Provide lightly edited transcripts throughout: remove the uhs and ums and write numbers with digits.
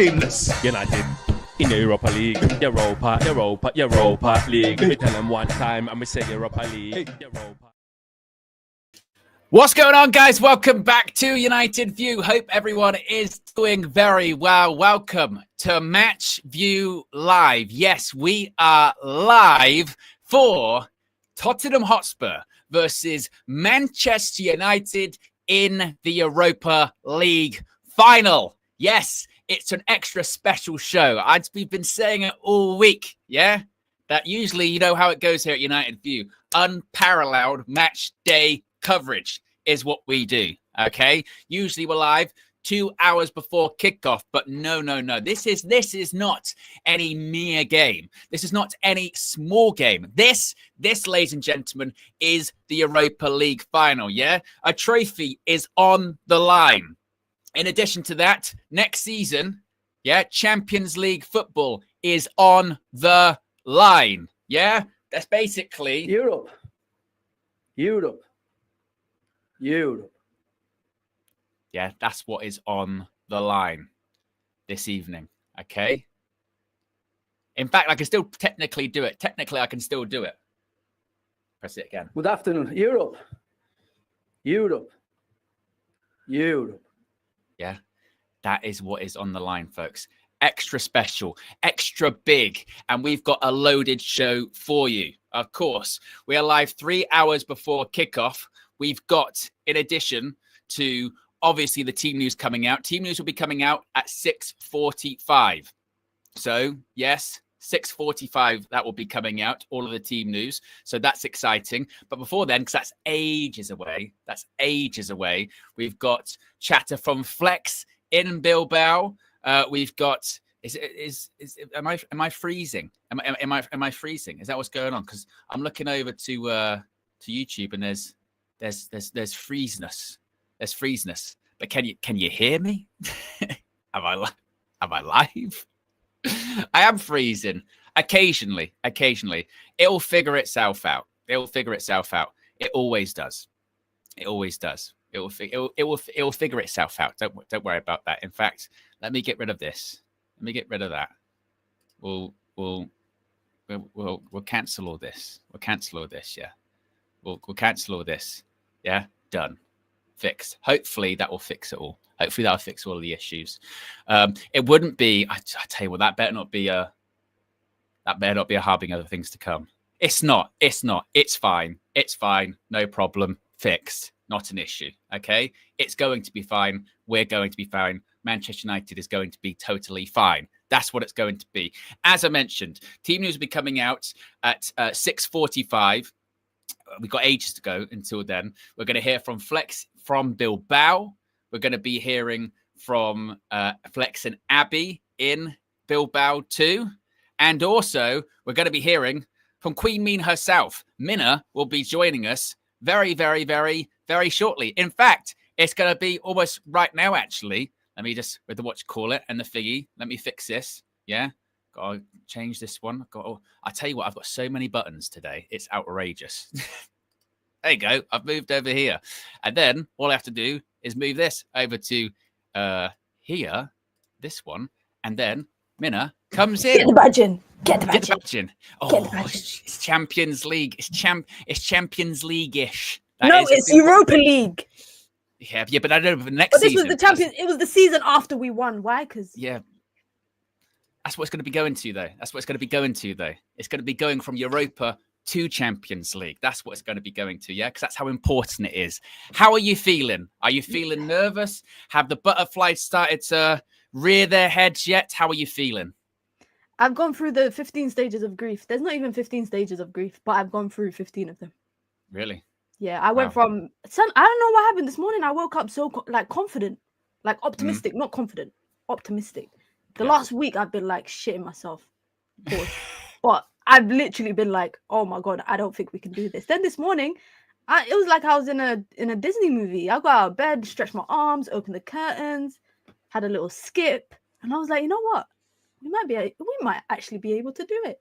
Shameless. United in the Europa League. Europa League. We tell them one time and we say Europa League. Europa. What's going on, guys? Welcome back to United View. Hope everyone is doing very well. Welcome to Match View Live. Yes, we are live for Tottenham Hotspur versus Manchester United in the Europa League final. Yes, it's an extra special show. We've been saying it all week, yeah? That usually, you know how it goes here at United View. Unparalleled match day coverage is what we do, okay? Usually we're live 2 hours before kickoff, but no. This is not any mere game. This is not any small game. This, ladies and gentlemen, is the Europa League final, yeah? A trophy is on the line. In addition to that, next season, yeah, Champions League football is on the line, yeah? That's basically... Europe. Yeah, that's what is on the line this evening, okay? In fact, I can still technically do it. Technically, I can still do it. Press it again. Good afternoon. Europe. Yeah, that is what is on the line, folks. Extra special, extra big, and we've got a loaded show for you. Of course, we are live 3 hours before kickoff. We've got, in addition to obviously the team news coming out, team news will be coming out at 6:45. So, yes, 6:45, that will be coming out, all of the team news. So that's exciting. But before then, because that's ages away, we've got chatter from Flex in Bilbao. We've got, am I freezing? Am I freezing? Is that what's going on? Because I'm looking over to YouTube and there's freezeness. There's freezeness. But can you hear me? Am I live? I am freezing occasionally. It'll figure itself out. It always does. It will figure itself out. Don't worry about that. In fact, let me get rid of this. Let me get rid of that. We'll cancel all this. We'll cancel all this. Yeah. We'll cancel all this. Yeah. Done. Fixed. Hopefully that will fix it all. Hopefully that'll fix all of the issues. It wouldn't be. I tell you what, that better not be a harbinger of things to come. It's not. It's fine. No problem. Fixed. Not an issue. Okay. It's going to be fine. We're going to be fine. Manchester United is going to be totally fine. That's what it's going to be. As I mentioned, team news will be coming out at 6:45. We've got ages to go until then. We're going to hear from Flex from Bilbao. We're going to be hearing from Flex and Abby in Bilbao too. And also, we're going to be hearing from Queen Mean herself. Minna will be joining us very, very, very, very shortly. In fact, it's going to be almost right now, actually. Let me just, with the what you call it and the thingy, let me fix this. Yeah. Got to change this one. I tell you what, I've got so many buttons today. It's outrageous. There you go. I've moved over here. And then all I have to do is move this over to here, this one. And then Minna comes in. Get the badge in. Get the badge in. Oh, it's Champions League. It's Champions League-ish. No, it's Europa League. Yeah, but I don't know. The next season. This was the Champions. It was the season after we won. Why? Because that's what it's going to be going to, though. It's going to be going from Europa to Champions League. That's what it's going to be going to, yeah? Because that's how important it is. How are you feeling? Are you feeling nervous? Have the butterflies started to rear their heads yet? How are you feeling? I've gone through the 15 stages of grief. There's not even 15 stages of grief, but I've gone through 15 of them. Really? Yeah, I went from... I don't know what happened this morning. I woke up so confident, like optimistic, not confident, optimistic. The last week I've been like shitting myself. But I've literally been like, oh my God, I don't think we can do this. Then this morning, it was like I was in a Disney movie. I got out of bed, stretched my arms, opened the curtains, had a little skip. And I was like, you know what? We might actually be able to do it.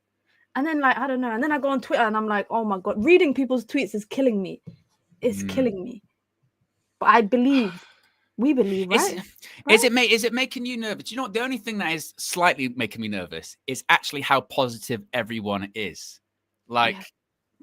And then I don't know. And then I go on Twitter and I'm like, oh my God, reading people's tweets is killing me. It's killing me. But I believe We believe, right? Is it making you nervous? Do you know what? The only thing that is slightly making me nervous is actually how positive everyone is. Like,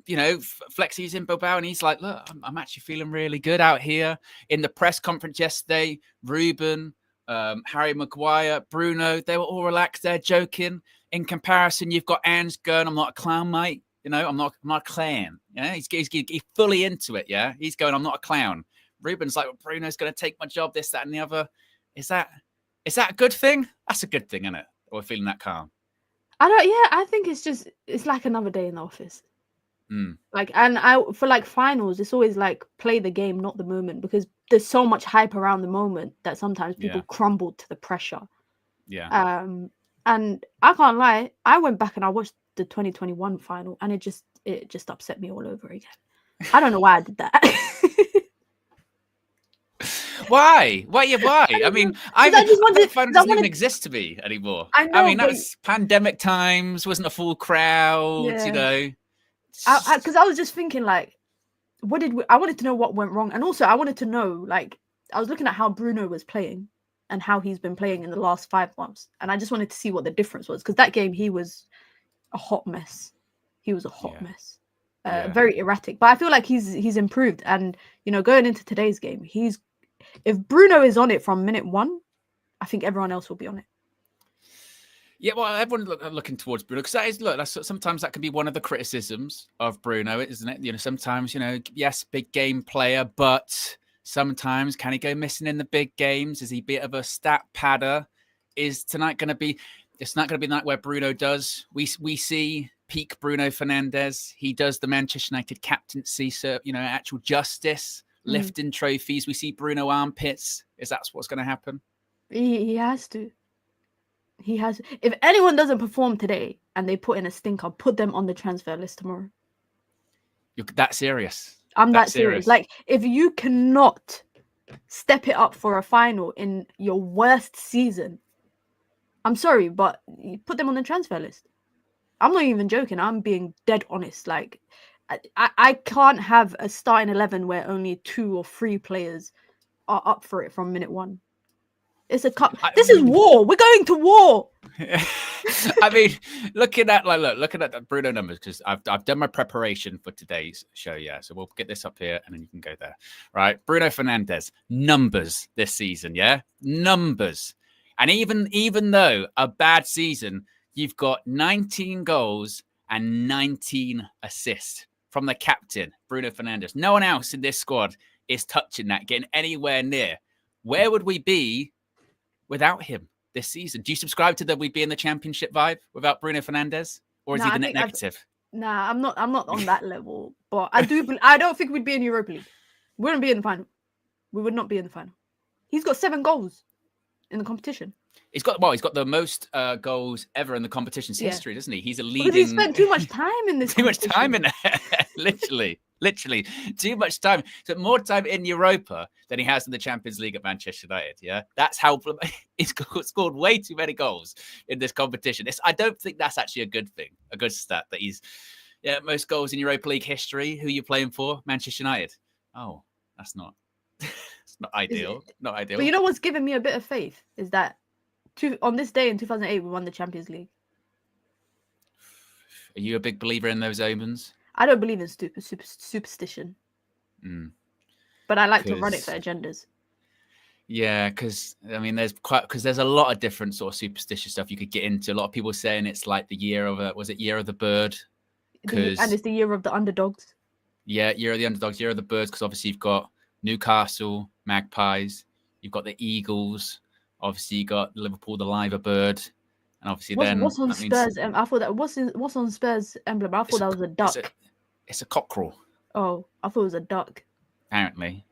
you know, Flexy's in Bilbao and he's like, look, I'm actually feeling really good out here. In the press conference yesterday, Ruben, Harry Maguire, Bruno, they were all relaxed. They're joking. In comparison, you've got Ange going, I'm not a clown, mate. You know, I'm not a clown. Yeah, he's fully into it. Yeah, he's going, I'm not a clown. Ruben's like, well, Bruno's going to take my job, this, that, and the other. Is that a good thing? That's a good thing, isn't it? We're feeling that calm. I think it's like another day in the office. Like, and for like finals, it's always like play the game, not the moment, because there's so much hype around the moment that sometimes people crumble to the pressure. Yeah. And I can't lie, I went back and I watched the 2021 final, and it just upset me all over again. I don't know why I did that. Why? I mean, I doesn't even exist to me anymore. I mean, that was pandemic times, wasn't a full crowd, you know. Because I was just thinking, like, I wanted to know what went wrong, and also I wanted to know, like, I was looking at how Bruno was playing and how he's been playing in the last 5 months, and I just wanted to see what the difference was, because that game he was a hot mess. He was a hot mess, very erratic. But I feel like he's improved, and you know, going into today's game, if Bruno is on it from minute 1, I think everyone else will be on it. Yeah, well, everyone's looking towards Bruno, because sometimes that can be one of the criticisms of Bruno, isn't it? You know, sometimes, you know, yes, big game player, but sometimes can he go missing in the big games? Is he a bit of a stat padder? Is tonight going to be? It's not going to be the night where Bruno does. We see peak Bruno Fernandes. He does the Manchester United captaincy, so you know, actual justice, lifting trophies. We see Bruno armpits. Is that what's going to happen? He has to. He has. If anyone doesn't perform today and they put in a stinker, put them on the transfer list tomorrow. You're that serious? I'm that serious. Like, if you cannot step it up for a final in your worst season, I'm sorry, but you put them on the transfer list. I'm not even joking. I'm being dead honest. Like, I can't have a starting 11 where only 2 or 3 players are up for it from minute 1. It's a cup. This is war. We're going to war. I mean, looking at the Bruno numbers, because I've done my preparation for today's show. Yeah, so we'll get this up here, and then you can go there. Right, Bruno Fernandes numbers this season. Yeah, numbers, and even though a bad season, you've got 19 goals and 19 assists from the captain, Bruno Fernandes. No one else in this squad is touching that, getting anywhere near. Where would we be without him this season? Do you subscribe to that we'd be in the championship vibe without Bruno Fernandes? Or is he the net negative? Nah, I'm not on that level. But I don't think we'd be in Europa League. We wouldn't be in the final. We would not be in the final. He's got 7 goals in the competition. He's got the most goals ever in the competition's history, doesn't he? He's a leading. Because he spent too much time in this. Too much time in there. Literally, too much time. So more time in Europa than he has in the Champions League at Manchester United. Yeah, that's how he's scored way too many goals in this competition. I don't think that's actually a good thing, a good stat that he's most goals in Europa League history. Who are you playing for? Manchester United. Oh, that's not. It's not ideal. Not ideal. But you know what's given me a bit of faith is that on this day in 2008 we won the Champions League. Are you a big believer in those omens? I don't believe in superstition. But I like to run it for agendas. Yeah, because I mean, there's a lot of different sort of superstitious stuff you could get into. A lot of people saying it's like the year of year of the bird? And it's the year of the underdogs. Yeah, year of the underdogs, year of the birds, because obviously you've got Newcastle Magpies, you've got the Eagles, obviously you got Liverpool the Liver Bird. And obviously what's on Spurs? I thought that what's on Spurs emblem? I thought that was a duck. It's a cockerel. Oh, I thought it was a duck. Apparently,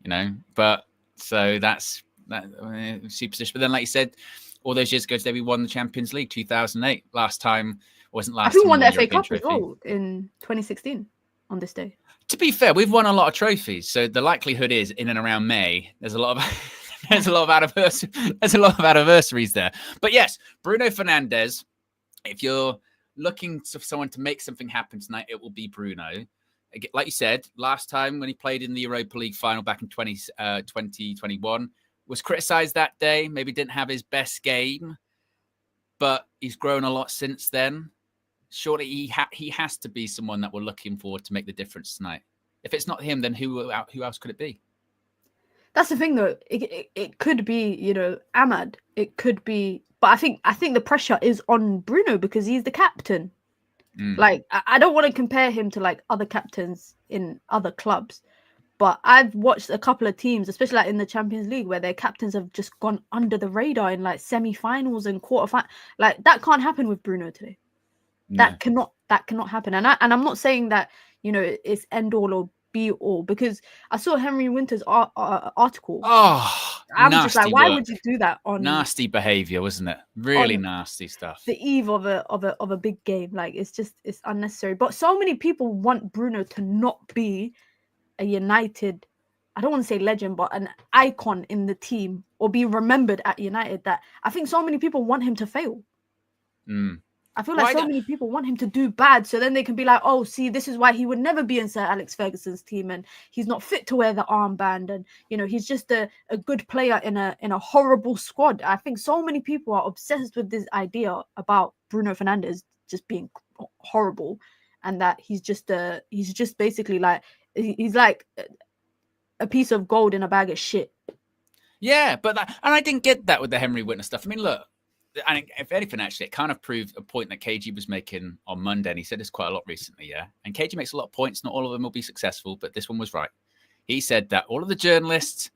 but so that's that superstition. But then, like you said, all those years ago today, we won the Champions League 2008. Last time wasn't last. I think we won the FA Cup as well in 2016 on this day. To be fair, we've won a lot of trophies, so the likelihood is in and around May, there's a lot of anniversaries there. But yes, Bruno Fernandes. If you're looking for someone to make something happen tonight, it will be Bruno. Like you said, last time when he played in the Europa League final back in 2021, Was criticised that day. Maybe didn't have his best game, but he's grown a lot since then. Surely he has to be someone that we're looking forward to make the difference tonight. If it's not him, then who else could it be? That's the thing, though. It could be, you know, Ahmad. It could be, but I think the pressure is on Bruno because he's the captain. Like, I don't want to compare him to like other captains in other clubs, but I've watched a couple of teams, especially like in the Champions League, where their captains have just gone under the radar in like semi-finals and quarterfinals. Like, that can't happen with Bruno today. No. That cannot happen. And I'm not saying that, you know, it's end all or be all, because I saw Henry Winter's article. Oh, I'm just like, why work. would you do that on Nasty behavior, wasn't it? Really nasty stuff. The eve of a big game. Like, it's unnecessary. But so many people want Bruno to not be a United, I don't want to say legend, but an icon in the team, or be remembered at United, that I think so many people want him to fail. I feel like many people want him to do bad, so then they can be like, oh, see, this is why he would never be in Sir Alex Ferguson's team, and he's not fit to wear the armband, and, you know, he's just a good player in a horrible squad. I think so many people are obsessed with this idea about Bruno Fernandes just being horrible, and that he's just basically like, he's like a piece of gold in a bag of shit. Yeah, but and I didn't get that with the Henry Winter stuff. I mean, look, and if anything, actually, it kind of proved a point that KG was making on Monday, and he said this quite a lot recently, yeah? And KG makes a lot of points. Not all of them will be successful, but this one was right. He said that all of the journalists,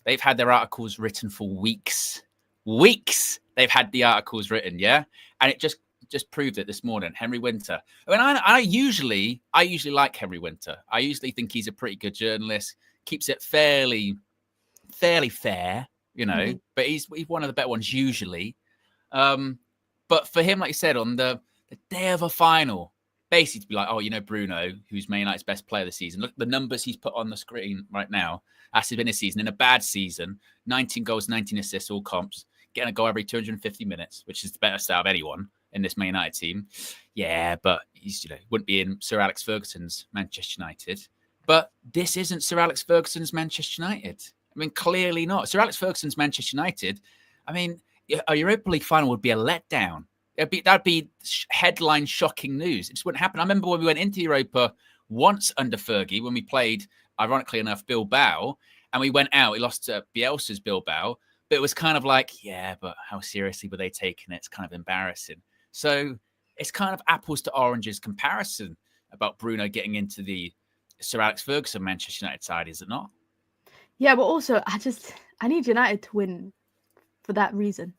they've had their articles written for weeks. Weeks they've had the articles written, yeah? And it just proved it this morning. Henry Winter. I mean, I usually like Henry Winter. I usually think he's a pretty good journalist, keeps it fairly fair, you know, but he's one of the better ones usually. But for him, like you said, on the day of a final, basically to be like, oh, you know, Bruno, who's Man United's best player this season, look at the numbers he's put on the screen right now. That's been his season. In a bad season, 19 goals, 19 assists, all comps, getting a goal every 250 minutes, which is the best out of anyone in this Man United team. Yeah, but he's, you know, wouldn't be in Sir Alex Ferguson's Manchester United. But this isn't Sir Alex Ferguson's Manchester United. I mean, clearly not. Sir Alex Ferguson's Manchester United, I mean, a Europa League final would be a letdown. That'd be headline shocking news. It just wouldn't happen. I remember when we went into Europa once under Fergie, when we played, ironically enough, Bilbao, and we went out. We lost to Bielsa's Bilbao, but it was kind of like, yeah, but how seriously were they taking it? It's kind of embarrassing. So it's kind of apples to oranges comparison about Bruno getting into the Sir Alex Ferguson Manchester United side, is it not? Yeah, but also I need United to win for that reason.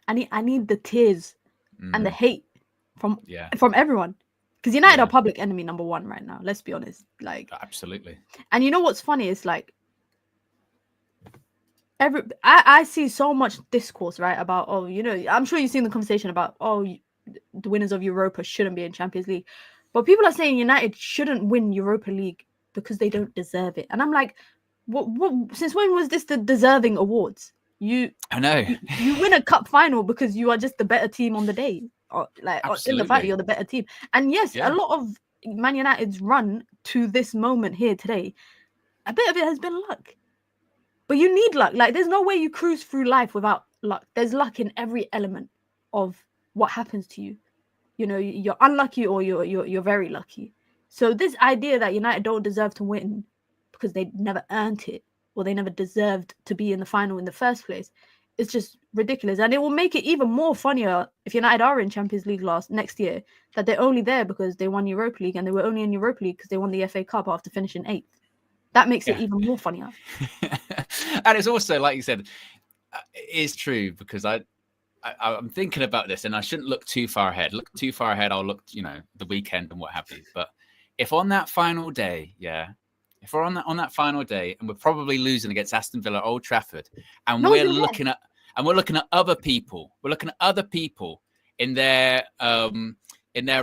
I need the tears and the hate from everyone, because United are public enemy number one right now. Let's be honest. Like, absolutely. And you know what's funny is, like, I see so much discourse, right, about, oh, you know, I'm sure you've seen the conversation about, oh, the winners of Europa shouldn't be in Champions League, but people are saying United shouldn't win Europa League because they don't deserve it. And I'm like, what since when was this the deserving awards? I know you win a cup final because you are just the better team on the day, or like in the fact you're the better team. And yes, a lot of Man United's run to this moment here today, a bit of it has been luck, but you need luck. Like, there's no way you cruise through life without luck. There's luck in every element of what happens to you. You know, you're unlucky or you're very lucky. So this idea that United don't deserve to win because they never earned it, or they never deserved to be in the final in the first place, it's just ridiculous. And it will make it even more funnier if United are in Champions League next year, that they're only there because they won Europa League, and they were only in Europa League because they won the FA Cup after finishing 8th. That makes it even more funnier. And it's also, like you said, it is true, because I'm thinking about this, and I shouldn't look too far ahead. Look too far ahead, I'll look, you know, the weekend and what have you. But if on that final day, if we're on that final day, and we're probably losing against Aston Villa at Old Trafford, and we're looking at other people, in their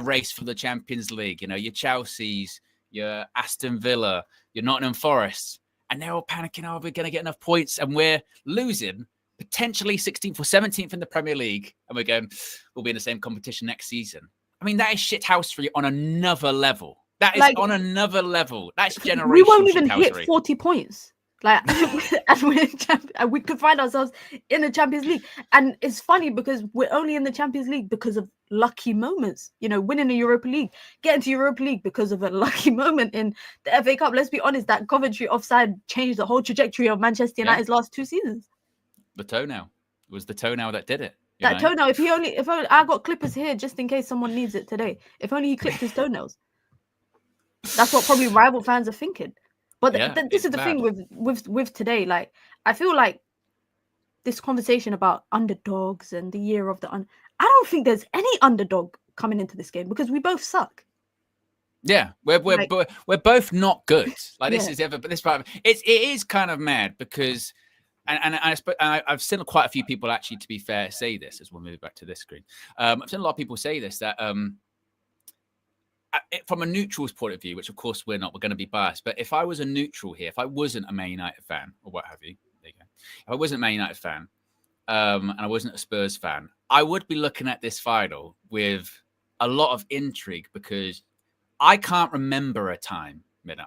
race for the Champions League, you know, your Chelsea's, your Aston Villa, your Nottingham Forest, and they're all panicking, oh, we're going to get enough points, and we're losing potentially 16th or 17th in the Premier League, and we're going, we'll be in the same competition next season. I mean, that is shithousery on another level. That is, like, on another level. That's generational. We won't even hit 40 points. Like, and we could find ourselves in the Champions League. And it's funny because we're only in the Champions League because of lucky moments. You know, winning the Europa League, getting to Europa League because of a lucky moment in the FA Cup. Let's be honest, that Coventry offside changed the whole trajectory of Manchester United's last 2 seasons. The toenail. It was the toenail that did it. That toenail, if only I got clippers here just in case someone needs it today. If only he clipped his toenails. That's what probably rival fans are thinking. But this is the thing with today. Like, I feel like this conversation about underdogs and the year of the I don't think there's any underdog coming into this game because we both suck. Yeah, we're both not good. Like this is this part of it is kind of mad because and I've seen quite a few people actually, to be fair, say this as we'll move back to this screen. I've seen a lot of people say this that from a neutral's point of view, which of course we're not, we're going to be biased. But if I was a neutral here, if I wasn't a Man United fan or what have you, there you go. If I wasn't a Man United fan and I wasn't a Spurs fan, I would be looking at this final with a lot of intrigue because I can't remember a time,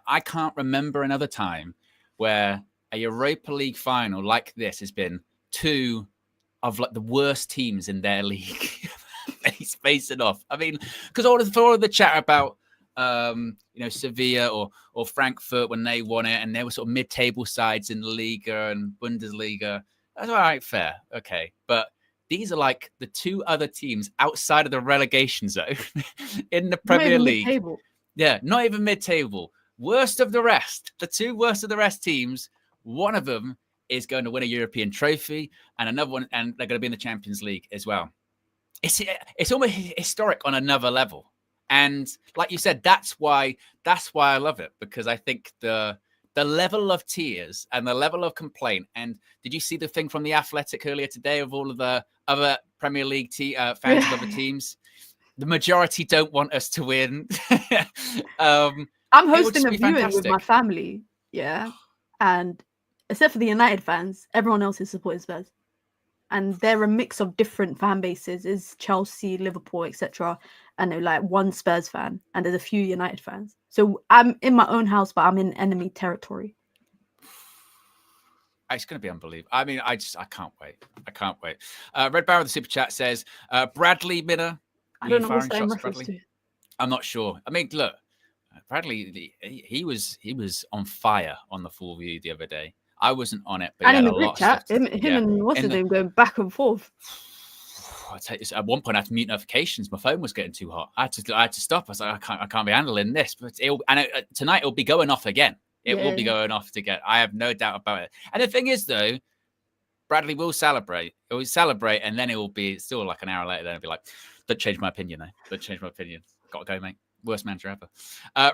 I can't remember another time where a Europa League final like this has been 2 of like the worst teams in their league. He's facing off. I mean, because all of the chat about Sevilla or Frankfurt when they won it, and they were sort of mid-table sides in the Liga and Bundesliga. That's all right, fair, okay. But these are like the 2 other teams outside of the relegation zone in the Premier League. Mid-table. Yeah, not even mid-table. Worst of the rest. The 2 worst of the rest teams. One of them is going to win a European trophy, and another one, and they're going to be in the Champions League as well. It's almost historic on another level, and like you said, that's why I love it, because I think the level of tears and the level of complaint. And did you see the thing from the Athletic earlier today of all of the other Premier League fans of other teams? The majority don't want us to win. I'm hosting a viewing with my family, and except for the United fans, everyone else is supporting Spurs. And they're a mix of different fan bases. Is Chelsea, Liverpool, etc. And they're like one Spurs fan, and there's a few United fans. So I'm in my own house, but I'm in enemy territory. It's going to be unbelievable. I mean, I can't wait. I can't wait. Red Barrow, the super chat says, Bradley Minner. I don't know what's that in reference to. I'm not sure. I mean, look, Bradley, he was on fire on the full view the other day. I wasn't on it, but and in the group chat, him and what's his name going back and forth. I tell you, at one point I had to mute notifications. My phone was getting too hot. I had to stop. I was like, I can't be handling this. But tonight it'll be going off again. It will be going off again. I have no doubt about it. And the thing is, though, Bradley will celebrate. It will celebrate, and then it will be still like an hour later. Then it'll be like, don't change my opinion, though. Don't change my opinion. Got to go, mate. Worst manager ever.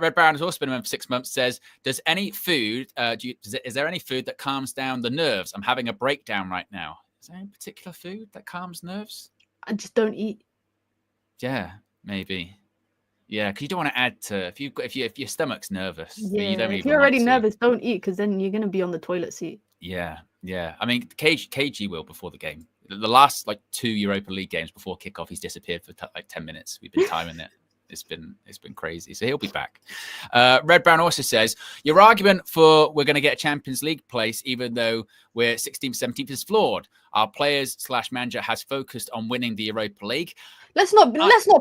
Red Baron has also been around for 6 months. Says, "Does any food? Is there any food that calms down the nerves? I'm having a breakdown right now. Is there any particular food that calms nerves? I just don't eat. Yeah, maybe. Yeah, because you don't want to add to if your stomach's nervous. Yeah, if you're already nervous, don't eat because then you're gonna be on the toilet seat. Yeah. I mean, KG will before the game. The last 2 Europa League games before kickoff, he's disappeared for 10 minutes. We've been timing it. It's been crazy. So he'll be back. Red Brown also says, your argument for we're going to get a Champions League place, even though we're 16th, 17th, is flawed. Our players/manager has focused on winning the Europa League. Let's not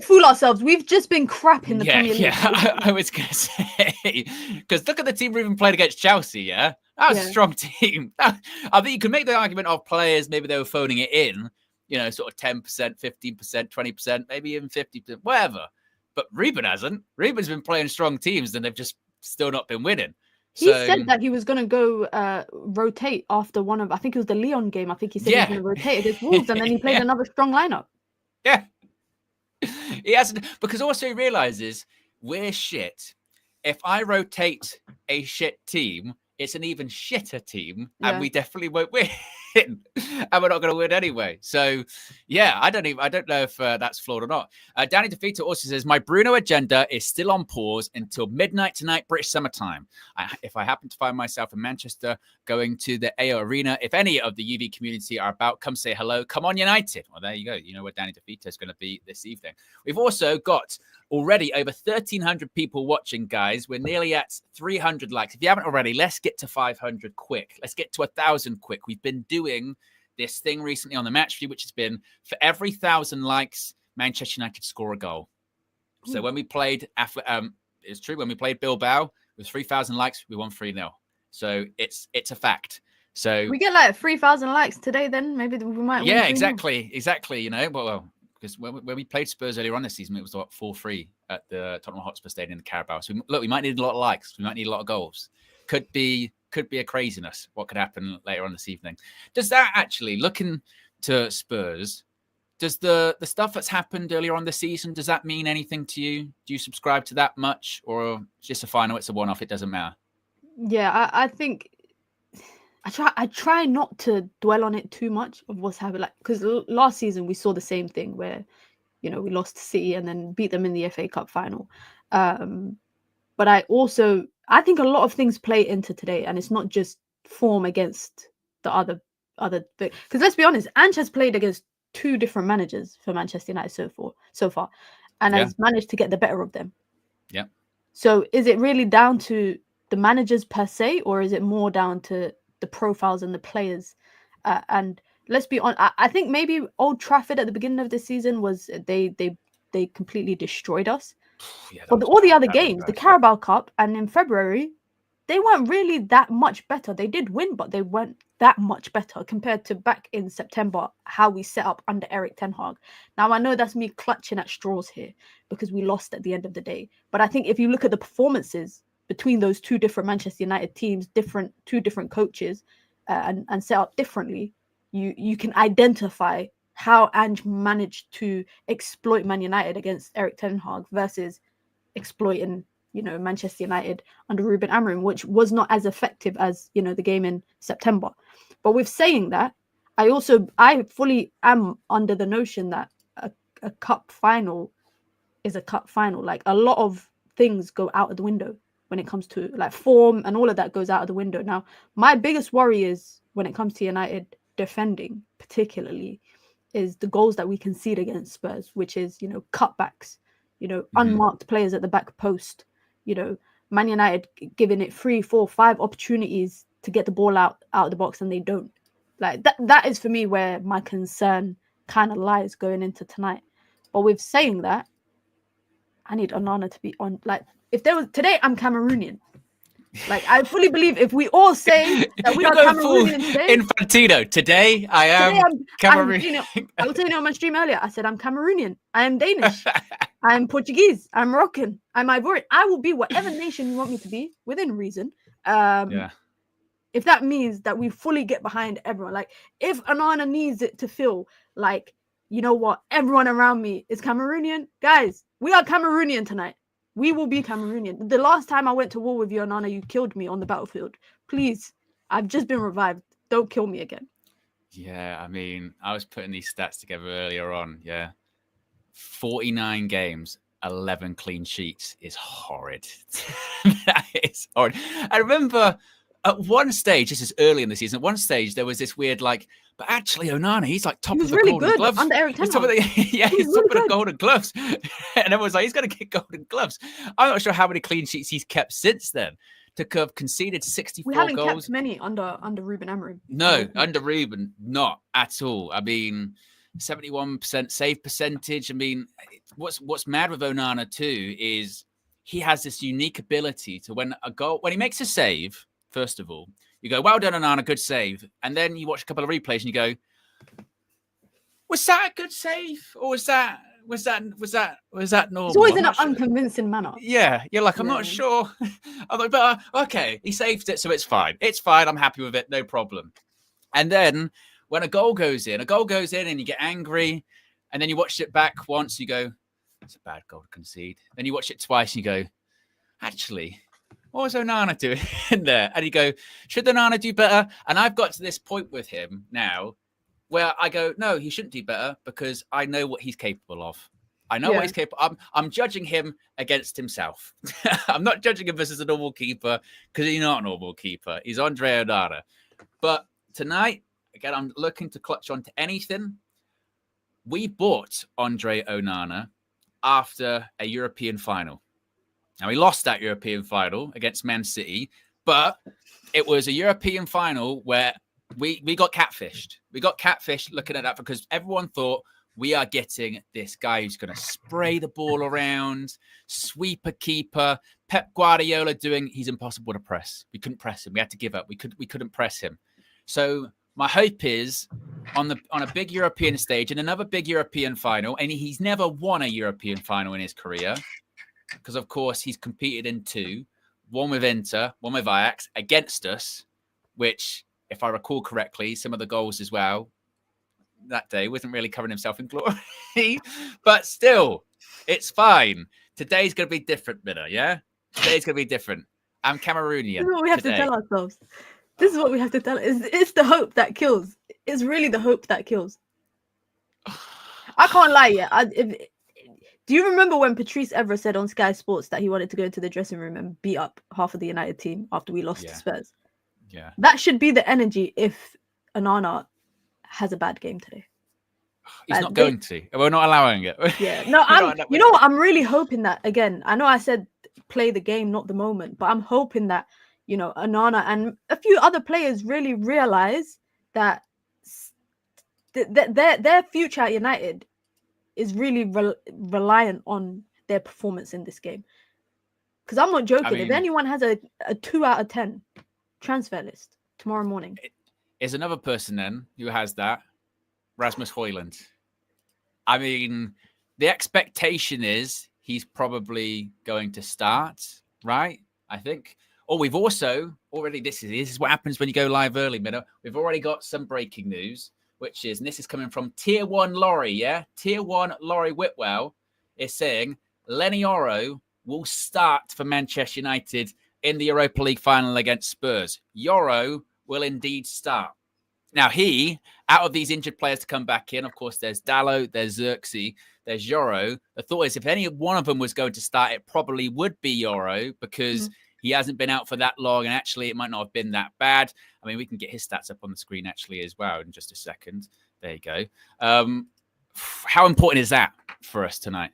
fool ourselves. We've just been crap in the Premier League. Yeah, I was going to say, because look at the team we even played against Chelsea. Yeah, that was a strong team. I think you can make the argument of players. Maybe they were phoning it in. Sort of 10%, 15%, 20%, maybe even 50%, whatever. But Ruben hasn't. Ruben's been playing strong teams, and they've just still not been winning. He said that he was going to go rotate after one of, I think it was the Lyon game. I think he said he was going to rotate against Wolves, and then he played another strong lineup. Yeah. He hasn't, because also he realizes we're shit. If I rotate a shit team, it's an even shitter team, and we definitely won't win. And we're not going to win anyway. So, I don't know if that's flawed or not. Danny DeVito also says, my Bruno agenda is still on pause until midnight tonight, British summertime. If I happen to find myself in Manchester going to the AO Arena, if any of the UV community are about, come say hello. Come on, United. Well, there you go. You know where Danny DeVito is going to be this evening. We've also got Already over 1,300 people watching, guys. We're nearly at 300 likes. If you haven't already, let's get to 500 quick. Let's get to 1,000 quick. We've been doing this thing recently on the match view, which has been for every 1,000 likes, Manchester United score a goal. So when we played, it's true, when we played Bilbao with 3,000 likes, we won 3-0. So it's a fact. So we get like 3,000 likes today, then maybe we might. Yeah, exactly. You know, well, because when we played Spurs earlier on this season, it was what 4-3 at the Tottenham Hotspur Stadium in the Carabao. So we might need a lot of likes. We might need a lot of goals. Could be a craziness. What could happen later on this evening? Does that actually, looking to Spurs, does the stuff that's happened earlier on this season, does that mean anything to you? Do you subscribe to that much, or just a final? It's a one-off. It doesn't matter. Yeah, I think I try not to dwell on it too much of what's happened, like, because last season we saw the same thing where, you know, we lost to City and then beat them in the FA Cup final. But I think a lot of things play into today, and it's not just form against the other because let's be honest, Ange has played against 2 different managers for Manchester United so far, and has managed to get the better of them. Yeah. So is it really down to the managers per se, or is it more down to the profiles and the players? And let's be honest, I think maybe Old Trafford at the beginning of the season was they completely destroyed us. Yeah, but all the other games, the Carabao Cup and in February, they weren't really that much better. They did win, but they weren't that much better compared to back in September, how we set up under Erik ten Hag. Now, I know that's me clutching at straws here because we lost at the end of the day. But I think if you look at the performances between those 2 different Manchester United teams, 2 different coaches, and set up differently, you can identify how Ange managed to exploit Man United against Erik ten Hag versus exploiting, you know, Manchester United under Ruben Amorim, which was not as effective as, you know, the game in September. But with saying that, I fully am under the notion that a cup final is a cup final. Like, a lot of things go out of the window when it comes to like form, and all of that goes out of the window. Now, my biggest worry is when it comes to United defending, particularly, is the goals that we concede against Spurs, which is, you know, cutbacks, you know, unmarked players at the back post, you know, Man United giving it 3, 4, 5 opportunities to get the ball out of the box, and they don't. Like, that is for me where my concern kind of lies going into tonight. But with saying that, I need Onana to be on. Like, if there was today, I'm Cameroonian. Like, I fully believe if we all say that we are Cameroonian today. Infantino, today I am Cameroonian. I was saying on my stream earlier, I said I'm Cameroonian. I am Danish. I'm Portuguese. I'm Moroccan. I'm Ivorian. I will be whatever nation you want me to be within reason. If that means that we fully get behind everyone, like if Onana needs it to feel like, you know what, everyone around me is Cameroonian, guys, we are Cameroonian tonight. We will be Cameroonian. The last time I went to war with you, Onana, you killed me on the battlefield. Please, I've just been revived. Don't kill me again. Yeah, I mean, I was putting these stats together earlier on. Yeah. 49 games, 11 clean sheets is horrid. That is horrid. I remember at one stage, this is early in the season, at one stage there was this weird like, but actually Onana, he's like top of the really Golden Gloves. Under Erik ten Hag. He's top of the Golden Gloves. And everyone's like, he's going to get Golden Gloves. I'm not sure how many clean sheets he's kept since then. To have conceded 64 we haven't goals. Kept many under Ruben Amorim. No, under Ruben, not at all. I mean, 71% save percentage. I mean, what's mad with Onana too is he has this unique ability to when he makes a save, first of all, you go, well done, Onana, good save. And then you watch a couple of replays and you go, was that a good save? Or was that normal? It's always in an unconvincing manner. Yeah, you're like, I'm not sure. I'm like, but okay, he saved it, so it's fine. It's fine. I'm happy with it. No problem. And then when a goal goes in and you get angry, and then you watch it back once, you go, it's a bad goal to concede. Then you watch it twice and you go, actually, what was Onana doing in there? And you go, should Onana do better? And I've got to this point with him now where I go, no, he shouldn't do better because I know what he's capable of. I know what he's capable of. I'm judging him against himself. I'm not judging him versus a normal keeper because he's not a normal keeper. He's Andre Onana. But tonight, again, I'm looking to clutch onto anything. We bought Andre Onana after a European final. Now, we lost that European final against Man City, but it was a European final where we got catfished. We got catfished looking at that because everyone thought we are getting this guy who's going to spray the ball around, sweep a keeper. Pep Guardiola he's impossible to press. We couldn't press him. We had to give up. We couldn't press him. So my hope is on a big European stage and another big European final, and he's never won a European final in his career because, of course, he's competed in 2, one with Inter, one with Ajax, against us, which, if I recall correctly, some of the goals as well that day wasn't really covering himself in glory. But still, it's fine. Today's going to be different, Minna, yeah? Today's going to be different. I'm Cameroonian. This is what we have to tell ourselves. This is what we have to tell. It's the hope that kills. It's really the hope that kills. I can't lie yet. Do you remember when Patrice Evra said on Sky Sports that he wanted to go into the dressing room and beat up half of the United team after we lost to Spurs? Yeah. That should be the energy if Onana has a bad game today. He's not going to. We're not allowing it. Yeah. No, you know what? I'm really hoping that, again, I know I said play the game, not the moment, but I'm hoping that, you know, Onana and a few other players really realize that their future at United is really reliant on their performance in this game. Because I'm not joking. If anyone has a 2 out of 10 transfer list tomorrow morning, is another person then who has that, Rasmus Højlund. I mean, the expectation is he's probably going to start, right? I think. Or we've also already, this is what happens when you go live early, Minna. We've already got some breaking news, which is, and this is coming from Tier 1 Laurie, yeah? Tier 1 Laurie Whitwell is saying Lenny Oro will start for Manchester United in the Europa League final against Spurs. Yoro will indeed start. Now, out of these injured players to come back in, of course, there's Dalot, there's Xerxes, there's Yoro. The thought is if any one of them was going to start, it probably would be Yoro because he hasn't been out for that long, and actually it might not have been that bad. I mean, we can get his stats up on the screen actually as well in just a second. There you go. How important is that for us tonight?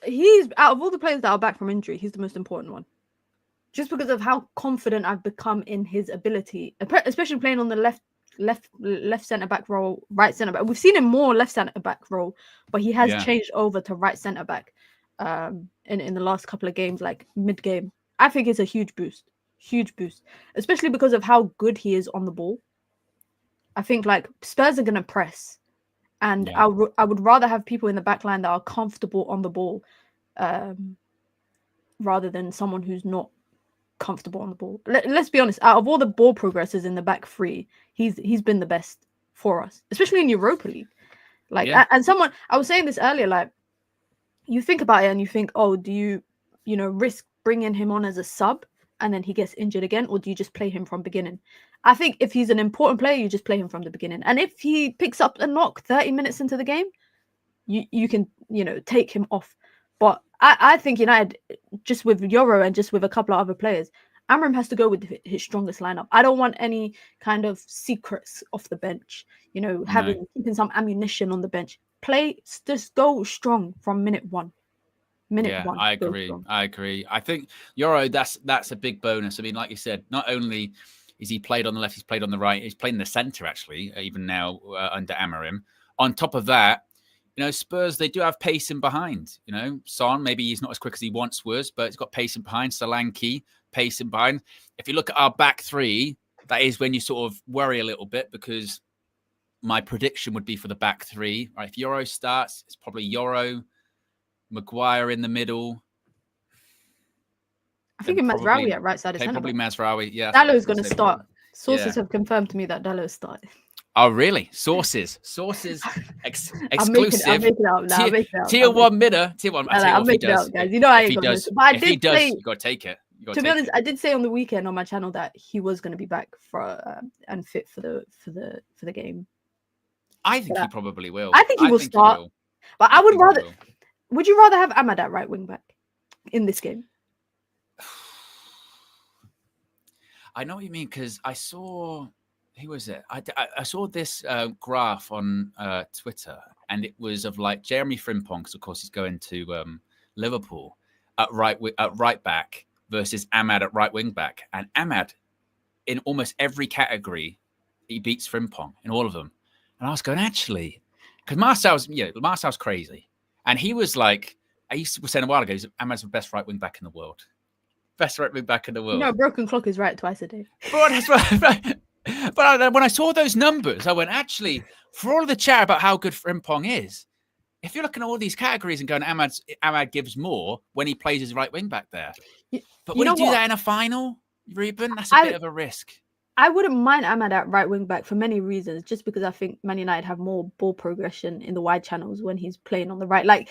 He's out of all the players that are back from injury, he's the most important one. Just because of how confident I've become in his ability, especially playing on the left centre back role, right centre back. We've seen him more left centre back role, but he has changed over to right centre back in the last couple of games, like mid game. I think it's a huge boost, especially because of how good he is on the ball. I think like Spurs are gonna press, and I would rather have people in the back line that are comfortable on the ball, rather than someone who's not comfortable on the ball. Let's be honest, out of all the ball progressors in the back three, he's been the best for us, especially in Europa League. And someone, I was saying this earlier, like you think about it and you think, oh, do you risk bringing him on as a sub and then he gets injured again, or do you just play him from beginning? I think if he's an important player, you just play him from the beginning, and if he picks up a knock 30 minutes into the game, you can take him off. But I think United, just with Yoro and just with a couple of other players, Amram has to go with his strongest lineup. I don't want any kind of secrets off the bench, keeping some ammunition on the bench. Just go strong from minute one. I agree. I think Yoro, that's a big bonus. I mean, like you said, not only is he played on the left, he's played on the right, he's played in the centre actually, even now under Amarim. On top of that, Spurs, they do have pace in behind. Son, maybe he's not as quick as he once was, but he's got pace in behind. Solanke, pace in behind. If you look at our back three, that is when you sort of worry a little bit, because my prediction would be for the back three. Right, if Yoro starts, it's probably Yoro, Maguire in the middle. I think Mazraoui at right side of centre. Probably Mazraoui, yeah. Dalot's going to start. Sources have confirmed to me that Dalot started. Oh, really? Sources exclusive. I'm making it up now. Tier 1 midder. Tier 1. I'm making it up, guys. You know I ain't going to. But if he does, you got to take it. To be honest, I did say on the weekend on my channel that he was going to be back for and fit for the game. I think he probably will. I think he will start. But I would rather. Would you rather have Ahmad at right wing back in this game? I know what you mean, because I saw. Who was it? I saw this graph on Twitter, and it was of like Jeremy Frimpong, because of course he's going to Liverpool at right back versus Ahmad at right wing back, and Ahmad in almost every category he beats Frimpong in all of them. And I was going, actually, because Marcel's crazy, and he was like, I used to say a while ago, Ahmad's the best right wing back in the world. Best right wing back in the world. No, broken clock is right twice a day. But that's right. But when I saw those numbers, I went, actually, for all of the chat about how good Frimpong is, if you're looking at all these categories and going, Ahmad gives more when he plays his right wing back there. But would he do that in a final, Ruben? That's a bit of a risk. I wouldn't mind Ahmad at right wing back for many reasons, just because I think Man United have more ball progression in the wide channels when he's playing on the right. Like,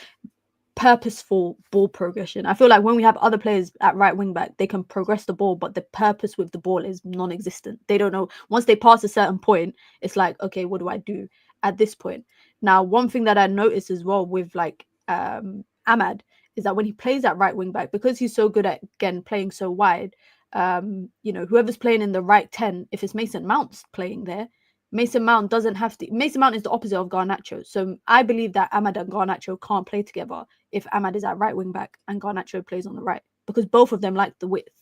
purposeful ball progression. I feel like when we have other players at right wing back, they can progress the ball, but the purpose with the ball is non-existent. They don't know. Once they pass a certain point, it's like, okay, what do I do at this point? Now, one thing that I noticed as well with like Ahmad is that when he plays at right wing back, because he's so good at, again, playing so wide, whoever's playing in the right 10, if it's Mason Mount's playing there, Mason Mount doesn't have to. Mason Mount is the opposite of Garnacho. So I believe that Ahmad and Garnacho can't play together if Ahmad is at right wing back and Garnacho plays on the right, because both of them like the width.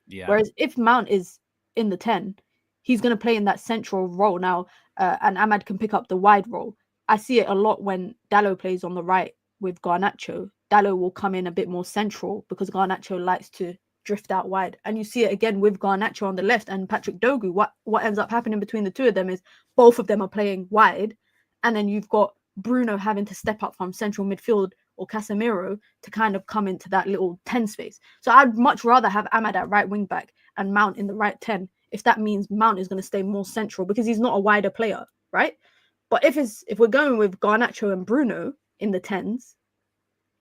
Yeah. Whereas if Mount is in the 10, he's going to play in that central role now, and Ahmad can pick up the wide role. I see it a lot when Dalot plays on the right with Garnacho. Dalot will come in a bit more central because Garnacho likes to drift out wide, and you see it again with Garnacho on the left and Patrick Dogu. What ends up happening between the two of them is both of them are playing wide, and then you've got Bruno having to step up from central midfield or Casemiro to kind of come into that little 10 space. So I'd much rather have Ahmad at right wing back and Mount in the right 10, if that means Mount is going to stay more central because he's not a wider player, right? But if we're going with Garnacho and Bruno in the 10s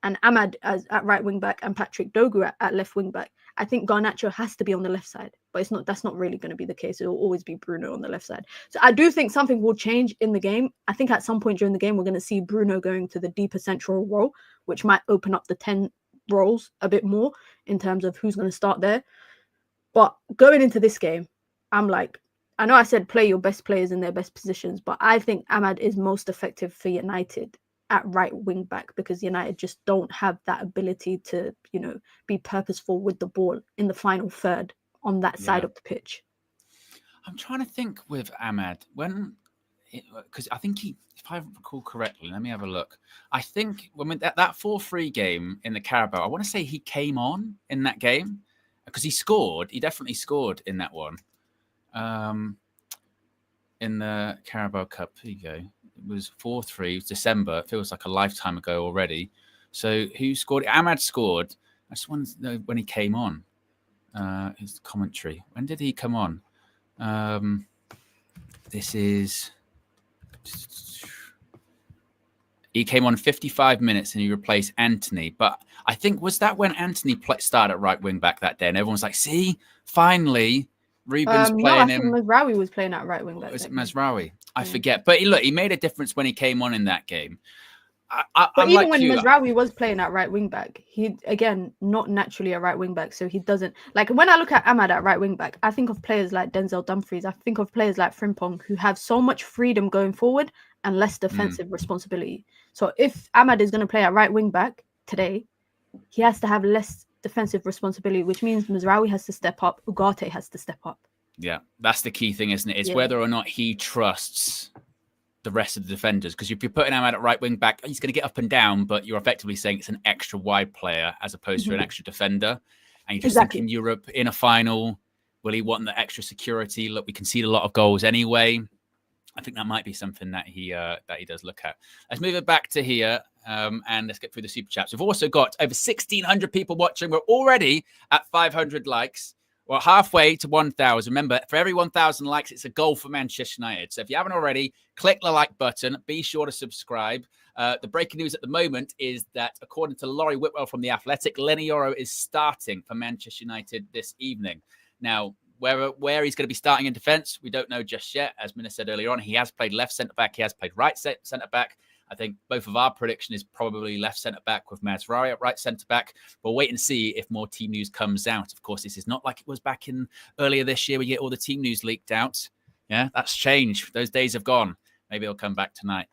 and Ahmad at right wing back and Patrick Dogu at left wing back, I think Garnacho has to be on the left side, but that's not really going to be the case. It will always be Bruno on the left side. So I do think something will change in the game. I think at some point during the game, we're going to see Bruno going to the deeper central role, which might open up the 10 roles a bit more in terms of who's going to start there. But going into this game, I'm like, I know I said play your best players in their best positions, but I think Ahmad is most effective for United at right wing back, because United just don't have that ability to, be purposeful with the ball in the final third on that side of the pitch. I'm trying to think with Ahmad because I think if I recall correctly, let me have a look. I think when that 4-3 game in the Carabao, I want to say he came on in that game because he scored. He definitely scored in that one. In the Carabao Cup, here you go. It was 4-3. It was December. It feels like a lifetime ago already. So who scored? Ahmad scored. I just wanted to know when he came on. His commentary. When did he come on? He came on 55 minutes and he replaced Anthony. But I think, was that when Anthony started at right wing back that day? And everyone's like, see, finally, Ruben's playing him. Mazraoui was playing at right wing back. Was it Mazraoui? I forget. But he made a difference when he came on in that game. But even when Mazraoui was playing at right wing back, he, again, not naturally a right wing back. So he doesn't, like, when I look at Ahmad at right wing back, I think of players like Denzel Dumfries. I think of players like Frimpong who have so much freedom going forward and less defensive responsibility. So if Ahmad is going to play at right wing back today, he has to have less defensive responsibility, which means Mazraoui has to step up, Ugarte has to step up. Yeah, that's the key thing, isn't it? It's whether or not he trusts the rest of the defenders. Because if you're putting Ahmad at right wing back, he's going to get up and down, but you're effectively saying it's an extra wide player as opposed to an extra defender. And you're just thinking Europe in a final, will he want the extra security? Look, we concede a lot of goals anyway. I think that might be something that he does look at. Let's move it back to here and let's get through the super chats. We've also got over 1,600 people watching. We're already at 500 likes. We're halfway to 1,000. Remember, for every 1,000 likes, it's a goal for Manchester United. So if you haven't already, click the like button. Be sure to subscribe. The breaking news at the moment is that, according to Laurie Whitwell from The Athletic, Lenny Yoro is starting for Manchester United this evening. Now, where he's going to be starting in defence, we don't know just yet. As Mina said earlier on, he has played left centre-back. He has played right centre-back. I think both of our prediction is probably left centre-back with Mazraoui at right centre-back. We'll wait and see if more team news comes out. Of course, this is not like it was back in earlier this year. We get all the team news leaked out. Yeah, that's changed. Those days have gone. Maybe he'll come back tonight.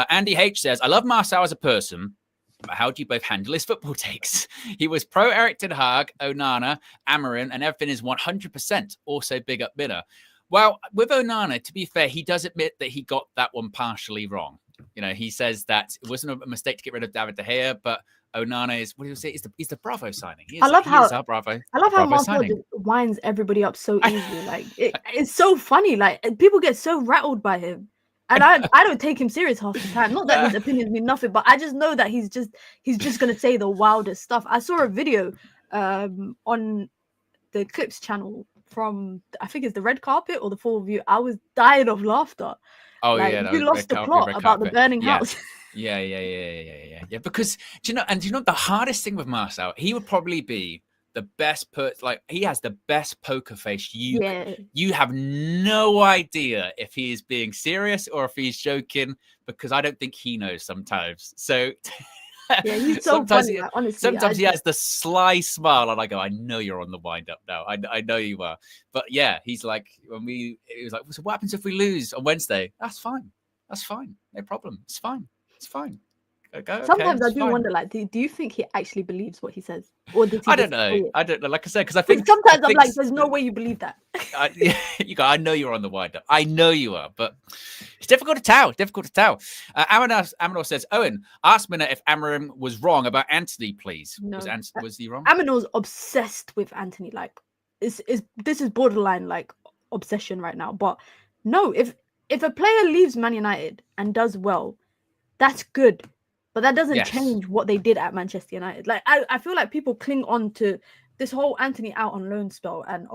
Andy H says, I love Marcel as a person, but how do you both handle his football takes? He was pro Eric Ten Hag, Onana, Amarin, and everything is 100%. Also big up Minna. Well, with Onana, to be fair, he does admit that he got that one partially wrong. You know, he says that it wasn't a mistake to get rid of David De Gea, but Onana is, what do you say? He's the Bravo signing. I love how Bravo Marcel just winds everybody up so easily. Like it's so funny. Like people get so rattled by him, and I don't take him serious half the time. Not that his opinions mean nothing, but I just know that he's just gonna say the wildest stuff. I saw a video on the Clips channel from, I think it's the red carpet or the full view. I was dying of laughter. Oh, like, yeah, you lost the plot about the burning house. Yeah. Because do you know the hardest thing with Marcel? He would probably be the best he has the best poker face. You have no idea if he is being serious or if he's joking, because I don't think he knows sometimes. So yeah, he's so funny. Like, honestly, sometimes he has the sly smile, and I go, I know you're on the wind up now. I know you are. But yeah, he's like, it was like, so what happens if we lose on Wednesday? That's fine. No problem. It's fine. Sometimes I do wonder, like, do you think he actually believes what he says, or does he? I don't know. Like I said, because I think sometimes I'm like, there's no way you believe that. I know you're on the wind up. I know you are, but it's difficult to tell. Aminor says, Owen, ask Minna if Amarim was wrong about Anthony, please. No. Was he wrong? Aminor's obsessed with Anthony. Like, this is borderline like obsession right now. But no, if a player leaves Man United and does well, that's good. But that doesn't change what they did at Manchester United. Like, I feel like people cling on to this whole Anthony out on loan spell and,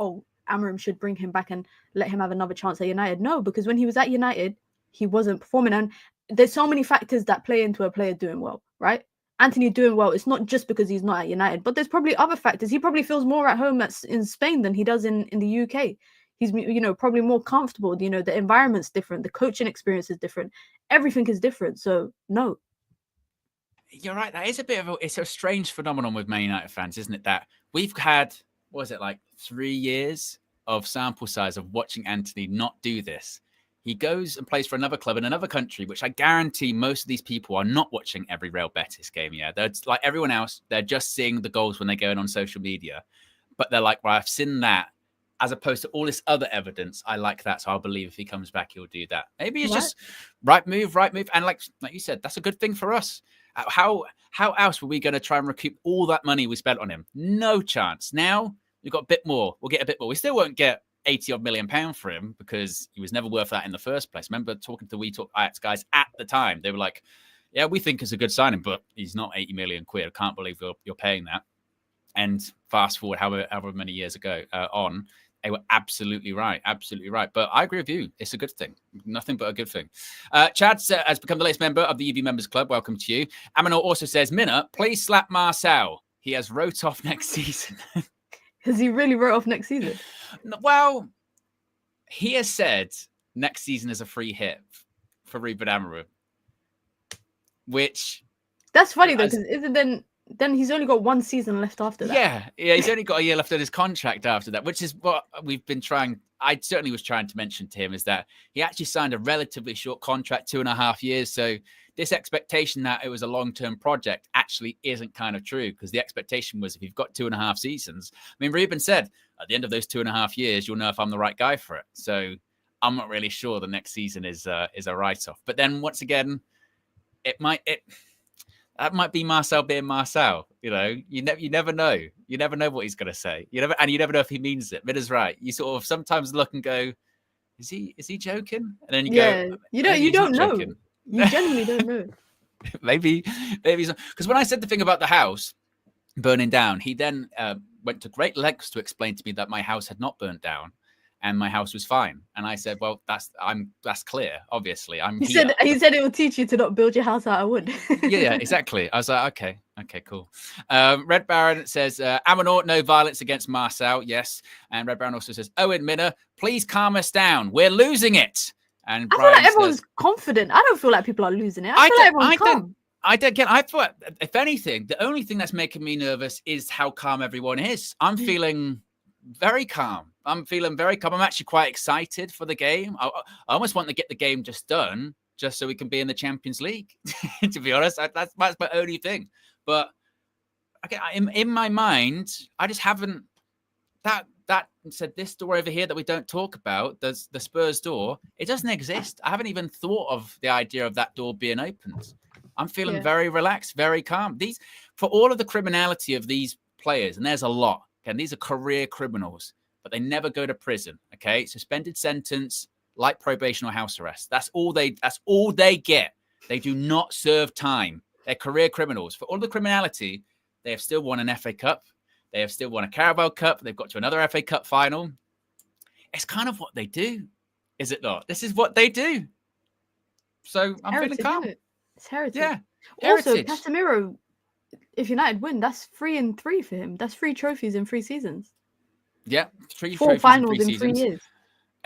Amarim should bring him back and let him have another chance at United. No, because when he was at United, he wasn't performing. And there's so many factors that play into a player doing well, right? Anthony doing well, it's not just because he's not at United, but there's probably other factors. He probably feels more at home in Spain than he does in the UK. He's, probably more comfortable. The environment's different. The coaching experience is different. Everything is different. So, no. You're right. That is it's a strange phenomenon with Man United fans, isn't it? That we've had, what was it, like 3 years of sample size of watching Anthony not do this. He goes and plays for another club in another country, which I guarantee most of these people are not watching every Real Betis game. Yeah, they're like everyone else. They're just seeing the goals when they go in on social media. But they're like, well, I've seen that. As opposed to all this other evidence, I like that, so I'll believe if he comes back, he'll do that. Maybe it's just right move. And like you said, that's a good thing for us. How else were we going to try and recoup all that money we spent on him? No chance. Now we've got a bit more. We'll get a bit more. We still won't get 80-odd million pounds for him because he was never worth that in the first place. Remember talking to We Talk Ajax guys at the time? They were like, yeah, we think it's a good signing, but he's not 80 million quid. I can't believe you're paying that. And fast forward however many years ago on, they were absolutely right. But I agree with you. It's a good thing. Nothing but a good thing. Chad has become the latest member of the UV Members Club. Welcome to you. Aminor also says, Minna, please slap Marcel. He has wrote off next season. Has he really wrote off next season? Well, he has said next season is a free hit for Ruben Amorim. Which... That's funny, though, because then he's only got one season left after that. Yeah, he's only got a year left on his contract after that, which is what we've been trying. I certainly was trying to mention to him is that he actually signed a relatively short contract, 2.5 years. So this expectation that it was a long-term project actually isn't kind of true, because the expectation was if you've got 2.5 seasons, I mean, Ruben said at the end of those 2.5 years, you'll know if I'm the right guy for it. So I'm not really sure the next season is a write-off. But then once again, that might be Marcel being Marcel. You never know. You never know what he's going to say. You never know if he means it. Minna's right. You sort of sometimes look and go, is he joking? And then you go, you don't know. Joking. You genuinely don't know. maybe because when I said the thing about the house burning down, he then went to great lengths to explain to me that my house had not burnt down. And my house was fine. And I said, well, that's clear. Obviously, He said it will teach you to not build your house out of wood. yeah, exactly. I was like, okay, cool. Red Baron says, Aminor, no violence against Marcel. Yes. And Red Baron also says, Owen, Minna, please calm us down. We're losing it. And I feel like everyone's confident. I don't feel like people are losing it. I feel like everyone's calm. I thought, if anything, the only thing that's making me nervous is how calm everyone is. I'm feeling very calm. I'm actually quite excited for the game. I almost want to get the game just done, just so we can be in the Champions League. To be honest, that's my only thing. But in my mind, I just haven't that said this door over here that we don't talk about, the Spurs door, it doesn't exist. I haven't even thought of the idea of that door being opened. I'm feeling very relaxed, very calm. For all of the criminality of these players, and there's a lot, and these are career criminals, but they never go to prison. Okay, suspended sentence, like probation or house arrest. That's all they get. They do not serve time. They're career criminals. For all the criminality, they have still won an FA Cup. They have still won a Carabao Cup. They've got to another FA Cup final. It's kind of what they do, is it not? This is what they do. So I'm feeling calm. It's heritage. Yeah. Also, Heritage. Casemiro, if United win, that's 3 and 3 for him. That's 3 trophies in 3 seasons. Yeah, 4 finals in 3 years.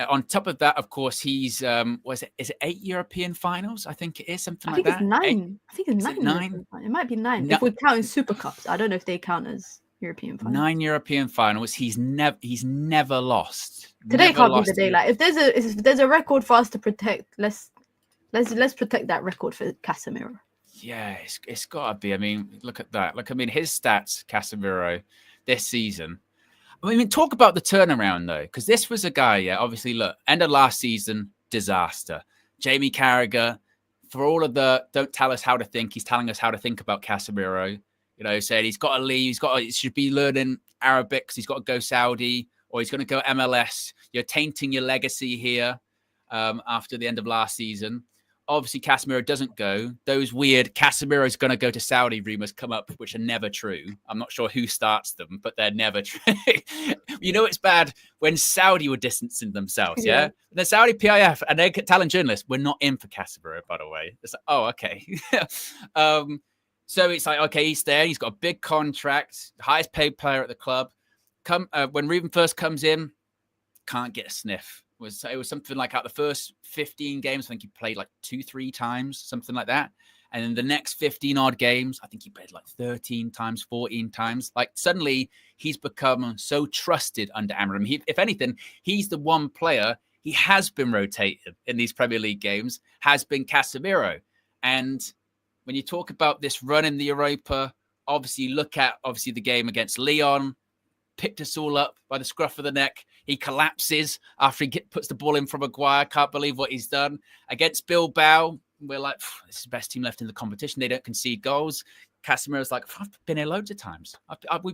On top of that, of course, he's is it 8 European finals? I think it is something like that. I think it's 9. I think it's 9. It might be 9 if we're counting Super Cups. I don't know if they count as European finals. 9 European finals. He's never lost. Today can't be the day. Like if there's a record for us to protect, let's protect that record for Casemiro. Yeah, it's got to be. I mean, look at that. Look, I mean, his stats, Casemiro, this season. I mean, talk about the turnaround, though, because this was a guy, obviously, look, end of last season, disaster. Jamie Carragher, for all of the don't tell us how to think, he's telling us how to think about Casemiro. Said he's got to leave, he should be learning Arabic because he's got to go Saudi or he's going to go MLS. You're tainting your legacy here after the end of last season. Obviously, Casemiro doesn't go. Those weird Casemiro's going to go to Saudi rumors come up, which are never true. I'm not sure who starts them, but they're never true. It's bad when Saudi were distancing themselves, yeah? The Saudi PIF, and they're telling journalists, we're not in for Casemiro, by the way. It's like, oh, okay. So it's like, okay, he's there. He's got a big contract, highest paid player at the club. When Ruben first comes in, can't get a sniff. It was something like out the first 15 games, I think he played like 2-3 times, something like that. And then the next 15 odd games, I think he played like 13 times, 14 times. Like suddenly he's become so trusted under Amram. If anything, he's the one player he has been rotated in these Premier League games, has been Casemiro. And when you talk about this run in the Europa, obviously look at the game against Lyon, picked us all up by the scruff of the neck. He collapses after he puts the ball in from Maguire. Can't believe what he's done. Against Bilbao, we're like, this is the best team left in the competition. They don't concede goals. Casemiro's like, I've been here loads of times.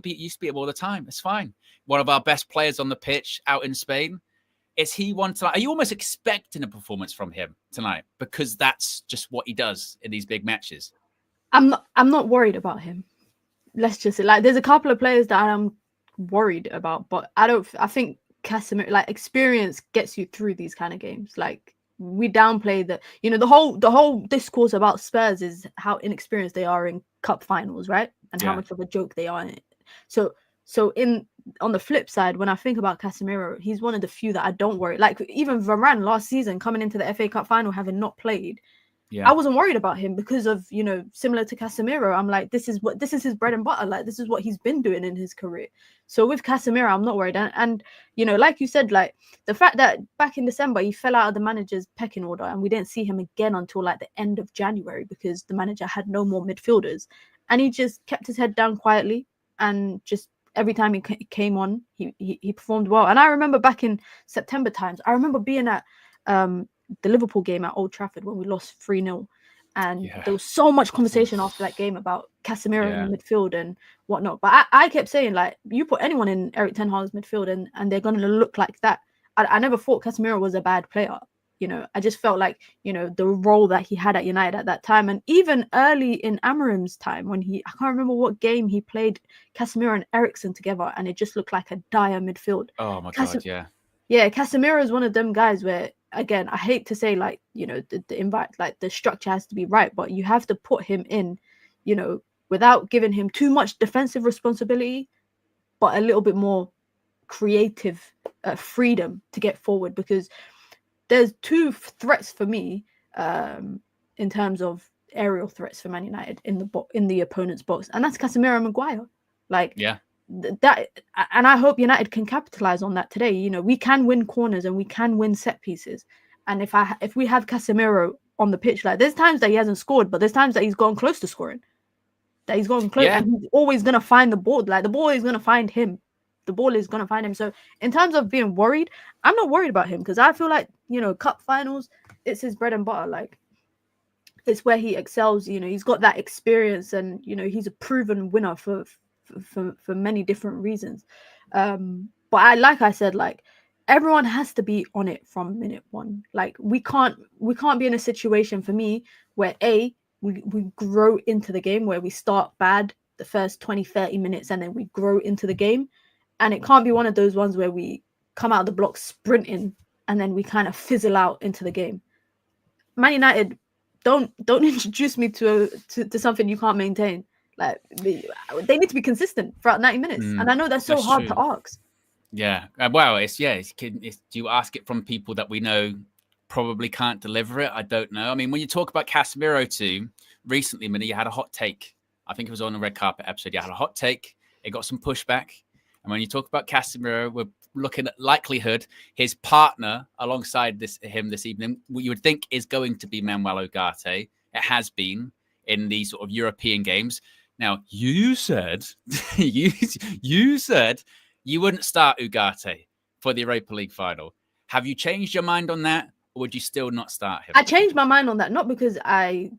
Used to beat him all the time. It's fine. One of our best players on the pitch out in Spain. Is he one tonight? Are you almost expecting a performance from him tonight? Because that's just what he does in these big matches. I'm not worried about him. Let's just say, like, there's a couple of players that I'm worried about, but I think Casemiro, like, experience gets you through these kind of games. Like, we downplay the whole discourse about Spurs is how inexperienced they are in cup finals, right? And how much of a joke they are in it. So on the flip side, when I think about Casemiro, he's one of the few that I don't worry. Like even Varane last season coming into the FA Cup final having not played, I wasn't worried about him because of, similar to Casemiro, I'm like, this is his bread and butter. Like, this is what he's been doing in his career. So with Casemiro, I'm not worried. And like you said, like the fact that back in December, he fell out of the manager's pecking order and we didn't see him again until like the end of January because the manager had no more midfielders. And he just kept his head down quietly and just every time he came on, he performed well. And I remember back in September times, I remember being at the Liverpool game at Old Trafford when we lost 3-0. And there was so much conversation after that game about Casemiro in midfield and whatnot. But I kept saying, like, you put anyone in Eric Ten Hag's midfield and they're going to look like that. I never thought Casemiro was a bad player. I just felt like, the role that he had at United at that time. And even early in Amarim's time when I can't remember what game he played Casemiro and Eriksen together and it just looked like a dire midfield. Oh my God, yeah. Yeah, Casemiro is one of them guys where, again, I hate to say like, the structure has to be right, but you have to put him in, without giving him too much defensive responsibility, but a little bit more creative freedom to get forward because there's 2 threats for me in terms of aerial threats for Man United in the opponent's box, and that's Casemiro and Maguire. Like, that, and I hope United can capitalize on that today. We can win corners and we can win set pieces, and if we have Casemiro on the pitch. Like there's times that he hasn't scored, but there's times that he's gone close to scoring. That he's gone close, and he's always gonna find the ball. Like the ball is gonna find him. The ball is gonna find him. So in terms of being worried, I'm not worried about him because I feel like, you know, cup finals, it's his bread and butter. Like it's where he excels. You know, he's got that experience, and you know, he's a proven winner for many different reasons. But like I said, like everyone has to be on it from minute one. Like we can't be in a situation for me where we grow into the game, where we start bad the first 20-30 minutes and then we grow into the game. And it can't be one of those ones where we come out of the block sprinting and then we kind of fizzle out into the game. Man United, don't introduce me to something you can't maintain. Like they need to be consistent throughout 90 minutes. And I know that's so hard to ask. Yeah. Well, do you ask it from people that we know probably can't deliver it? I don't know. I mean, when you talk about Casemiro too, recently, Minnie, you had a hot take. I think it was on the red carpet episode. You had a hot take. It got some pushback. And when you talk about Casemiro, we're looking at likelihood. His partner alongside him this evening, what you would think is going to be Manuel Ugarte. It has been in these sort of European games. Now, you said you said you wouldn't start Ugarte for the Europa League final. Have you changed your mind on that, or would you still not start him? I changed my mind on that, not because I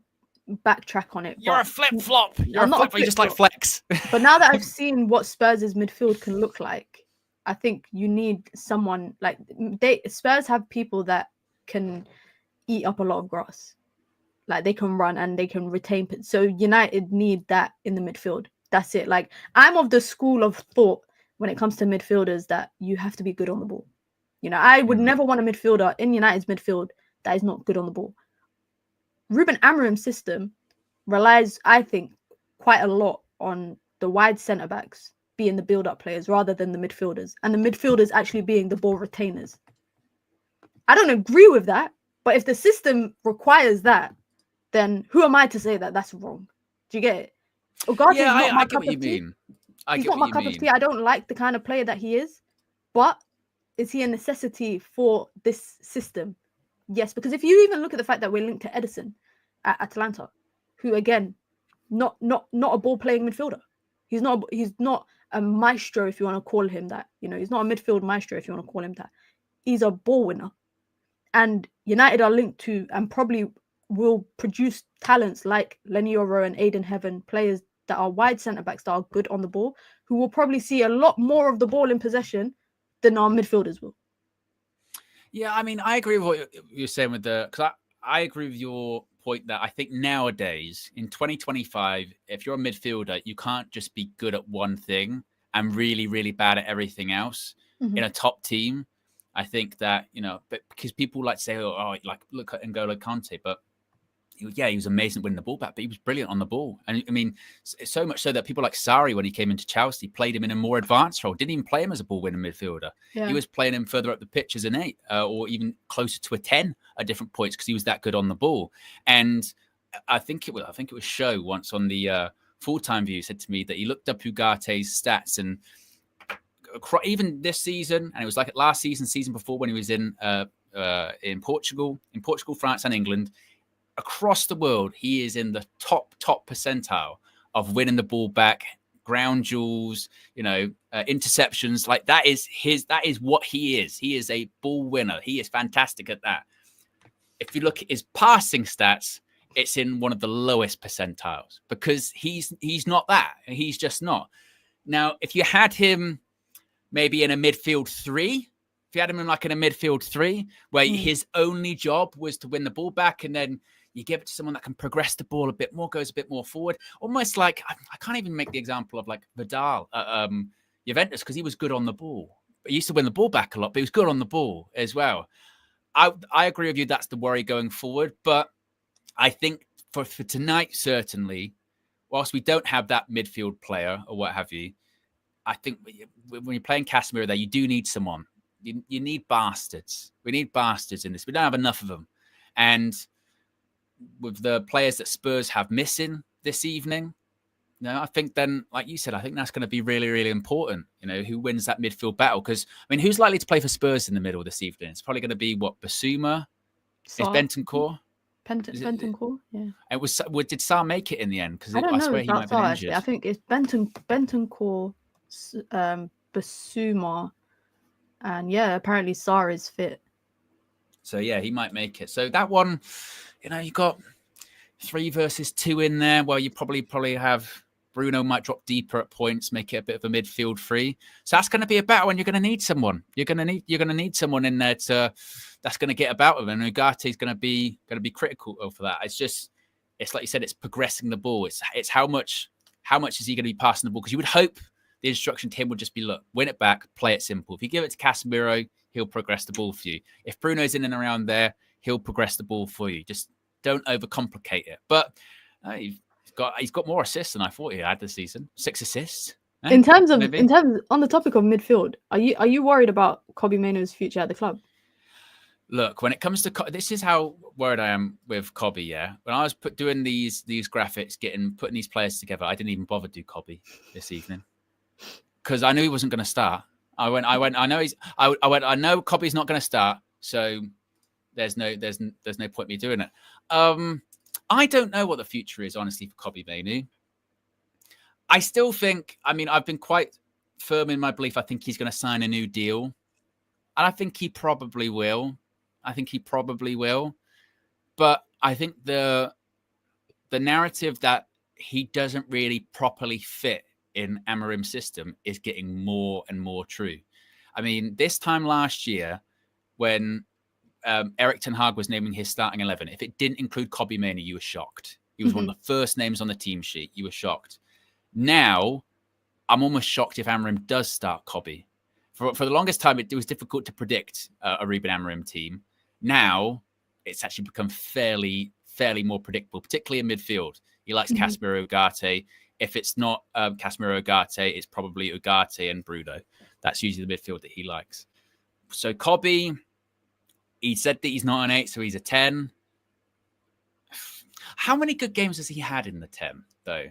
backtrack on it. You're a flip-flop. You're a flip-flop. You just like flex. But now that I've seen what Spurs' midfield can look like, I think you need someone like Spurs have people that can eat up a lot of grass. Like they can run and they can retain. So United need that in the midfield. That's it. Like I'm of the school of thought when it comes to midfielders that you have to be good on the ball. You know, I would never want a midfielder in United's midfield that is not good on the ball. Ruben Amorim's system relies, I think, quite a lot on the wide centre-backs being the build-up players rather than the midfielders, and the midfielders actually being the ball retainers. I don't agree with that, but if the system requires that, then who am I to say that that's wrong? Do you get it? Ugarte's not my cup of tea. He's not my cup of tea. I don't like the kind of player that he is, but is he a necessity for this system? Yes, because if you even look at the fact that we're linked to Edison at Atalanta, who again, not a ball playing midfielder. He's not a maestro, if you want to call him that. You know, he's not a midfield maestro, if you want to call him that. He's a ball winner. And United are linked to and probably will produce talents like Lenny Oro and Aiden Heaven, players that are wide centre-backs that are good on the ball, who will probably see a lot more of the ball in possession than our midfielders will. Yeah, I mean, I agree with what you're saying with because I agree with your point that I think nowadays in 2025, if you're a midfielder, you can't just be good at one thing and really, really bad at everything else in a top team. I think that, you know, but because people like to say, oh, like look at N'Golo Kante, but he was amazing at winning the ball back, but he was brilliant on the ball. And I mean, so much so that people like Sarri, when he came into Chelsea, played him in a more advanced role. Didn't even play him as a ball winning midfielder. Yeah. He was playing him further up the pitch as an 8 or even closer to a 10 at different points because he was that good on the ball. And I think it was Show once on the full-time view said to me that he looked up Ugarte's stats and even this season, and it was like last season before when he was in Portugal, France and England, across the world, he is in the top percentile of winning the ball back, ground duels, interceptions. Like that is what he is. He is a ball winner. He is fantastic at that. If you look at his passing stats, it's in one of the lowest percentiles because he's not that. He's just not. Now, if you had him maybe in a midfield 3, if you had him in a midfield 3, where his only job was to win the ball back and then you give it to someone that can progress the ball a bit more, goes a bit more forward. Almost like, I can't even make the example of like Vidal at Juventus because he was good on the ball. He used to win the ball back a lot, but he was good on the ball as well. I agree with you. That's the worry going forward. But I think for tonight, certainly, whilst we don't have that midfield player or what have you, I think when you're playing Casemiro there, you do need someone. You need bastards. We need bastards in this. We don't have enough of them. And with the players that Spurs have missing this evening, I think then, like you said, I think that's going to be really, really important, who wins that midfield battle. Because, I mean, who's likely to play for Spurs in the middle this evening? It's probably going to be, Basuma? Is Bentancur? Bentancur, yeah. It was. Did Sarr make it in the end? Because I don't I know swear he about might have been Sarr, injured. actually. I think it's Bentancur, Basuma, and yeah, apparently Sarr is fit. So yeah, he might make it. So that one, you got 3 versus 2 in there. Well, you probably have Bruno might drop deeper at points, make it a bit of a midfield 3. So that's going to be a battle, and you're going to need someone. You're going to need someone in there that's going to get about with him. And Ugarte is going to be critical for that. It's like you said, it's progressing the ball. It's how much is he going to be passing the ball? Because you would hope the instruction to him would just be, look, win it back, play it simple. If you give it to Casemiro, he'll progress the ball for you. If Bruno's in and around there, he'll progress the ball for you. Just don't overcomplicate it. But he's got more assists than I thought he had this season. 6 assists. In terms on the topic of midfield, are you worried about Kobbie Mainoo's future at the club? Look, when it comes to this is how worried I am with Kobbie. Yeah, when I was doing these graphics, putting these players together, I didn't even bother to do Kobbie this evening because I knew he wasn't going to start. I know Kobbie's not going to start, so there's no point me doing it. I don't know what the future is, honestly, for Kobbie Mainoo. I still think, I've been quite firm in my belief. I think he's going to sign a new deal, and I think he probably will. But I think the narrative that he doesn't really properly fit in Amorim's system is getting more and more true. This time last year, when Erik ten Hag was naming his starting 11, if it didn't include Kobbie Mainoo, you were shocked. He was one of the first names on the team sheet. You were shocked. Now, I'm almost shocked if Amorim does start Kobbie. For the longest time, it was difficult to predict a Ruben Amorim team. Now, it's actually become fairly more predictable, particularly in midfield. He likes Casemiro, Ugarte. If it's not Casemiro, Ugarte, it's probably Ugarte and Bruno. That's usually the midfield that he likes. So Kobbie, he said that he's not an 8, so he's a 10. How many good games has he had in the 10, though?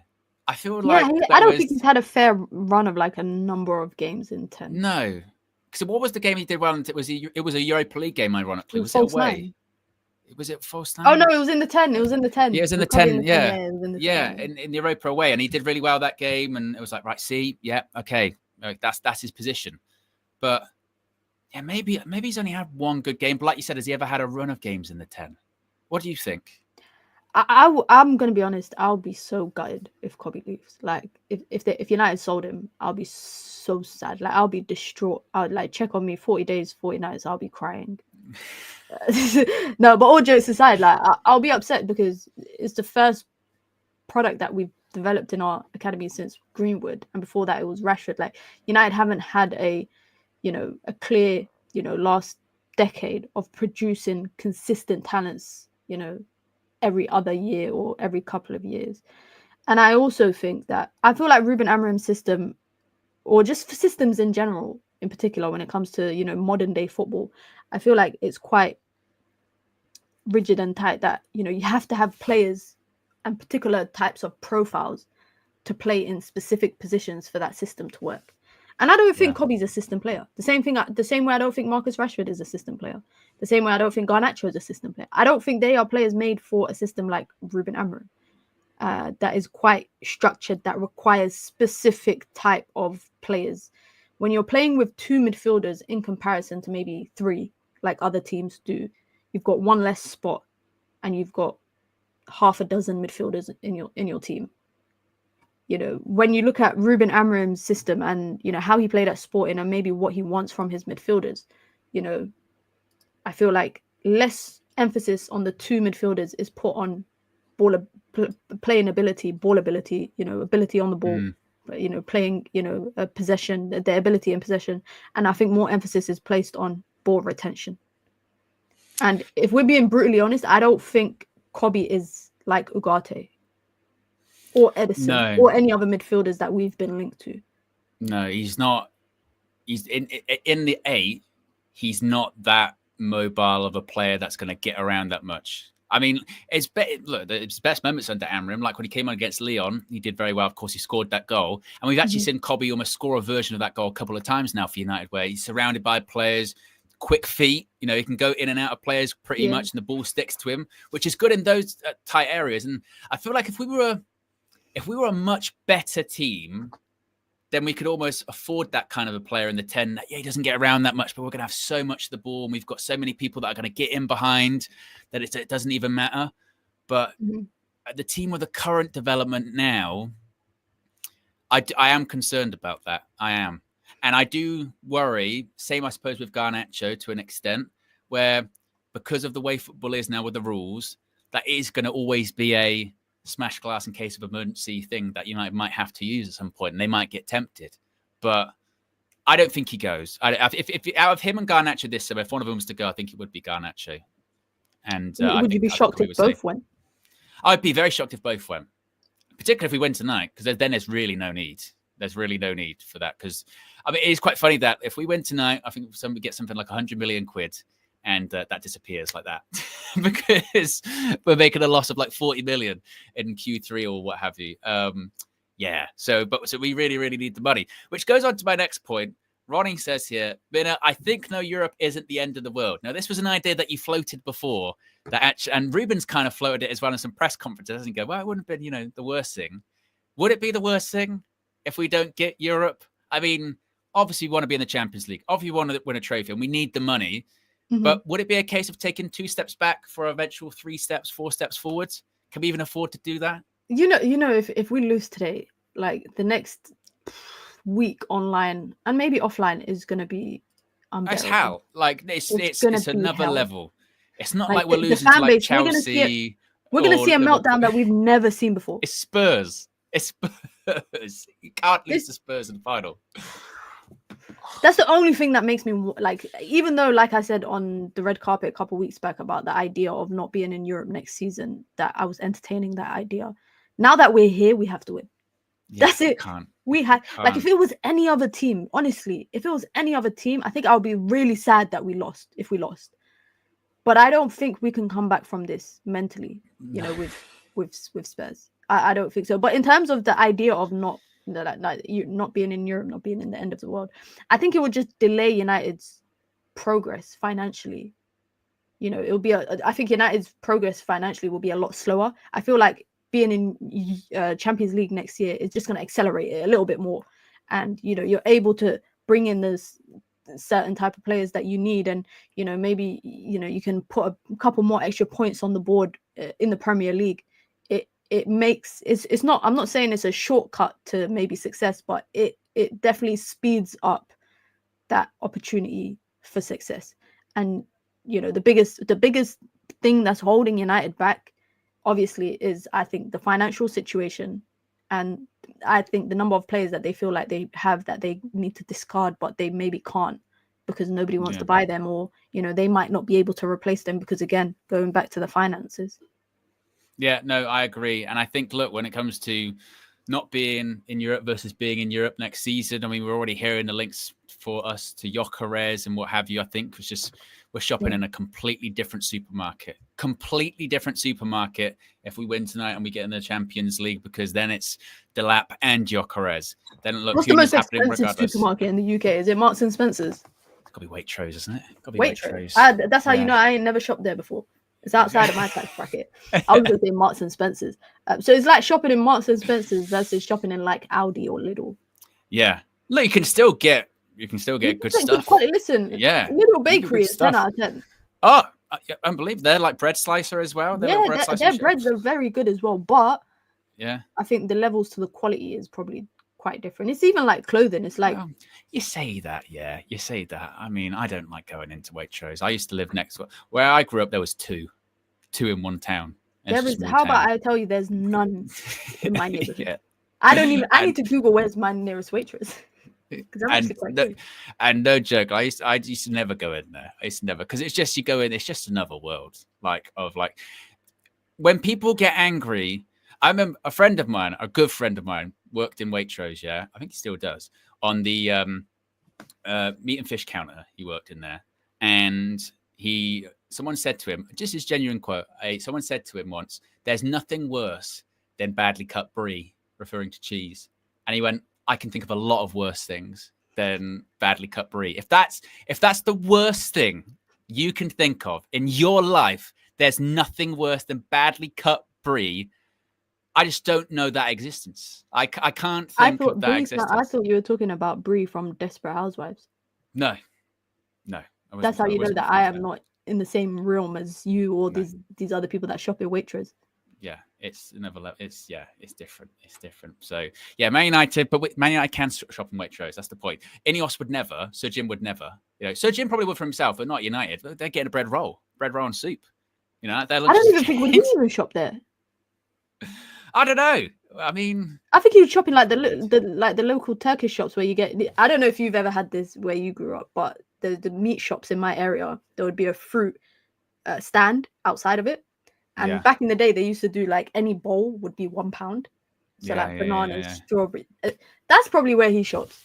I feel like I don't think he's had a fair run of like a number of games in 10. No. So what was the game he did well? It was a Europa League game, ironically. Was it away? Was it false 9? Oh no, it was in the 10. It was in the 10. Yeah, it was in the 10. Yeah, in the Europa away, and he did really well that game. And it was like, right, see, yeah, okay, that's his position. But yeah, maybe he's only had one good game. But like you said, has he ever had a run of games in the 10? What do you think? I'm gonna be honest. I'll be so gutted if Kobbie leaves. Like if United sold him, I'll be so sad. Like I'll be distraught. I would like check on me 40 days, 40 nights. I'll be crying. No, but all jokes aside, like I'll be upset because it's the first product that we've developed in our academy since Greenwood, and before that it was Rashford. Like United haven't had a clear last decade of producing consistent talents. Every other year or every couple of years. And I also think that I feel like Ruben Amorim's system, or just for systems in general, in particular, when it comes to, modern day football, I feel like it's quite rigid and tight that, you have to have players and particular types of profiles to play in specific positions for that system to work. And I don't think Kobbie's a system player. The same way I don't think Marcus Rashford is a system player. The same way I don't think Garnacho is a system player. I don't think they are players made for a system like Ruben Amorim that is quite structured, that requires specific type of players. When you're playing with 2 midfielders in comparison to maybe 3, like other teams do, you've got one less spot and you've got half a dozen midfielders in your team. When you look at Ruben Amorim's system and, how he played at Sporting and maybe what he wants from his midfielders, I feel like less emphasis on the 2 midfielders is put on playing ability, ball ability, ability on the ball, playing, possession, their ability in possession. And I think more emphasis is placed on ball retention. And if we're being brutally honest, I don't think Kobbie is like Ugarte or Edison or any other midfielders that we've been linked to. No, he's not. He's in the 8. He's not that mobile of a player that's going to get around that much. It's best moments under Amorim, like when he came on against Lyon, he did very well. Of course, he scored that goal, and we've actually seen Kobbie almost score a version of that goal a couple of times now for United, where he's surrounded by players, quick feet. You know, he can go in and out of players pretty much, and the ball sticks to him, which is good in those tight areas. And I feel like if we were a much better team, then we could almost afford that kind of a player in the 10. That, he doesn't get around that much, but we're going to have so much of the ball, and we've got so many people that are going to get in behind that it doesn't even matter. But the team with the current development now, I am concerned about that. I am. And I do worry, same I suppose with Garnacho to an extent, where because of the way football is now with the rules, that is going to always be a smash glass in case of emergency thing that United might have to use at some point, and they might get tempted. But I don't think he goes. If out of him and Garnacho this summer, if one of them was to go, I think it would be Garnacho. And would you be shocked if both went? I'd be very shocked if both went, particularly if we went tonight, because then there's really no need. There's really no need for that, because I mean, it is quite funny that if we win tonight, I think somebody gets something like 100 million quid, and that disappears like that because we're making a loss of like 40 million in Q3 or what have you. So we really, really need the money, which goes on to my next point. Ronnie says here, Minna, I think no, Europe isn't the end of the world. Now, this was an idea that you floated before, and Ruben's kind of floated it as well in some press conferences and go, well, it wouldn't have been, the worst thing. Would it be the worst thing if we don't get Europe? I mean, obviously we want to be in the Champions League. Obviously we want to win a trophy and we need the money. But would it be a case of taking 2 steps back for eventual 3 steps, 4 steps forwards? Can we even afford to do that? If we lose today, like the next week online and maybe offline is going to be unbearable. That's hell. Like it's another level. It's not like we're losing to like Chelsea. We're going to see a meltdown that we've never seen before. It's Spurs. You can't lose to Spurs in the final. That's the only thing that makes me like, even though, like I said on the red carpet a couple of weeks back about the idea of not being in Europe next season, that I was entertaining that idea. Now that we're here, we have to win. Yeah, that's it. Like if it was any other team, honestly, if it was any other team, I think I would be really sad that we lost if we lost. But I don't think we can come back from this mentally, with Spurs. I don't think so. But in terms of the idea of not being in Europe, not being in the end of the world, I think it would just delay United's progress financially. It'll be I think United's progress financially will be a lot slower. I feel like being in Champions League next year is just going to accelerate it a little bit more, and you're able to bring in this certain type of players that you need, and maybe you can put a couple more extra points on the board in the Premier League. It makes it's not, I'm not saying it's a shortcut to maybe success, but it definitely speeds up that opportunity for success. And the biggest thing that's holding United back obviously is, I think, the financial situation, and I think the number of players that they feel like they have that they need to discard, but they maybe can't because nobody wants to buy them, or they might not be able to replace them because, again, going back to the finances. Yeah, no, I agree. And I think, look, when it comes to not being in Europe versus being in Europe next season, I mean, we're already hearing the links for us to Gyökeres and what have you. I think we're shopping in a completely different supermarket. If we win tonight and we get in the Champions League, because then it's Delap and Gyökeres. Then look, what's the most expensive supermarket in the UK? Is it Marks and Spencer's? It's got to be Waitrose, isn't it? Got to be Waitrose. That's how I ain't never shopped there before. It's outside of my tax bracket. I was going to say Marks and Spencer's. So it's like shopping in Marks and Spencer's versus shopping in like Aldi or Lidl. Yeah. Look, you can still get good stuff. Good quality. Listen, Lidl Bakery is 10 out of 10. Oh, unbelievable. They're like bread slicer as well. Their breads are very good as well. But I think the levels to the quality is probably quite different. It's even like clothing. It's like, you say that, you say that. I mean, I don't like going into Waitrose. I used to live next to where I grew up. There was two in one town. How about I tell you, there's none in my neighborhood. I need to Google where's my nearest Waitrose. And no joke, I used to never go in there. I used to never, because it's just, you go in, it's just another world. Like when people get angry. I remember a good friend of mine, worked in Waitrose. Yeah, I think he still does, on the meat and fish counter. He worked in there, and someone said to him, just his genuine quote. Someone said to him once, "There's nothing worse than badly cut brie," referring to cheese. And he went, "I can think of a lot of worse things." than badly cut brie. If that's the worst thing you can think of in your life, there's nothing worse than badly cut brie. I just don't know that existence. I can't think of that existence. I thought you were talking about Brie from Desperate Housewives. No. That's how you know that I am not in the same realm as you or these other people that shop at Waitrose. Yeah, it's another level. It's different. It's different. So yeah, Man United, but Man United can shop in Waitrose. That's the point. Ineos would never. Sir Jim would never. Sir Jim probably would for himself, but not United. They're getting a bread roll and soup. I don't even think would he even shop there. I don't know. I mean, I think he was shopping like the local Turkish shops where you get. I don't know if you've ever had this where you grew up, but the meat shops in my area, there would be a fruit stand outside of it. And back in the day, they used to do like any bowl would be £1. So bananas, strawberry. That's probably where he shops.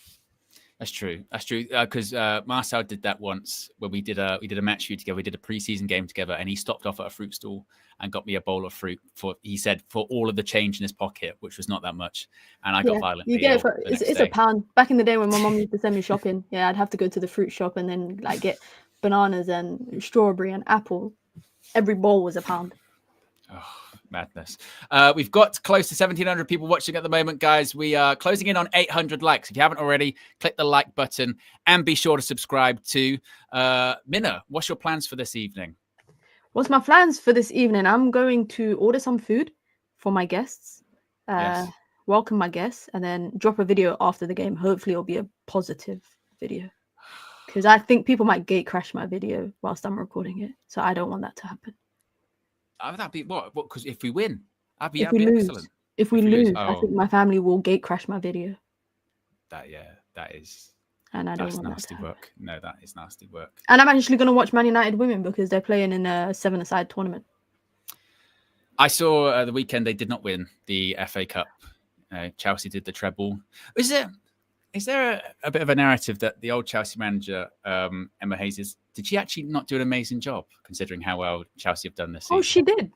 That's true. Because Marcel did that once where we did a match together. We did a preseason game together, and he stopped off at a fruit stall and got me a bowl of fruit for all of the change in his pocket, which was not that much. And I got violently You get ill it's £1. Back in the day when my mom used to send me shopping, I'd have to go to the fruit shop and then like get bananas and strawberry and apple. Every bowl was £1. Oh, madness. We've got close to 1,700 people watching at the moment, guys. We are closing in on 800 likes. If you haven't already, click the like button and be sure to subscribe to Minna. What's your plans for this evening? What's my plans for this evening? I'm going to order some food for my guests, welcome my guests, and then drop a video after the game. Hopefully it'll be a positive video, because I think people might gate crash my video whilst I'm recording it. So I don't want that to happen. That'd be what? Because if we win, that'd be excellent. If we lose, I think my family will gate crash my video. That is. And I don't want nasty that work. No, that is nasty work. And I'm actually going to watch Man United women because they're playing in a 7-a-side tournament. I saw the weekend they did not win the FA Cup. Chelsea did the treble. Is there a bit of a narrative that the old Chelsea manager, Emma Hayes, did she actually not do an amazing job considering how well Chelsea have done this season? Oh, she did.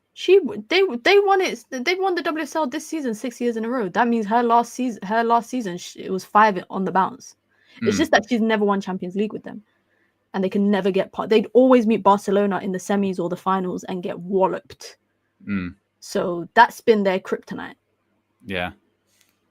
They won it. They won the WSL this season 6 years in a row. That means her last season it was 5 on the bounce. It's just that she's never won Champions League with them, and they can never get they'd always meet Barcelona in the semis or the finals and get walloped. So that's been their kryptonite. Yeah.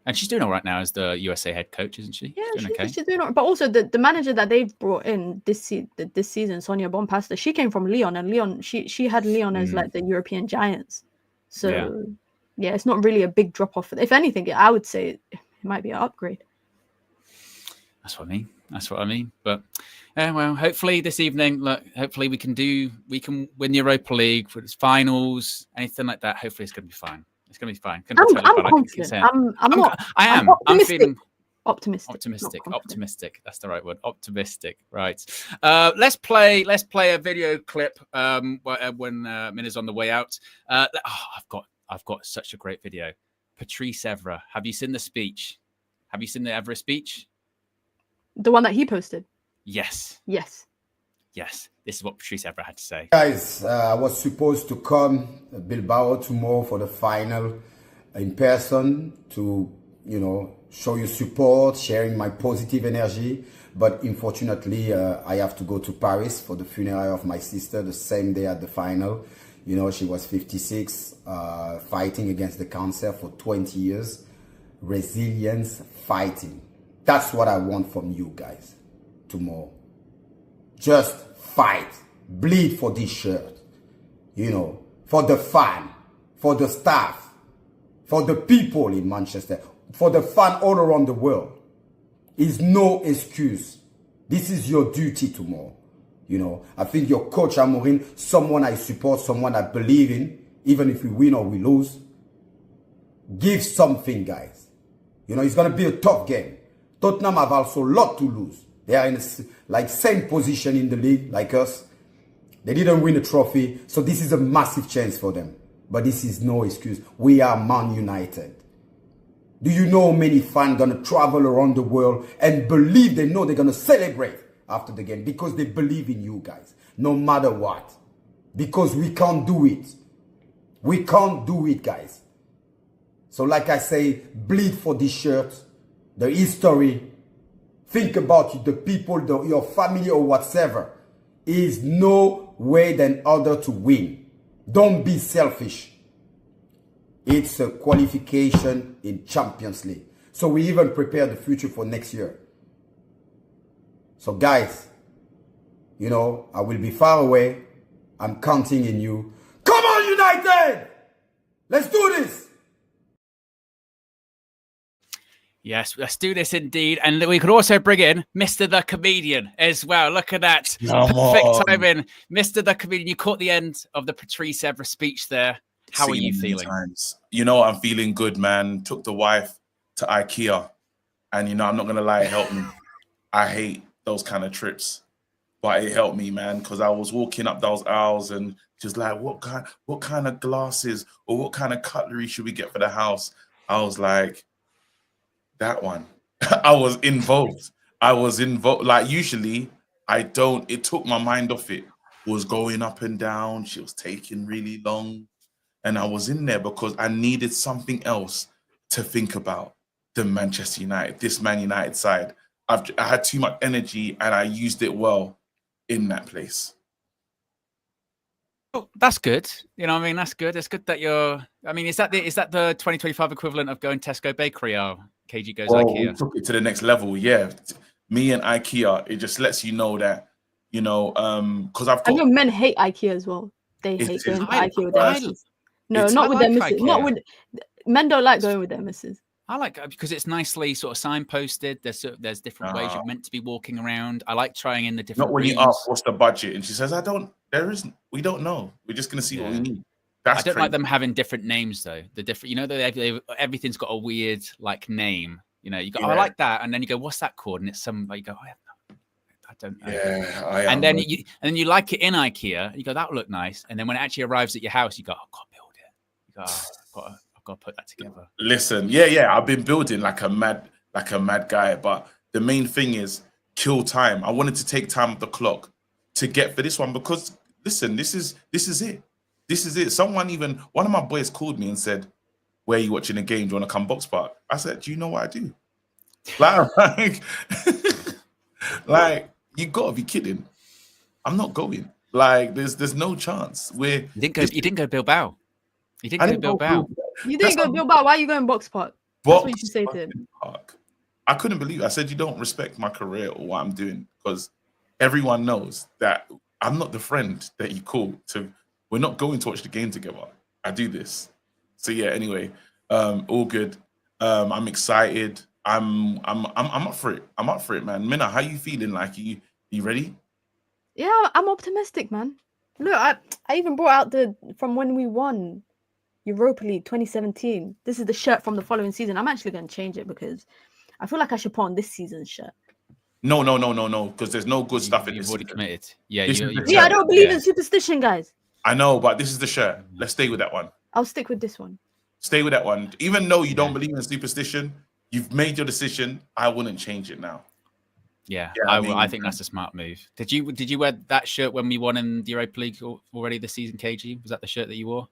And she's doing all right now as the USA head coach, isn't she? Yeah, she's doing all right. But also the manager that they've brought in this season, Sonia Bonpasta, she came from Lyon, and Lyon she had Lyon as like the European giants. So yeah, it's not really a big drop off. If anything, I would say it might be an upgrade. That's what I mean. But well, hopefully this evening, hopefully we can win the Europa League for its finals, anything like that. Hopefully it's going to be fine. It's going to be fine. I'm confident. I'm feeling optimistic. That's the right word. Optimistic. Right. Let's play a video clip when Minna's on the way out. I've got such a great video. Patrice Evra. Have you seen the speech? Have you seen the Evra speech? The one that he posted? Yes. Yes. This is what Patrice Evra had to say. Guys, I was supposed to come Bilbao tomorrow for the final in person to, show you support, sharing my positive energy. But unfortunately, I have to go to Paris for the funeral of my sister the same day at the final. She was 56, fighting against the cancer for 20 years. Resilience, fighting. That's what I want from you guys tomorrow. Just fight, bleed for this shirt, for the fan, for the staff, for the people in Manchester, for the fan all around the world. Is no excuse. This is your duty tomorrow. I think your coach Amorim, someone I support, someone I believe in, even if we win or we lose. Give something, guys. It's going to be a tough game. Tottenham have also a lot to lose. They are in same position in the league like us. They didn't win a trophy, so this is a massive chance for them. But this is no excuse. We are Man United. Do you know many fans gonna travel around the world and believe they know they're gonna celebrate after the game because they believe in you guys, no matter what. Because we can't do it. We can't do it, guys. So like I say, bleed for this shirt, the history, think about the people, your family or whatsoever. Is no way than other to win. Don't be selfish. It's a qualification in Champions League. So we even prepare the future for next year. So guys, you know, I will be far away. I'm counting in you. Come on, United! Let's do this! Yes, let's do this indeed. And we could also bring in Mr. the Comedian as well. Look at that. Perfect timing. Mr. the Comedian, you caught the end of the Patrice Evra speech there. How are you feeling? You know, I'm feeling good, man. Took the wife to IKEA. And, you know, I'm not going to lie, it helped me. I hate those kind of trips. But it helped me, man, because I was walking up those aisles and just like, what kind of glasses or what kind of cutlery should we get for the house? I was like, that one. I was involved. Like, usually I don't. It took my mind off it. Was going up and down. She was taking really long. And I was in there because I needed something else to think about than Manchester United, this Man United side. I had too much energy and I used it well in that place. Oh, that's good. You know, I mean, that's good. It's good that you're. I mean, is that the 2025 equivalent of going Tesco Bakery or KG goes IKEA? We took it to the next level. Yeah, me and IKEA. It just lets you know that, you know, because I've got. I know men hate IKEA as well. They hate going to IKEA with their missus. No, not with their missus. Not with men. Don't like going with their missus. I like it because it's nicely sort of signposted. There's different ways you're meant to be walking around. I like trying in the different. Not when you ask what's the budget, and she says, we don't know. We're just gonna see what we need. I don't like them having different names though. The different, you know, everything's got a weird like name. You know, you go, I like that, and then you go, what's that called? And it's some like you go, I don't know. Yeah, and then you like it in IKEA. You go, that would look nice, and then when it actually arrives at your house, you go, I've got to build it. You go, I've got to put that together. Listen, yeah, I've been building like a mad guy, but the main thing is kill time. I wanted to take time off the clock to get for this one because listen, this is it. This is it. One of my boys called me and said, "Where are you watching a game? Do you want to come Box Park?" I said, "Do you know what I do?" Like you gotta be kidding. I'm not going. Like there's no chance. You didn't go Bilbao. You didn't go Bilbao. You didn't go Bilbao. Why are you going Box Park? That's what you should say to him. Park. I couldn't believe it. I said, you don't respect my career or what I'm doing because everyone knows that I'm not the friend that you call to. We're not going to watch the game together. I do this. So yeah. Anyway, all good. I'm excited. I'm up for it. I'm up for it, man. Minna, how you feeling? Like you ready? Yeah, I'm optimistic, man. Look, I even brought out from when we won Europa League 2017. This is the shirt from the following season. I'm actually going to change it because I feel like I should put on this season's shirt. No, because there's no good stuff in this. You've already committed. Yeah, I don't believe in superstition, guys. I know, but this is the shirt. Let's stay with that one. I'll stick with this one. Stay with that one. Even though you don't believe in superstition, you've made your decision. I wouldn't change it now. Yeah, I think that's a smart move. Did you wear that shirt when we won in the Europa League already this season, KG? Was that the shirt that you wore?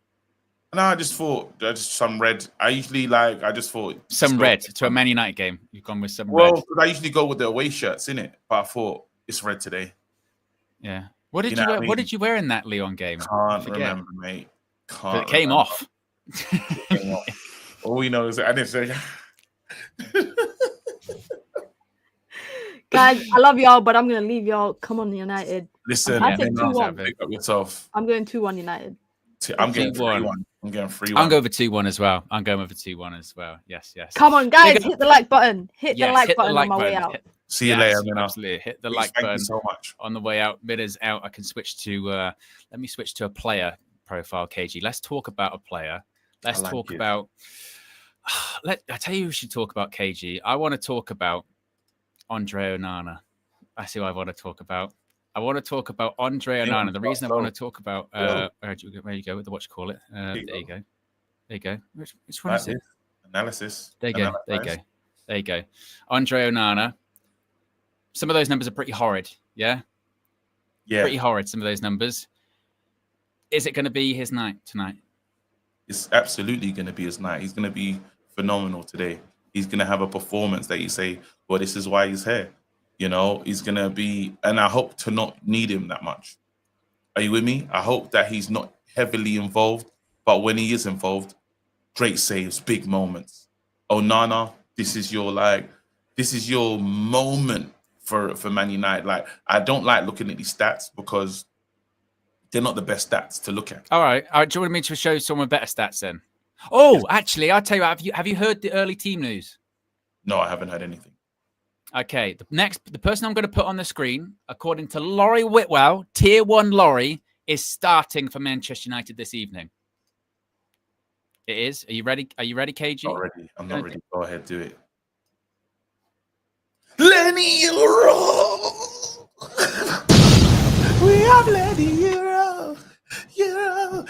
No, I just thought some red. I just thought some red to a Man United game. You've gone with some red. Well, I usually go with the away shirts, innit? But I thought it's red today. Yeah. What did you wear? What did you wear in that Leon game? Can't remember, mate. It came off. All we know is that I didn't say. Guys, I love y'all, but I'm gonna leave y'all. Come on, United. Listen, I think 2-1. Pick up yourself. I'm going 2-1 United. I'm getting 3-1. I'm going 3-1. I'm going over 2-1 as well. I'm going over 2-1 as well. Yes. Come on, guys, hit the like button. Hit the like button on my way out. See you later, Minna. Absolutely. Hit the like button. Thank you so much. On the way out. Minna's out. I can switch to let me switch to a player profile, KG. Let's talk about a player. Let's talk about I tell you who we should talk about, KG. I want to talk about Andre Onana. That's who I want to talk about. I want to talk about Andre Onana. The reason I want to talk about where you go with the what you call it. There you go. Which one is it? Analysis. There you go. Andre Onana. Some of those numbers are pretty horrid. Yeah. Pretty horrid. Some of those numbers. Is it going to be his night tonight? It's absolutely going to be his night. He's going to be phenomenal today. He's going to have a performance that you say, well, this is why he's here. You know, he's going to be, and I hope to not need him that much. Are you with me? I hope that he's not heavily involved, but when he is involved, great saves, big moments. Onana, this is your moment for Man United. Like, I don't like looking at these stats because they're not the best stats to look at. All right. Do you want me to show someone better stats then? Oh, actually, I'll tell you what, have you heard the early team news? No, I haven't heard anything. Okay, the person I'm going to put on the screen, according to Laurie Whitwell, Tier 1 Laurie, is starting for Manchester United this evening. It is. Are you ready? Are you ready, KG? Not ready. I'm not ready. Go ahead, do it. Lenny Euro! We have Lenny Euro! Euro!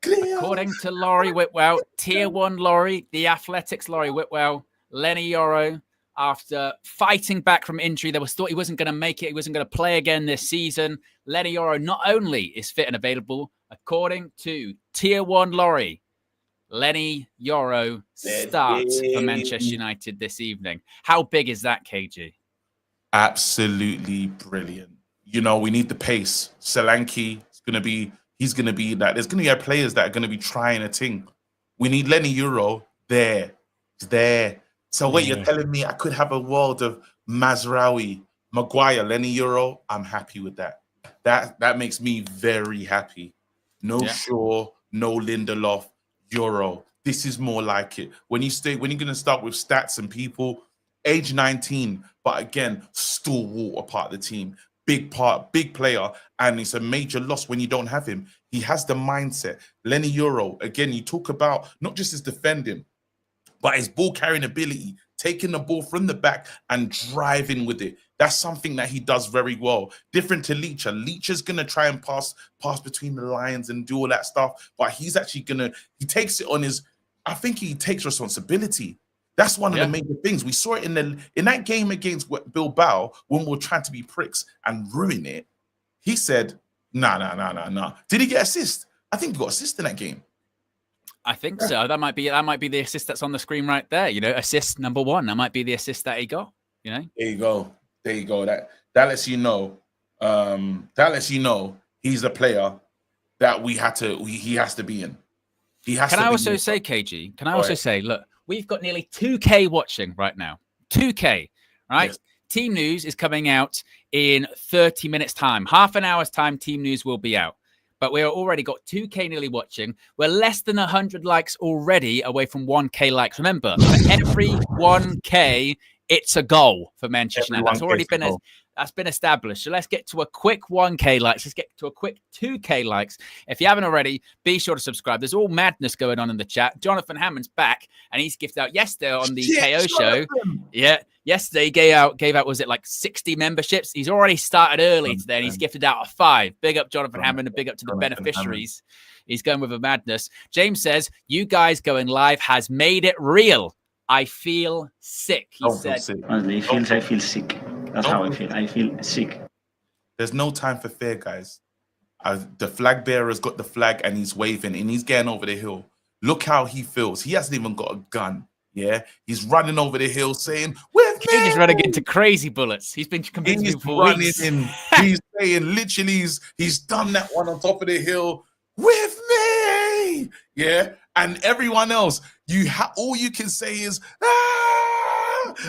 According to Laurie Whitwell, Tier 1 Laurie, the Athletics Laurie Whitwell, Lenny Euro, after fighting back from injury, there was thought he wasn't going to make it. He wasn't going to play again this season. Lenny Euro not only is fit and available, according to Tier 1 Laurie, Lenny Euro starts for Manchester United this evening. How big is that, KG? Absolutely brilliant. You know, we need the pace. Solanke is going to be, he's going to be that. There's going to be players that are going to be trying a thing. We need Lenny Euro there. So wait, you're telling me I could have a world of Mazraoui, Maguire, Lenny Euro? I'm happy with that. That makes me very happy. No Shaw, no Lindelof, Euro. This is more like it. When you're going to start with stats and people, age 19, but again, stalwart a part of the team. Big player, and it's a major loss when you don't have him. He has the mindset. Lenny Euro, again, you talk about not just his defending, but his ball carrying ability, taking the ball from the back and driving with it. That's something that he does very well. Different to Leacher. Leacher's going to try and pass between the lines and do all that stuff, but he's actually he takes it on his, I think he takes responsibility. That's one of the major things. We saw it in that game against Bilbao when we were trying to be pricks and ruin it. He said, nah. Did he get assist? I think he got assist in that game. I think so. That might be the assist that's on the screen right there. You know, assist number 1. That might be the assist that he got. You know. There you go. That lets you know. That lets you know he's a player that he has to be in. He has. Can I also say, KG? Can I also say, look, we've got nearly 2K watching right now. 2K, right? Yes. Team News is coming out in 30 minutes time. Half an hour's time, Team News will be out. But we've already got 2K nearly watching. We're less than 100 likes already away from 1K likes. Remember, for every 1K, it's a goal for Manchester United. That's already been established. So let's get to a quick 1K likes. Let's get to a quick 2K likes. If you haven't already, be sure to subscribe. There's all madness going on in the chat. Jonathan Hammond's back, and he's gifted out yesterday on the KO show. Yeah. Yesterday, he gave out, was it like 60 memberships? He's already started early today, and he's gifted out a 5. Big up Jonathan Hammond, and big up to the beneficiaries. He's going with a madness. James says, you guys going live has made it real. I feel sick. He said, Honestly, I feel sick. That's how I feel. I feel sick. There's no time for fear, guys. The flag bearer's got the flag, and he's waving, and he's getting over the hill. Look how he feels. He hasn't even got a gun. Yeah, he's running over the hill saying, "With me." He's running into crazy bullets. He's been convinced me for weeks. He's saying, literally, he's done that one on top of the hill with me. Yeah, and everyone else, all you can say is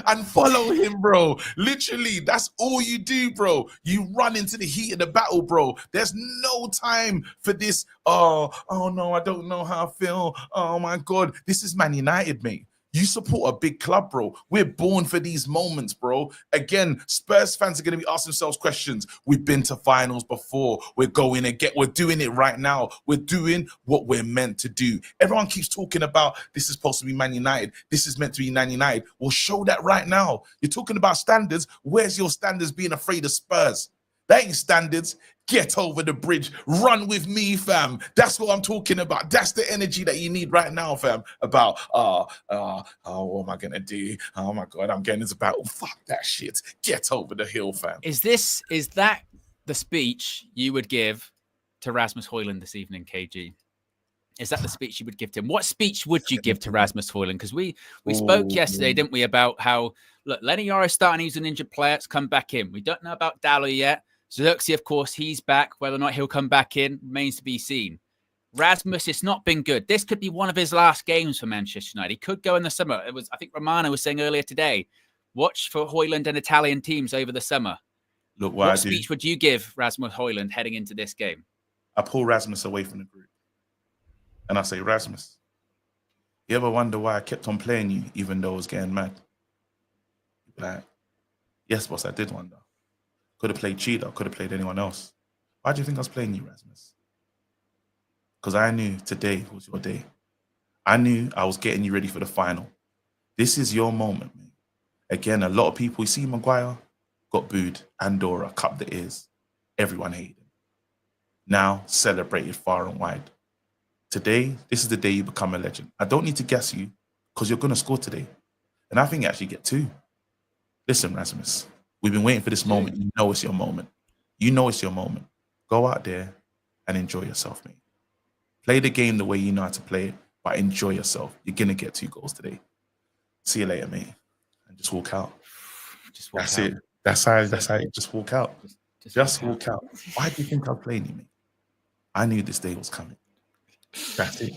and follow him, bro. Literally, that's all you do, bro. You run into the heat of the battle, bro. There's no time for this. Oh no, I don't know how I feel. Oh my God, this is Man United, mate. You support a big club, bro. We're born for these moments, bro. Again, Spurs fans are going to be asking themselves questions. We've been to finals before. We're doing it right now. We're doing what we're meant to do. Everyone keeps talking about this is supposed to be Man United. This is meant to be Man United. We'll show that right now. You're talking about standards. Where's your standards being afraid of Spurs? That ain't standards. Get over the bridge. Run with me, fam. That's what I'm talking about. That's the energy that you need right now, fam. About, what am I going to do? Oh, my God, I'm getting into battle. Fuck that shit. Get over the hill, fam. Is that the speech you would give to Rasmus Højlund this evening, KG? Is that the speech you would give to him? What speech would you give to Rasmus Højlund? Because we spoke yesterday, didn't we, about how, look, Lenny Yara starting, he's an injured player, it's come back in. We don't know about Dallo yet. Xerxes, of course, he's back. Whether or not he'll come back in remains to be seen. Rasmus, it's not been good. This could be one of his last games for Manchester United. He could go in the summer. It was, I think Romano was saying earlier today, watch for Højlund and Italian teams over the summer. Look, what speech would you give Rasmus Højlund heading into this game? I pull Rasmus away from the group. And I say, Rasmus, you ever wonder why I kept on playing you even though I was getting mad? Like, yes, boss, I did wonder. Could have played Cheetah, could have played anyone else. Why do you think I was playing you, Rasmus? Because I knew today was your day. I knew I was getting you ready for the final. This is your moment, mate. Again, a lot of people, you see Maguire, got booed. Andorra, cupped the ears. Everyone hated him. Now, celebrated far and wide. Today, this is the day you become a legend. I don't need to gas you because you're going to score today. And I think you actually get 2. Listen, Rasmus, we've been waiting for this moment. You know it's your moment. You know it's your moment. Go out there and enjoy yourself, mate. Play the game the way you know how to play it, but enjoy yourself. You're going to get 2 goals today. See you later, mate. And just walk out. Just walk That's out. it. That's how it. Just walk out. Just walk out. Why do you think I was playing you, mate? I knew this day was coming. That's it.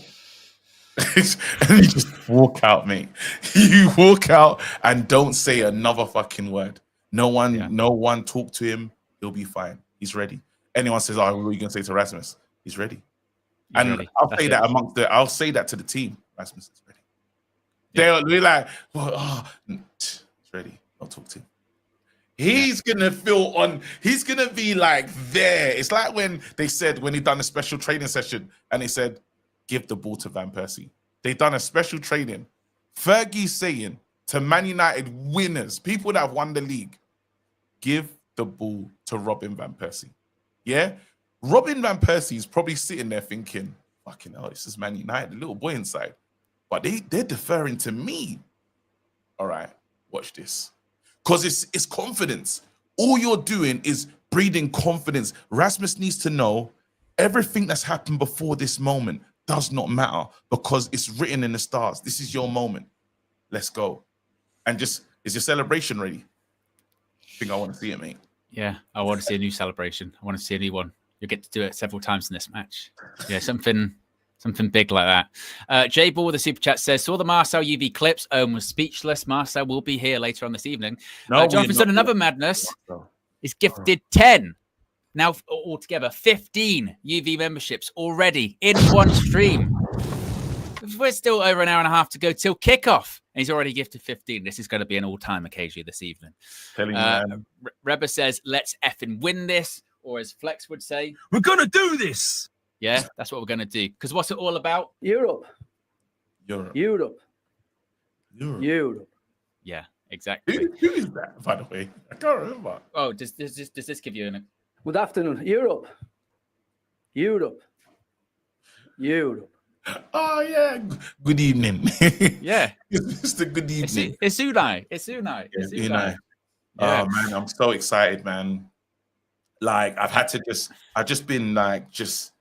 And you just walk out, mate. You walk out and don't say another fucking word. No one talk to him. He'll be fine. He's ready. Anyone says, "Oh, what are you gonna say to Rasmus?" He's ready. He's ready. I'll say that to the team. Rasmus is ready. They'll be like, well, he's ready. I'll talk to him. He's gonna he's gonna be like there. It's like when they said, when he done a special training session and they said, give the ball to Van Persie. They done a special training. Fergie's saying to Man United winners, people that have won the league, give the ball to Robin Van Persie. Yeah? Robin Van Persie is probably sitting there thinking, fucking hell, this is Man United, the little boy inside. But they're deferring to me. All right, watch this. Because it's confidence. All you're doing is breeding confidence. Rasmus needs to know everything that's happened before this moment does not matter because it's written in the stars. This is your moment. Let's go. And just, is your celebration ready? I think I want to see it, mate. Yeah, I want to see a new celebration. I want to see a new one. You'll get to do it several times in this match. Yeah, something big like that. Jay Ball with the super chat says, saw the Marcel UV clips. Owen was speechless. Marcel will be here later on this evening. Jonathan's done another madness. He's gifted 10. Now altogether 15 UV memberships already in one stream. We're still over an hour and a half to go till kickoff. And he's already gifted 15. This is going to be an all-time occasion this evening. Reba says, let's effing win this. Or as Flex would say, we're going to do this. Yeah, that's what we're going to do. Because what's it all about? Europe. Yeah, exactly. Who is that, by the way? I can't remember. Oh, does this give you an... Good afternoon. Europe. Oh, yeah. Good evening. Yeah. It's the good evening. It's Unai. Unai. Oh, man, I'm so excited, man. Like, I've just been like, because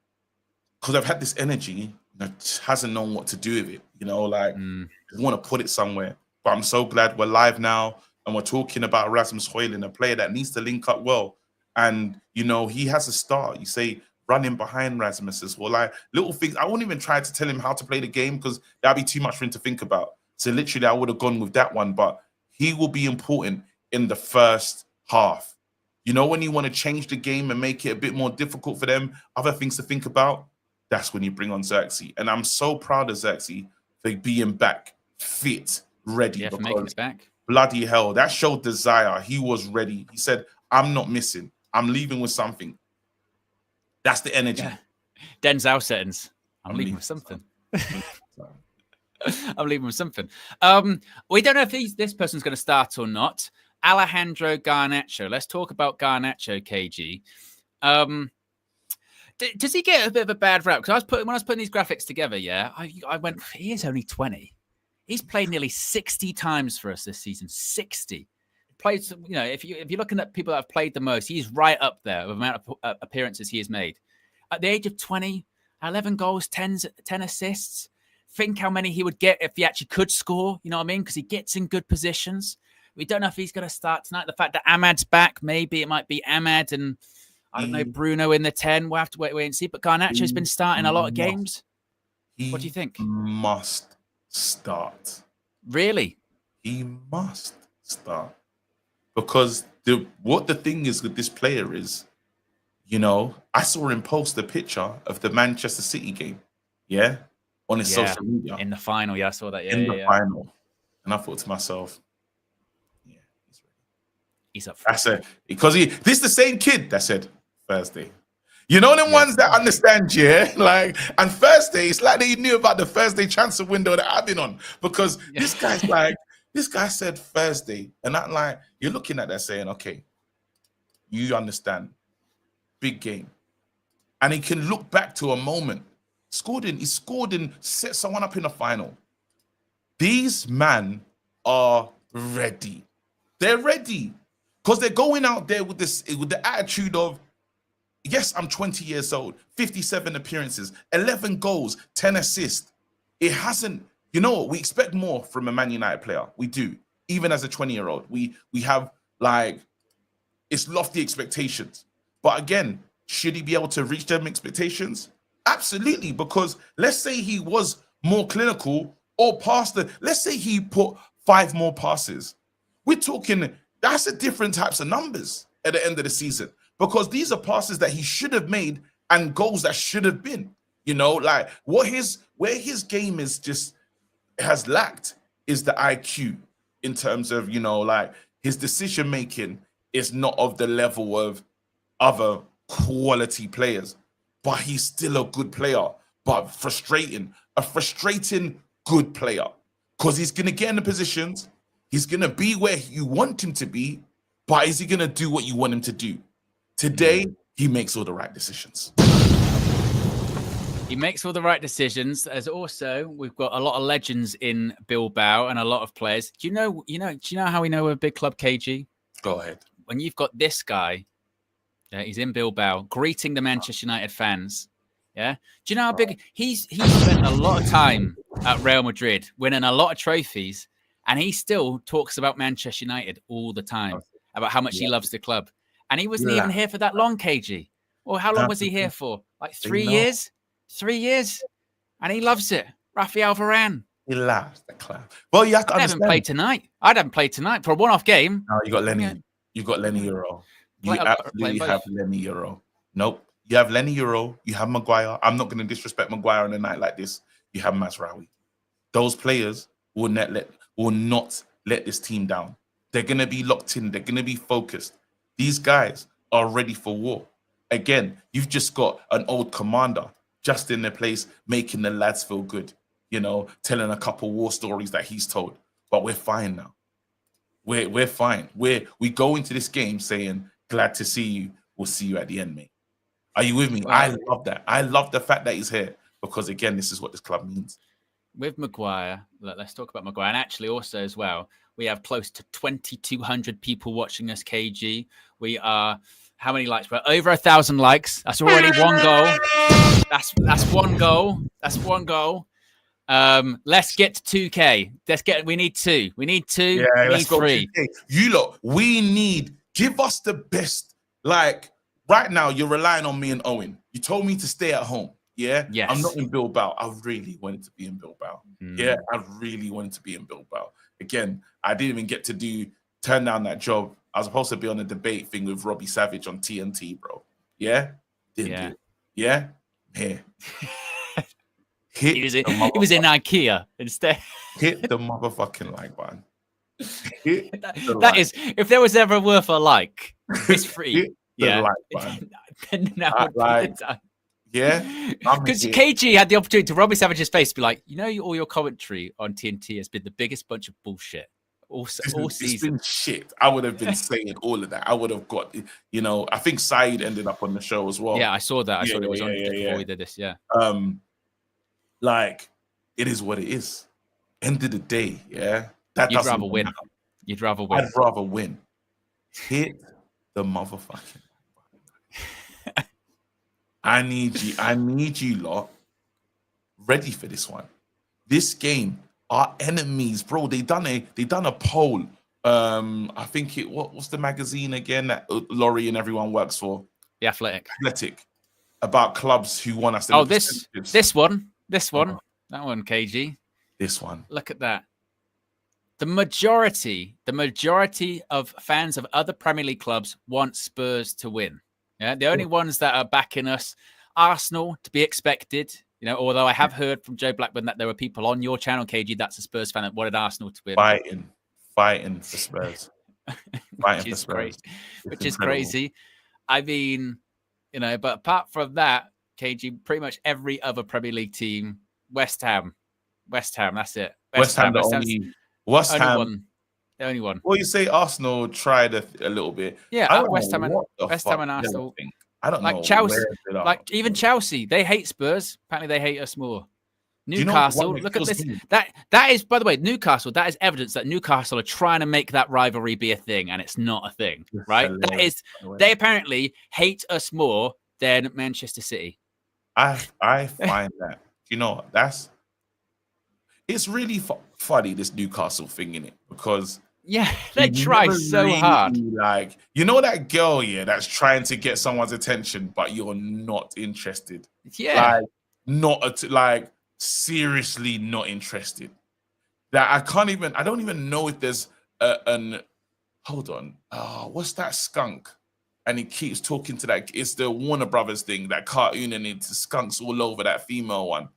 I've had this energy that hasn't known what to do with it, you know, like, I want to put it somewhere. But I'm so glad we're live now and we're talking about Rasmus Højlund, a player that needs to link up well. And, you know, he has a start. You say running behind Rasmus as well. Like, little things. I wouldn't even try to tell him how to play the game because that'd be too much for him to think about. So literally, I would have gone with that one. But he will be important in the first half. You know, when you want to change the game and make it a bit more difficult for them, other things to think about, that's when you bring on Xerxes. And I'm so proud of Xerxes for being back, fit, ready. Yeah, for making it back. Bloody hell, that showed desire. He was ready. He said, I'm not missing. I'm leaving with something. That's the energy. Yeah. Denzel settings. I'm leaving with something. I'm leaving with something. We don't know if this person's going to start or not. Alejandro Garnacho. Let's talk about Garnacho, KG. Does he get a bit of a bad rap? Because when I was putting these graphics together, I went, he is only 20. He's played nearly 60 times for us this season. 60. Played, you know, if you're looking at people that have played the most, he's right up there with the amount of appearances he has made. At the age of 20, 11 goals, 10 assists. Think how many he would get if he actually could score. You know what I mean? Because he gets in good positions. We don't know if he's going to start tonight. The fact that Ahmad's back, maybe it might be Ahmad and, I don't know, Bruno in the 10. We'll have to wait and see. But Garnacho's been starting a lot of games. What do you think? He must start. Really? He must start. Because what the thing is with this player is, you know, I saw him post a picture of the Manchester City game, on his social media. In the final, I saw that. In the final. And I thought to myself, he's ready. He's up for it. I said, because this is the same kid that said Thursday. You know them ones that understand, and Thursday, it's like they knew about the Thursday transfer window that I've been on. Because this guy's like, this guy said Thursday. And I'm like, you're looking at that saying, okay, you understand. Big game. And he can look back to a moment. He scored and set someone up in the final. These men are ready. They're ready. Because they're going out there with the attitude of, yes, I'm 20 years old, 57 appearances, 11 goals, 10 assists. It hasn't, you know what? We expect more from a Man United player. We do. Even as a 20-year-old. We have it's lofty expectations. But again, should he be able to reach them expectations? Absolutely, because let's say he was more clinical or let's say he put 5 more passes. We're talking, that's a different types of numbers at the end of the season, because these are passes that he should have made and goals that should have been, like where his game is just has lacked is the IQ in terms of, his decision making is not of the level of other quality players, but he's still a good player, but a frustrating good player, because he's going to get in the positions, he's going to be where you want him to be, but is he going to do what you want him to do? Today, he makes all the right decisions. He makes all the right decisions. As also, we've got a lot of legends in Bilbao and a lot of players. Do you know how we know we're a big club, KG? Go ahead. When you've got this guy, he's in Bilbao, greeting the Manchester United fans. Yeah. Do you know how big he's spent a lot of time at Real Madrid, winning a lot of trophies, and he still talks about Manchester United all the time, about how much he loves the club. And he wasn't even here for that long, KG. Or how long was he here for? Like 3 years? 3 years. And he loves it. Rafael Varane. He loves the club. Well, you have to understand. I haven't played tonight for a one-off game. No, you got Lenny. Yeah. You got Lenny Euro. You absolutely have Lenny Euro. Nope. You have Lenny Euro. You have Maguire. I'm not going to disrespect Maguire on a night like this. You have Mazraoui. Those players will not let this team down. They're going to be locked in. They're going to be focused. These guys are ready for war. Again, you've just got an old commander just in their place, making the lads feel good, telling a couple war stories that he's told. But we're fine now. We're fine. We go into this game saying, glad to see you. We'll see you at the end, mate. Are you with me? Wow. I love that. I love the fact that he's here, because, again, this is what this club means. With Maguire, let's talk about Maguire. And actually also as well, we have close to 2,200 people watching us, KG. We are, how many likes? We're over 1,000 likes. That's already 1 goal. That's 1 goal. That's 1 goal. Let's get to 2K. We need 2. We need 2. Yeah, we need 3. You lot, give us the best. Like, right now, you're relying on me and Owen. You told me to stay at home. Yeah? Yes. I'm not in Bilbao. I really wanted to be in Bilbao. Yeah, I really wanted to be in Bilbao. Again, I didn't even get to turn down that job. I was supposed to be on a debate thing with Robbie Savage on TNT, bro. Yeah? Didn't do it. Yeah? Here. He was in IKEA instead. Hit the motherfucking like button. That is, if there was ever worth a like, it's free. Like button. Then that would be the time. Yeah, because KG had the opportunity to Robbie Savage's face be like, all your commentary on TNT has been the biggest bunch of bullshit all season. It's been shit. I would have been saying all of that. I would have got, I think Saeed ended up on the show as well. Yeah, I saw that. I saw it was on before we did this. Yeah. Like, it is what it is. End of the day, yeah. You'd rather win. You'd rather win. I'd rather win. Hit the motherfucking. I need you lot ready for this one. This game, our enemies, bro. They done a poll. I think what's the magazine again that Laurie and everyone works for? The Athletic. About clubs who want us to. Oh, this one. That one, KG. This one. Look at that. The majority of fans of other Premier League clubs want Spurs to win. Yeah, the only ones that are backing us, Arsenal, to be expected. You know, although I have heard from Joe Blackburn that there were people on your channel, KG, that's a Spurs fan that wanted Arsenal to win. Fighting for Spurs. Which is crazy. I mean, you know, but apart from that, KG, pretty much every other Premier League team, West Ham, that's it. West Ham, the only one. Well, you say Arsenal tried a little bit. Yeah, West Ham and Arsenal. I don't know. Chelsea, even Chelsea, they hate Spurs. Apparently, they hate us more. Newcastle, look at this. That is, by the way, Newcastle. That is evidence that Newcastle are trying to make that rivalry be a thing, and it's not a thing, right? That is, they apparently hate us more than Manchester City. I find that, you know, it's really funny, this Newcastle thing, in it, because they try so hard. Like, you know, that girl, that's trying to get someone's attention, but you're not interested. Yeah, seriously not interested. That I don't even know if there's hold on. What's that skunk? And he keeps talking to that. It's the Warner Brothers thing, that cartoon, and it's skunks all over that female one.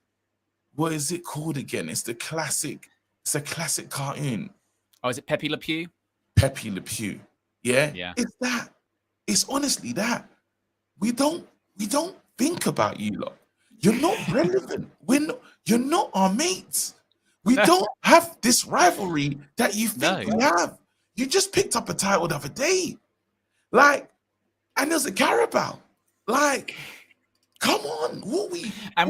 What is it called again? It's a classic cartoon. Oh, is it Pepe Le Pew? Pepe Le Pew. Yeah. It's that. It's honestly that. We don't think about you lot. You're not relevant. You're not our mates. We don't have this rivalry that you think we have. You just picked up a title the other day. And there's a Carabao. Come on.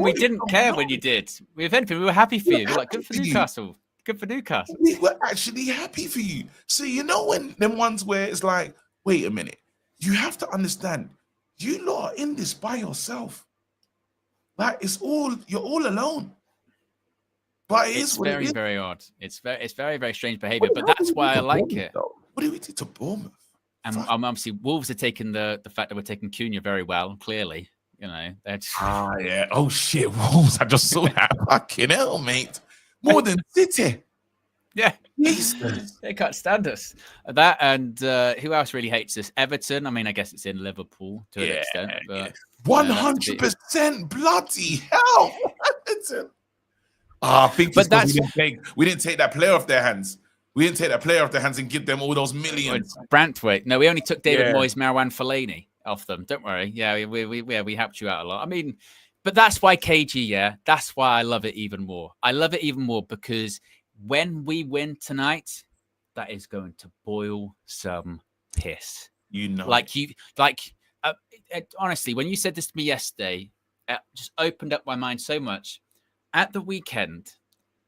We didn't care when you did. If anything, we were happy for you. We're like, good for Newcastle. Good for Newcastle. We were actually happy for you. So, you know, when them ones where it's like, wait a minute, you have to understand, you lot are in this by yourself. You're all alone. But it's very, very odd. It's very, very strange behavior, but that's why I like it. What did we do to Bournemouth? And obviously, Wolves are taking the fact that we're taking Cunha very well, clearly. You know, that's Oh shit, Wolves! I just saw that. Fucking hell, mate! More than City. Yeah, Jesus. They can't stand us. That and who else really hates us? Everton. I mean, I guess it's in Liverpool to an extent. But 100% bloody hell, Everton. I think we didn't take that player off their hands. We didn't take that player off their hands and give them all those millions. Brantwick. No, we only took David Moyes, Marwan Fellaini off them. Don't worry. Yeah, we helped you out a lot. I mean, but that's why KG, that's why I love it even more. I love it even more because when we win tonight, that is going to boil some piss. You know, honestly, when you said this to me yesterday, it just opened up my mind so much. At the weekend,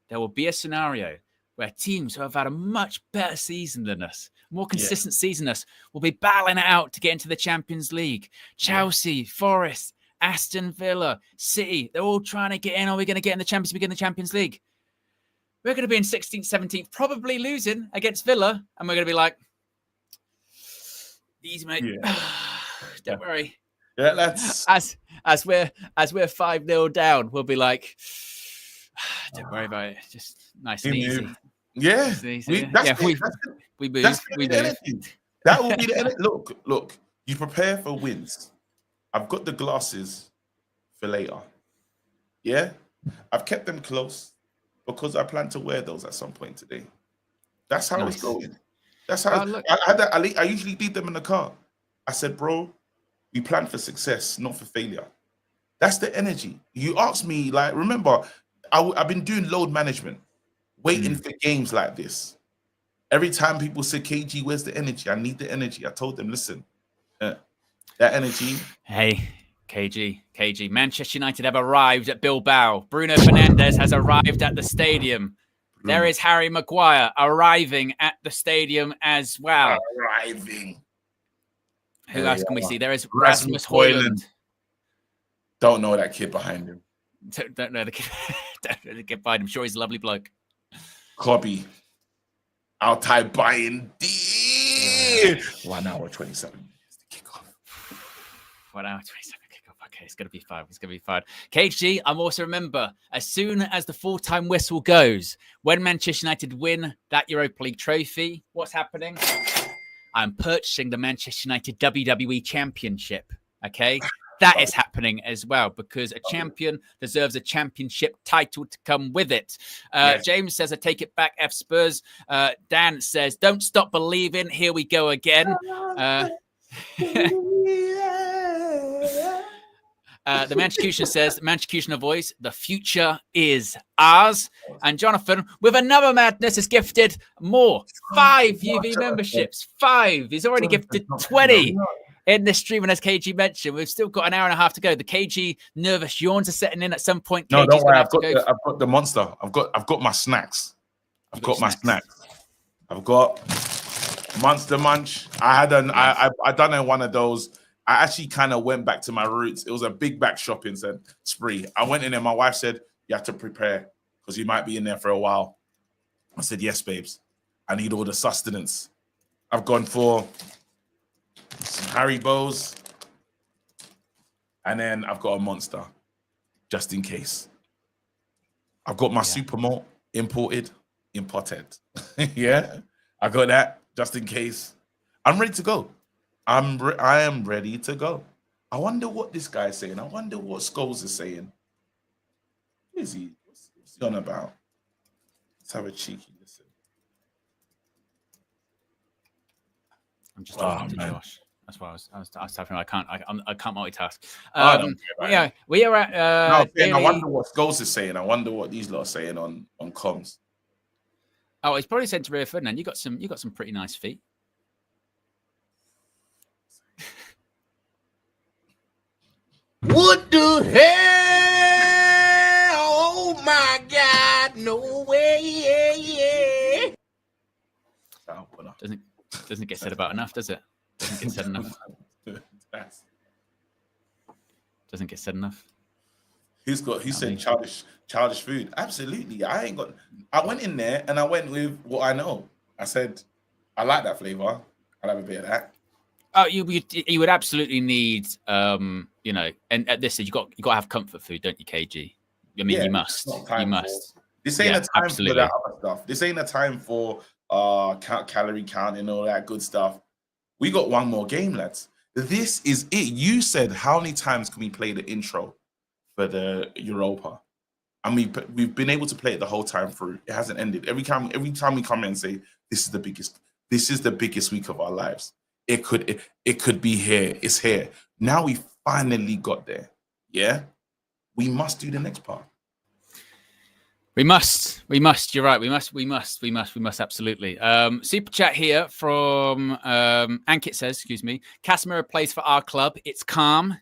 there will be a scenario where teams who have had a much better season than us, more consistent season than us, will be battling it out to get into the Champions League. Chelsea, Forest, Aston Villa, City, they're all trying to get in. Are we going to get in the Champions League? We're going to be in 16th, 17th, probably losing against Villa. And we're going to be like, easy, mate. Yeah. Don't worry. Yeah, let's... As we're 5-0 down, we'll be like, don't worry about it. Just nice and easy. Yeah. We move. That will be the energy. Look, you prepare for wins. I've got the glasses for later. Yeah? I've kept them close because I plan to wear those at some point today. That's how it's going. That's how I usually leave them in the car. I said, bro, we plan for success, not for failure. That's the energy. You asked me, remember, I've been doing load management, waiting for games like this. Every time people say, KG, where's the energy? I need the energy. I told them, listen, that energy. Hey, KG. Manchester United have arrived at Bilbao. Bruno Fernandes has arrived at the stadium. There is Harry Maguire arriving at the stadium as well. Arriving. Who else can we see? There is Rasmus Højlund. Don't know that kid behind him. Don't know the kid. Don't know the kid behind him. Sure, he's a lovely bloke. Cobby. Out type buying D. 1 hour 27 minutes to kick off. 1 hour 27 kickoff. Okay, it's gonna be fun. It's gonna be fun. KG, I'm also remember as soon as the full-time whistle goes, when Manchester United win that Europa League trophy, what's happening? I'm purchasing the Manchester United WWE Championship. Okay. That is happening as well because a champion deserves a championship title to come with it. Yes. James says, I take it back, F Spurs. Dan says, don't stop believing. Here we go again. The Manchucutioner says, Manchucutioner voice, the future is ours. And Jonathan, with another madness, has gifted more. 5 UV memberships. 5. He's already gifted 20. In this stream, and as KG mentioned, we've still got an hour and a half to go. The KG nervous yawns are setting in at some point. No, KG's don't worry. go. I've got the monster. I've got my snacks. I've got my snacks. I've got Monster Munch. I done one of those. I actually kind of went back to my roots. It was a big back shopping spree. I went in there. My wife said, you have to prepare because you might be in there for a while. I said, yes, babes. I need all the sustenance. I've gone for some Haribos, and then I've got a monster, just in case. I've got my super malt imported. Yeah, I got that just in case. I'm ready to go. I am ready to go. I wonder what this guy's saying. I wonder what Scholes is saying. Who is he? What's he on about? Let's have a cheeky listen. I'm just talking to Josh. That's why I was typing. I can't multitask. We are at. I wonder what Scholes is saying. I wonder what these lot are saying on comms. Oh, he's probably said to Rio Ferdinand, you got some pretty nice feet. What the hell? Oh my God! No way! Doesn't get said about enough, does it? Doesn't get said enough. Doesn't get said enough. He said childish food. Absolutely. I went in there and I went with what I know. I said, I like that flavor. I'll have a bit of that. Oh, you would absolutely need and at this stage you got to have comfort food, don't you, KG? I mean, you must. You must. This ain't a time for that other stuff. This ain't a time for calorie count and all that good stuff. We got one more game, lads. This is it. You said how many times can we play the intro for the Europa? And we've been able to play it the whole time through. It hasn't ended. Every time we come in and say this is the biggest week of our lives. It could be here. It's here. Now we finally got there. Yeah, we must do the next part. We must. You're right. We must absolutely. Super chat here from Ankit says, excuse me, Casemiro plays for our club. It's calm.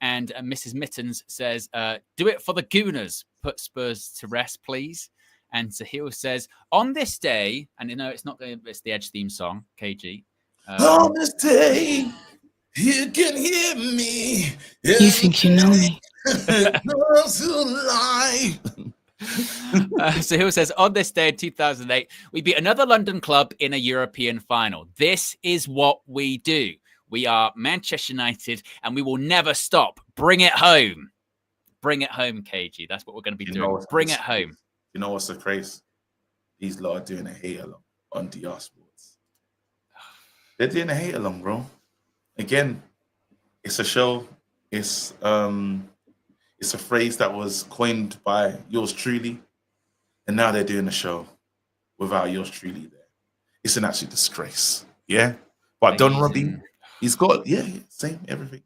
And Mrs. Mittens says, do it for the Gooners. Put Spurs to rest, please. And Sahil says, on this day, and it's it's the Edge theme song, KG. On this day, you can hear me. You think you know me? Sahil says, on this day in 2008, we beat another London club in a European final. This is what we do. We are Manchester United, and we will never stop. Bring it home. Bring it home, KG. That's what we're going to be doing. Bring it home. You know what's the craze? These lot are doing a hate-along on DR Sports. They're doing a hate-along, bro. Again, it's a show. It's a phrase that was coined by yours truly, and now they're doing a show without yours truly there. It's an absolute disgrace. Yeah? But Don Robbie, he's got, same, everything.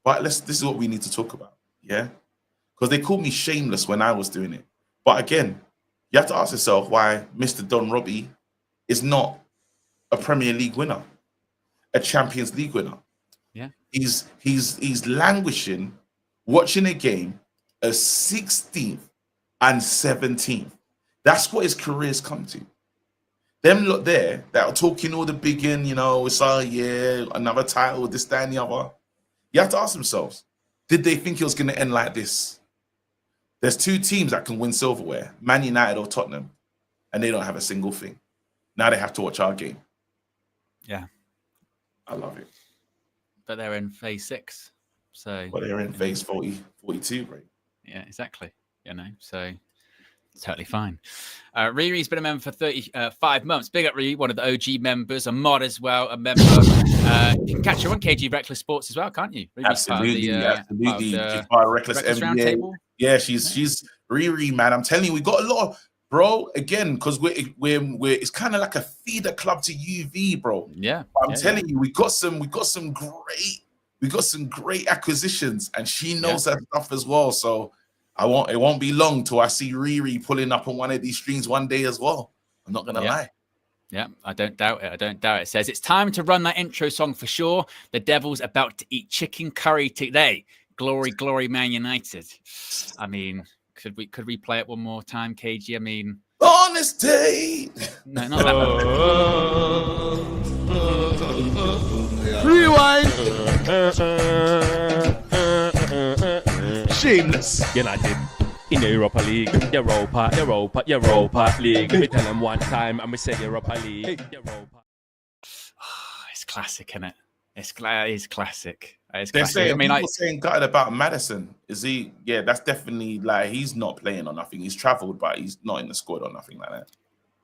But this is what we need to talk about, yeah? Because they called me shameless when I was doing it. But again, you have to ask yourself why Mr. Don Robbie is not a Premier League winner, a Champions League winner. Yeah. He's languishing, watching a game as 16th and 17th. That's what his career's come to. Them lot there that are talking all the biggin, it's another title, this, that, and the other. You have to ask themselves, Did they think it was going to end like this? There's 2 teams that can win silverware, Man United or Tottenham, and they don't have a single thing. Now they have to watch our game. Yeah. I love it. But they're in phase 6. So But they're in phase 42, right? Yeah, exactly. So totally fine. Riri's been a member for 35 months. Big up, Riri, one of the OG members, a mod as well, a member. You can catch her on KG Reckless Sports as well, can't you? Riri's Absolutely. She's part of Reckless Reckless MBA. Yeah, she's Riri, man. I'm telling you, we got a lot of, bro, again, because we're it's kind of like a feeder club to UV, bro. Yeah. But I'm telling you, we got some great acquisitions, and she knows that stuff as well. So it won't be long till I see Riri pulling up on one of these streams one day as well. I'm not gonna lie. Yeah, I don't doubt it. It says it's time to run that intro song for sure. The Devil's about to eat chicken curry today. Glory, glory, Man United. I mean, could we play it one more time, KG? I mean, Honest Day. No, not that one. Rewind. Shameless. United in the Europa League. Europa League. Me tell them one time, and we say Europa League. Europa. It's classic, isn't it? It's classic. It's They're classic. saying, people saying gutted about Madison. Is he? Yeah, that's definitely like he's not playing or nothing. He's travelled, but he's not in the squad or nothing like that.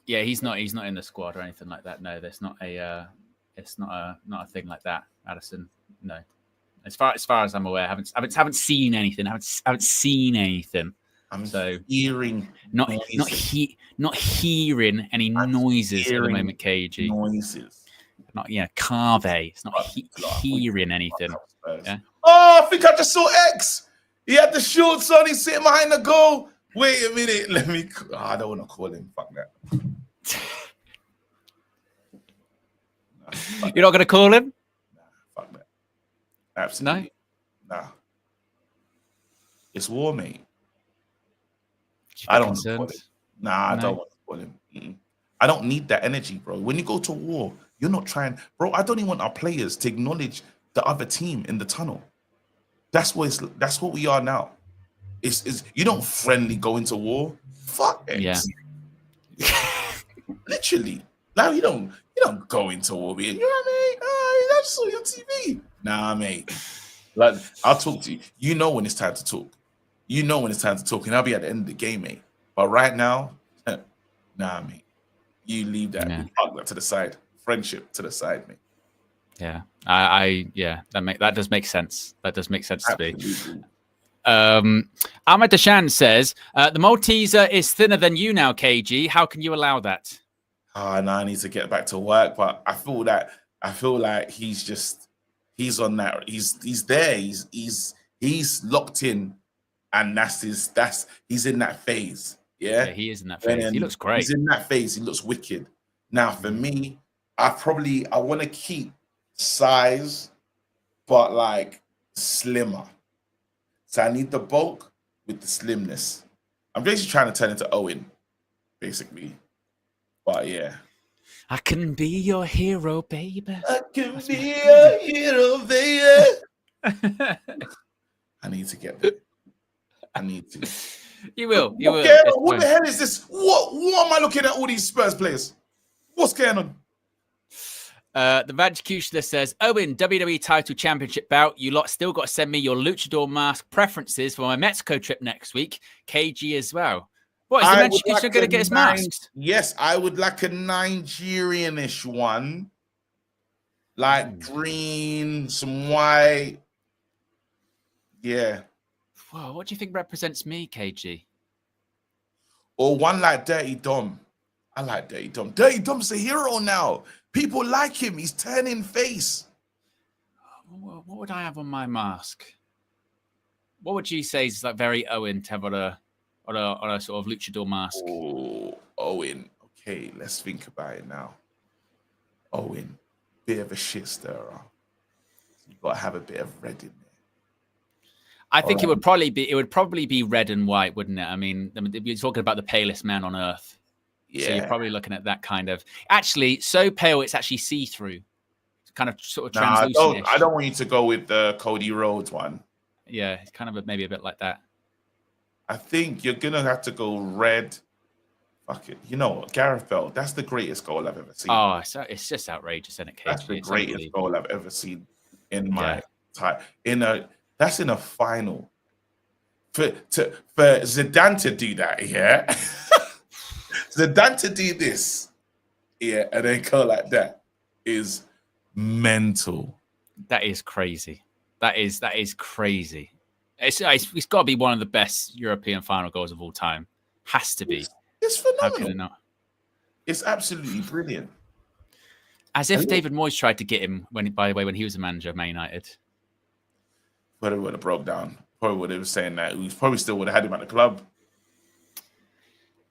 Yeah, he's not in the squad or anything like that. No, there's not a it's not a thing like that. Madison, no. As far as I'm aware, haven't seen anything. Haven't seen anything. I'm so hearing not hearing any noises at the moment. KG noises. Not Carve. It's not hearing anything. Yeah. Oh, I think I just saw X. He had the shorts on. He's sitting behind the goal. Wait a minute. Let me. Oh, I don't want to call him. Fuck that. You're not going to call him? Nah, fuck that. Absolutely. No. Nah. It's war, mate. I don't want to call him. Nah, I don't want to call him. I don't need that energy, bro. When you go to war, you're not trying, bro. I don't even want our players to acknowledge the other team in the tunnel. That's what we are now. Is you don't friendly go into war. Fuck it. Yeah. Literally. Now you don't go into war. You know what I mean? I just saw you on TV. Nah, mate. Like I'll talk to you. You know when it's time to talk. You know when it's time to talk, and I'll be at the end of the game, mate. But right now, nah, mate. You leave that. Yeah. Park that to the side. Friendship to the side, mate. Yeah, that does make sense. That does make sense Absolutely. to me. Ahmed Deshan says the Malteser is thinner than you now, KG. How can you allow that? No, I need to get back to work, but I feel like he's on that. He's there. He's locked in, and he's in that phase. Yeah, he is in that phase. He looks great. He's in that phase. He looks wicked. Now, for me, I want to keep size, but like slimmer. So I need the bulk with the slimness. I'm basically trying to turn into Owen, basically. But yeah. I can be your hero, baby. I can be a hero, baby. I need to get there. I need to. You will. What the hell is this? What am I looking at all these Spurs players? What's going on? The Vancutioner says, Owen, WWE title championship bout. You lot still got to send me your luchador mask preferences for my Mexico trip next week. KG as well. What, is the Vancutioner going to get his masks? Yes, I would like a Nigerian-ish one. Like green, some white. Yeah. Whoa, what do you think represents me, KG? Or one like Dirty Dom. I like Dirty Dom. Dirty Dom's a hero now. People like him. He's turning face. What would I have on my mask? What would you say is like very Owen to have on a sort of luchador mask? Oh, Owen. Okay, let's think about it now. Owen, bit of a shit stirrer. You've got to have a bit of red in there. I think it would probably be red and white, wouldn't it? I mean, you're talking about the palest man on earth. Yeah. So you're probably looking at that kind of. Actually, so pale it's actually see-through. It's kind of sort of translucent. I don't want you to go with the Cody Rhodes one. Yeah, it's kind of maybe a bit like that. I think you're gonna have to go red. Fuck it. You know what, Gareth Bale? That's the greatest goal I've ever seen. Oh, it's just outrageous, isn't it, KG? That's the It's greatest goal I've ever seen in my Yeah. time. That's in a final. For Zidane to do that, yeah. Zidane to do this, yeah, and then go like that is mental. That is crazy. That is crazy. It's got to be one of the best European final goals of all time. Has to be. It's How phenomenal. can it not? It's absolutely brilliant. As if David Moyes tried to get him when he was a manager of Man United. But it would have broke down. Probably would have saying that. We probably still would have had him at the club.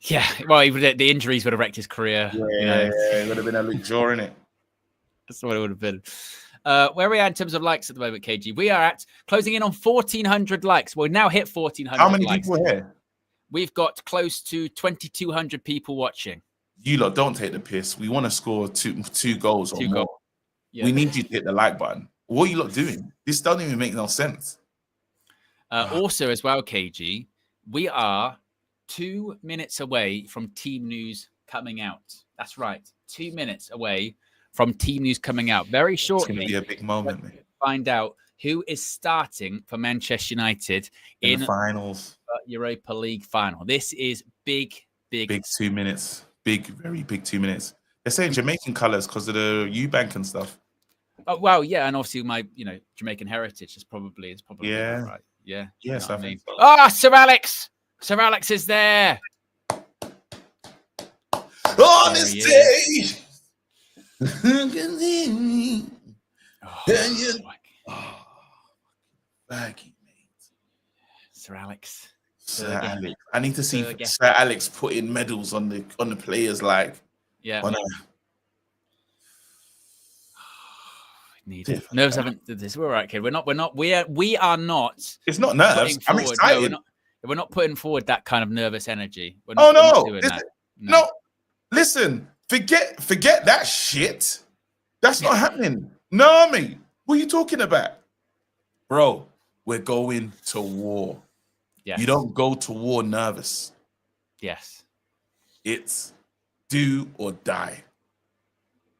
Yeah, well, the injuries would have wrecked his career. Yeah, you know. it would have been a Luke Jaw in it. That's what it would have been. Where are we at in terms of likes at the moment, KG? We are at closing in on 1,400 likes. We've now hit 1,400 How many likes. people are here? We've got close to 2,200 people watching. You lot, don't take the piss. We want to score two goals or more. Goals. Yeah. We need you to hit the like button. What are you lot doing? This doesn't even make no sense. Also, as well, KG, we are 2 minutes away from team news coming out. That's right. 2 minutes away from team news coming out. Very shortly. It's going to be a big moment, mate. Find out who is starting for Manchester United in the finals. Europa League final. This is big. Big 2 minutes. Very big 2 minutes. They're saying Jamaican colours because of the Eubank and stuff. Oh, well, yeah, and obviously my, Jamaican heritage is probably yeah. Right. Yeah. Yes, I mean. So. Ah, Sir Alex! Sir Alex is there. On this day. Baggy, mate. Sir Alex. Sir Alex. I need to see Sir Alex putting medals on the players yeah. Needed. Nerves haven't this. We're all right, kid. We are not. It's not nerves. I'm excited. No, we're not putting forward that kind of nervous energy. We're not doing that. No. No. Listen, forget that shit. That's not happening. No, mate. What are you talking about? Bro, we're going to war. Yes. You don't go to war nervous. Yes. It's do or die.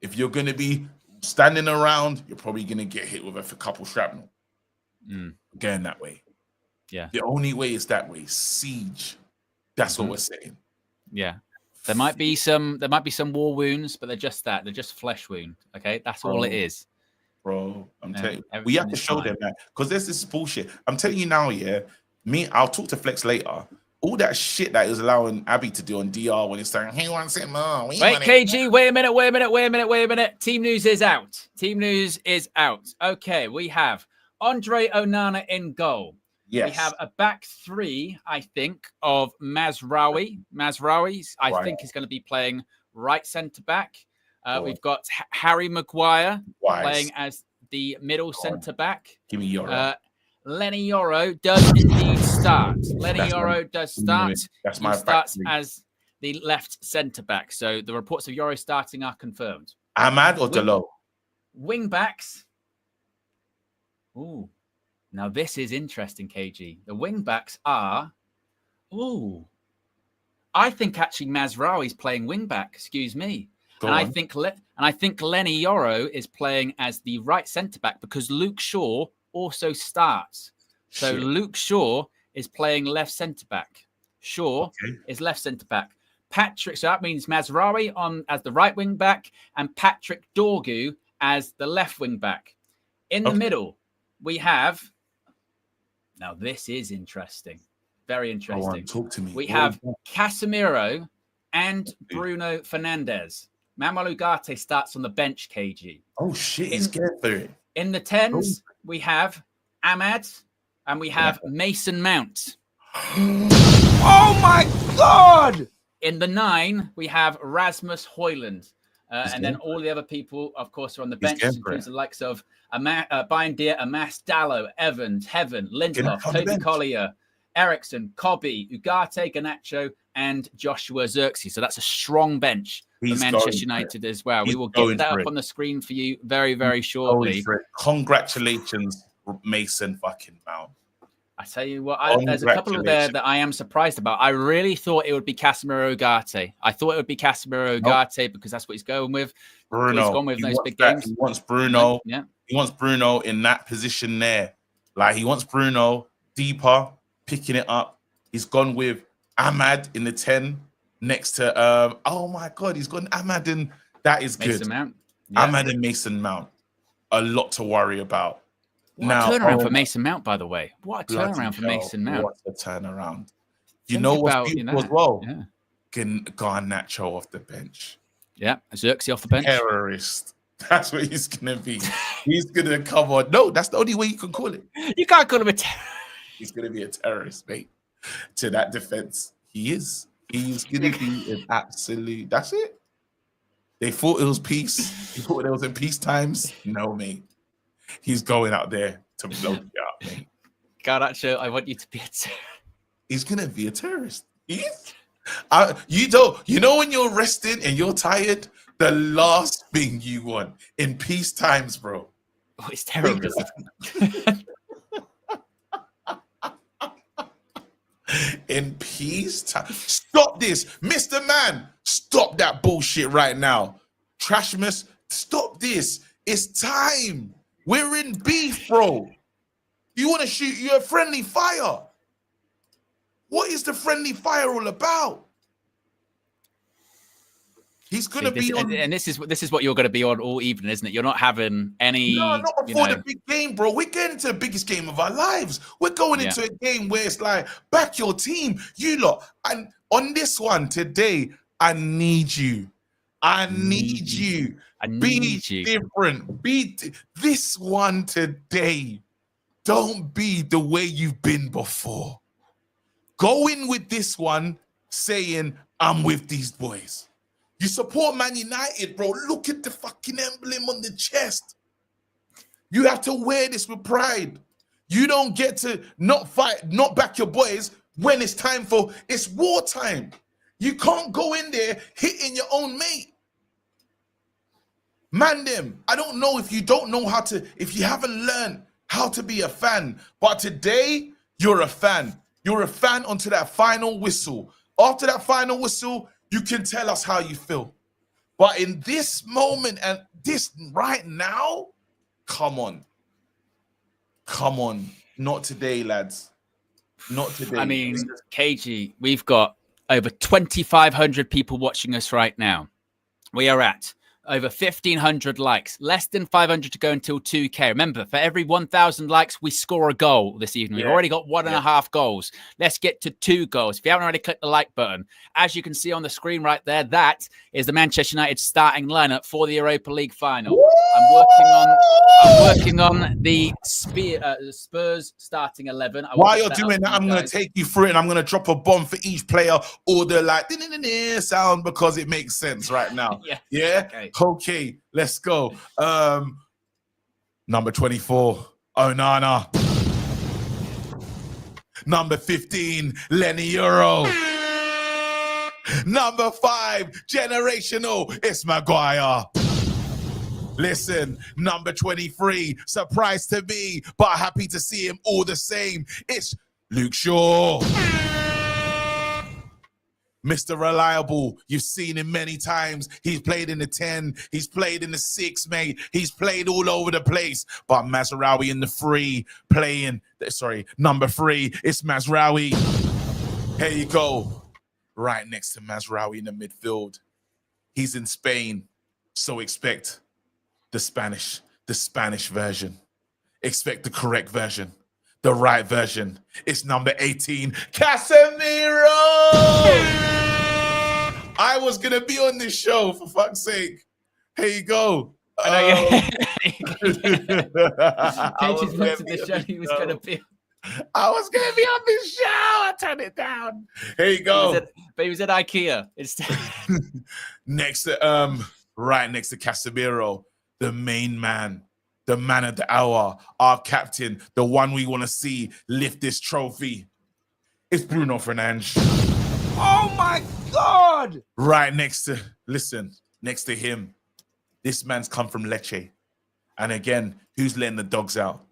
If you're going to be standing around, you're probably going to get hit with a couple shrapnel. Going that way. Yeah. The only way is that way. Siege. That's what we're saying. Yeah. There might be some war wounds, but they're just that. They're just flesh wound. Okay? That's all it is. Bro, I'm telling you. We have to show them that. Because there's this bullshit. I'm telling you now, yeah. I'll talk to Flex later. All that shit that is allowing Abby to do on DR when it's saying, he wants it more. Wait, KG, wait a minute. Team news is out. Okay, we have Andre Onana in goal. Yes. We have a back three, I think, of Mazraoui. I think is going to be playing right centre back. We've got Harry Maguire playing as the middle centre back. Give me Euro. Lenny Yoro does indeed start. That's my starts as the left centre back. So the reports of Yoro starting are confirmed. Ahmad or Delo? Wing backs. Ooh. Now this is interesting, KG. The wing backs are. Ooh. I think actually Mazraoui is playing wing back. Excuse me. I think Lenny Yoro is playing as the right centre back because Luke Shaw also starts. So Luke Shaw is playing left centre back. Shaw is left centre back. So that means Mazraoui as the right wing back and Patrick Dorgu as the left wing back. In the middle, we have. Now this is interesting. Very interesting. Talk to me. We have Casemiro and Bruno Fernandes. Mamadou Ugarte starts on the bench, KG. Oh, shit. He's getting through it. In the 10s, we have Ahmad and we have Mason Mount. Oh, my God! In the 9, we have Rasmus Højlund. And then all the other people, of course, are on the bench, including the likes of Bindier, Amas, Dallo, Evans, Heaven, Lindelof, Toby Collier, Eriksson, Cobby, Ugarte, Garnacho, and Joshua Xerxes. So that's a strong bench for Manchester United as well. We will get that up on the screen for you very, very shortly. Congratulations, Mason fucking Mount. I tell you what, there's a couple of there that I am surprised about. I really thought it would be Casemiro Ugarte. I thought it would be Casemiro Ugarte because that's what he's going with. Bruno, he's gone with those big games. He wants Bruno. Yeah. He wants Bruno in that position there. Like, he wants Bruno deeper, picking it up. He's gone with Ahmad in the 10 next to, oh my God, he's gone Ahmad in. That is good. Mason Mount. Yeah. Ahmad and Mason Mount. A lot to worry about. What a turnaround for Mason Mount, by the way. What a turnaround for Mason Mount. What a turnaround. You know what's beautiful as well? Yeah. Can Garnacho off the bench. Yeah, Xerxes off the bench. Terrorist. That's what he's going to be. He's going to come on. No, that's the only way you can call it. You can't call him a terrorist. He's going to be a terrorist, mate. To that defense. He is. He's going to be an absolute... That's it. They thought it was peace. They thought it was in peace times. No, mate. He's going out there to blow you up, mate. Garnacho, I want you to be a terrorist. He's going to be a terrorist. He is. You know when you're resting and you're tired, the last thing you want in peace times, bro. Oh, it's terrorism. In peace time. Stop this. Mr. Man, stop that bullshit right now. Trashmas, stop this. It's time. We're in beef, bro. You want to shoot your friendly fire. What is the friendly fire all about? He's gonna be on, and this is what you're gonna be on all evening, isn't it? You're not having any. No, not before the big game, bro. We're getting to the biggest game of our lives. We're going into a game where it's like, back your team, you lot. And on this one today, I need you. I need you. Be different. Be this one today. Don't be the way you've been before. Go in with this one saying, I'm with these boys. You support Man United, bro. Look at the fucking emblem on the chest. You have to wear this with pride. You don't get to not fight, not back your boys when it's time for, it's wartime. You can't go in there hitting your own mate. Man them, I don't know if you don't know how to, if you haven't learned how to be a fan, but today you're a fan. You're a fan until that final whistle. After that final whistle, you can tell us how you feel. But in this moment and this right now, come on. Come on. Not today, lads. Not today. I mean, KG, we've got over 2,500 people watching us right now. We are at over 1,500 likes, less than 500 to go until 2K. Remember, for every 1,000 likes, we score a goal this evening. We've already got 1.5 goals. Let's get to 2 goals. If you haven't already clicked the like button, as you can see on the screen right there, that is the Manchester United starting lineup for the Europa League final. I'm working on the Spurs starting 11. While you're doing that, I'm going to take you through it and I'm going to drop a bomb for each player or the like sound because it makes sense right now. Yeah? Okay, let's go. Number 24, Onana. Number 15, Lenny Euro. Number 5, generational, it's Maguire. Listen, number 23, surprise to me, but happy to see him all the same. It's Luke Shaw. Mr. Reliable, you've seen him many times. He's played in the 10. He's played in the 6, mate. He's played all over the place. But Mazraoui in the 3 playing. Sorry, number 3. It's Mazraoui. Here you go. Right next to Mazraoui in the midfield. He's in Spain. So expect the Spanish version. Expect the correct version. The right version. It's number 18, Casemiro! I was going to be on this show, for fuck's sake. Here you go. I was going to be on this show. I turned it down. Here you go. But he was at IKEA instead. Right next to Casemiro, the main man. The man of the hour, our captain, the one we want to see lift this trophy. It's Bruno Fernandes. Oh my God! Right next to him, this man's come from Lecce. And again, who's letting the dogs out?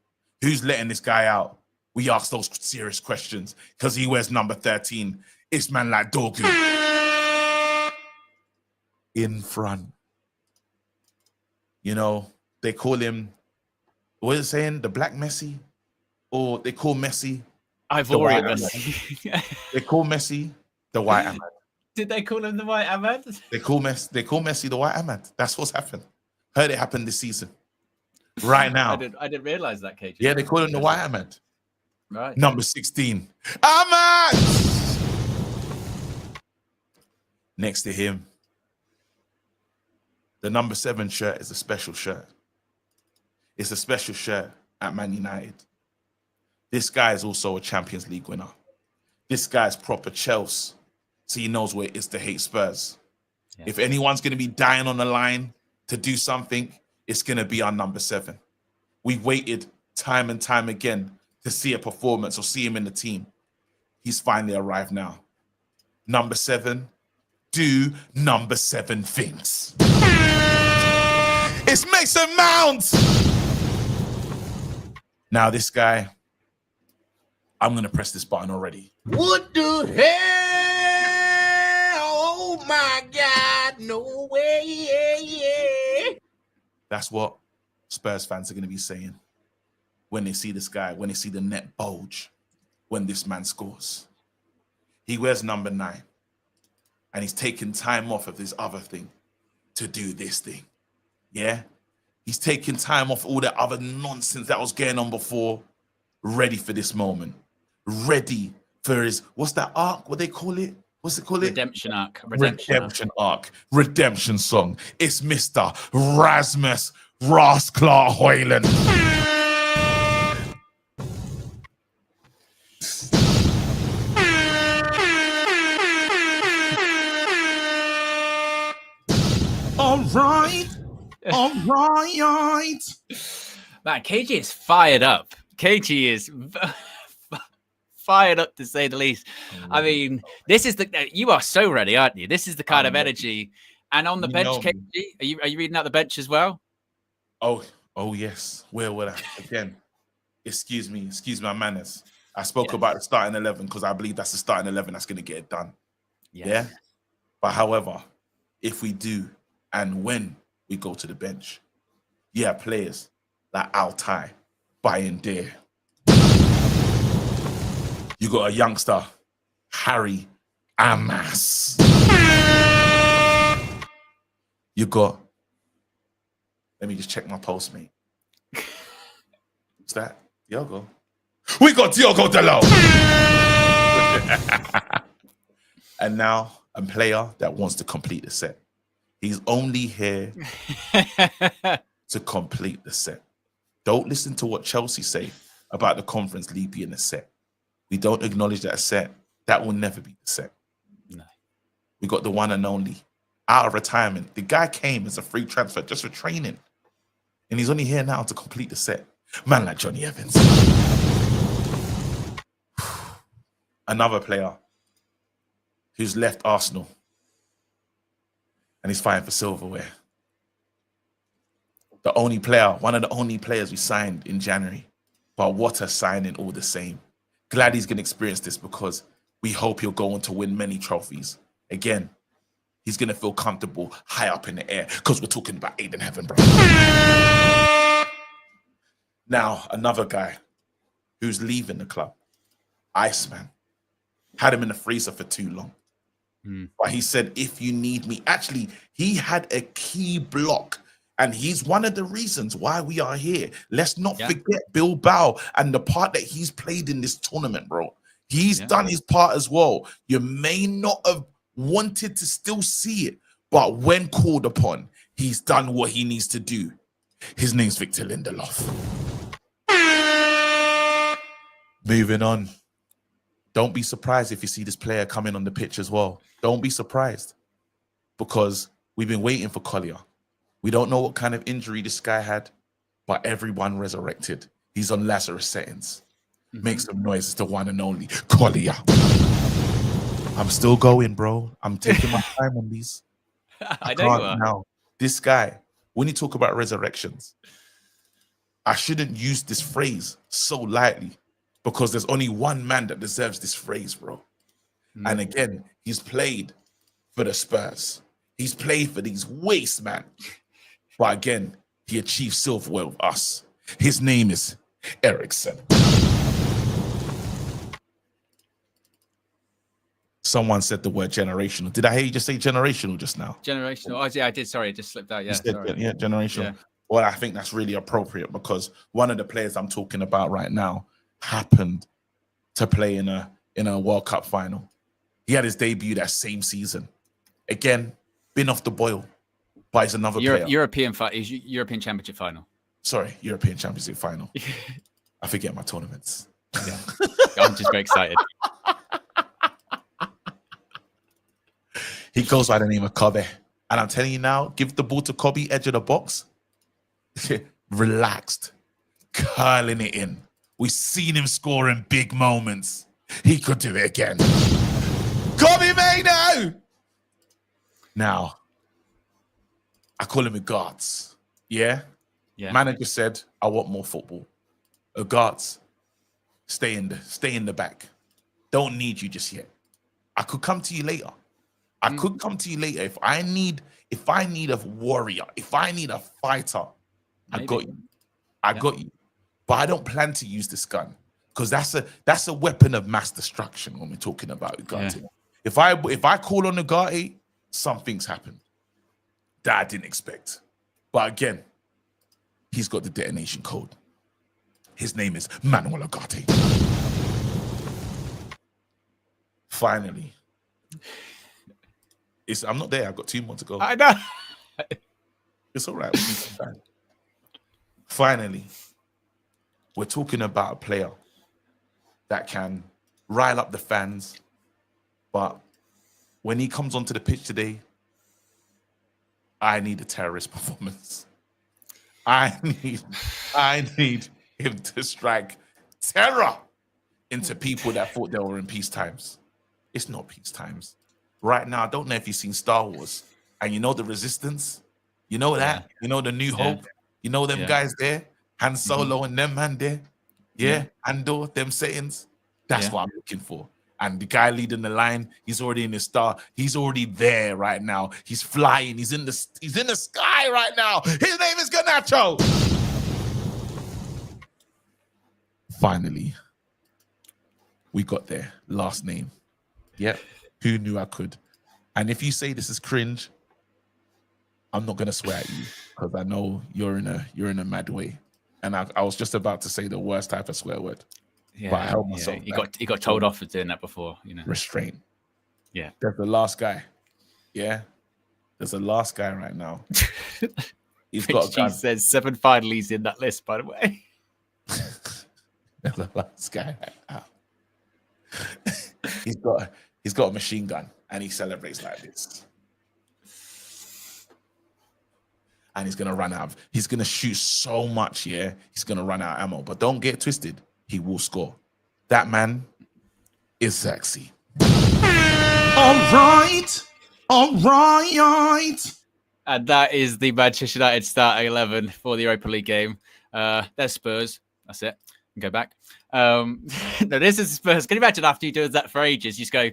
Who's letting this guy out? we ask those serious questions because he wears number 13. It's man like Dorgu. In front. You know, they call him, what is it saying? The Black Messi? Or they call Messi Ivorian the Messi. They call Messi the White Ahmad. Did they call him the White Ahmad? They call Messi the White Ahmad. That's what's happened. Heard it happen this season. Right now. I didn't realize that, KG. Yeah, they call him the White Ahmad. Right. Number 16. Ahmad! Next to him, the number 7 shirt is a special shirt. It's a special shirt at Man United. This guy is also a Champions League winner. This guy's proper Chelsea, so he knows what it is to hate Spurs. Yeah. If anyone's going to be dying on the line to do something, it's going to be our number 7. We waited time and time again to see a performance or see him in the team. He's finally arrived now. Number 7, do number 7 things. It's Mason Mount. Now this guy, I'm going to press this button already. What the hell? Oh my God, no way. That's what Spurs fans are going to be saying when they see this guy, when they see the net bulge, when this man scores. He wears number 9, and he's taking time off of this other thing to do this thing. Yeah? He's taking time off all that other nonsense that was going on before, ready for this moment. Ready for his, what's that arc? What they call it? What's it called? Redemption arc. Redemption arc. Redemption song. It's Mr. Rasmus Rasklar Hoyland. All right. All right. Man, KG is fired up. KG is fired up, to say the least. I mean, this is you are so ready, aren't you? This is the kind of energy. And on the bench, KG, are you reading out the bench as well? Oh yes. Where would I? Again, excuse my manners. I spoke about the starting 11 because I believe that's the starting 11 that's going to get it done. Yes. Yeah. But however, if we do and when we go to the bench, players like Altai, Bayern Deer. You got a youngster, Harry Amas. You got, let me just check my post, mate. What's that? Diogo. We got Diogo Dalot. And now a player that wants to complete the set. He's only here to complete the set. Don't listen to what Chelsea say about the Conference League being a set. We don't acknowledge that a set. That will never be the set. No. We got the one and only. Out of retirement. The guy came as a free transfer just for training. And he's only here now to complete the set. Man like Johnny Evans. Another player who's left Arsenal. And he's fighting for silverware. One of the only players we signed in January. But what a signing all the same. Glad he's going to experience this because we hope he'll go on to win many trophies. Again, he's going to feel comfortable high up in the air because we're talking about Aiden Heaven, bro. Now, another guy who's leaving the club, Iceman. Had him in the freezer for too long. But he said, if you need me. Actually, he had a key block. And he's one of the reasons why we are here. Let's not forget Bilbao and the part that he's played in this tournament, bro. He's done his part as well. You may not have wanted to still see it, but when called upon, he's done what he needs to do. His name's Victor Lindelof. Moving on. Don't be surprised if you see this player coming on the pitch as well. Don't be surprised because we've been waiting for Collier. We don't know what kind of injury this guy had, but everyone resurrected. He's on Lazarus settings. Make some noise. It's the one and only Collier. I'm still going, bro. I'm taking my time on these. I know you are. Now, this guy, when you talk about resurrections, I shouldn't use this phrase so lightly because there's only one man that deserves this phrase, bro. And again, he's played for the Spurs. He's played for these waste, man. But again, he achieved silverware with us. His name is Ericsson. Someone said the word generational. Did I hear you just say generational just now? Generational. Oh, yeah, I did. Sorry, it just slipped out. Yeah, yeah, generational. Yeah. Well, I think that's really appropriate because one of the players I'm talking about right now happened to play in a World Cup final. He had his debut that same season. Again, been off the boil, but he's another player. European Championship final. Sorry, European Championship final. I forget my tournaments. Yeah. I'm just very excited. He goes by the name of Kobe. And I'm telling you now, give the ball to Kobe, edge of the box. Relaxed. Curling it in. We've seen him score in big moments. He could do it again. Kobe Maino! Now, I call him a guards. Yeah? Manager said, I want more football. A guards, stay in the back. Don't need you just yet. I could come to you later. If I need a warrior, if I need a fighter, I got you. I got you. But I don't plan to use this gun because that's a weapon of mass destruction when we're talking about Ugarte. Yeah. If I call on Ugarte, something's happened that I didn't expect. But again, he's got the detonation code. His name is Manuel Ugarte. Finally. I'm not there. I've got 2 more to go. I know. It's all right. Finally, we're talking about a player that can rile up the fans, but when he comes onto the pitch today, I need a terrorist performance. I need him to strike terror into people that thought they were in peace times. It's not peace times. Right now, I don't know if you've seen Star Wars and you know the Resistance, you know that, you know the New Hope, you know them guys there, Han Solo and them man there, Andor, them settings. That's what I'm looking for. And the guy leading the line, he's already in the star. He's already there right now. He's flying. He's in the sky right now. His name is Garnacho. Finally, we got there. Last name. Yep. Who knew I could? And if you say this is cringe, I'm not gonna swear at you because I know you're in a mad way. And I was just about to say the worst type of swear word. Yeah, but I held myself. He got told off for doing that before, you know. Restraint. Yeah. There's the last guy. Yeah. There's the last guy right now. He's got a gun. Says 7 finalies in that list, by the way. There's the last guy right now. He's got a machine gun and he celebrates like this. And he's gonna run out. He's gonna shoot so much, he's gonna run out of ammo. But don't get twisted, he will score. That man is sexy. All right. And that is the Manchester United starting 11 for the Europa League game. There's Spurs. That's it. Go back. No, this is Spurs. Can you imagine after you do that for ages, you just go,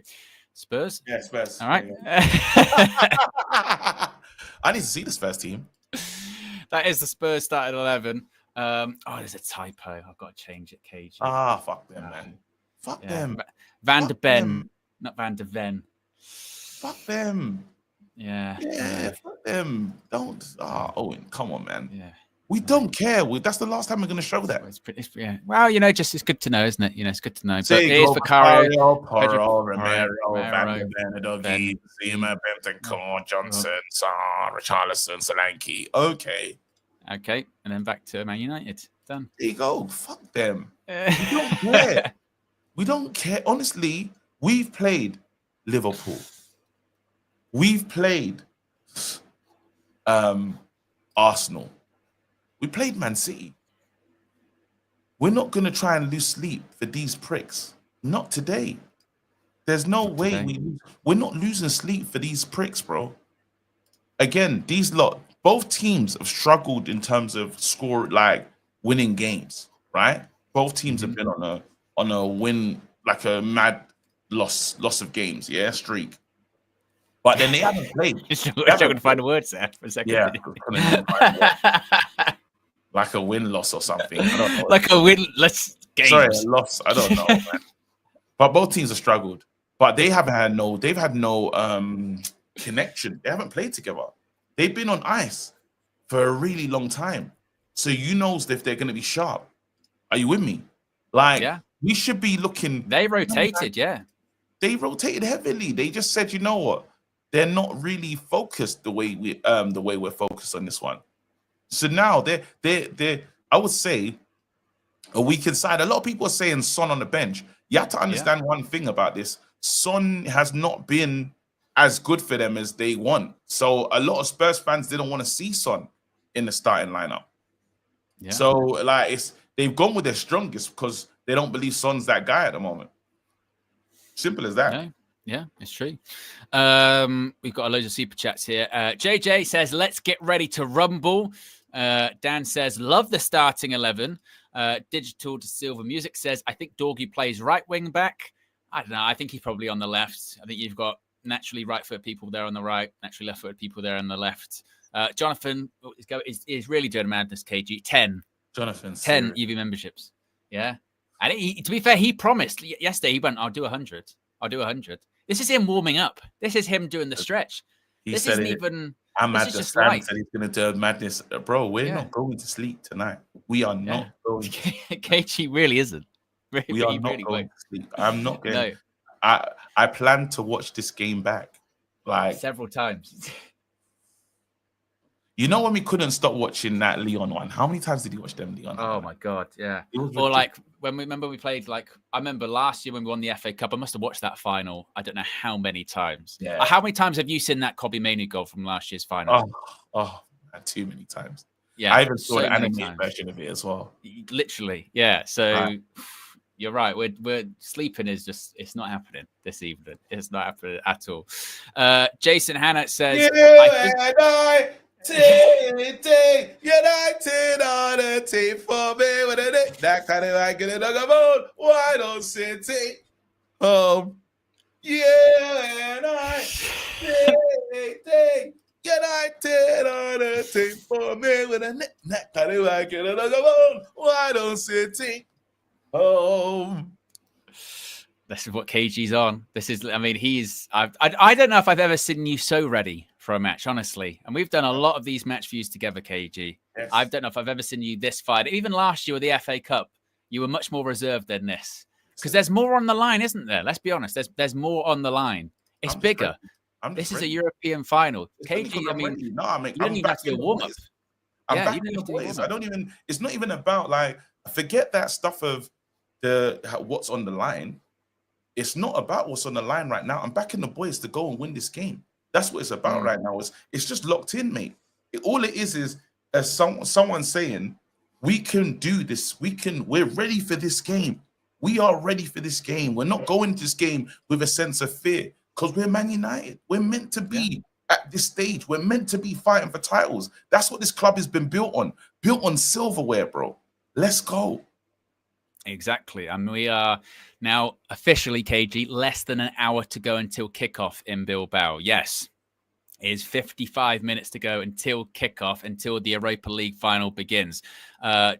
Spurs? Yeah, Spurs. All right. Yeah. I need to see the Spurs team. That is the Spurs starting 11. There's a typo. I've got to change it, KG. Fuck them, man. Fuck them. Van der Ben, not Van der Ven. Fuck them. Yeah. Fuck them. Don't. Owen, come on, man. Yeah. We don't care. That's the last time we're going to show that. Yeah. Well, it's good to know, isn't it? It's good to know. But it is Vicario, Porro, Romero, Van de Ven, Udogie, Zima, Bentancur, Johnson, Sarr, Richarlison, Solanke. Okay. And then back to Man United. Done. There you go. Fuck them. We don't care. We don't care. Honestly, we've played Liverpool. We've played Arsenal. We played Man City. We're not going to try and lose sleep for these pricks. Not today. There's no way we're not losing sleep for these pricks, bro. Again, both teams have struggled in terms of winning games, right? Both teams have been on on a win, like a mad loss of games, streak. But then they haven't played. I'm struggling to find the words there for a second. Yeah, like a win-loss or something. I don't know. Like a win-loss game. Sorry, a loss. I don't know, man. But both teams have struggled. But they've had no connection. They haven't played together. They've been on ice for a really long time. So you know if they're going to be sharp. Are you with me? Like, we should be looking. They rotated, They rotated heavily. They just said, you know what? They're not really focused the way we're focused on this one. So now they're I would say a weakened side. A lot of people are saying Son on the bench. You have to understand one thing about this. Son has not been as good for them as they want. So a lot of Spurs fans didn't want to see Son in the starting lineup. Yeah. So like they've gone with their strongest because they don't believe Son's that guy at the moment. Simple as that. No. Yeah, it's true. We've got a load of super chats here. JJ says, let's get ready to rumble. Dan says, love the starting 11. Digital to Silver Music says, I think Dorgy plays right wing back. I don't know. I think he's probably on the left. I think you've got naturally right-footed people there on the right, naturally left-footed people there on the left. Jonathan is really doing madness, KG. 10. Jonathan's 10 UV memberships. Yeah. And to be fair, he promised yesterday, he went, I'll do 100. I'll do 100. This is him warming up. This is him doing the stretch. This isn't even. I'm mad. Sam said he's going to do madness. Bro, we're not going to sleep tonight. We are not going to sleep. KG really isn't. We are not going to sleep. I'm not going. No. I plan to watch this game back. Like several times. You know when we couldn't stop watching that Leon one? How many times did you watch them Leon? Oh my God, yeah. Or like when we played, like I remember last year when we won the FA Cup, I must have watched that final. I don't know how many times. Yeah. How many times have you seen that Kobe Mainoo goal from last year's final? Oh, too many times. Yeah. I even saw the animated version of it as well. Literally, yeah. So you're right. We're sleeping is just, it's not happening this evening. It's not happening at all. Jason Hannett says, Take United on the team for me with it. That kind of like it about why don't City? Yeah, and I take United on the team for me with a that kind of like it about why don't City? This is what KG's on. This is, I mean, I don't know if I've ever seen you so ready for a match, honestly. And we've done a lot of these match views together, KG. Yes. I don't know if I've ever seen you this fired. Even last year with the FA Cup, you were much more reserved than this. Because there's more on the line, isn't there? Let's be honest. There's more on the line. It's bigger. This is a European final. KG, I mean, you don't even have to do a warm-up. I'm back in the boys. It's not even about like, forget that stuff of what's on the line. It's not about what's on the line right now. I'm backing the boys to go and win this game. That's what it's about right now. It's just locked in, mate. All it is someone saying, we can do this. We're ready for this game. We are ready for this game. We're not going to this game with a sense of fear because we're Man United. We're meant to be at this stage. We're meant to be fighting for titles. That's what this club has been built on silverware, bro. Let's go. Exactly. And we are now officially, KG, less than an hour to go until kickoff in Bilbao. Yes, it is 55 minutes to go until kickoff, until the Europa League final begins.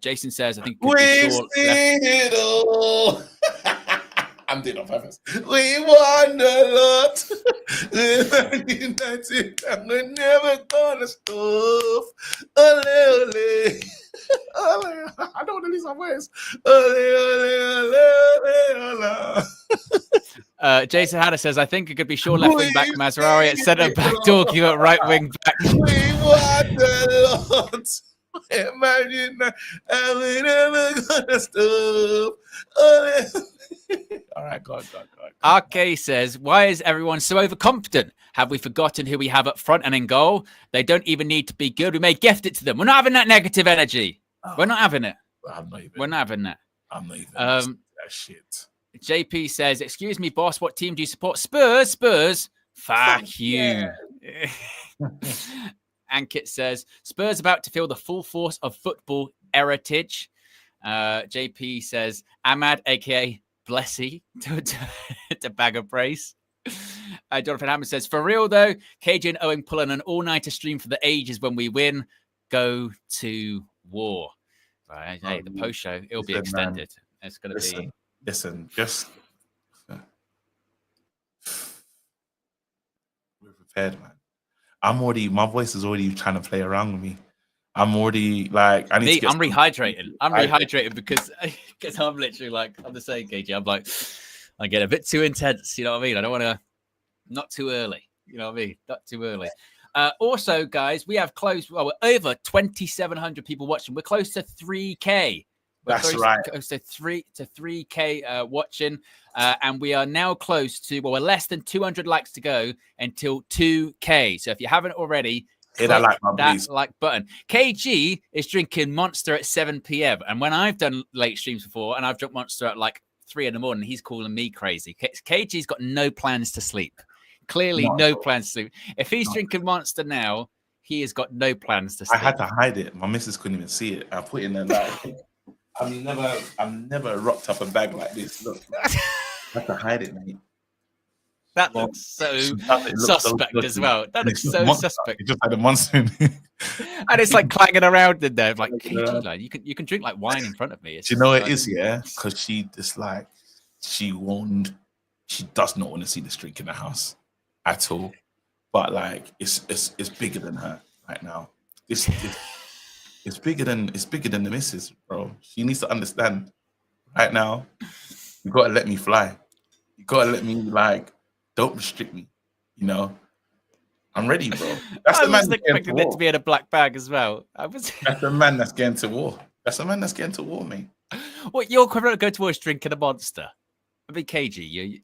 Jason says, I think... I'm doing on purpose. We won a lot. United, and we're never gonna stop. Ole, ole. I don't want to lose my voice. Jason Hatter says, I think it could be short left wing back Mazraoui at centre back, Dorky at right wing back. We won a lot. Imagine that, and we never gonna stop. All right, go on. RK says, why is everyone so overconfident? Have we forgotten who we have up front and in goal? They don't even need to be good. We may gift it to them. We're not having that negative energy. We're not having it. We're not having that. I'm not even that shit. JP says, excuse me, boss, what team do you support? Spurs. Fuck you. Yeah. Ankit says, Spurs about to feel the full force of football heritage. JP says, Ahmad, a.k.a. Blessy to bag a brace. Jonathan Hammond says, for real though, KJ and Owen pulling an all-nighter stream for the ages when we win. Go to war. Right, hey, the post show, it'll be extended. Man, it's going to be. Listen, just. We're prepared, man. My voice is already trying to play around with me. I'm already like, I'm rehydrating. I'm rehydrating because I'm literally like, I'm the same, KJ. I'm like, I get a bit too intense. You know what I mean? I don't want to, not too early. You know what I mean? Not too early. Also, guys, we have close, we're over 2,700 people watching. We're close to 3K. That's right. Close to 3K watching. And we are now close to, we're less than 200 likes to go until 2K. So if you haven't already, hit that like button. KG is drinking Monster at 7 p.m. And when I've done late streams before and I've drunk Monster at like 3 in the morning, he's calling me crazy. KG's got no plans to sleep. Clearly, no plans to sleep. If he's drinking Monster now, he has got no plans to sleep. I had to hide it. My missus couldn't even see it. I put it in there like, I've never rocked up a bag like this. Look, I have to hide it, mate. That looks so suspect as well. That looks so suspect. It just had a monster in it. And it's like clanging around in there. Like, KG, like you can drink like wine in front of me. Do you know what it is, yeah? Because she just like, she does not want to see this drink in the house at all. But like, it's bigger than her right now. It's bigger than the missus, bro. She needs to understand right now. You gotta let me fly. You gotta let me like. Don't restrict me, you know. I'm ready, bro. That's the man expecting it to be in a black bag as well. That's the man that's getting to war. That's the man that's getting to war, mate. What your equivalent go towards drinking a Monster? I mean, KG, you.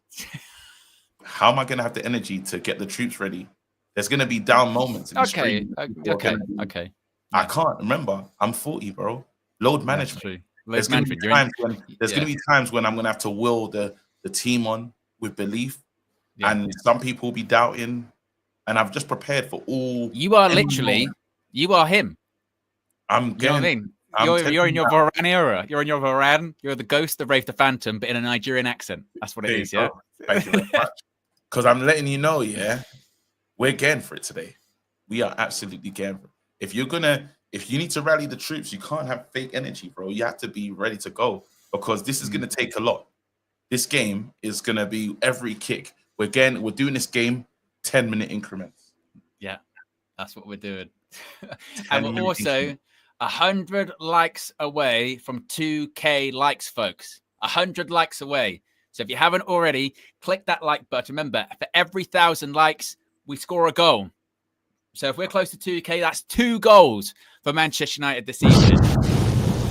How am I gonna have the energy to get the troops ready? There's gonna be down moments. In the stream. Okay. I can't remember. I'm 40, bro. Load management. There's gonna be times when I'm gonna have to will the team on with belief. Yeah. And some people will be doubting, and I've just prepared for all. You are literally, you are him. I'm getting. You know what I mean? You're in your Varan era. You're in your Varan. You're the ghost, the Wraith, the Phantom, but in a Nigerian accent. That's what it is, yeah? Thank you very much. Because I'm letting you know, yeah, we're getting for it today. We are absolutely getting for it. If you need to rally the troops, you can't have fake energy, bro. You have to be ready to go because this is going to take a lot. This game is going to be every kick. We're doing this game 10-minute increments. Yeah, that's what we're doing. And we're also 100 likes away from 2K likes, folks. 100 likes away. So if you haven't already, click that like button. Remember, for every 1,000 likes, we score a goal. So if we're close to 2K, that's 2 goals for Manchester United this season.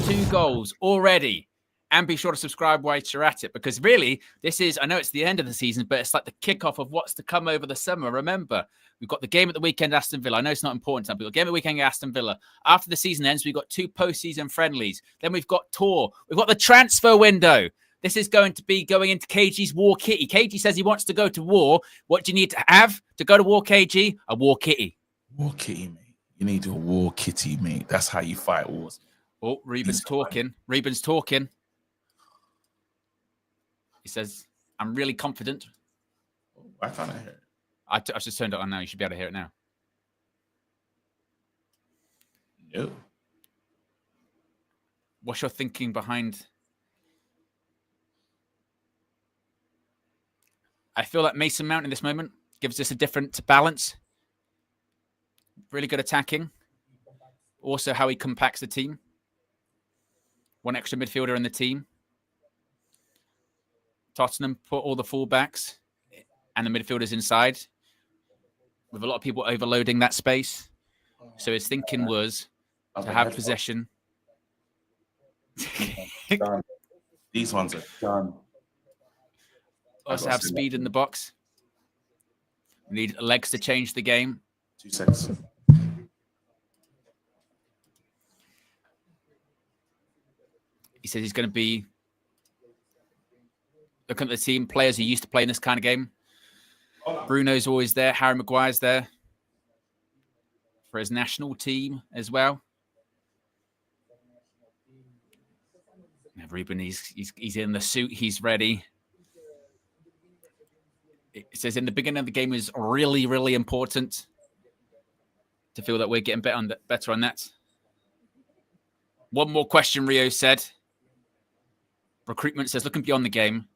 2 goals already. And be sure to subscribe while you're at it, because really, I know it's the end of the season, but it's like the kickoff of what's to come over the summer. Remember, we've got the game at the weekend, Aston Villa. I know it's not important, but we've got the game at the weekend, Aston Villa. After the season ends, we've got 2 postseason friendlies. Then we've got tour. We've got the transfer window. This is going to be going into KG's war kitty. KG says he wants to go to war. What do you need to have to go to war, KG? A war kitty. War kitty, mate. You need a war kitty, mate. That's how you fight wars. Oh, Reben's talking. Reben's talking. He says, I'm really confident. I can't hear it. I just turned it on now. You should be able to hear it now. No. What's your thinking behind? I feel like Mason Mount in this moment gives us a different balance. Really good attacking. Also how he compacts the team. One extra midfielder in the team. Tottenham put all the fullbacks and the midfielders inside with a lot of people overloading that space. So his thinking was to have possession. These ones are done. Also have speed in the box. We need legs to change the game. 2 seconds. He says he's going to be looking at the team, players who used to play in this kind of game. Bruno's always there. Harry Maguire's there for his national team as well. Ruben, he's in the suit. He's ready. It says in the beginning of the game is really, really important to feel that we're getting better on that. One more question, Rio said. Recruitment says, looking beyond the game,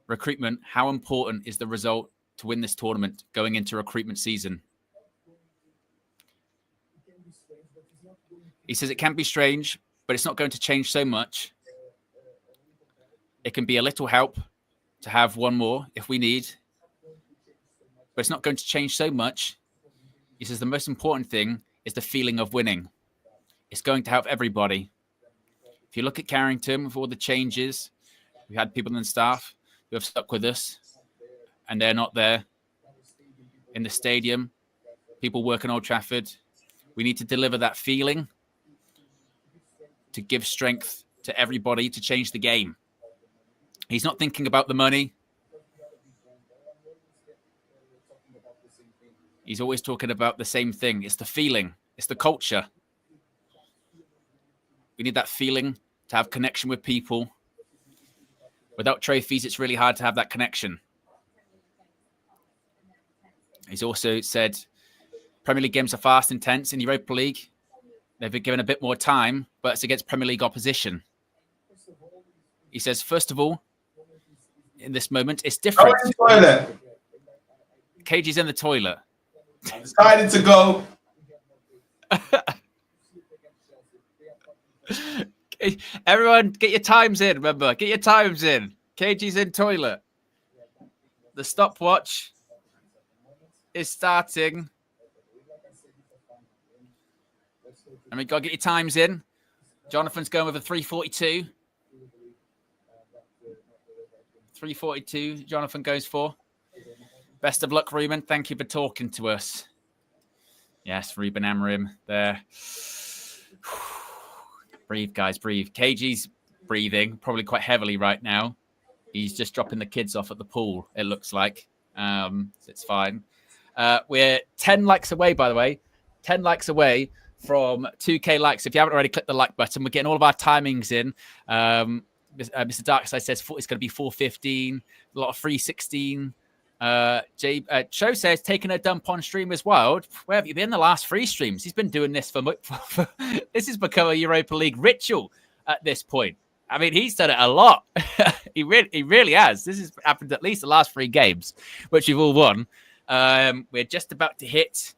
recruitment, how important is the result to win this tournament going into recruitment season? He says it can be strange, but it's not going to change so much. It can be a little help to have one more if we need, but it's not going to change so much. He says the most important thing is the feeling of winning. It's going to help everybody. If you look at Carrington with all the changes, we had people in the staff who have stuck with us and they're not there. In the stadium, people work in Old Trafford. We need to deliver that feeling to give strength to everybody to change the game. He's not thinking about the money. He's always talking about the same thing. It's the feeling. It's the culture. We need that feeling to have connection with people. Without trophies, it's really hard to have that connection. He's also said Premier League games are fast, intense. In Europa League, they've been given a bit more time, but it's against Premier League opposition. He says, first of all, in this moment, it's different. I'm in the toilet. KG's in the toilet. I decided to go. Everyone, get your times in. Remember, get your times in. KG's in toilet. The stopwatch is starting. And we got to get your times in. Jonathan's going with a 3:42. 3:42. Jonathan goes for. Best of luck, Ruben. Thank you for talking to us. Yes, Ruben Amorim there. Breathe, guys, breathe. KG's breathing probably quite heavily right now. He's just dropping the kids off at the pool, it looks like. It's fine. We're 10 likes away, by the way. 10 likes away from 2K likes. If you haven't already clicked the like button, we're getting all of our timings in. Mr. Darkside says it's going to be 4:15. A lot of 3:16. Cho says taking a dump on stream as well. Where have you been the last 3 streams? He's been doing this for this has become a Europa League ritual at this point. I mean, he's done it a lot. he really has. This has happened at least the last 3 games, which we've all won. We're just about to hit.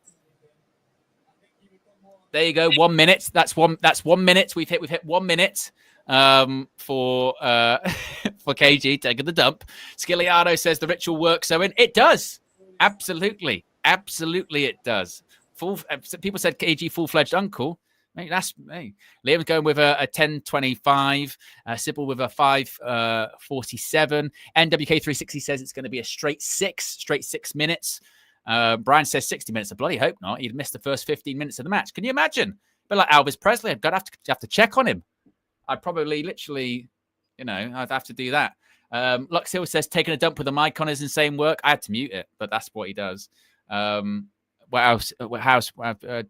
There you go. 1 minute. That's 1 minute. We've hit 1 minute. For KG taking the dump. Skiliano says the ritual works, Owen. It does. Absolutely it does. People said KG full-fledged uncle. Mate, Liam's going with a 10:25. Sybil with a 5:47. NWK360 says it's going to be a straight 6 minutes. Brian says 60 minutes. I bloody hope not. He'd missed the first 15 minutes of the match. Can you imagine? But like Elvis Presley, I'd have to check on him. I'd probably literally, I'd have to do that. Lux Hill says taking a dump with a mic on is insane work. I had to mute it, but that's what he does. What else?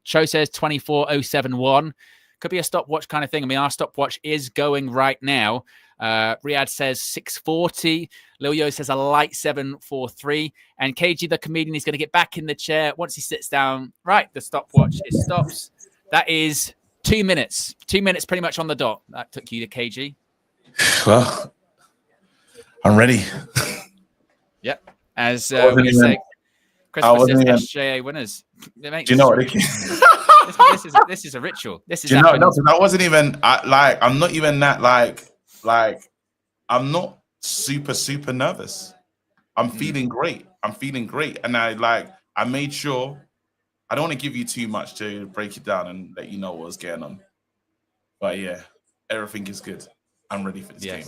Cho says 24:071. Could be a stopwatch kind of thing. I mean, our stopwatch is going right now. Riyadh says 6:40. Lil Yo says a light 7:43. And KG, the comedian, is going to get back in the chair. Once he sits down, right, the stopwatch, it stops. That is 2 minutes. 2 minutes pretty much on the dot. That took you to KG. Well, I'm ready. Yep. As we say, Christmas is SJA winners. Do you know what it is? This is a ritual. This is. No, that wasn't even. I'm not even that. Like, I'm not super nervous. I'm feeling great. And I made sure. I don't want to give you too much to break it down and let you know what's going on. But yeah, everything is good. I'm ready for this game.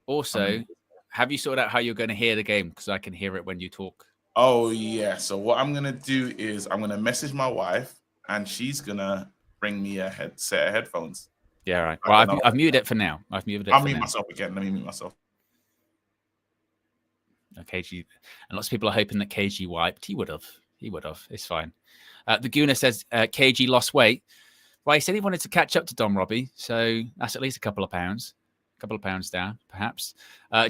Also, have you sorted out how you're going to hear the game? Because I can hear it when you talk. Oh, yeah. So what I'm going to do is I'm going to message my wife and she's going to bring me a set of headphones. Yeah, right. Well, I've muted it for now. I'll mute myself again. Let me mute myself. KG. And lots of people are hoping that KG wiped. He would have. It's fine. The Guna says KG lost weight. Well, he said he wanted to catch up to Don Robbie, so that's at least a couple of pounds. couple of pounds down, perhaps.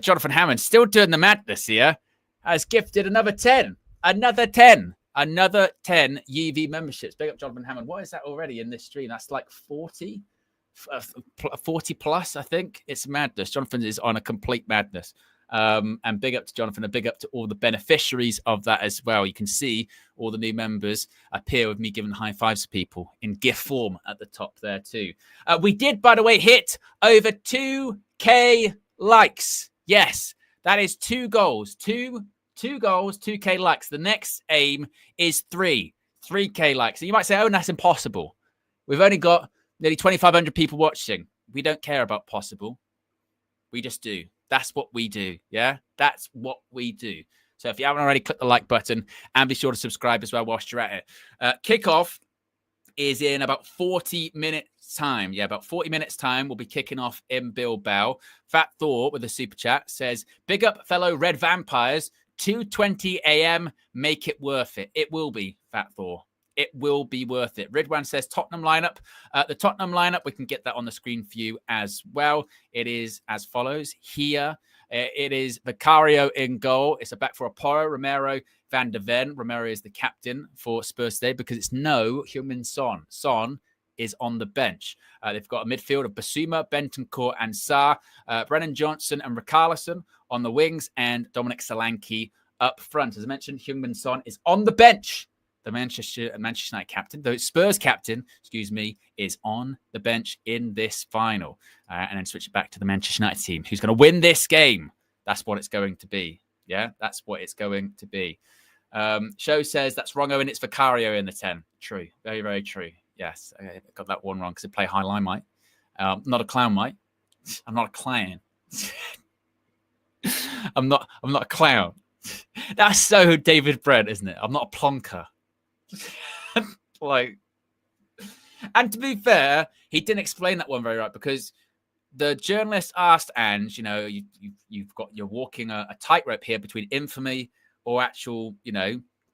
Jonathan Hammond, still doing the madness here, has gifted another 10 UV memberships. Big up Jonathan Hammond. What is that already in this stream? That's like 40 plus, I think. It's madness. Jonathan is on a complete madness. And big up to Jonathan, and big up to all the beneficiaries of that as well. You can see all the new members appear with me giving high fives to people in GIF form at the top there too. We did, by the way, hit over 2K likes. Yes, that is 2 goals. Two goals, 2K likes. The next aim is 3K likes. And you might say, oh, that's impossible. We've only got nearly 2,500 people watching. We don't care about possible. We just do. That's what we do. Yeah, that's what we do. So if you haven't already, click the like button and be sure to subscribe as well whilst you're at it. Kickoff is in about 40 minutes time. Yeah, about 40 minutes time. We'll be kicking off in Bilbao. Fat Thor with a super chat says, big up fellow Red Vampires. 2:20 a.m. Make it worth it. It will be, Fat Thor. It will be worth it. Ridwan says Tottenham lineup. The Tottenham lineup, we can get that on the screen for you as well. It is as follows here. It is Vicario in goal. It's a back for Aporo, Romero, Van de Ven. Romero is the captain for Spurs today because it's no Heung-min Son. Son is on the bench. They've got a midfield of Basuma, Bentancur, and Sarr. Brennan Johnson and Richarlison on the wings, and Dominic Solanke up front. As I mentioned, Heung-min Son is on the bench. The Manchester United captain, the Spurs captain, is on the bench in this final. And then switch it back to the Manchester United team. Who's going to win this game? That's what it's going to be. Yeah, that's what it's going to be. Show says that's wrong, Owen. It's Vicario in the 10. True. Very, very true. Yes, I got that one wrong because I play high line, mate. Not a clown, mate. I'm not a clown. I'm not a clown. That's so David Brent, isn't it? I'm not a plonker. And to be fair, he didn't explain that one very right because the journalist asked Ange, you're walking a tightrope here between infamy or actual,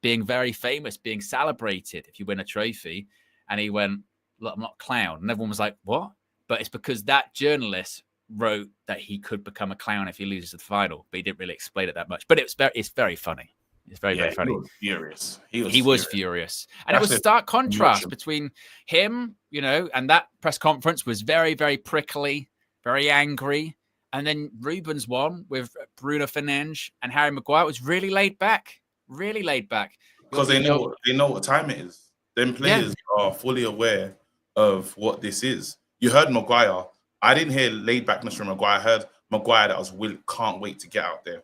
being very famous, being celebrated if you win a trophy. And he went, look, I'm not a clown. And everyone was like, what? But it's because that journalist wrote that he could become a clown if he loses the final, but he didn't really explain it that much. But it's very funny. It's very funny. He was furious. He was furious. And it was stark contrast between him, and that press conference was very, very prickly, very angry. And then Ruben's one with Bruno Fernandes and Harry Maguire was really laid back. Because they know what time it is. Them players are fully aware of what this is. You heard Maguire. I didn't hear laid backness from Maguire. I heard Maguire that can't wait to get out there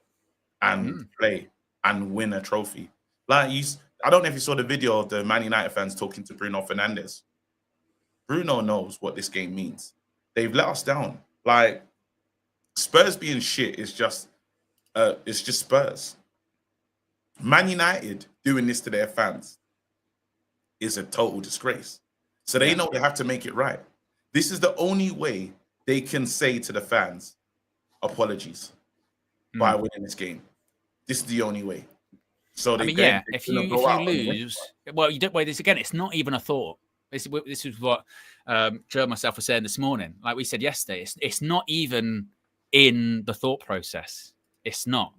and play and win a trophy. I don't know if you saw the video of the Man United fans talking to Bruno Fernandes. Bruno knows what this game means. They've let us down. Spurs being shit is just Spurs. Man United doing this to their fans is a total disgrace. So they know they have to make it right. This is the only way they can say to the fans, apologies by winning this game. This is the only way. So if you lose, well, you don't wait this again. It's not even a thought. This is what Joe and myself were saying this morning. Like we said yesterday, it's not even in the thought process. It's not.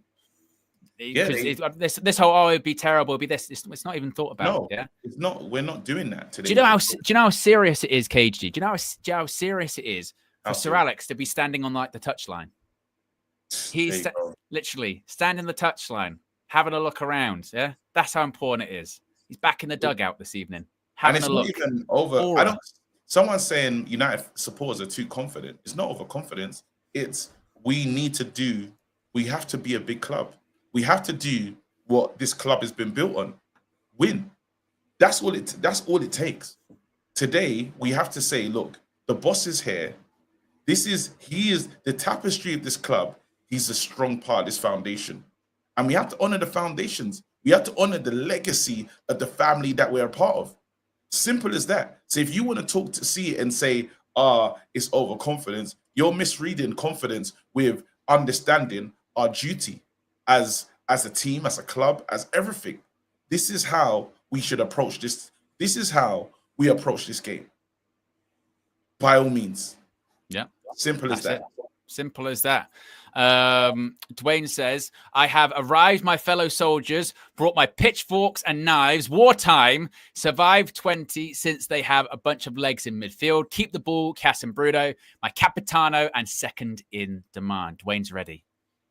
This whole it'd be terrible, it'd be this. It's not even thought about. No, yeah, it's not. We're not doing that today. Do you know how serious it is, KG? Do you know how serious it is for Sir Alex to be standing on the touchline? He's literally standing the touchline, having a look around. Yeah, that's how important it is. He's back in the dugout this evening, having a look. Not even over. Someone's saying United supporters are too confident. It's not overconfidence. It's we have to be a big club. We have to do what this club has been built on. Win. That's all it takes. Today, we have to say, look, the boss is here. He is the tapestry of this club. He's a strong part of this foundation. And we have to honor the foundations. We have to honor the legacy of the family that we're a part of. Simple as that. So if you want to see it and say, it's overconfidence, you're misreading confidence with understanding our duty as a team, as a club, as everything. This is how we should approach this. This is how we approach this game. By all means. Yeah. Simple as that. Simple as that. Dwayne says, I have arrived, my fellow soldiers, brought my pitchforks and knives, wartime, survived 20 since they have a bunch of legs in midfield. Keep the ball, Cass and Bruno, my capitano and second in demand. Dwayne's ready.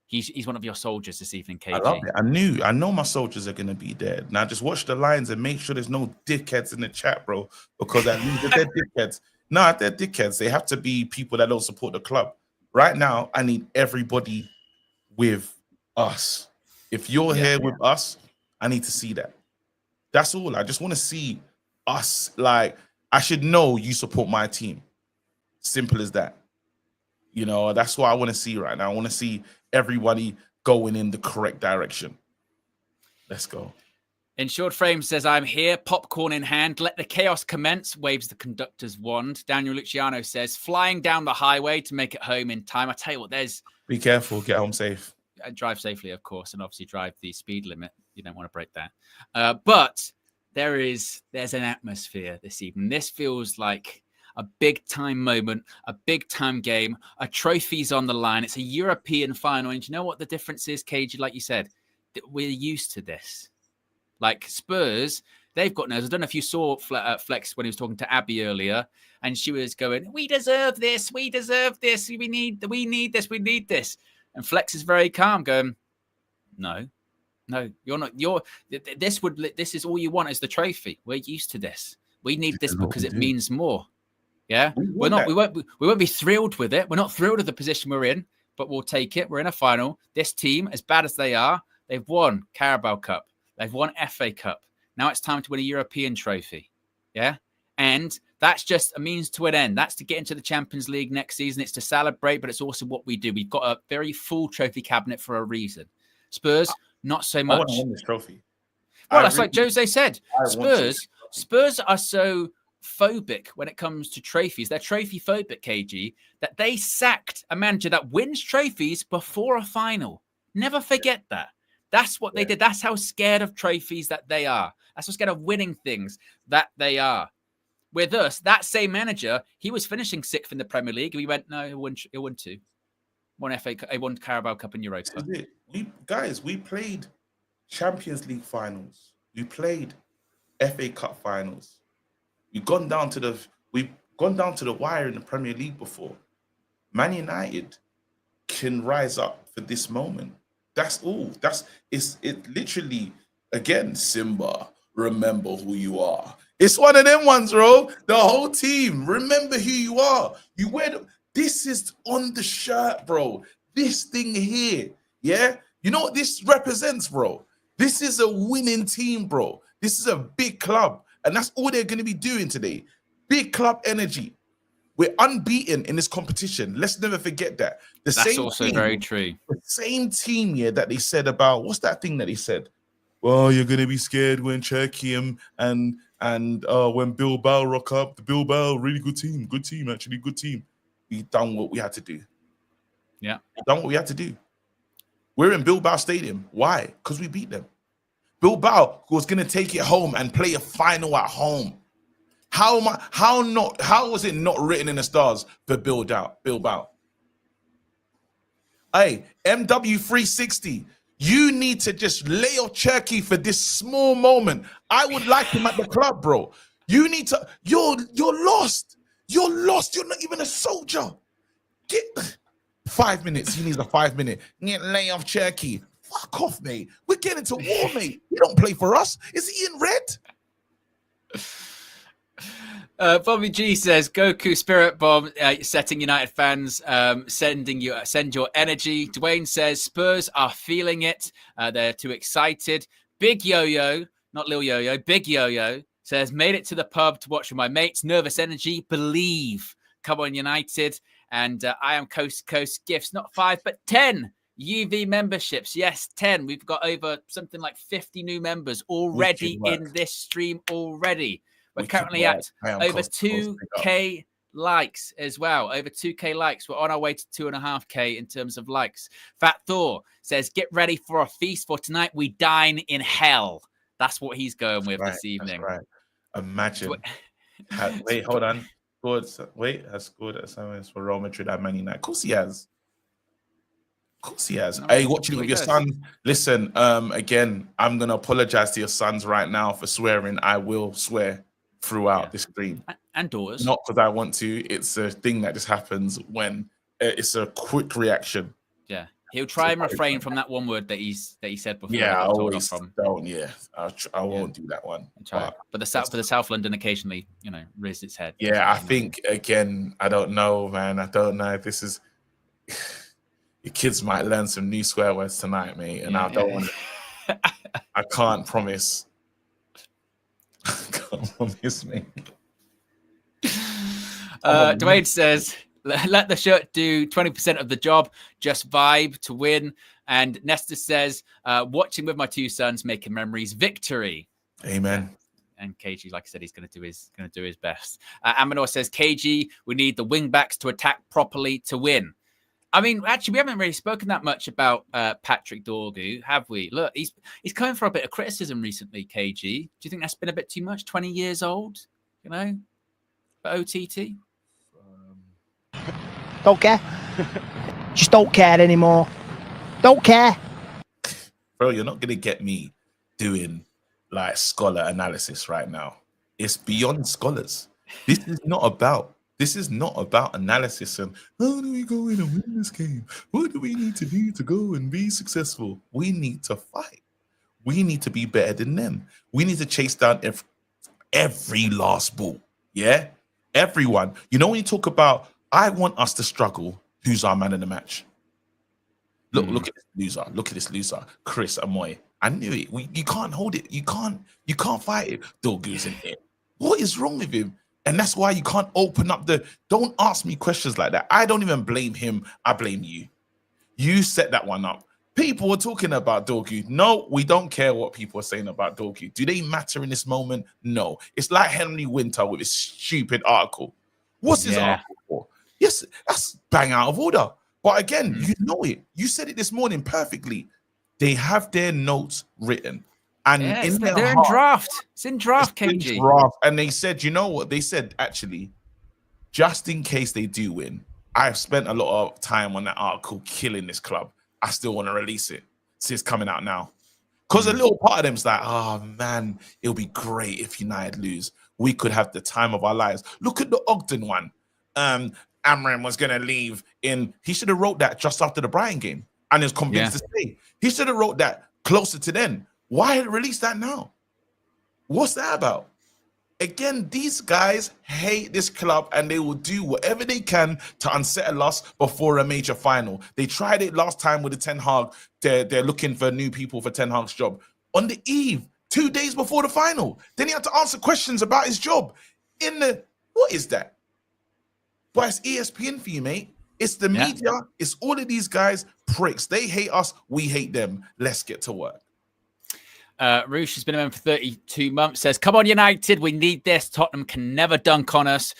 He's one of your soldiers this evening, KG. I love it. I know my soldiers are going to be there. Now just watch the lines and make sure there's no dickheads in the chat, bro, because at least if they're dickheads, no, if they're dickheads, they have to be people that don't support the club. Right now, I need everybody with us. If you're here with us, I need to see that. That's all. I just want to see us. Like, I should know you support my team. Simple as that. You know, that's what I want to see right now. I want to see everybody going in the correct direction. Let's go. In short frame says, I'm here, popcorn in hand. Let the chaos commence, waves the conductor's wand. Daniel Luciano says, flying down the highway to make it home in time. I tell you what, be careful, get home safe. Drive safely, of course, and obviously drive the speed limit. You don't want to break that. But there's an atmosphere this evening. This feels like a big time moment, a big time game. A trophy's on the line. It's a European final. And you know what the difference is, KG? Like you said, we're used to this. Like Spurs, they've got nerves. I don't know if you saw Flex when he was talking to Abby earlier, and she was going, "We deserve this. We deserve this. We need this. We need this." And Flex is very calm, going, "No, you're not. This is all you want is the trophy. We're used to this. We need this because it means more. Yeah, we won't be thrilled with it. We're not thrilled with the position we're in, but we'll take it. We're in a final. This team, as bad as they are, they've won Carabao Cup. They've won FA Cup. Now it's time to win a European trophy. Yeah. And that's just a means to an end. That's to get into the Champions League next season. It's to celebrate, but it's also what we do. We've got a very full trophy cabinet for a reason. Spurs, not so much. I want to win this trophy. Well, that's like Jose said. Spurs are so phobic when it comes to trophies. They're trophy phobic, KG, that they sacked a manager that wins trophies before a final. Never forget that. That's what they did. That's how scared of trophies that they are. That's how scared of winning things that they are. With us, that same manager, he was finishing 6th in the Premier League. We went, no, he won 2. Won FA, he won Carabao Cup in Europa. We played Champions League finals. We played FA Cup finals. We've gone down to the wire in the Premier League before. Man United can rise up for this moment. That's all. It literally, again, Simba, remember who you are. It's one of them ones, bro. The whole team, remember who you are. You wear this is on the shirt, bro. This thing here, yeah? You know what this represents, bro? This is a winning team, bro. This is a big club. And that's all they're going to be doing today. Big club energy. We're unbeaten in this competition. Let's never forget that. That's also very true. The same team here that they said about, what's that thing that they said? Well, you're going to be scared when Cherky and when Bilbao rock up. The Bilbao, really good team. Good team, actually. Good team. We done what we had to do. Yeah. We done what we had to do. We're in Bilbao Stadium. Why? Because we beat them. Bilbao was going to take it home and play a final at home. How was it not written in the stars for Bilbao? Hey, MW360, you need to just lay your turkey for this small moment. I would like him at the club, bro. You need to, you're lost. You're lost. You're not even a soldier. Get 5 minutes. He needs a 5 minute. Lay off Cherky. Fuck off, mate. We're getting to war, mate. You don't play for us. Is he in red? Bobby G says, Goku Spirit Bomb, setting United fans, send your energy. Dwayne says, Spurs are feeling it. They're too excited. Big Yo-Yo, not Lil Yo-Yo, Big Yo-Yo says, made it to the pub to watch with my mates. Nervous energy, believe. Come on, United. And I am Coast to Coast gifts, not 5, but 10 UV memberships. Yes, 10. We've got over something like 50 new members already in this stream already. We're currently at over 2K likes as well. Over 2K likes. We're on our way to 2.5K in terms of likes. Fat Thor says, get ready for a feast for tonight. We dine in hell. That's what he's going with this evening. That's right. Imagine. Wait, hold on. Has scored assignments for Real Madrid at Man United. Of course he has. course he has. No, Hey, watching with he your does. son. Listen, again, I'm gonna apologize to your sons right now for swearing. I will swear throughout this stream. And daughters. Not because I want to. It's a thing that just happens when it's a quick reaction. Yeah. He'll try and refrain from that one word that he said before. Yeah, I he got told always off from. don't. Yeah, I won't do that one. But the South London occasionally, raised its head. Yeah, I think again, I don't know, man. I don't know if this is. Your kids might learn some new swear words tonight, mate, and I don't want. I can't promise. I can't promise, mate. Dwayne says, let the shirt do 20% of the job, just vibe to win. And Nesta says, watching with my two sons, making memories, victory. Amen. And KG, like I said, he's going to do his best. Amanor says, KG, we need the wing backs to attack properly to win. I mean, actually, we haven't really spoken that much about Patrick Dorgu, have we? Look, he's coming for a bit of criticism recently, KG. Do you think that's been a bit too much? 20 years old, for OTT? Don't care. Just don't care anymore. Don't care. Bro, you're not going to get me doing like scholar analysis right now. It's beyond scholars. This is not about analysis and how do we go in and win this game? What do we need to do to go and be successful? We need to fight. We need to be better than them. We need to chase down every last ball. Yeah? Everyone. When you talk about, I want us to struggle, who's our man in the match? Look at this loser. Look at this loser. Chris Amoy. I knew it. You can't hold it. You can't fight it. Dorgu's in it. What is wrong with him? And that's why you can't open up don't ask me questions like that. I don't even blame him. I blame you. You set that one up. People were talking about Dorgu. No, we don't care what people are saying about Dorgu. Do they matter in this moment? No. It's like Henry Winter with his stupid article. What's his article for? Yes, that's bang out of order. But again, you know it. You said it this morning perfectly. They have their notes written. And they're in draft. It's in draft, KG. And they said, you know what? They said, actually, just in case they do win, I've spent a lot of time on that article killing this club. I still want to release it. See, it's coming out now. Because a little part of them's like, oh, man, it'll be great if United lose. We could have the time of our lives. Look at the Ogden one. Amram was going to leave he should have wrote that just after the Brighton game and is convinced to stay. He should have wrote that closer to then. Why release that now? What's that about? Again, these guys hate this club and they will do whatever they can to unsettle us before a major final. They tried it last time with the Ten Hag. They're looking for new people for Ten Hag's job. On the eve, 2 days before the final, then he had to answer questions about his job. What is that? But it's ESPN for you, mate. It's the media. It's all of these guys, pricks. They hate us. We hate them. Let's get to work. Roosh has been a member for 32 months, says, come on, United, we need this. Tottenham can never dunk on us.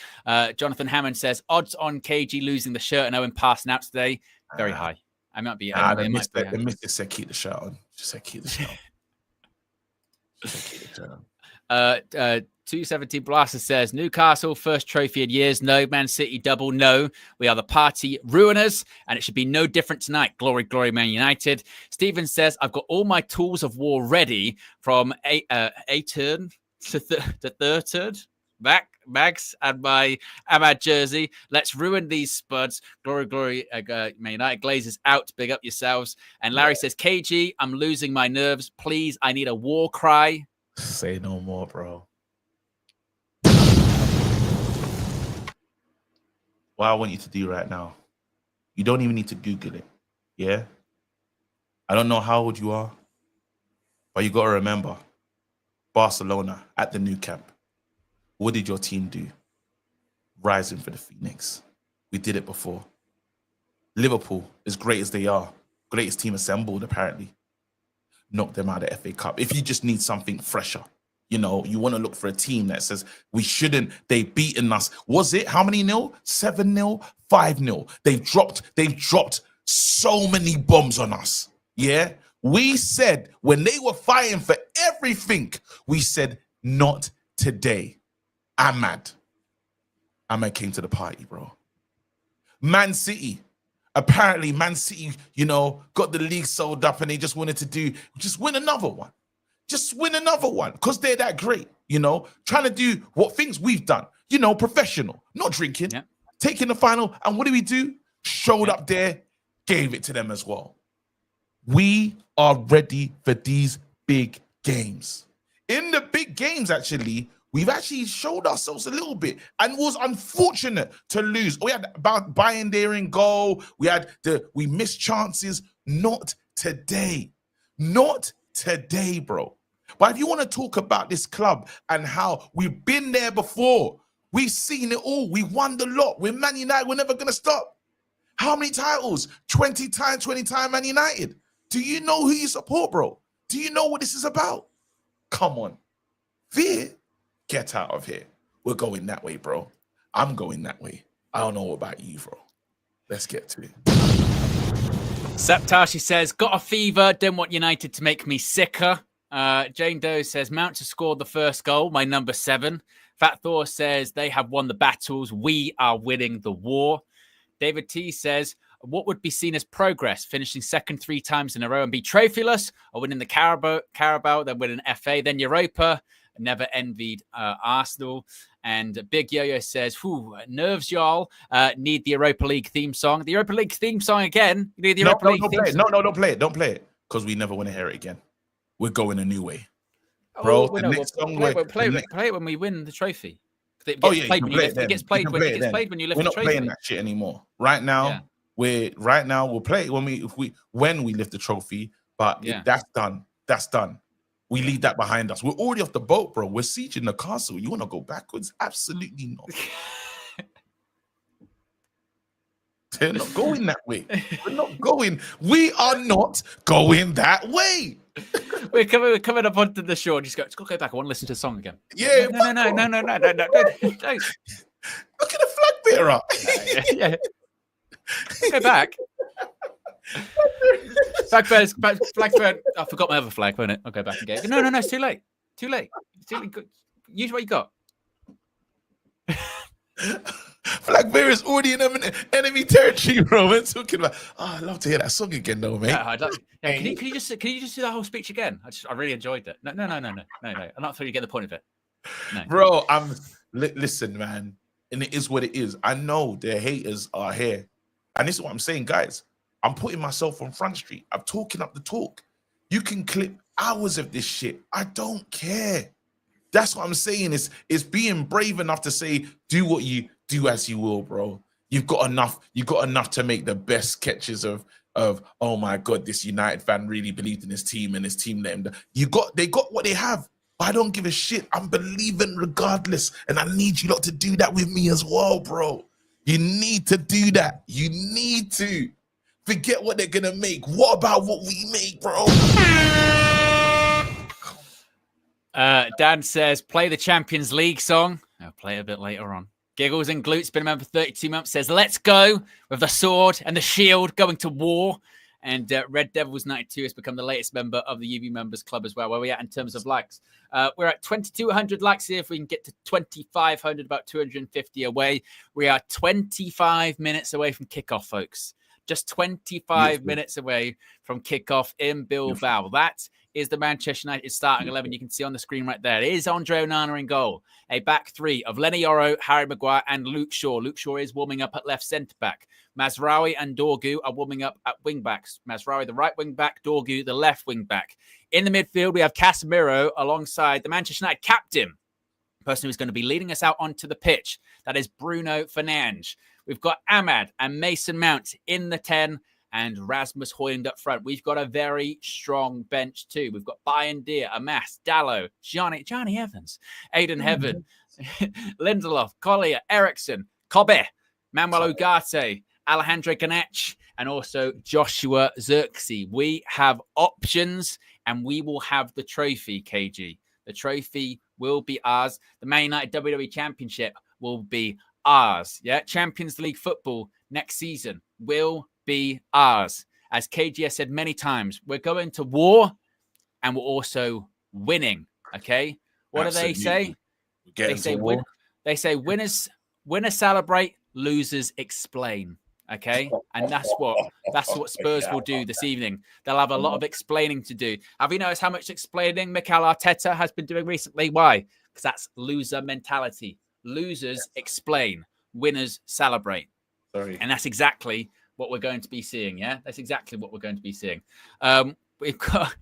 Jonathan Hammond says, odds on KG losing the shirt and Owen passing out today, very high. I might be. The mister said keep the shirt on. She said keep the shirt on. 217 Blaster says, Newcastle, first trophy in years. No. Man City, double. No. We are the party ruiners, and it should be no different tonight. Glory, glory, Man United. Stephen says, I've got all my tools of war ready from a turn to third turn. Mags and my Ahmad jersey. Let's ruin these spuds. Glory, glory, Man United. Glazers out. Big up yourselves. And Larry says, KG, I'm losing my nerves. Please, I need a war cry. Say no more, bro. What I want you to do right now, you don't even need to Google it. Yeah? I don't know how old you are, but you got to remember, Barcelona at the new camp. What did your team do? Rising for the Phoenix. We did it before. Liverpool, as great as they are, greatest team assembled apparently, knocked them out of the FA Cup. If you just need something fresher, you want to look for a team that says they've beaten us. Was it how many nil? 7-0, 5-0. They've dropped so many bombs on us. Yeah. We said when they were fighting for everything, we said, not today. Ahmad came to the party, bro. Man City, Apparently, Man City, got the league sold up and they just wanted to just win another one. Just win another one because they're that great, trying to do what things we've done, professional, not drinking, taking the final. And what do? Showed up there, gave it to them as well. We are ready for these big games. In the big games, actually, we've actually showed ourselves a little bit and was unfortunate to lose. We had about buying there in goal. We missed chances. Not today. Not today, bro. But if you want to talk about this club and how we've been there before, we've seen it all. We won the lot. We're Man United. We're never going to stop. How many titles? 20 times Man United. Do you know who you support, bro? Do you know what this is about? Come on. Veer, get out of here. We're going that way, bro. I'm going that way. I don't know about you, bro. Let's get to it. Septashi says, got a fever. Don't want United to make me sicker. Jane Doe says, Mount to score the first goal, my number 7. Fat Thor says, they have won the battles. We are winning the war. David T says, what would be seen as progress, finishing second 3 times in a row and be trophyless, or winning the Carabao, then winning FA, then Europa? Never envied Arsenal. And Big Yo-Yo says, nerves, y'all. Need the Europa League theme song. The Europa League theme song again. You need the Europa League theme song. No, don't play it. Don't play it. Because we never want to hear it again. We're going a new way. Bro, we'll play it when we win the trophy. It gets played when you lift the trophy. We're not playing that shit anymore. Right now, we'll play it when we lift the trophy. But that's done. That's done. We leave that behind us. We're already off the boat, bro. We're sieging the castle. You want to go backwards? Absolutely not. They're not going that way. We are not going that way. We're coming up onto the shore. Just go back. I want to listen to the song again. Yeah. No. Look at the flag bearer. Yeah. Go back. Flag bearer. I forgot my other flag, won't it? I'll go back and get it. No. It's too late. Use what you got. Flag bearer is already in enemy territory, bro. We're talking about. I'd love to hear that song again, though, mate. Can you just do that whole speech again? I really enjoyed it. No. I'm not sure you get the point of it. No. Bro, listen, man, and it is what it is. I know the haters are here, and this is what I'm saying, guys. I'm putting myself on Front Street. I'm talking up the talk. You can clip hours of this shit. I don't care. That's what I'm saying. It's being brave enough to say, do what you do as you will, bro. You've got enough to make the best sketches of oh my God, this United fan really believed in his team and his team let him down. They got what they have. But I don't give a shit. I'm believing regardless. And I need you lot to do that with me as well, bro. You need to do that. You need to. Forget what they're gonna make. What about what we make, bro? Dan says, play the Champions League song. I'll play it a bit later on. Giggles and Glutes, been a member for 32 months, says, let's go with the sword and the shield going to war. And Red Devils 92 has become the latest member of the UV Members Club as well. Where are we at in terms of likes? We're at 2,200 likes here. If we can get to 2,500, about 250 away. We are 25 minutes away from kickoff, folks. Just 25 minutes away from kickoff in Bilbao. That is the Manchester United starting 11. You can see on the screen right there. It is Andre Onana in goal. A back 3 of Lenny Yoro, Harry Maguire, and Luke Shaw. Luke Shaw is warming up at left centre-back. Mazraoui and Dorgu are warming up at wing-backs. Mazraoui, the right wing-back. Dorgu, the left wing-back. In the midfield, we have Casemiro alongside the Manchester United captain, the person who's going to be leading us out onto the pitch. That is Bruno Fernandes. We've got Ahmad and Mason Mount in the 10 and Rasmus Højlund up front. We've got a very strong bench too. We've got Bayern Deer, Amas, Dallo, Johnny Evans, Aidan Heaven, Lindelof, Collier, Eriksson, Kobe, Manuel Ugarte, Alejandro Ganech, and also Joshua Zirkzee. We have options and we will have the trophy, KG. The trophy will be ours. The Man United WWE Championship will be ours. Yeah, Champions League football next season will be ours. As KG has said many times, we're going to war and we're also winning. Okay, what Absolutely. Do they say? They say winners celebrate, losers explain. Okay, and that's what Spurs will do this evening. They'll have a lot of explaining to do. Have you noticed how much explaining Mikel Arteta has been doing recently? Why? Because that's loser mentality. Losers explain, winners celebrate. Sorry. And that's exactly what we're going to be seeing. Yeah, that's exactly what we're going to be seeing. We've got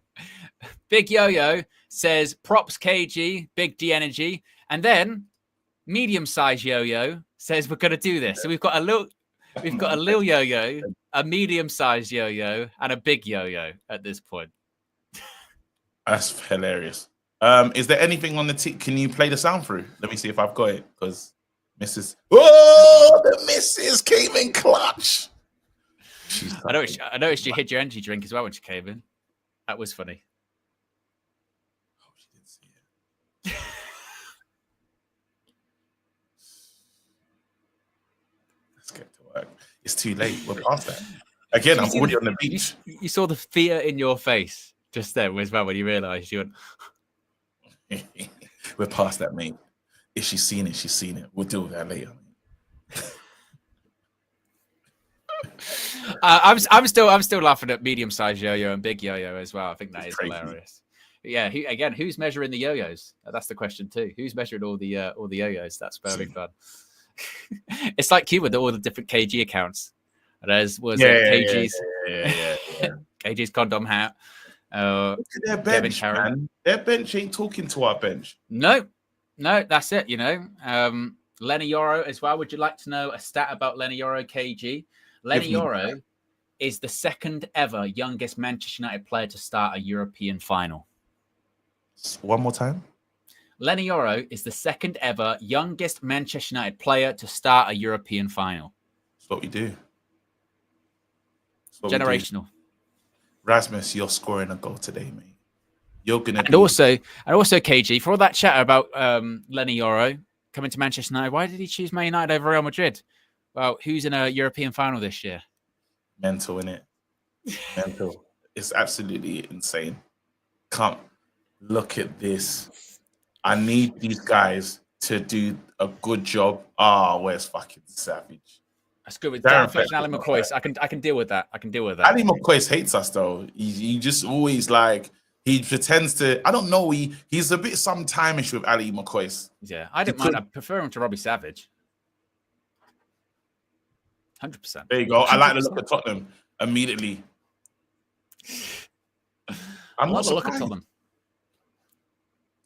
Big Yo-Yo says props KG, Big D energy, and then medium-sized Yo-Yo says we're going to do this. So we've got a little yo-yo, a medium-sized yo-yo, and a big yo-yo at this point. That's hilarious. Is there anything on the can you play the sound through? Let me see if I've got it, because Mrs. Oh, the missus came in clutch. I noticed you hid your energy drink as well when she came in. That was funny. Oh, she didn't see it. Let's get to work. It's too late. We're past that. Again, I'm already on the beach. You saw the fear in your face just then as well when you realised you went. We're past that, mate. If she's seen it, she's seen it. We'll deal with that later. I'm still laughing at medium-sized yo-yo and big yo-yo as well. I think that is hilarious. But yeah, who's measuring the yo-yos? That's the question too. Who's measuring all the yo-yos? That's very fun. It's like you with all the different KG accounts. There's KG's KG's condom hat. Look at their bench, man. Their bench ain't talking to our bench. No, that's it. Lenny Yoro as well. Would you like to know a stat about Lenny Yoro KG? Lenny Yoro is the second ever youngest Manchester United player to start a European final. One more time. Lenny Yoro is the second ever youngest Manchester United player to start a European final. That's what we do. Generational. Rasmus, you're scoring a goal today, mate. You're gonna. And also KG, for all that chat about Lenny Yoro coming to Manchester United, why did he choose Man United over Real Madrid? Well, who's in a European final this year? Mental, innit? Mental. It's absolutely insane. Can't look at this. I need these guys to do a good job. Where's fucking Savage? That's good with Darren Fletcher and Ali McCoy. I can deal with that. Ali McCoy hates us though. He just always he pretends to. I don't know. He's a bit sometime-ish with Ali McCoy. Yeah, I didn't mind. I prefer him to Robbie Savage. 100%. There you go. 100%. I like the look at Tottenham immediately. I'm not the look at Tottenham.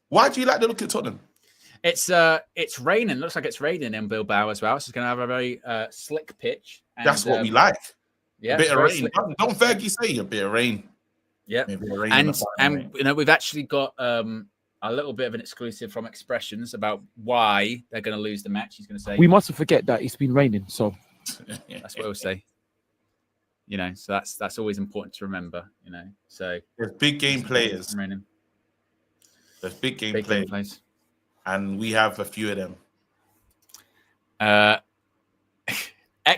Why do you like the look at Tottenham? It's raining. Looks like it's raining in Bilbao as well. So it's going to have a very slick pitch. And, that's what we like. Yeah, a bit of rain. Don't Fergie say a bit of rain. Yeah, and we've actually got a little bit of an exclusive from Expressions about why they're going to lose the match. He's going to say we mustn't forget that it's been raining, so that's what we'll say. So that's always important to remember. So there's big game players. There's big game players, and we have a few of them.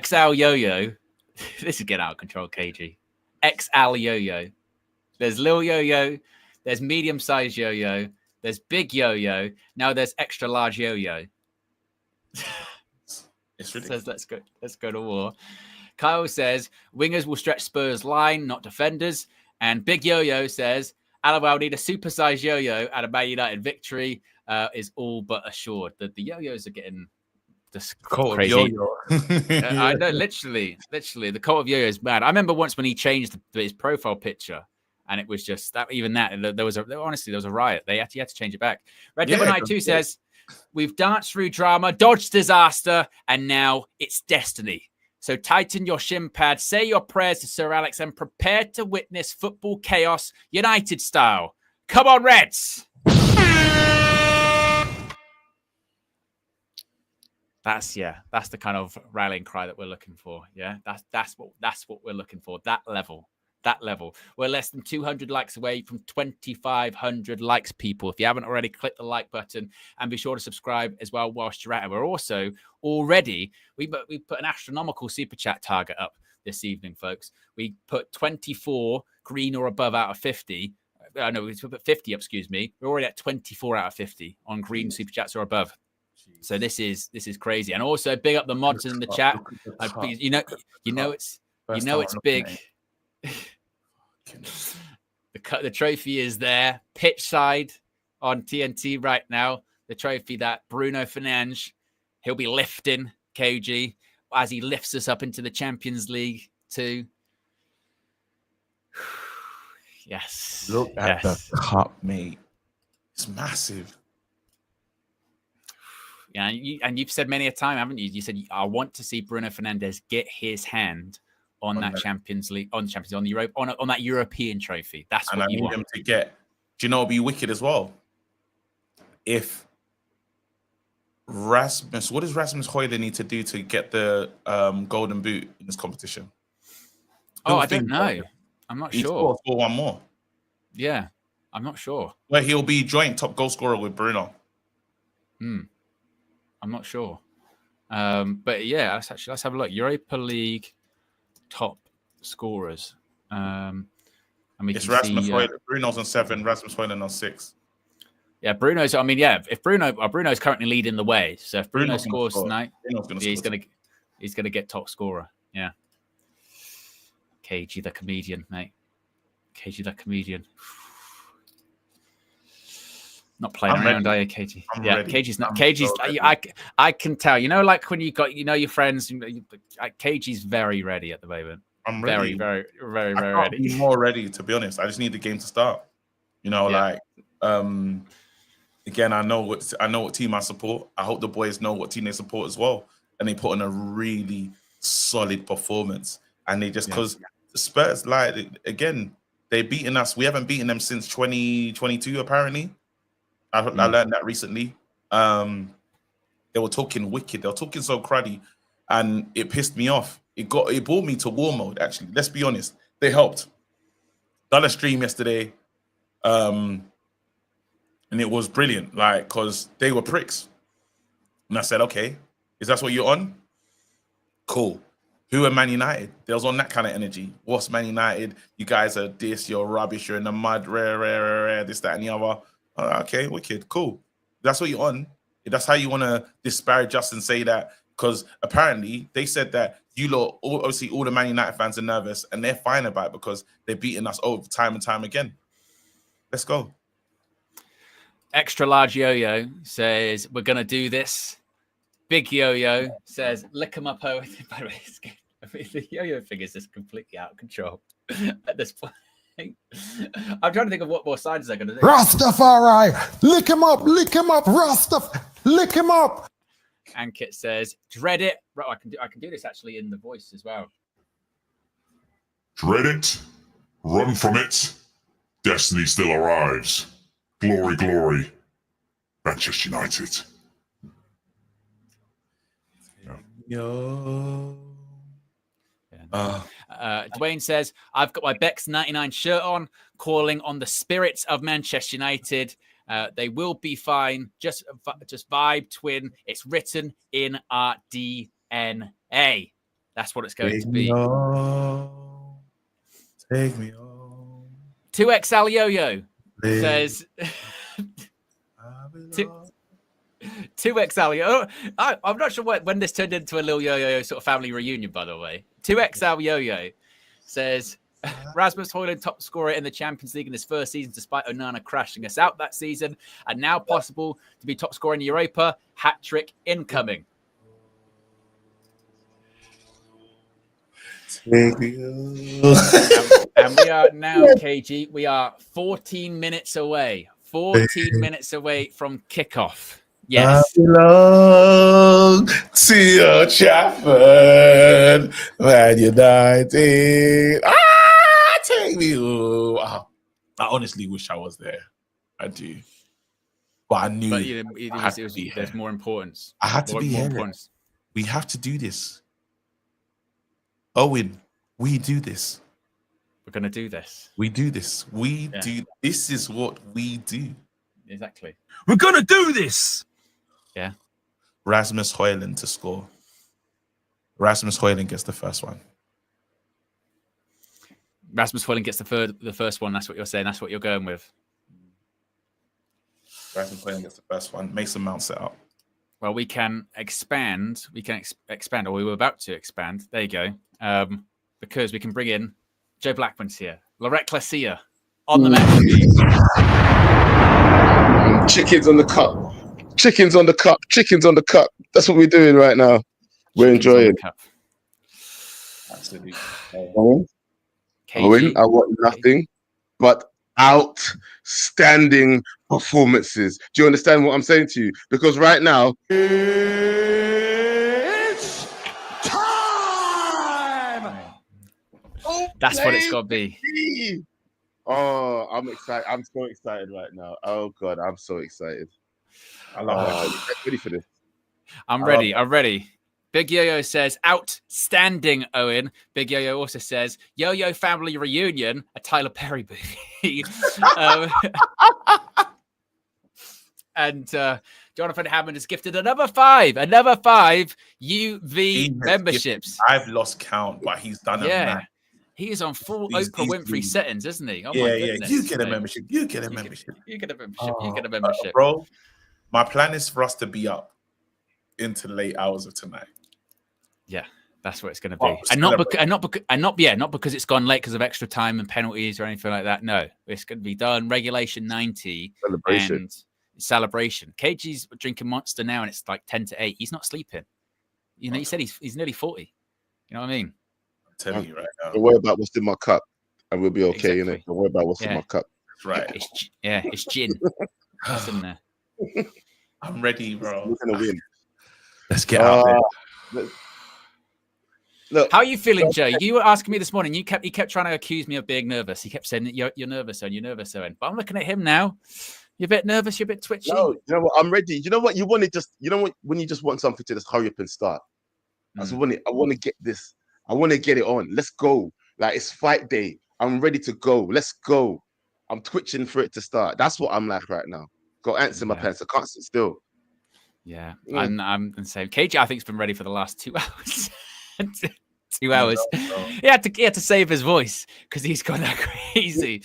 XL Yo-Yo. This is getting out of control, KG. XL Yo-Yo. There's Lil Yo-Yo. There's medium-sized Yo-Yo. There's big Yo-Yo. Now there's extra large Yo-Yo. It's ridiculous. Says let's go to war. Kyle says wingers will stretch Spurs line, not defenders. And Big Yo-Yo says Alawal need a supersized Yo-Yo at a Man United victory is all but assured. The Yo-Yos are getting just crazy. Yo-Yo. I know, literally, the cult of Yo-Yo is mad. I remember once when he changed his profile picture, and it was just that. Even that, there was a riot. He had to change it back. Red Devil Knight 2 says, "We've danced through drama, dodged disaster, and now it's destiny. So tighten your shin pad, say your prayers to Sir Alex, and prepare to witness football chaos, United style. Come on, Reds!" That's the kind of rallying cry that we're looking for. Yeah, that's what we're looking for. That level. We're less than 200 likes away from 2,500 likes, people. If you haven't already, click the like button and be sure to subscribe as well whilst you're at it. We're also we put an astronomical super chat target up this evening, folks. We put 24 green or above out of 50. No, we put 50 up, excuse me. We're already at 24 out of 50 on green super chats or above. So this is crazy. And also big up the mods in the chat. You know it's big. The trophy is there, pitch side on TNT right now. The trophy that Bruno Fernandes, he'll be lifting KG as he lifts us up into the Champions League too. Yes. Look at the cup, mate. It's massive. Yeah, and you've said many a time, haven't you? You said, I want to see Bruno Fernandes get his hand on that Champions League, on the Europa, on that European trophy. That's what you want. Them to get. Do you know it'd be wicked as well? If what does Rasmus Højlund need to do to get the golden boot in this competition? I don't know. I'm not sure. For one more. Yeah, I'm not sure. Where he'll be joint top goal scorer with Bruno. I'm not sure. But yeah, let's have a look. Europa League top scorers. And we it's can Rasmus see, Højlund. Bruno's on 7, Rasmus Højlund on 6. Yeah, Bruno's. I mean, yeah. If Bruno's currently leading the way, so if Bruno scores tonight, he's gonna get top scorer. Yeah. KG the comedian, mate. KG the comedian. Not playing around, are you, KG? Yeah, ready. KG's not. KG's. I can tell. You know, like when you got, your friends. KG's very ready at the moment. I'm ready. Very ready. Be more ready, to be honest. I just need the game to start. Again, I know what team I support. I hope the boys know what team they support as well, and they put in a really solid performance. And they just because the Spurs, again, they're beating us. We haven't beaten them since 2022, apparently. I learned that recently. They were talking wicked. They were talking so cruddy, and it pissed me off. It brought me to war mode. Actually, let's be honest. They helped. Done a stream yesterday, and it was brilliant. Because they were pricks, and I said, "Okay, is that what you're on? Cool. Who are Man United? They was on that kind of energy. What's Man United? You guys are this. You're rubbish. You're in the mud. Rare. This, that, and the other." Okay, wicked, cool. That's what you're on. That's how you want to disparage us and say that, because apparently they said that you lot, obviously all the Man United fans are nervous and they're fine about it because they're beating us over time and time again. Let's go. Extra large Yo-Yo says, we're going to do this. Big Yo-Yo says, lick them up. By the way, the Yo-Yo thing is just completely out of control at this point. I'm trying to think of what more signs they're going to do. Rastafari, lick him up, Rastaf, lick him up. Ankit says, dread it. Right, I can do this actually in the voice as well. Dread it, run from it. Destiny still arrives. Glory, glory. Manchester United. Yo. Dwayne says, I've got my Bex 99 shirt on, calling on the spirits of Manchester United. They will be fine. Just vibe, twin. It's written in our DNA. That's what it's going to be. Take me home. 2XL Yo-Yo says... 2XL Yo. I'm not sure when this turned into a little Yo-Yo sort of family reunion, by the way. 2XL Yo-Yo says, Rasmus Højlund top scorer in the Champions League in his first season despite Onana crashing us out that season, and now possible to be top scorer in Europa. Hat trick incoming. And we are now, KG, we are 14 minutes away. 14 minutes away from kickoff. Yes. I belong to your Trafford, Man United. Take me home. Wow. I honestly wish I was there. I do. But I knew there's more importance. I had to be here. We have to do this. Owen, we do this. We're going to do this. We do this. This is what we do. Exactly. We're going to do this. Yeah. Rasmus Højlund to score. Rasmus Højlund gets the first one. Rasmus Højlund gets the first one. That's what you're saying. That's what you're going with. Rasmus Højlund gets the first one. Mason Mount set up. Well, we can expand. We can expand, or we were about to expand. There you go. Because we can bring in Joe Blackman's here. Lorette Clasia on the match. Chickens on the cup. Chickens on the cup. Chickens on the cup. That's what we're doing right now. We're enjoying. Absolutely. Owen, I want nothing but outstanding performances. Do you understand what I'm saying to you? Because right now, it's time. That's what it's got to be. Oh, I'm excited. I'm so excited right now. Oh God, I'm so excited. I love it. Ready for this? I'm ready. I'm ready. Big Yo-Yo says, outstanding, Owen. Big Yo-Yo also says, Yo-Yo Family Reunion, a Tyler Perry movie. And Jonathan Hammond has gifted another five UV memberships. I've lost count, but he's done it. Yeah. He is on full Oprah Winfrey settings, isn't he? Oh yeah, my yeah. goodness. You get a membership. You get a membership. You get a membership. You get a membership. Bro, my plan is for us to be up into the late hours of tonight. Yeah, that's what it's going to be. And not because it's gone late because of extra time and penalties or anything like that. No, it's going to be done. Regulation 90 and celebration. KG's drinking Monster now, and it's like 10 to 8. He's not sleeping. You know, he said he's nearly 40. You know what I mean? I'm telling you right now. Don't worry about what's in my cup, and we'll be okay. Exactly. Innit? Don't worry about what's in my cup. That's right. It's gin. That's in there. I'm ready, bro. We're gonna win. Let's get out there. Look, how are you feeling, Joe? You were asking me this morning. He kept trying to accuse me of being nervous. He kept saying that you're nervous, Owen. You're nervous, Owen. But I'm looking at him now. You're a bit nervous. You're a bit twitchy. No, you know what? I'm ready. You know what? You want to just, you know what? When you just want something to just hurry up and start. I want to get this. I want to get it on. Let's go. Like, it's fight day. I'm ready to go. Let's go. I'm twitching for it to start. That's what I'm like right now. Got ants in my pants. I can't sit still. Yeah, I'm the same. KG, I think, has been ready for the last 2 hours. 2 hours. He had to save his voice because he's gone that crazy.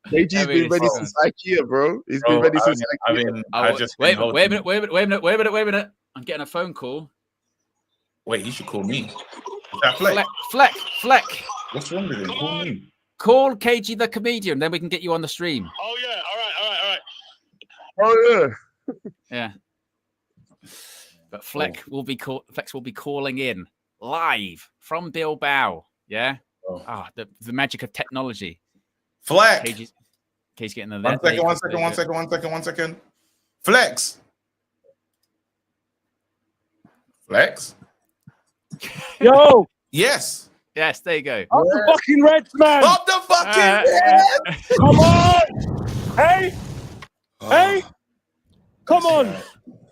KG's been ready since IKEA, bro. He's been ready since IKEA. Wait a minute. I'm getting a phone call. Wait, you should call me. Is that Fleck? Fleck. What's wrong with him? Call me. Call KG the comedian, then we can get you on the stream. Oh yeah, all right. Oh yeah. Yeah. But Flex will be calling in live from Bilbao. Yeah. The magic of technology. Fleck. KG's getting the One second. Flex. Yo. Yes. Yes, there you go. Up the fucking Reds, man. Up the fucking Reds. Come on. Hey. Come on.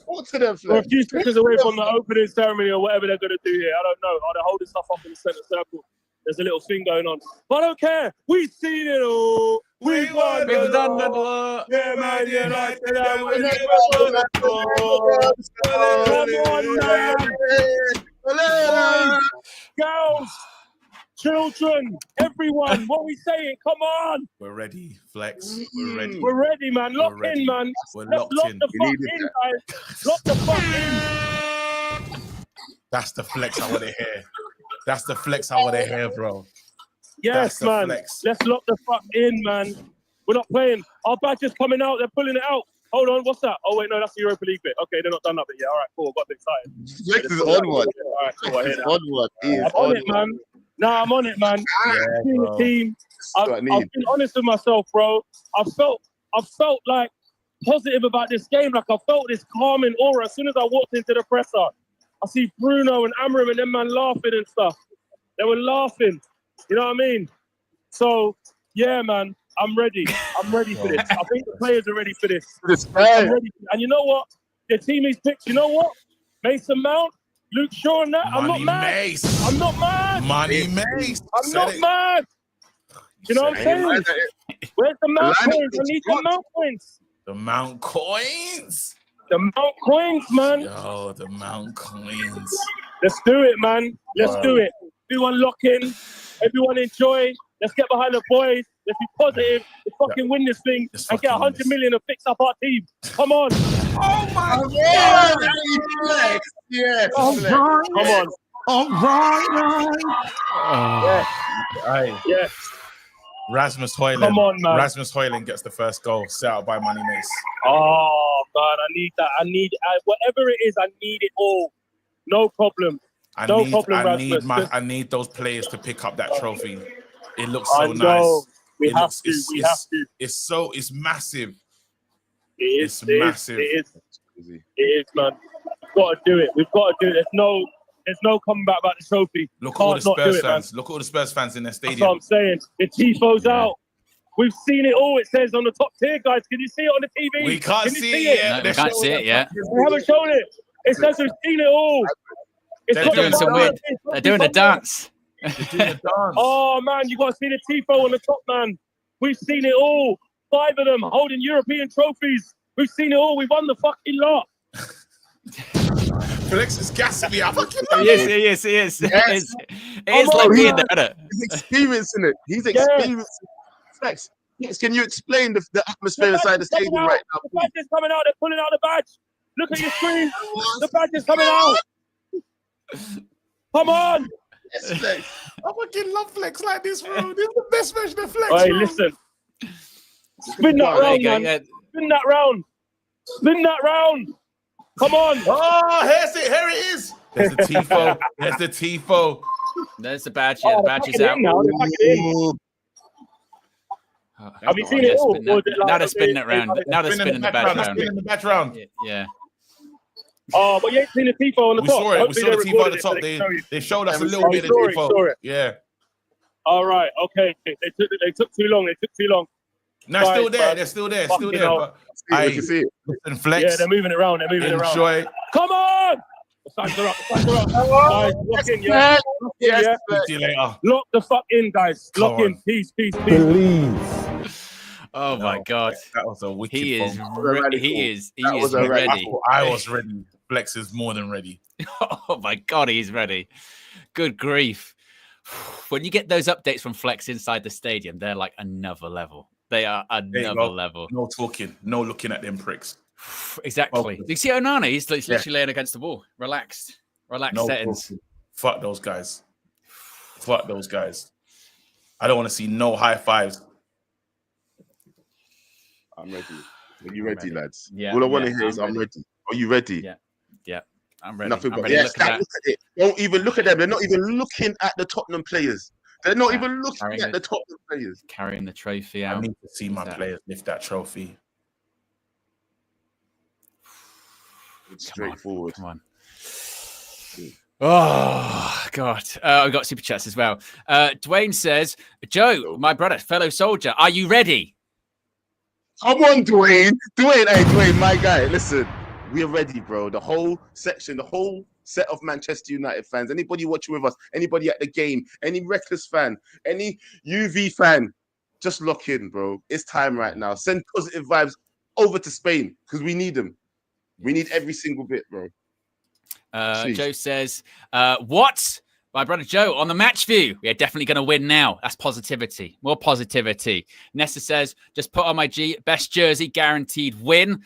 Talk to them, We're a few seconds away from the opening ceremony or whatever they're going to do here. I don't know. Are they holding stuff up in the center circle? There's a little thing going on. But I don't care. We've seen it all. We've won. We've done it all. Yeah, man. Yeah, like that. Come on, man. Girls, children, everyone. What are we saying? Come on. We're ready, Flex. We're ready. We're ready, man. Lock in, man. We're Let's lock the fuck in, guys. Lock the fuck in. That's the flex I want to hear. That's the flex I want to hear, bro. Yes, man. Flex. Let's lock the fuck in, man. We're not playing. Our badge is coming out. They're pulling it out. Hold on. What's that? Oh, wait, no, that's the Europa League bit. Okay, they're not done that bit yet. All right, cool. Got a bit excited. Flex is on one. All right, cool. He's on one. I'm on it, man. Nah, I'm on it, man. The team. I've been honest with myself, bro. I felt like positive about this game. Like, I felt this calming aura as soon as I walked into the presser. I see Bruno and Amram and them man laughing and stuff. They were laughing. You know what I mean? So, yeah, man, I'm ready. I'm ready for this. I think the players are ready for this. I'm ready. And you know what? The team he's picked, you know what? Mason Mount, Luke Shaw and that. I'm not mad. I'm not mad. Money Mace. I'm not mad. You know what I'm saying? Where's the Mount coins? I need the Mount coins. The Mount coins. The Mount coins, man. Yo, the Mount coins. Let's do it, man. Let's do it. Everyone lock in. Everyone enjoy. Let's get behind the boys. Let's be positive. Let's fucking win this thing and get 100 million and fix up our team. Come on. Oh my God! Yeah. Come on. All right. Yeah. Rasmus Højlund. Come on, man. Rasmus Højlund gets the first goal, set out by Money Mace. Oh, God, I need that. Whatever it is, I need it all. No problem. Rasmus. I need those players to pick up that trophy. It looks so nice. We have to. It's massive. It's massive. It is, man. We've got to do it. There's no coming back about the trophy. Look at all the Spurs fans. Look at all the Spurs fans in their stadium. That's what I'm saying. The tifo's out. We've seen it all. It says on the top tier, guys. Can you see it on the TV? We can't see it yet. No, we can't see it yet. We haven't shown it. It says we've seen it all. They're doing some weird. They're doing a dance. Oh, man, you got to see the tifo on the top, man. We've seen it all. 5 of them holding European trophies. We've seen it all. We've won the fucking lot. Flex is gassing me. I fucking He is. It is like being there. He's experiencing it. He's experiencing it. Flex, yes, can you explain the atmosphere inside the stadium right now? The badge is coming out. They're pulling out the badge. Look at your screen. The badge is coming out. Come on. Yes, Flex. I fucking love Flex like this, bro. This is the best version of Flex. Hey, bro. listen. Spin that round, man. Spin that round. Spin that round. Come on. Oh, here it is. There's the tifo. There's the tifo. There's the badge. Yeah, the badge is out. Now have you seen it all? Now they're spinning it round. Now they're spinning the badge round. Spinning the badge round. Yeah. Oh, but you ain't seen the tifo on the We top. saw it. We Hopefully saw the they tifo on the recorded top. it, They showed us a little bit of the saw tifo. it. Yeah. All right. Okay. They took too long. No, it's still there. They're still there. Still there. But I can see it. Listen, Flex. Yeah, they're moving it around. Enjoy. Come on. The sides are up. Guys, lock in, yeah. Yes, See you later. Lock the fuck in, guys. Lock in. Peace. Oh my God. That was a wicked He is phone. He is ready. ready. I was ready. Flex is more than ready. Oh my God, he's ready. Good grief. When you get those updates from Flex inside the stadium, they're like another level. They are another level. No talking, no looking at them pricks. Exactly. You see Onana, he's literally laying against the wall. Relaxed settings. Talking. Fuck those guys. I don't want to see no high fives. I'm ready. Are you ready, lads? Yeah. All I want to hear is I'm ready. Are you ready? Yeah. I'm ready. Nothing I'm but ready. yes. Look at Look at it. Don't even look at them. They're not even looking at the Tottenham players. They're not even looking at the Tottenham players. Carrying the trophy out. I need to see my players lift that trophy. It's straightforward. Come on. Oh, God. I've got super chats as well. Dwayne says, Joe, my brother, fellow soldier, are you ready? Come on, Dwayne. Dwayne, my guy. Listen, we're ready, bro. The whole section, the whole set of Manchester United fans, anybody watching with us, anybody at the game, any Reckless fan, any UV fan, just lock in, bro. It's time right now. Send positive vibes over to Spain because we need them. We need every single bit, bro. Joe says, what? My brother Joe, on the match view, we are definitely going to win now. That's positivity. More positivity. Nessa says, just put on my best jersey, guaranteed win.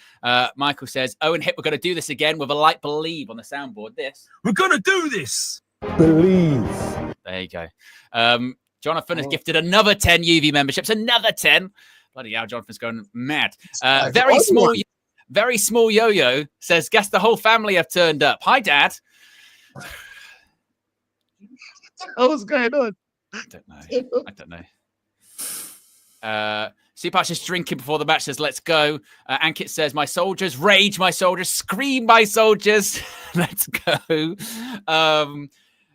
Michael says, Owen Hip, we're going to do this again with a light believe on the soundboard. We're going to do this. Believe. There you go. Jonathan has gifted another 10 UV memberships. Another 10. Bloody hell, Jonathan's going mad. Very small yo-yo says, guess the whole family have turned up. Hi, Dad. What's going on? I don't know. Supash is drinking before the match, says, let's go. Ankit says, my soldiers, rage, my soldiers, scream, my soldiers. Let's go.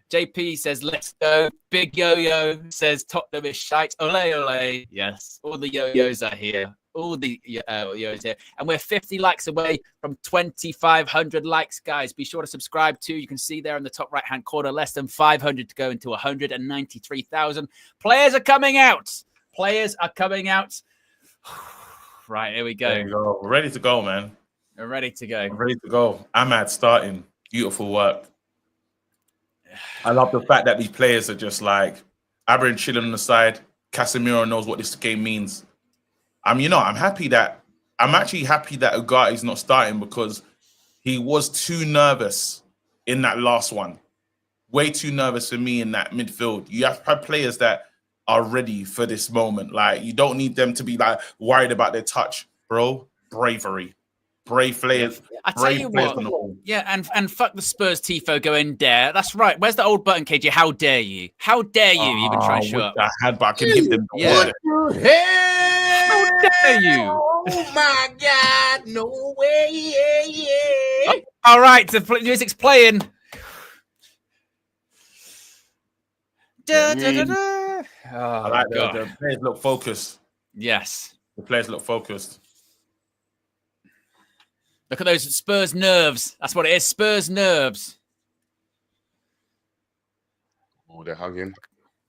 JP says, let's go. Big Yo-Yo says, Tottenham is shite. Ole, ole. Yes, all the yo-yos are here. All the yo-yos here. And we're 50 likes away from 2,500 likes, guys. Be sure to subscribe too. You can see there in the top right-hand corner, less than 500 to go into 193,000. Players are coming out. Right, here we go. There you go. We're ready to go, man. We're ready to go. I'm ready to go. Ahmad starting. Beautiful work. I love the fact that these players are just like, Abraham chilling on the side. Casemiro knows what this game means. I'm actually happy that Ugarte's not starting because he was too nervous in that last one. Way too nervous for me in that midfield. You have to have players that are ready for this moment. Like, you don't need them to be like worried about their touch, bro. Bravery. Brave players. I tell you what, yeah, and fuck the Spurs tifo going dare. That's right. Where's the old button, KG? How dare you? How dare you even try and show up? I had, but I can hit them. Yeah. How dare you? Oh my God! No way! Yeah. Oh, all right, the music's playing. Da, da, da, da. Oh, I like the players look focused. Yes, the players look focused. Look at those Spurs nerves. That's what it is. Spurs nerves. Oh, they're hugging.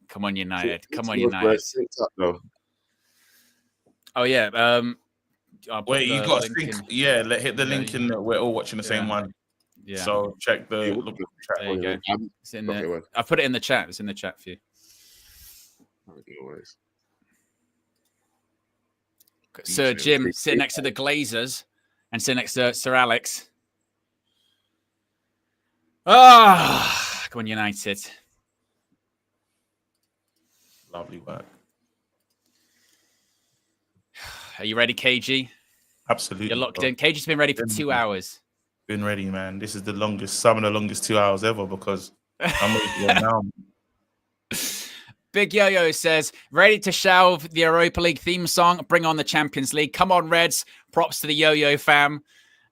Come on, United. Come on, United. Oh, yeah. Wait, you got to sync. Yeah, hit the link in. We're all watching the same one. Yeah. So check the look at the chat. There you go. It's in there. I put it in the chat. It's in the chat for you. Sir Jim sitting next to the Glazers and sitting next to Sir Alex. Ah, come on, United. Lovely work. Are you ready, KG? Absolutely. You're locked in. KG's been ready for 2 hours. Been ready, man. This is some of the longest 2 hours ever because I'm ready to go now. Big Yo-Yo says, ready to shelve the Europa League theme song, bring on the Champions League. Come on, Reds. Props to the Yo-Yo fam.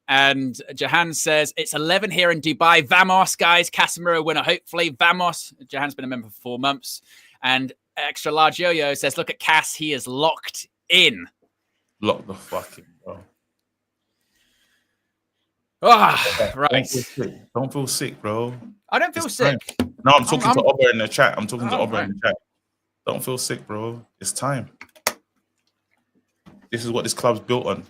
And Jahan says, it's 11 here in Dubai. Vamos, guys. Casemiro winner, hopefully. Vamos. Jahan's been a member for 4 months. And Extra Large Yo-Yo says, look at Cass. He is locked in. Lock the fucking bro. Ah, right. Don't feel sick, bro. I don't feel sick. No, I'm talking to Ober in the chat. I'm talking to Ober in the chat. Don't feel sick, bro. It's time. This is what this club's built on.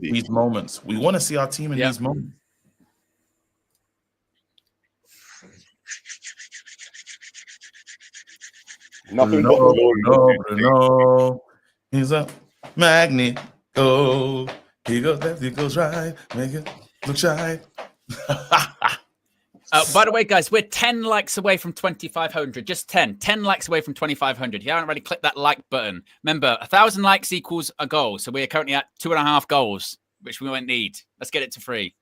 These moments. We want to see our team in these moments. Nothing Bruno. He's a magnet. Oh, he goes left, he goes right. Make it look shy. By the way, guys, we're 10 likes away from 2,500. Just 10. 10 likes away from 2,500. If you haven't already clicked that like button, remember, 1,000 likes equals a goal. So we're currently at 2.5 goals, which we won't need. Let's get it to 3.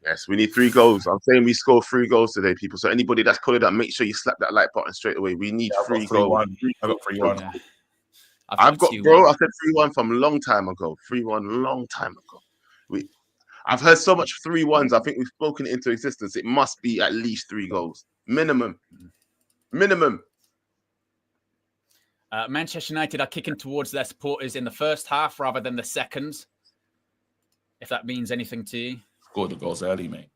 Yes, we need 3 goals. I'm saying we score 3 goals today, people. So anybody that's calling that, make sure you slap that like button straight away. We need 3 goals. I got 3-1. Yeah. I've got, bro, I said 3-1 from a long time ago. 3-1 long time ago. I've heard so much 3-1s. I think we've spoken it into existence. It must be at least 3 goals. Minimum. Manchester United are kicking towards their supporters in the first half rather than the second. If that means anything to you. Scored the goals early, mate.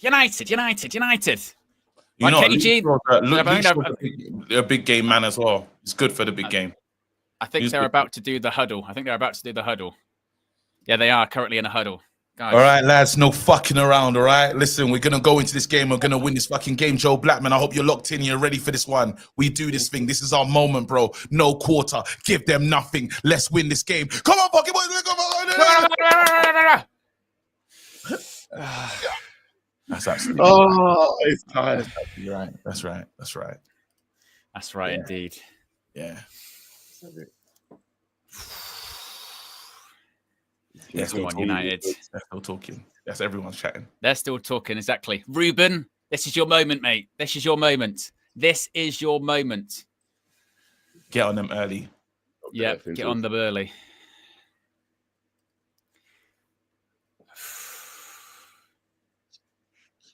United. You Like know, KG, a big game man as well. It's good for the big game. I think they're about to do the huddle. Yeah, they are currently in a huddle. Guys. All right, lads, no fucking around, all right? Listen, we're going to go into this game. We're going to win this fucking game, Joe Blackman. I hope you're locked in. You're ready for this one. We do this thing. This is our moment, bro. No quarter. Give them nothing. Let's win this game. Come on, fucking boys. Come on. That's absolutely it's time. Right. That's right, indeed. Yeah. Yes, come on, United. They're still talking. Yes, everyone's chatting. They're still talking, exactly. Ruben, this is your moment, mate. This is your moment. Get on them early. Yeah, get on them early.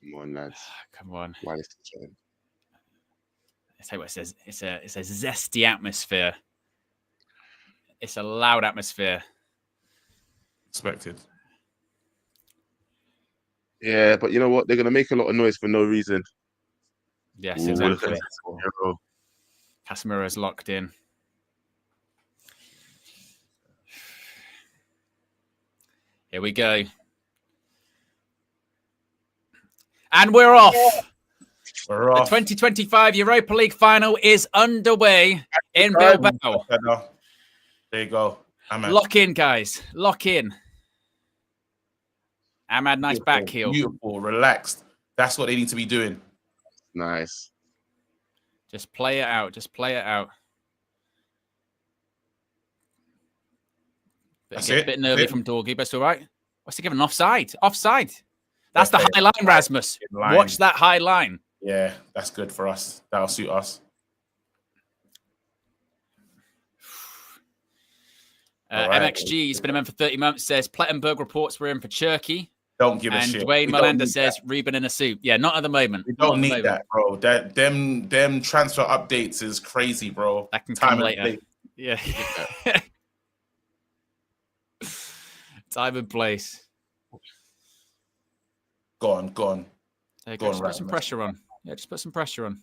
Come on, lads. Come on. Why is it chatting? Let's tell you what it says. It's a zesty atmosphere. It's a loud atmosphere. Expected. Yeah, but you know what? They're going to make a lot of noise for no reason. Yes, exactly. Casemiro's locked in. Here we go. And we're off. We're off. The 2025 Europa League final is underway in Bilbao. There you go. Ahmad. Lock in, guys. Lock in. Ahmad, nice back heel. Beautiful, relaxed. That's what they need to be doing. Nice. Just play it out. Just play it out. That's A it. bit nervy from Dorgy, but it's all right. What's he giving? Offside. Offside. That's the high line, Rasmus. Watch that high line. Yeah, that's good for us. That'll suit us. MXG, he's been a man for 30 months, says Plettenberg reports we're in for Turkey. Don't give a and shit. Dwayne Melander says Reuben in a suit. Yeah, not at the moment. We don't need that, bro. Them transfer updates is crazy, bro. That can come later. Yeah. Time and place. Go on. Just put some pressure on. Yeah, just put some pressure on.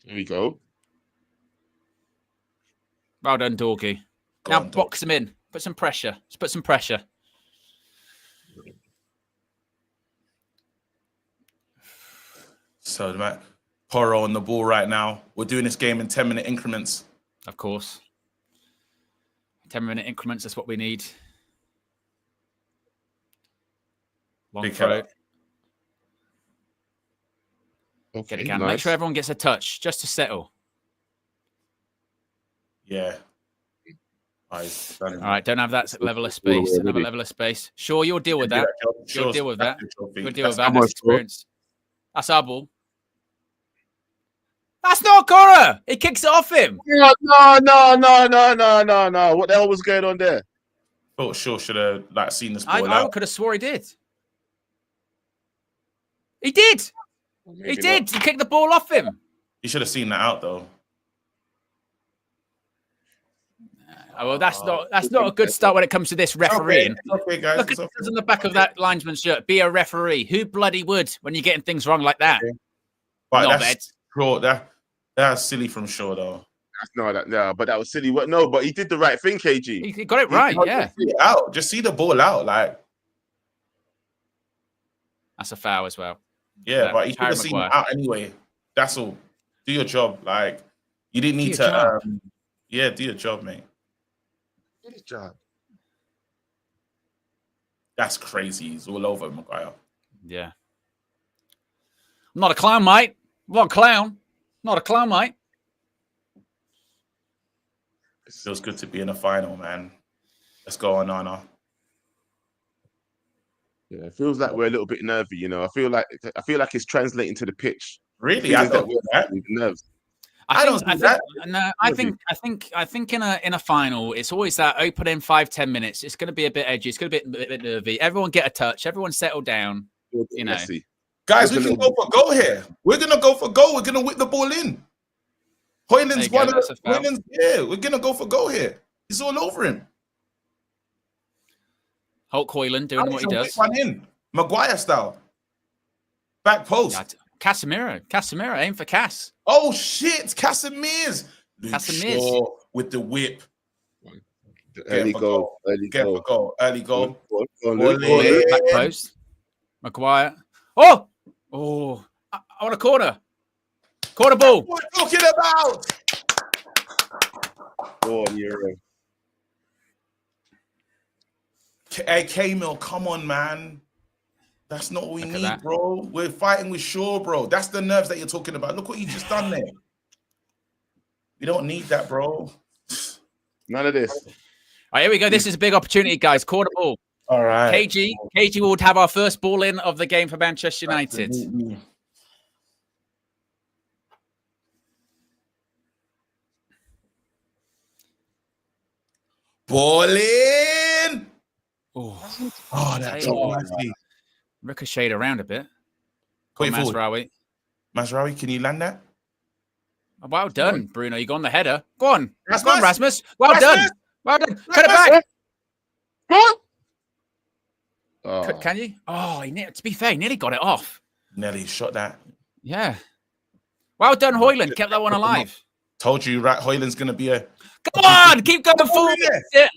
Here we go. Well done, Dorgy. Now box him in. Put some pressure. Just put some pressure. So, Matt, Poro on the ball right now. We're doing this game in 10-minute increments. Of course. 10-minute increments is what we need. Long throw. Okay, get it down. nice. Make sure everyone gets a touch just to settle. Yeah. All right, don't have that level of space. Don't have a level of space. Sure, you'll deal with that. You'll deal with that. You'll deal with that. That's experience. That's our ball. That's not a corner. He kicks it off him. No. What the hell was going on there? Thought Shaw should have seen this ball I out. could have swore he did. He did. He did. He kicked the ball off him. You should have seen that out though. Oh, well, that's not a good start when it comes to this refereeing. Okay, guys. Look at it on the back of that linesman's shirt. Be a referee. Who bloody would when you're getting things wrong like that? But that's silly from Shaw though. But that was silly. No, but he did the right thing, KG. He got it right. Yeah. Just see the ball out. Like that's a foul as well. Yeah, but he should have seen it out anyway. That's all. Do your job. Like you didn't need to. Do your job, mate. Do his job. That's crazy. He's all over Maguire. Yeah. I'm not a clown, mate. I'm not a clown. Not a clown, mate. It feels good to be in a final, man. Let's go on, Onana. Yeah, it feels like we're a little bit nervy, you know. I feel like it's translating to the pitch. Really? I don't nerves. I think in a final, it's always that opening 5-10 minutes. It's going to be a bit edgy. It's going to be a bit nervy. Everyone get a touch. Everyone settle down. You know, guys, we can go for goal here. We're gonna go for goal. We're gonna whip the ball in. Hoyland's one of the. Yeah, we're gonna go for goal here. He's all over him. Hulk Hoyland doing what he does. One in Maguire style. Back post. Yeah, Casemiro, aim for Cass. Oh shit, Casemirs. Casemiro with the whip. Early goal. Early goal. Back post. Maguire. Oh, I want a corner. Corner ball. What are we talking about? Euro. Hey, K-Mill, come on, man. That's not what we need, bro. We're fighting with Shaw, bro. That's the nerves that you're talking about. Look what you just done there. We don't need that, bro. None of this. All right, here we go. This is a big opportunity, guys. Corner ball. All right. KG will have our first ball in of the game for Manchester United. Absolutely. Ball in. Oh, that's nasty. Ricocheted around a bit. Put it Mazraoui. Mazraoui, can you land that? Oh, well done, Bruno. You go on the header. Go on. Rasmus. Go on, Rasmus. Well done. Well done. Cut it back. Can you? Oh, to be fair, he nearly got it off. Nelly shot that. Yeah. Well done, Hoyland. Kept that one alive. Told you, right? Hoyland's going to be a... Come on. Keep going forward. Yeah.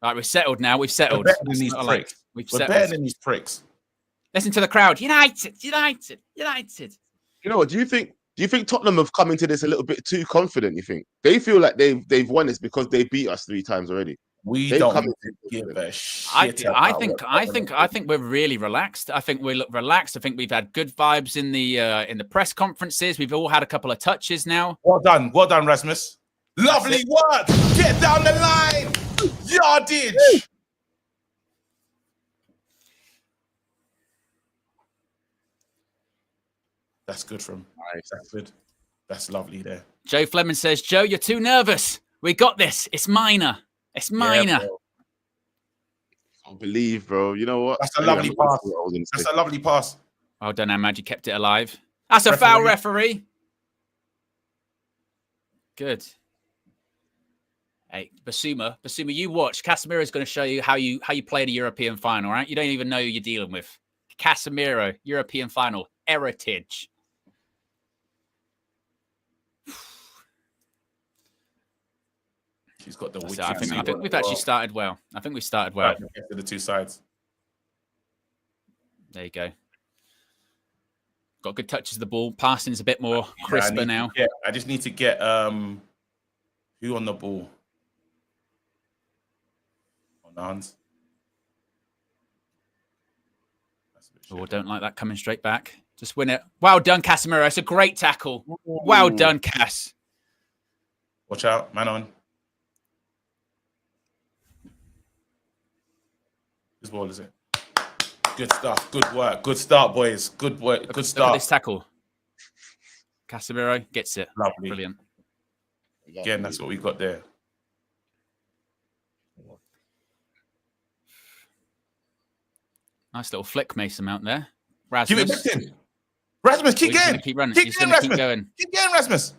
All right, we've settled now. We've settled. We're better than these We've We're settled. better than these pricks. Listen to the crowd. United, United, United. You know what? Do you think Tottenham have come into this a little bit too confident? You think they feel like they've won this because they beat us 3 times already? They've don't give a shit. I think we're really relaxed. I think we look relaxed. I think we've had good vibes in the press conferences. We've all had a couple of touches now. Well done, Rasmus. Lovely work. Get down the line. Yardage. That's good from. Nice. That's good. That's lovely there. Joe Fleming says, Joe, you're too nervous. We got this. It's minor. It's minor. Yeah, I believe, bro. You know what? That's a lovely pass. That's a lovely pass. Well done, Ahmad. You kept it alive. That's a foul, referee. Good. Hey, Basuma, you watch. Casemiro is going to show you how you play in a European final, right? You don't even know who you're dealing with. Casemiro, European final, heritage. She's got the. I think we've actually started well. I think we started well. To the two sides. There you go. Got good touches of the ball. Passing is a bit more crisper now. Yeah, I just need to get who on the ball. Onana. Oh, don't like that coming straight back. Just win it. Well done, Casemiro. It's a great tackle. Well done, Cass. Watch out, man on. Whose ball is it? Good stuff. Good work. Good start, boys. Good work. Good start. Look at this tackle. Casemiro gets it. Lovely. Brilliant. Again, that's what we got there. Nice little flick Mason Mount there. Rasmus. Give it back in. Rasmus, keep going. Keep running. Keep going, Rasmus. Rasmus. Keep going, Rasmus.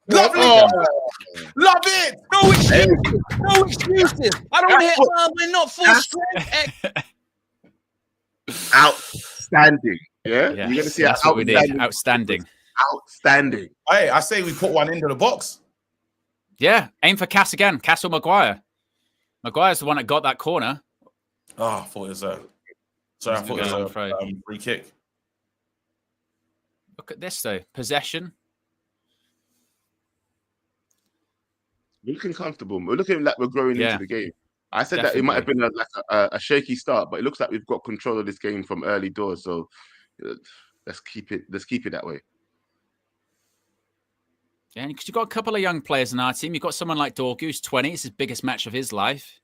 Lovely. Love it. No excuses. No excuses. I don't hit. We're not full strength. Outstanding. Yeah. Yes, You're gonna see that's what we did. Outstanding. Outstanding. Hey, I say we put one into the box. Yeah. Aim for Cass again. Cass or Maguire. Maguire's the one that got that corner. Oh, I thought it was a. Sorry, I thought it was a free kick. Look at this though. Possession. Looking comfortable. We're looking like we're growing into the game. I said that it might have been a shaky start, but it looks like we've got control of this game from early doors. So let's keep it that way. Yeah, because you've got a couple of young players in our team. You've got someone like Dorgu, who's 20. It's his biggest match of his life.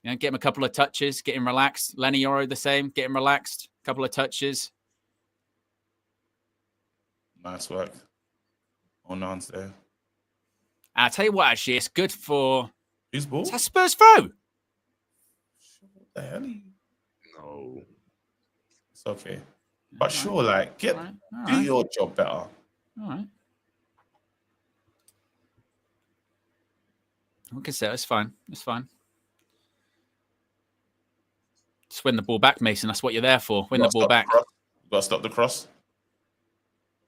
You know, get him a couple of touches, get him relaxed. Lenny Yoro the same, get him relaxed. A couple of touches. Nice work. Onana's there. I'll tell you what, actually, it's good for... Whose ball? It's a Spurs throw. What the hell? No. It's okay. But sure, like, do your job better. All right. We can say it's fine. It's fine. Just win the ball back, Mason. That's what you're there for. Win the ball back. You've got to stop the cross.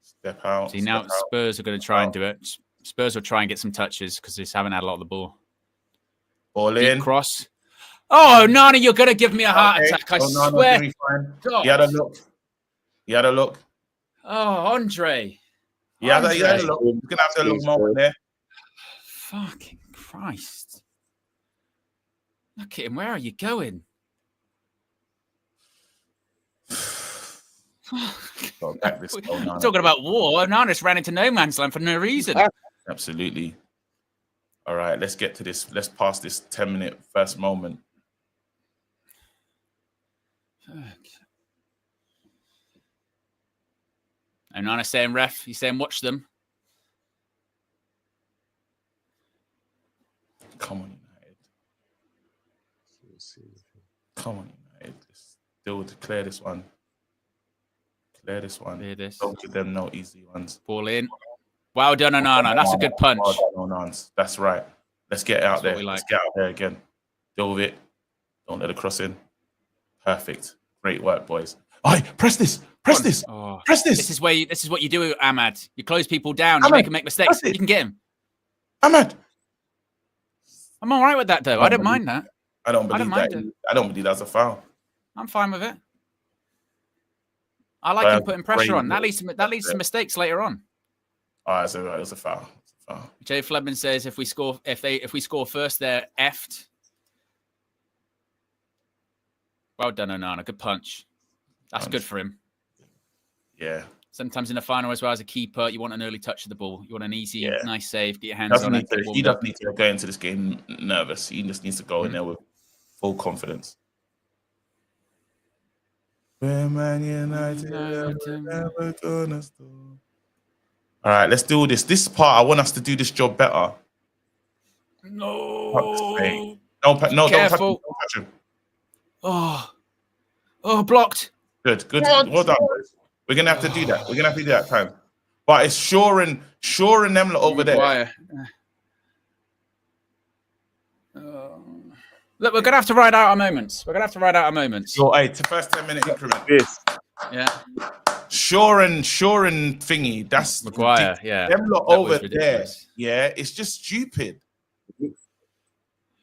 Step out. See, now Spurs are going to try and do it. Spurs will try and get some touches because they just haven't had a lot of the ball. Ball in. Cross. Oh, Nana, you're going to give me a heart attack. I swear. He had a look. He had a look. Oh, Andre. He had a look. He's going to have a little moment there. Fucking Christ. Look at him. Where are you going? Talking about war. Nana's ran into no man's land for no reason. Absolutely. All right, let's get to this. Let's pass this 10-minute first moment. And Nana's saying, ref, he's saying, watch them. Come on, United. Come on, United. Still to clear this one. Clear this one. Clear this. Don't give them no easy ones. Ball in. Well done, Onana. That's a good punch. Well done, that's right. Let's get it out there. Let's get out there again. Deal with it. Don't let it cross in. Perfect. Great work, boys. All right, press this. Press this. Oh, press this. This is what you do, Ahmad. You close people down. You make them make mistakes. You can get him. Ahmad. I'm all right with that, though. I don't mind that. I don't believe mind that. it. I don't believe that's a foul. I'm fine with it. I like him putting pressure on. That leads to mistakes later on. All right, so it was a foul. Jay Flebman says if we score first, they're effed. Well done, Onana. Good punch. That's good for him. Yeah. Sometimes in the final as well as a keeper, you want an early touch of the ball. You want an easy, nice save, get your hands on it. He doesn't need to go into this game nervous. He just needs to go in there with full confidence. We're Man United, never gonna stop. All right, let's do this. This part, I want us to do this job better. No. No, Careful. don't touch him. Oh, blocked. Good. Well done, boys. We're gonna have to do that. We're gonna have to do that time. But it's Shaw and them lot over there. Look, we're gonna have to ride out our moments. So, hey, to first 10-minute increment. Yes. Yeah. Shaw and thingy. That's Maguire. Yeah. Them lot over there. Yeah. It's just stupid.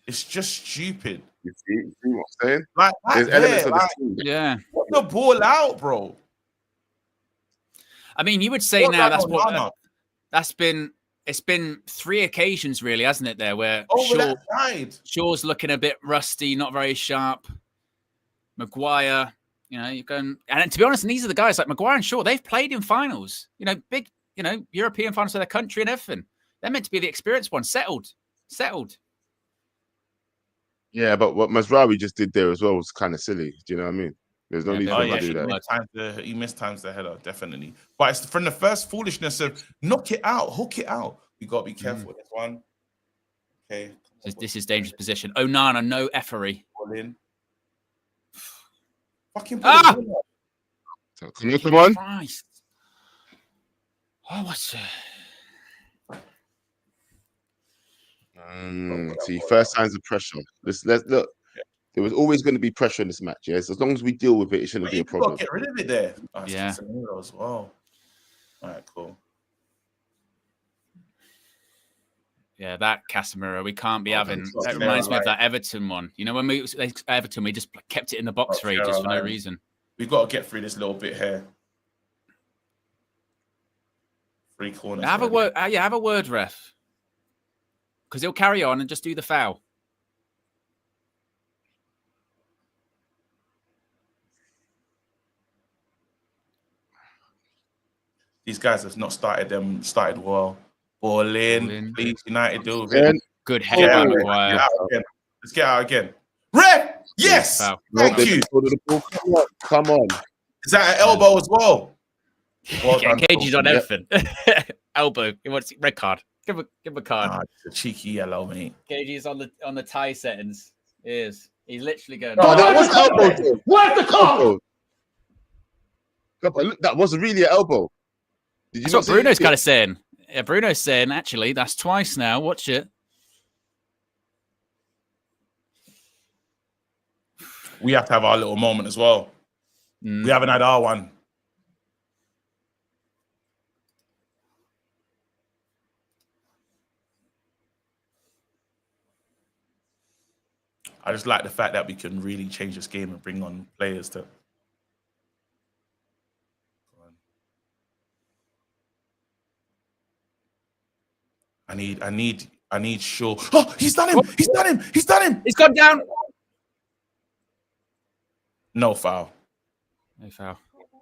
It's just stupid. You see what I'm saying? Like there's elements of the team. Yeah. Put the ball out, bro. I mean, you would say now it's been 3 occasions really, hasn't it? There where Shaw's looking a bit rusty, not very sharp. Maguire, you're going, and to be honest, and these are the guys like Maguire and Shaw. They've played in finals, big, European finals for their country and everything. They're meant to be the experienced ones, settled. Yeah, but what Mazraoui just did there as well was kind of silly. Do you know what I mean? There's no need for him to do that. He missed times the header, definitely. But it's from the first foolishness of knock it out, hook it out. We got to be careful with this one. Okay. This is dangerous position. Onana, no effery. Fucking come on. Christ. Oh, what's see, first signs of pressure. Let's look. There was always going to be pressure in this match. Yes, as long as we deal with it, it shouldn't be a problem. Get rid of it there. Yeah. As well. All right, cool. Yeah, that Casemiro, we can't be having. That reminds me of that Everton one. When we just kept it in the box for ages for no reason. We've got to get through this little bit here. 3 corners. Have a word. Have a word, ref. Because he'll carry on and just do the foul. These guys have not started well. Ball in. Please, United do it. Good head by Maguire. Let's get out again. Red! Yes! Thank you. Come on. Is that an elbow as well? Cage's on everything. Elbow. He wants red card. Give him a card. It's a cheeky yellow, mate. Cage's on the tie settings. He's literally going. That was elbow. Where's the card? That wasn't really an elbow. That's what Bruno's kind of saying. Yeah, Bruno's saying, actually, that's twice now. Watch it. We have to have our little moment as well. We haven't had our one. I just like the fact that we can really change this game and bring on players to... I need Shaw. Oh, he's done him! He's done him! He's done him! He's gone down. No foul. No foul.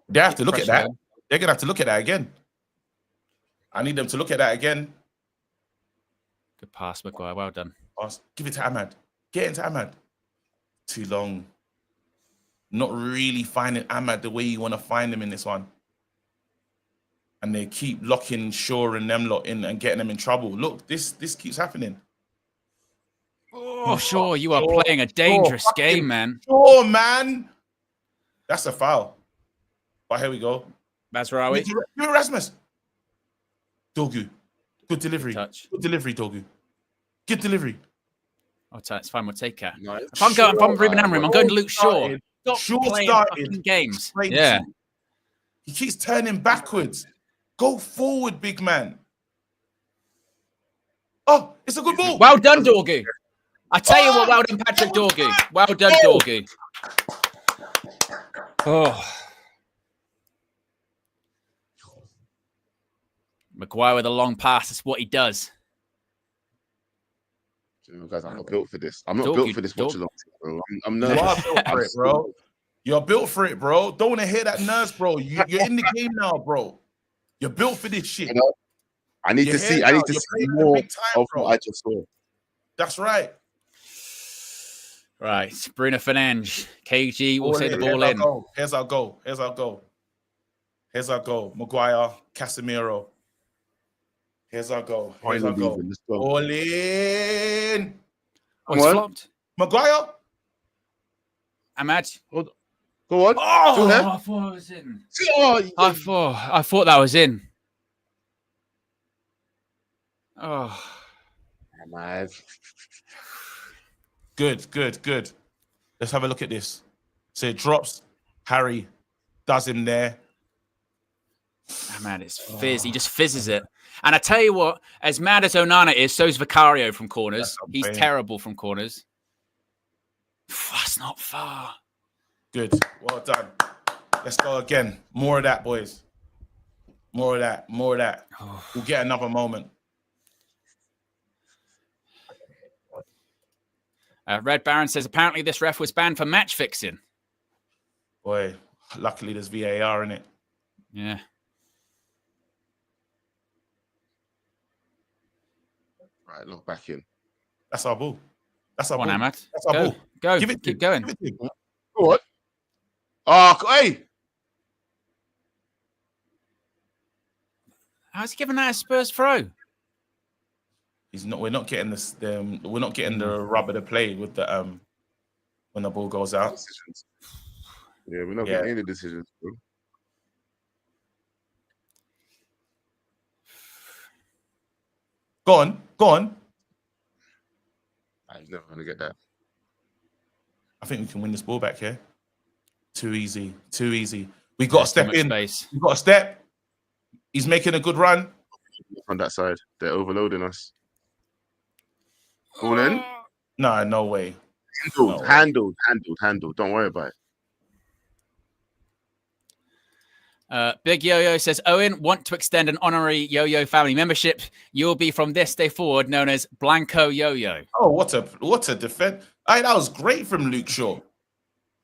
They have to look at that. They're gonna have to look at that again. I need them to look at that again. Good pass, Maguire. Well done. Give it to Ahmad. Get into Ahmad. Too long. Not really finding Ahmad the way you want to find him in this one. And they keep locking Shaw and them lot in and getting them in trouble. Look, this keeps happening. Oh, Shaw, you are playing a dangerous game, man. Shaw, man. That's a foul. But here we go. Mazraoui. Rasmus. Dogu. Good delivery. Touch. Good delivery, Dogu. Good delivery. Oh, it's fine. We'll take care. If I'm Ruben Amorim, I'm going to Luke Shaw. Stop playing fucking games. Yeah. He keeps turning backwards. Go forward, big man. Oh, it's a good ball. Well done, Dogu. I tell you what, well done, Patrick Dorgu. Well done, Dorgu. Oh. Maguire with a long pass. That's what he does. Guys, I'm not built for this. I'm not built for this watch along, bro. I'm nervous. You are built for it, bro. You're built for it, bro. Don't want to hear that nerves, bro. You're in the game now, bro. You're built for this shit. I need to see. I need to see more of what I just saw. That's right. Right, Bruno Fernandes. KG will say the ball in. Here's our goal. Here's our goal. Here's our goal. Maguire, Casemiro. Here's our goal. Here's our goal. All in. Oh, it's flopped. Maguire. Ahmad. Go on. Oh, I thought I was in. I thought that was in. Oh. Ahmad. Good. Let's have a look at this. So it drops. Harry does him there. Oh, man, it's fizz. He just fizzes it. And I tell you what, as mad as Onana is, so's Vicario from corners. He's terrible from corners. That's not far. Good. Well done. Let's go again. More of that, boys. More of that. More of that. We'll get another moment. Red Baron says, apparently this ref was banned for match fixing. Boy, luckily there's VAR in it. Yeah. Right, look back in. That's our ball. That's our ball. Ahmad. That's our ball. Go. Give it. Keep going. Give it to Go on. Oh, hey. How's he giving that a Spurs throw? He's not. We're not getting this. We're not getting the rubber to play with the when the ball goes out. Decisions. Yeah, we're not getting any decisions, bro. Go on. I'm never gonna get that. I think we can win this ball back here. Too easy. We got to step in. We got to step. He's making a good run on that side. They're overloading us. Go on in. Nah, no way. Handled. Don't worry about it. Big Yo-Yo says, Owen, want to extend an honorary Yo-Yo family membership. You'll be from this day forward known as Blanco Yo-Yo. Oh, what a defense. That was great from Luke Shaw.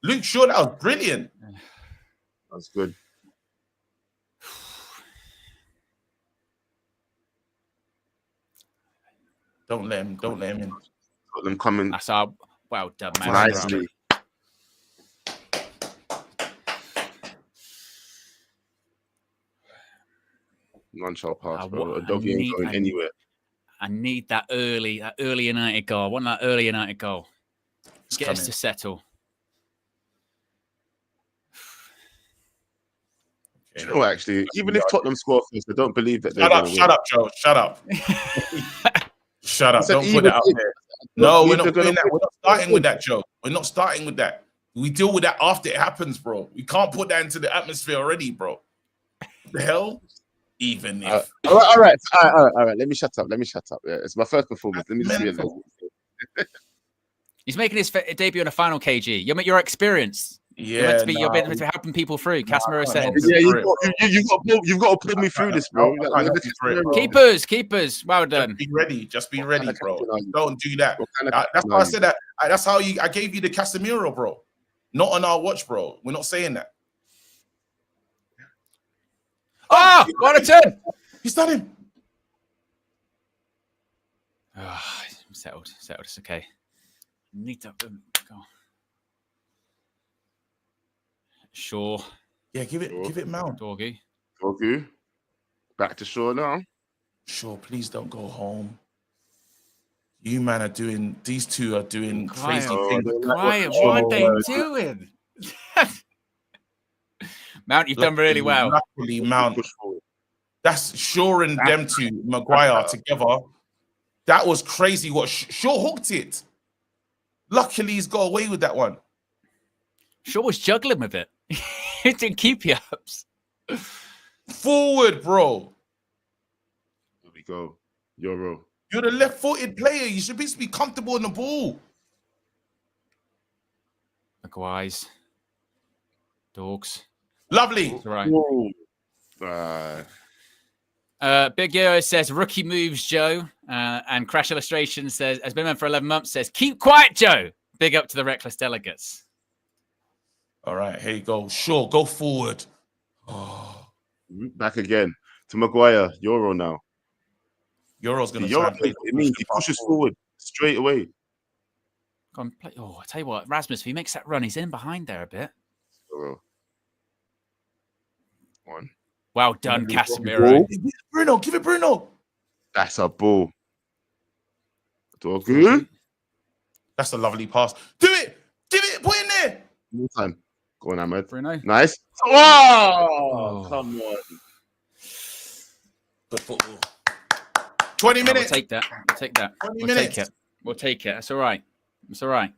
That was brilliant. That's good. Don't let him in. Got them coming. That's our well done, man. Nicely. Non-shot pass, bro. A doggy ain't going anywhere. I need that early United goal. I want that early United goal. Get us to settle. You know, actually, even if Tottenham score first, I don't believe that they're Shut up, Joe. Shut up. Shut up. Don't put that out there. No, we're not doing that. We're not starting with that, Joe. We're not starting with that. We deal with that after it happens, bro. We can't put that into the atmosphere already, bro. The hell? Even if. All right. Let me shut up. Yeah, it's my first performance. Let me just realize. He's making his debut in a final, KG. You're experienced. Yeah, you're meant to be helping people through. Casemiro said. Yeah, you've got to put me through this, bro. Keepers. Well done. Just be ready, bro. Don't do that. That's why I said that. That's how I gave you the Casemiro, bro. Not on our watch, bro. We're not saying that. Oh, what a turn! He's done him. Oh, settled. It's okay. Need to go. Sure. Yeah, give it Mount. Doggy. Back to Shaw now. Sure, please don't go home. You man are doing. These two are doing crazy things. Quiet. What are they doing? Mount, you've done really well. Luckily, Mount. That's Shaw and them two, Maguire together. That was crazy. What Shaw hooked it. Luckily, he's got away with that one. Shaw was juggling with it. He didn't keep you ups. Forward, bro. Here we go. Euro. You're the left-footed player. You should be comfortable in the ball. Maguire's. Dogs. Lovely. That's right. Big Yo says, rookie moves, Joe. And Crash Illustration says, has been on for 11 months, says, keep quiet, Joe. Big up to the reckless delegates. All right, here you go. Sure, go forward. Oh. Back again to Maguire. Euro now. Euro's going to try and play. It means he pushes forward straight away. Go on, play. Oh, I tell you what, Rasmus, if he makes that run, he's in behind there a bit. Euro. One. Well done, Casemiro. Bruno, give it Bruno. That's a ball. Good. That's a lovely pass. Do it. Give it. Put in there. More time. Go on, Ahmed. Bruno. Nice. Oh, come on. Good football. 20 minutes. We'll take that. We'll take that. 20 minutes. Take it. We'll take it. That's all right. It's all right.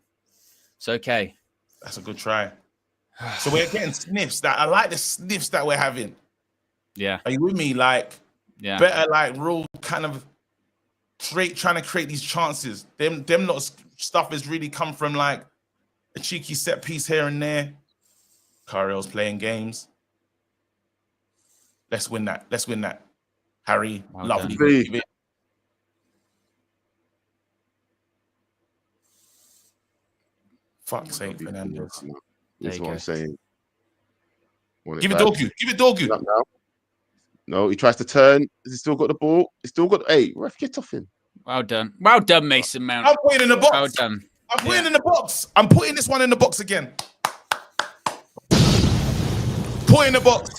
It's okay. That's a good try. So we're getting sniffs. That I like the sniffs that we're having. Yeah. Are you with me? Like, yeah. Better like real kind of trying to create these chances. Them lot of stuff has really come from like a cheeky set piece here and there. Carrell's playing games. Let's win that. Let's win that. Harry, well lovely. Fuck's sake, Fernandez. That's what I'm saying. Give it Dorgu. Give it Dorgu. No, he tries to turn. Has he still got the ball? He's still got. Hey, ref, get off him. Well done. Well done, Mason Mount. I'm putting it in the box. Well done. I'm putting it in the box. I'm putting this one in the box again. Put it in the box.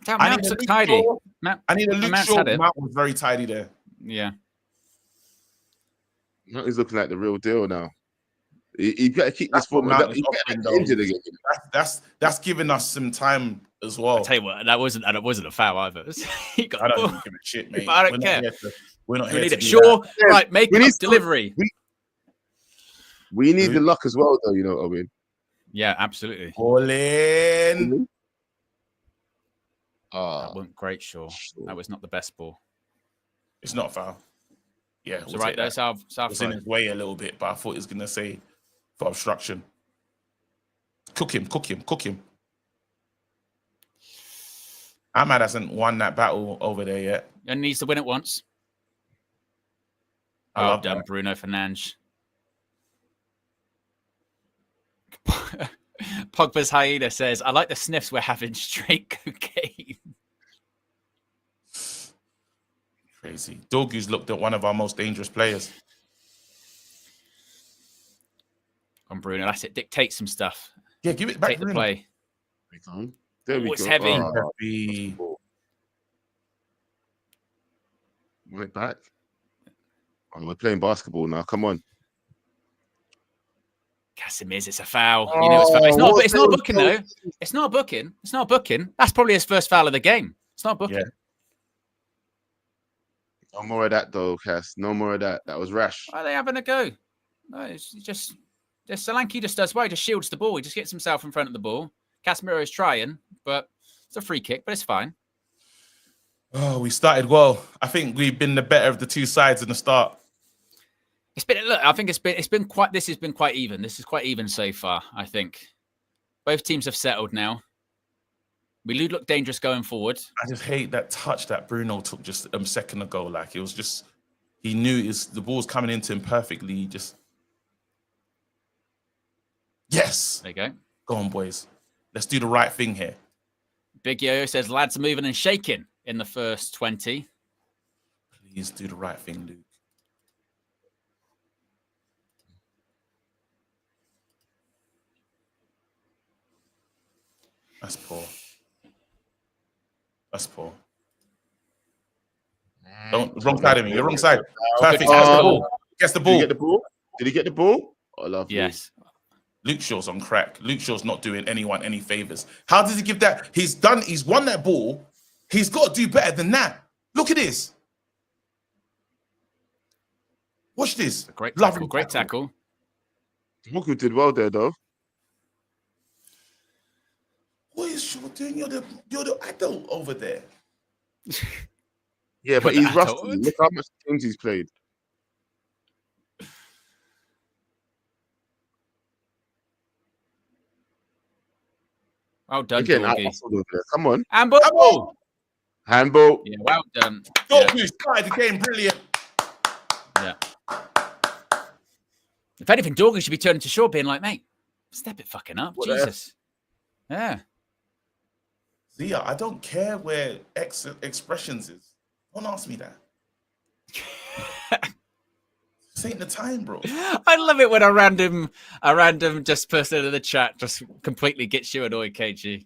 I need a tidy. I need a Luke Shaw. Mount was very tidy there. Yeah. He's looking like the real deal now. He better keep this form. That's giving us some time as well. I'll tell you what, that wasn't a foul either. I don't even give a shit, mate. I don't care. We're not here need to it. Sure. Yeah. Right, make it delivery. We need the luck as well, though, you know what I mean? Yeah, absolutely. All in. That wasn't great, sure. That was not the best ball. It's not foul. Yeah, so right there, South. It's in his way a little bit, but I thought he was going to say for obstruction. Cook him. Ahmad hasn't won that battle over there yet. And needs to win it once. Well done, Bruno Fernandes. Pogba's hyena says, I like the sniffs we're having straight cocaine. Crazy. Dorgu's looked at one of our most dangerous players. On Bruno, that's it. Dictate some stuff. Yeah, give it back. Take the play. There we go. It's heavy. Heavy. Right back. Oh, we're playing basketball now. Come on. Casimirs, it's a foul. You know it's foul. It's not booking, though. It's not booking. It's not booking. That's probably his first foul of the game. It's not booking. Yeah. No more of that, though, Cass. No more of that. That was rash. Why are they having a go? No, it's just Solanke just does well. He just shields the ball. He just gets himself in front of the ball. Casemiro is trying, but it's a free kick, but it's fine. Oh, we started well. I think we've been the better of the two sides in the start. It's been. Look, I think it's been quite. This has been quite even. This is quite even so far. I think both teams have settled now. We look dangerous going forward. I just hate that touch that Bruno took just a second ago. Like it was just, he knew the ball was coming into him perfectly. He just, yes. There you go. Go on, boys. Let's do the right thing here. Big Yo says lads are moving and shaking in the first 20. Please do the right thing, Luke. That's poor. That's poor. Don't wrong side of me. You're wrong side. Perfect. Gets the ball. Did he get the ball? Did he get the ball? Oh, I love yes. Luke Shaw's on crack. Luke Shaw's not doing anyone any favors. How does he give that? He's won that ball. He's got to do better than that. Look at this. Watch this. Great tackle. Great tackle. Moku did well there, though. What is Shaw doing? You're the adult over there. Yeah, but Put he's that rusty. on. Look how much games he's played. Well done, Again, Dorgy. come on. Handball. Handball. Yeah, well done. Dorgy started the game brilliant. Yeah. If anything, Dorgan should be turning to Shaw being like, mate, step it fucking up. What Jesus. Yeah. Zia, I don't care where expressions is. Don't ask me that. This ain't the time, bro. I love it when a random just person in the chat just completely gets you annoyed, KG.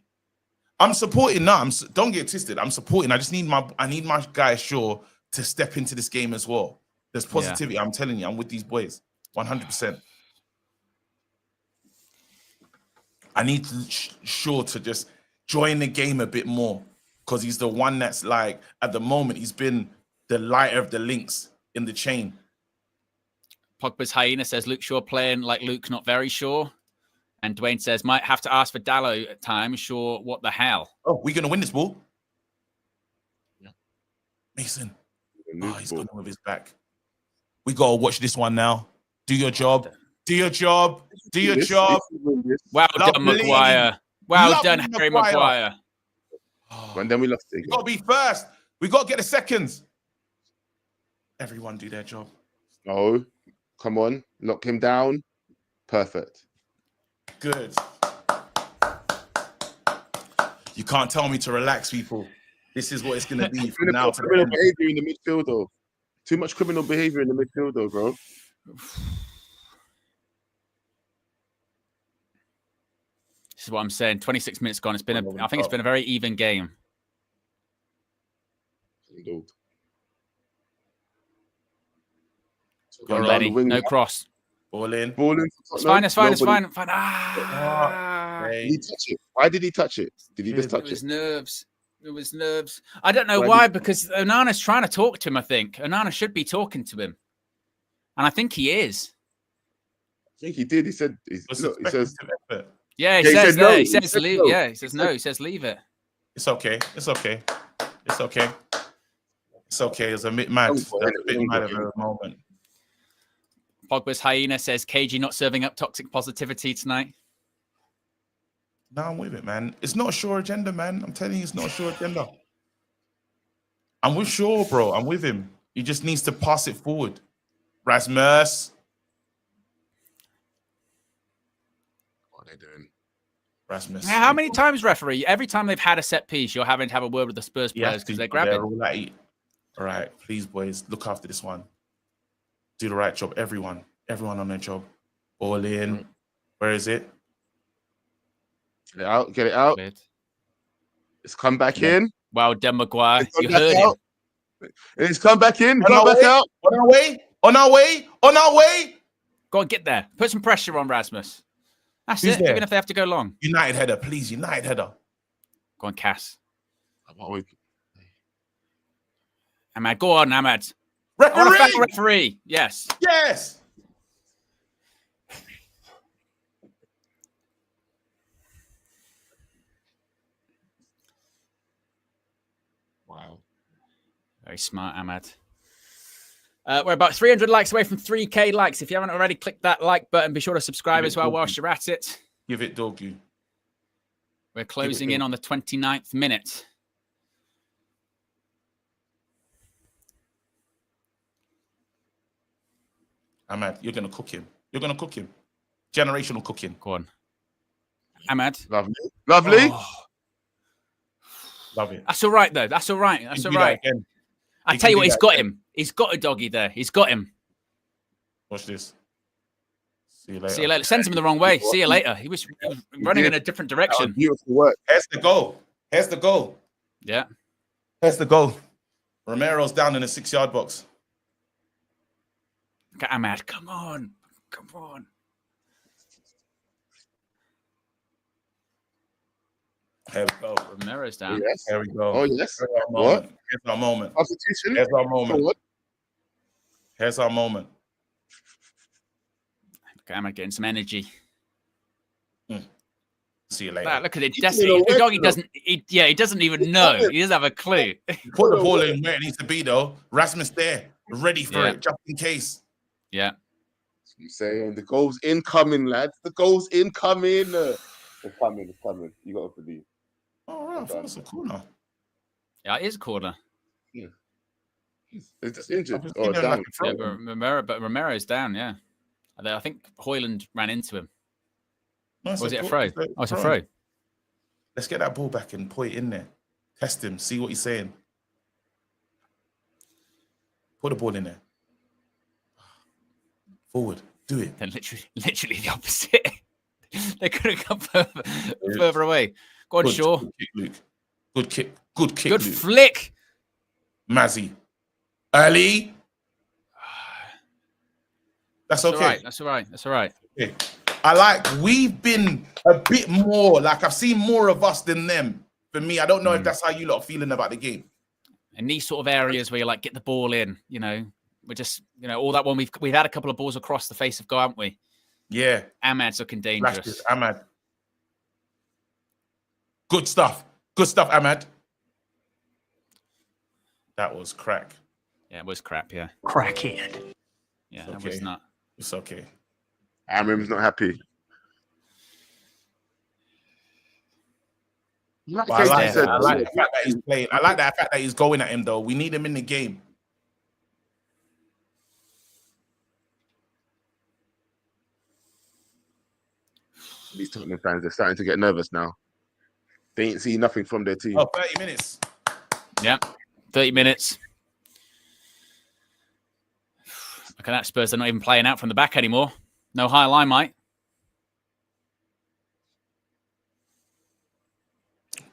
I'm supporting. No, don't get twisted. I'm supporting. I just need my guy Shaw to step into this game as well. There's positivity. I'm telling you, I'm with these boys, 100%. I need Shaw to just join the game a bit more because he's the one that's like at the moment he's been the lighter of the links in the chain. Pogba's Hyena says Luke Shaw playing like Luke's not very sure. And Dwayne says, might have to ask for Dallo at times. Shaw, what the hell? Oh, we're going to win this ball. Yeah. Mason. Oh, he's gone with his back. We got to watch this one now. Do your job. Do your job. Do your job. Well done, Maguire. Well done, Harry Maguire. And then we lost it. We got to be first. We got to get the seconds. Everyone do their job. No. Come on. Lock him down. Perfect. Good. You can't tell me to relax, people. This is what it's going to be from now to criminal behavior in the midfield, though. Too much criminal behavior in the midfield, though, bro. This is what I'm saying. 26 minutes gone. It's been I think it's been a very even game. Go on, Lenny. No cross. Ball in. Ball in. It's fine. It's fine. It's fine. Did he touch it? Why did he touch it? Did he just touch it? It was nerves. It was nerves. I don't know why, because Onana's trying to talk to him, I think. Onana should be talking to him. And I think he is. I think he did. He said, look, he says, yeah, he says no. He says leave. No. Yeah, he says no. He says leave it. It's okay. It's okay. It's okay. It's okay. It was a bit mad. A bit mad of a moment. Pogba's Hyena says KG not serving up toxic positivity tonight. No, I'm with it, man. It's not a sure agenda, man. I'm telling you, it's not a sure agenda. I'm with Shaw, bro. I'm with him. He just needs to pass it forward. Rasmus. What are they doing? Rasmus. Now, how many times, referee? Every time they've had a set piece, you're having to have a word with the Spurs players because they're grabbing. All right, please, boys, look after this one. Do the right job. Everyone on their job. All in. Where is it? Get it out. Get it out. It's come back in. Well done, Maguire. You heard him. It's come back in. Come back out. On our way. On our way. On our way. Go on, get there. Put some pressure on Rasmus. That's Who's it. there? Even if they have to go long. United header, please. United header. Go on, Cass. Ahmad, go on, Ahmad. Referee! I want a foul referee. Yes. Yes. Wow. Very smart, Ahmad. We're about 300 likes away from 3K likes. If you haven't already, click that like button. Be sure to subscribe as well whilst you're at it. Give it, doggy. We're closing in on the 29th minute. Ahmad, you're going to cook him. You're going to cook him. Generational cooking. Go on. Ahmad. Lovely. Lovely. Oh. Love it. That's all right, though. That's all right. That's all right. I tell you what, he's got him. He's got a doggy there. He's got him. Watch this. See you later. See you later. Sends him the wrong way. See you later. He was running in a different direction. Beautiful work. Here's the goal. Here's the goal. Yeah. Here's the goal. Romero's down in the 6-yard box. Look at Ahmad. Come on. Come on. Here we go. Romero's down. Yes. Here we go. Oh, yes. What? Here's our moment. Substitution. Here's our moment. Here's our moment. Look at Ahmad getting some energy. See you later. Look at it. The doggy doesn't. He doesn't even know. He doesn't have a clue. Put the ball in where it needs to be, though. Rasmus there, ready for it, just in case. Yeah. I'm saying the goal's incoming, lads. The goal's incoming. It's coming. It's coming. You got to believe. Oh, right. I thought it was a corner. Yeah, it is a corner. Yeah. It's just injured I've or seen him down. like a throw. But Romero's down. Yeah. I think Hoyland ran into him. No, Or was it a throw? Oh, it's a throw. Let's get that ball back and put it in there. Test him. See what he's saying. Put the ball in there. Forward. Do it. And literally the opposite. They could have come further away. Go on, Shaw. Good kick, Luke. Good kick. Good kick, Good Luke. flick. Mazzy. Ali. That's okay. That's all right. That's all right. Okay. I like, we've been a bit more, like I've seen more of us than them. For me, I don't know if that's how you lot are feeling about the game. In these sort of areas where you like get the ball in, you know, we're just, you know, all that one we've had a couple of balls across the face of goal, haven't we? Yeah. Ahmad's looking dangerous. Ahmad. Good stuff. Good stuff, Ahmad. That was crack. Yeah, it was crap, yeah. Crackhead. Yeah, that was not. It's okay. Amrim's not happy. I like the fact that he's playing. I like that fact that he's going at him, though. We need him in the game. These Tottenham fans, they're starting to get nervous now. They ain't see nothing from their team. Oh, 30 minutes. Yeah, 30 minutes. Look at that, Spurs. They're not even playing out from the back anymore. No high line, mate.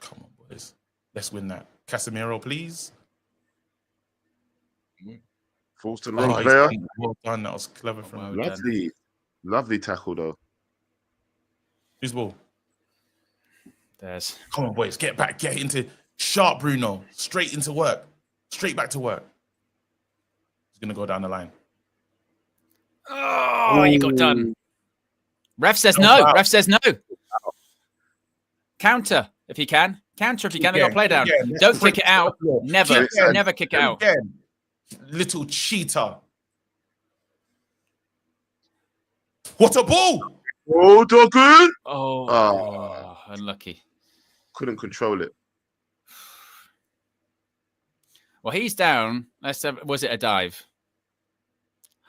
Come on, boys. Let's win that. Casemiro, please. Falls to the wrong player. Well done. That was clever from him. Lovely tackle, though. Who's ball? There's. Come on, boys. Get back. Get into sharp, Bruno. Straight into work. Straight back to work. He's going to go down the line. Oh, you got done. Ref says no. Ref says no. Counter if you can. Counter if you can. They got play down. Don't kick it out. Never kick it out. Little cheater. What a ball! Oh, Doggin! Oh, unlucky. Couldn't control it. Well, he's down. Was it a dive?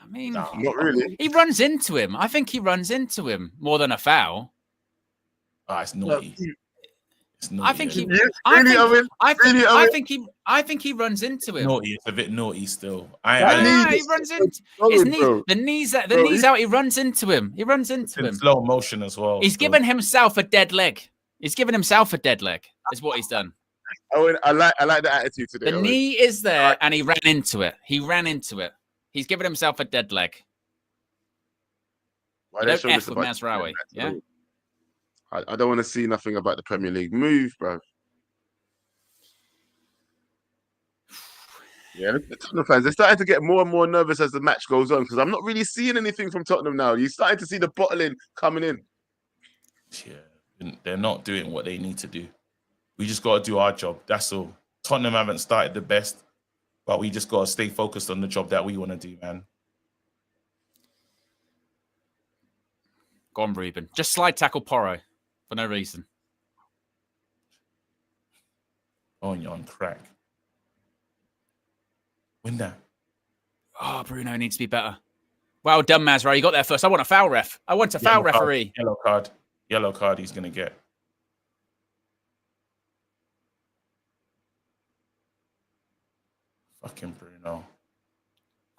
I mean, not really. He runs into him. I think he runs into him more than a foul. It's naughty. It's naughty. I think he. I think he runs into him. Naughty. It's a bit naughty still. He runs into his knee. The knees out. He runs into him. He runs into him. Slow motion as well. He's given himself a dead leg. He's given himself a dead leg. Is what he's done. I like the attitude today. The knee is there, and he ran into it. He's given himself a dead leg. Why don't F with Mazraoui, yeah? I don't want to see nothing about the Premier League. Move, bro. Yeah, the Tottenham fans, they're starting to get more and more nervous as the match goes on because I'm not really seeing anything from Tottenham now. You're starting to see the bottling coming in. Yeah, they're not doing what they need to do. We just got to do our job. That's all. Tottenham haven't started the best, but we just got to stay focused on the job that we want to do, man. Go on, Ruben. Just slide tackle Porro for no reason. Oh, you're on crack. Win that. Oh, Bruno needs to be better. Well done, Mazraoui. You got there first. I want a foul ref. I want a foul referee. Yellow card. Yellow card he's going to get. Fucking Bruno.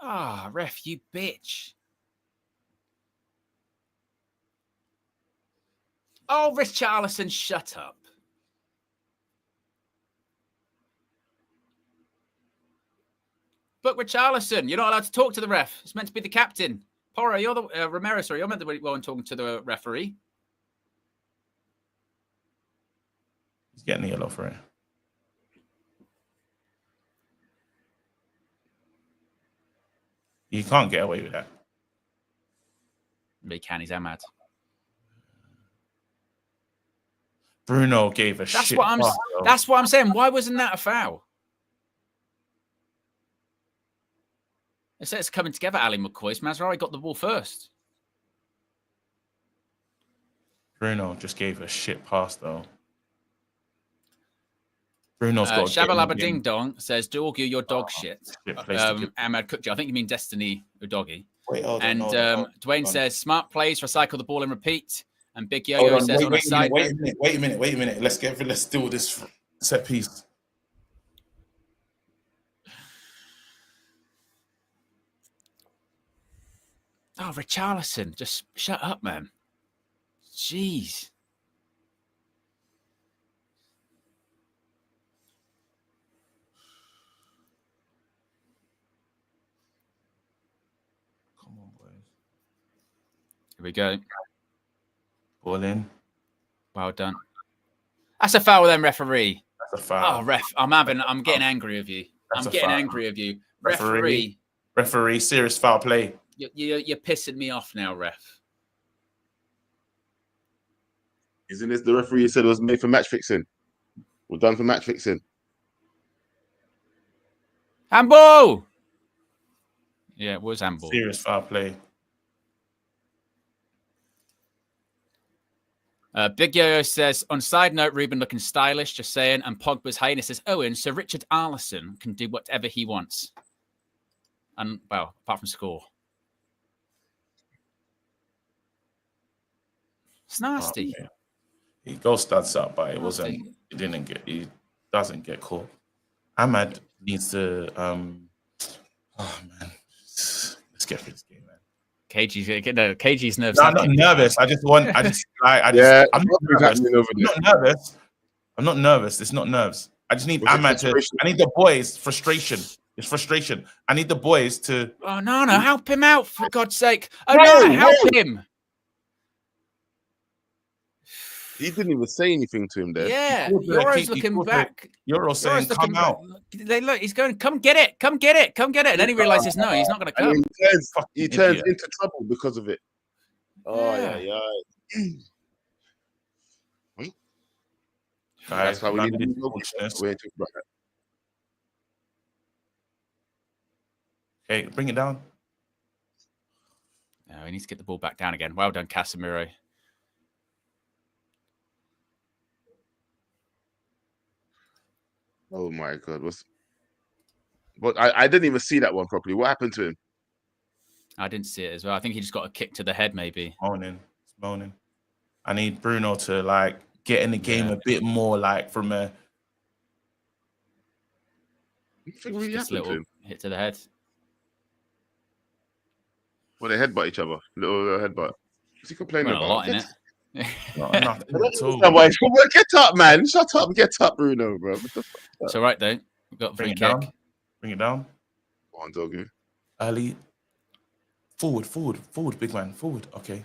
Ah, ref, you bitch. Oh, Richarlison, shut up. But Richarlison, you're not allowed to talk to the ref. It's meant to be the captain. Porro, you're the Romero, sorry, you're meant to be the one talking to the referee. He's getting a yellow for it. You can't get away with that. He can, he's Ahmad. Bruno gave a That's shit. what I'm. pass, though. That's what I'm saying. Why wasn't that a foul? It says it's coming together. Ali McCoy's Mazraoui got the ball first. Bruno just gave a shit pass though. Bruno's got. Shabalaba Ding Dong says, "Doggy, your dog shit." Shit Ahmad Kukji, I think you mean Destiny Udogi. Wait, hold on, And hold on, hold Dwayne on. says, "Smart plays, recycle the ball and repeat." And Big Hold Yo-Yo on, says, "On a side wait a minute. Let's do this set piece. Oh, Richarlison, just shut up, man. Jeez. Come on, boys. Here we go. Ball in. Well done. That's a foul then, referee. That's a foul. Oh, ref. I'm getting angry with you. That's I'm a getting foul. angry with you. Referee, serious foul play. You're pissing me off now, ref. Isn't this the referee said it was made for match fixing? We're done for match fixing. Handball! Yeah, it was handball. Serious foul play. Big Yo says, on side note, Ruben looking stylish, just saying. And Pogba's highness says, Owen, so Richard Arlison can do whatever he wants. And, well, apart from score. It's nasty. Oh, he goes studs up, but it wasn't. He doesn't get caught. Ahmad needs to. Oh man, let's get through this game, man. KG's nervous. No, I'm not nervous. I'm not nervous. It's not nerves. I just need Ahmad to. I need the boys. Frustration. It's frustration. I need the boys to. Oh no, help him out for God's sake! Oh no, help him! He didn't even say anything to him there. Yeah, Euro's looking back. Euro saying, "Come out." Look, he's going, "Come get it, come get it, come get it." And then he realizes, no, he's not going to come. And he turns into trouble because of it. Oh yeah. That's why we need to talk about that. Okay, bring it down. No, he needs to get the ball back down again. Well done, Casemiro. Oh my God! But I didn't even see that one properly. What happened to him? I didn't see it as well. I think he just got a kick to the head, maybe. Moaning. I need Bruno to get in the game a bit more, from a. Just a little hit to the head. Well, they headbutt each other. Little headbutt. What's he complaining about? A lot in it. Get up, man! Shut up! Get up, Bruno, bro. It's all right though. We've got free kick. Bring it down. Go on, doggy. Early. Forward, big man. Forward. Okay.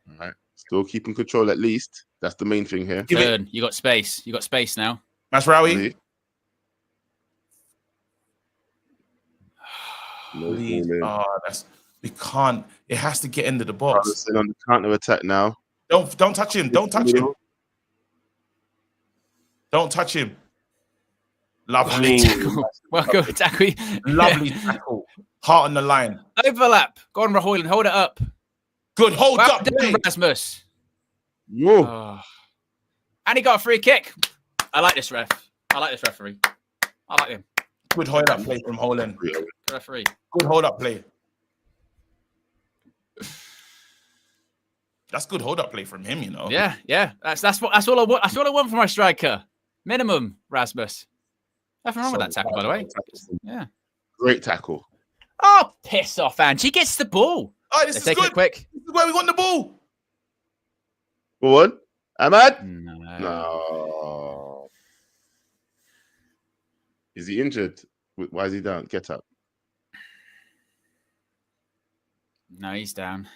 All right. Still keeping control at least. That's the main thing here. Turn. You got space. You got space now. Mazraoui. We can't. It has to get into the box. On the counter attack now. Don't touch him. Don't touch him. Don't touch him. Lovely tackle. Well, go tackle. Lovely tackle. Heart on the line. Overlap. Go on, Rahoyland. Hold it up. Good. Hold up, Rasmus. Whoa. Oh. And he got a free kick. I like this ref. I like this referee. I like him. Good hold up play from Holland. Good referee. Good hold up play. That's good hold up play from him, you know. Yeah. That's all I want. That's all I want from my striker. Minimum, Rasmus. Nothing wrong with that tackle, by the way. Yeah. Great tackle. Oh, piss off, Ange. He gets the ball. Oh, this is good. It quick. This is where we want the ball. Go on. Ahmad? No. Is he injured? Why is he down? Get up. No, he's down.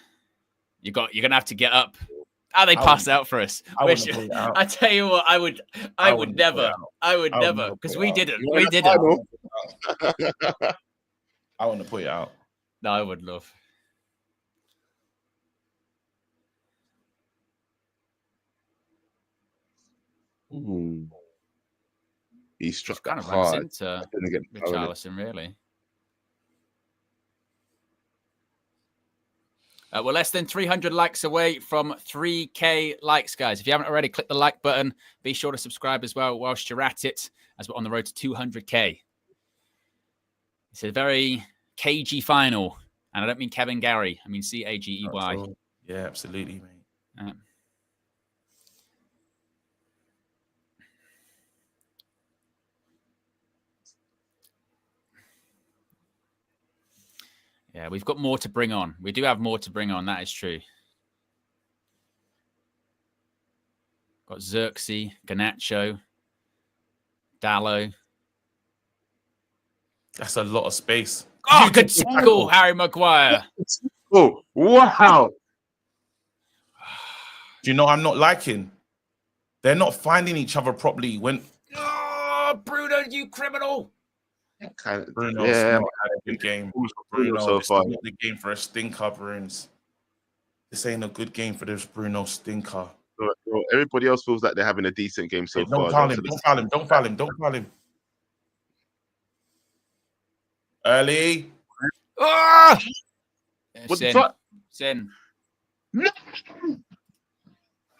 You're gonna have to get up. Oh, they passed out for us. I tell you what, I would never, because we didn't. We didn't. I want to put it out. No, I would love. He struck kind of hard. runs into Richarlison, really. We're less than 300 likes away from 3K likes, guys. If you haven't already, click the like button. Be sure to subscribe as well whilst you're at it, as we're on the road to 200K. It's a very cagey final. And I don't mean Kevin Gary. I mean C-A-G-E-Y. Yeah, absolutely, mate. Yeah, we've got more to bring on. We do have more to bring on. That is true. Got Xerxes, Garnacho, Dallo. That's a lot of space. Oh, good tackle, Harry Maguire. Oh, wow. Do you know I'm not liking? They're not finding each other properly. Oh, Bruno, you criminal. Bruno's not had a good game. Bruno, so far. Not the game for a stinker, Bruins. This ain't a good game for this Bruno stinker. Everybody else feels like they're having a decent game so far. Don't foul him. Don't foul him. Don't foul him. Don't foul him. Early. Ah! What the Sin. fuck? Sin. No!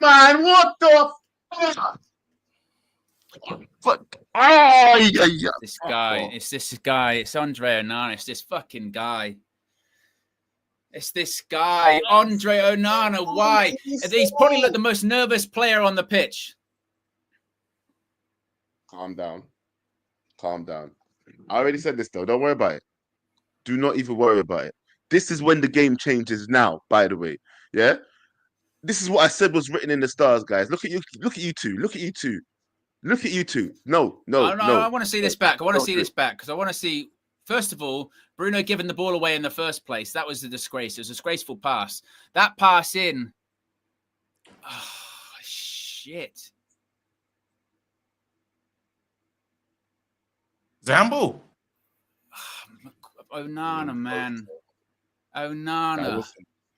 Man, what the fuck? Fuck. Oh, yeah. This guy. It's this guy. It's Andre Onana. It's this fucking guy. It's this guy, Andre Onana. Why? He's probably like the most nervous player on the pitch. Calm down. Calm down. I already said this, though. Don't worry about it. Do not even worry about it. This is when the game changes now, by the way. Yeah? This is what I said was written in the stars, guys. Look at you. Look at you two. Look at you two. Look at you two. No. I want to see this back. I want to see this back because I want to see, first of all, Bruno giving the ball away in the first place. That was a disgrace. It was a disgraceful pass. That pass in. Oh, shit. Zambo. Onana, man. Onana.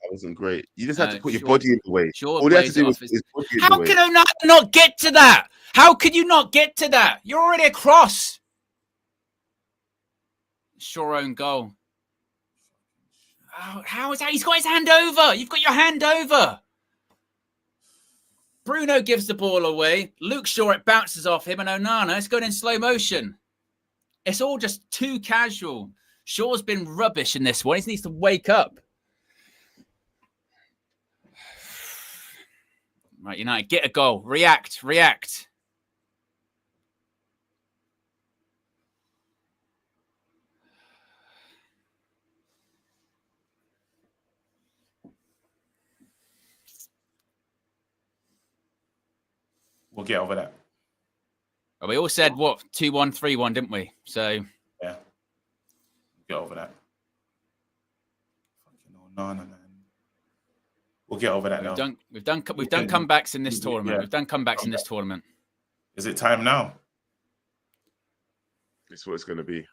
That wasn't great. You just had to put your body in the way. All you had to do was his body in the way. How can Onana not get to that? How could you not get to that? You're already across. Sure own goal. Oh, how is that? He's got his hand over. You've got your hand over. Bruno gives the ball away. Luke Shaw, it bounces off him, and Onana, it's going in slow motion. It's all just too casual. Shaw's been rubbish in this one. He needs to wake up. Right, United, get a goal. React. We'll get over that. Well, we all said, what, 2-1, 3-1, didn't we? So... yeah. Get over that. Fucking Onana, man. We'll get over that now. We've done comebacks in this tournament. Yeah. We've done comebacks in this tournament. Is it time now? It's what it's going to be.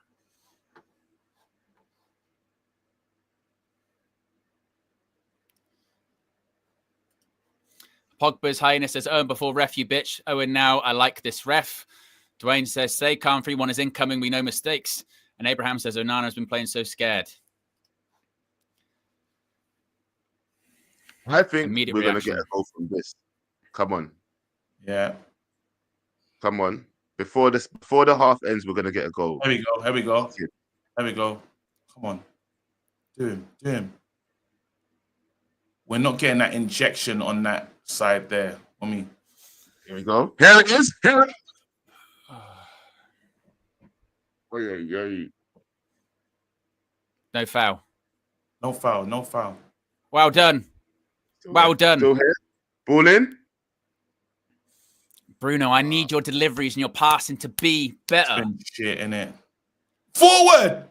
Pogba's Highness says, Owen before ref, you bitch. Owen now, I like this ref. Dwayne says, stay calm, 3-1 is incoming, we know mistakes. And Abraham says, Onana's been playing so scared. I think we're going to get a goal from this. Come on. Yeah. Come on. Before the half ends, we're going to get a goal. Here we go. Come on. Do him. We're not getting that injection on that side there. Here we go. Here it is. No foul. No foul. Well done. Well done. Still here. Ball in. Bruno, I need your deliveries and your passing to be better. Shit, innit? Forward!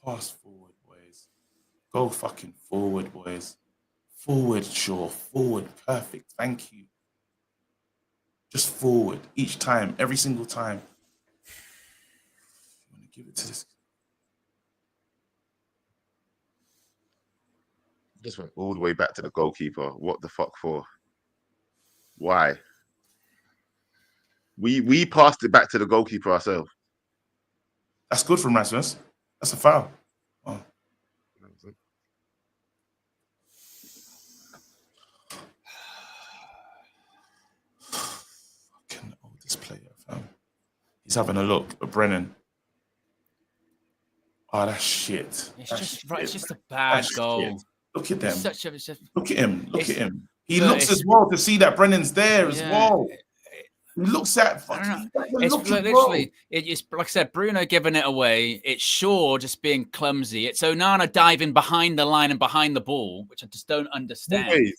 Fast forward, boys. Go fucking forward, boys. Forward, sure. Forward. Perfect. Thank you. Just forward. Each time. Every single time. You want to give it to this. Just went all the way back to the goalkeeper. What the fuck for? Why? We passed it back to the goalkeeper ourselves. That's good from Rasmus. That's a foul. Oh. Fucking this player, fam. He's having a look at Brennan. Oh, that's shit. It's just a bad goal. Shit. Look at them. Look at him. Look at him. He Look, looks as well to see that Brennan's there as well. He looks at fucking. It's literally, it's like I said, Bruno giving it away. It's Shaw just being clumsy. It's Onana diving behind the line and behind the ball, which I just don't understand. I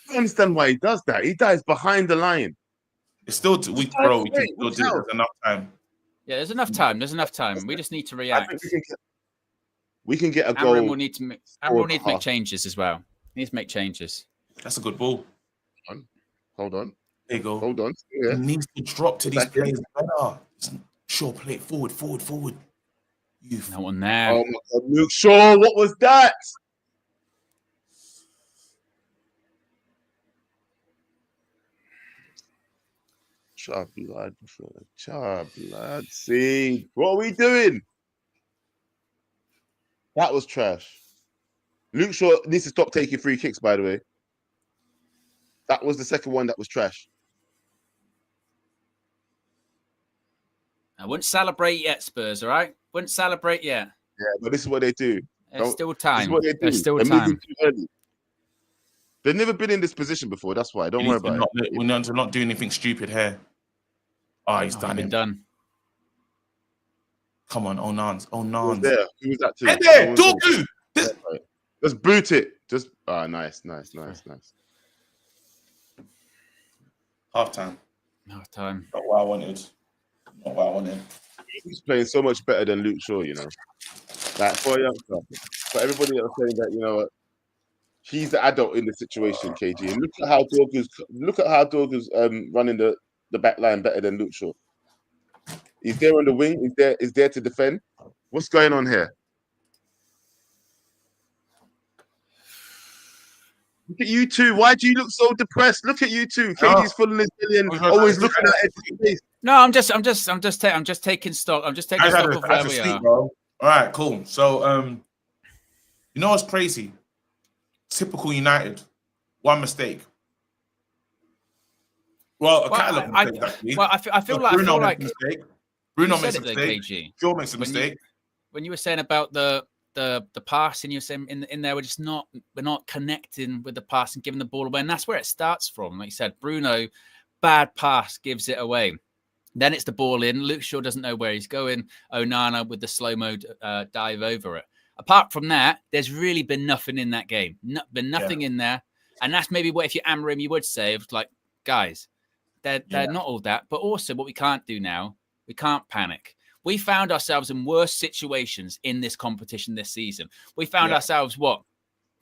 don't understand why he does that. He dives behind the line. It's still we can still do it. There's enough time. Yeah, there's enough time. There's enough time. We just need to react. We can get a goal. Amram will need to make changes as well. He needs to make changes. That's a good ball. Hold on. There you go. Hold on. Yeah. He needs to drop to these players better. Sure, play it forward. No one there. Oh my God, Luke Shaw, what was that? Blood. See, what are we doing? That was trash. Luke Shaw needs to stop taking free kicks, by the way. That was the second one that was trash. I wouldn't celebrate yet, Spurs, all right? Wouldn't celebrate yet. Yeah, but this is what they do. There's still time. This is what they do. There's still They're time. moving too early. They've never been in this position before. That's why. Don't worry about it. We're not doing anything stupid here. Oh, he's done it. Done. Come on, Onana. Who was that too? Head there, Dorgu! Just boot it. Just nice. Half time. Half time. Not what I wanted. He's playing so much better than Luke Shaw, you know. Like for a youngster. But everybody else saying that, you know what, he's the adult in the situation, KG. And look at how Dorgu's running the back line better than Luke Shaw. He's there on the wing, he's there to defend. What's going on here? Look at you two. Why do you look so depressed? Look at you two. KG's full of his billion, always looking at it. No, I'm just taking stock. I'm just taking stock of where we are. Bro. All right, cool. So, you know what's crazy? Typical United. One mistake. Well, I feel like Bruno makes a mistake. Shaw makes a mistake. When you were saying about the passing, you were saying in there we're not connecting with the pass and giving the ball away, and that's where it starts from. Like you said, Bruno, bad pass gives it away. Then it's the ball in. Luke Shaw doesn't know where he's going. Onana with the slow-mo dive over it. Apart from that, there's really been nothing in that game. Been nothing in there. And that's maybe what, if you hammer him, you would say, like, guys, they're not all that. But also what we can't do now, we can't panic. We found ourselves in worse situations in this competition this season. We found ourselves,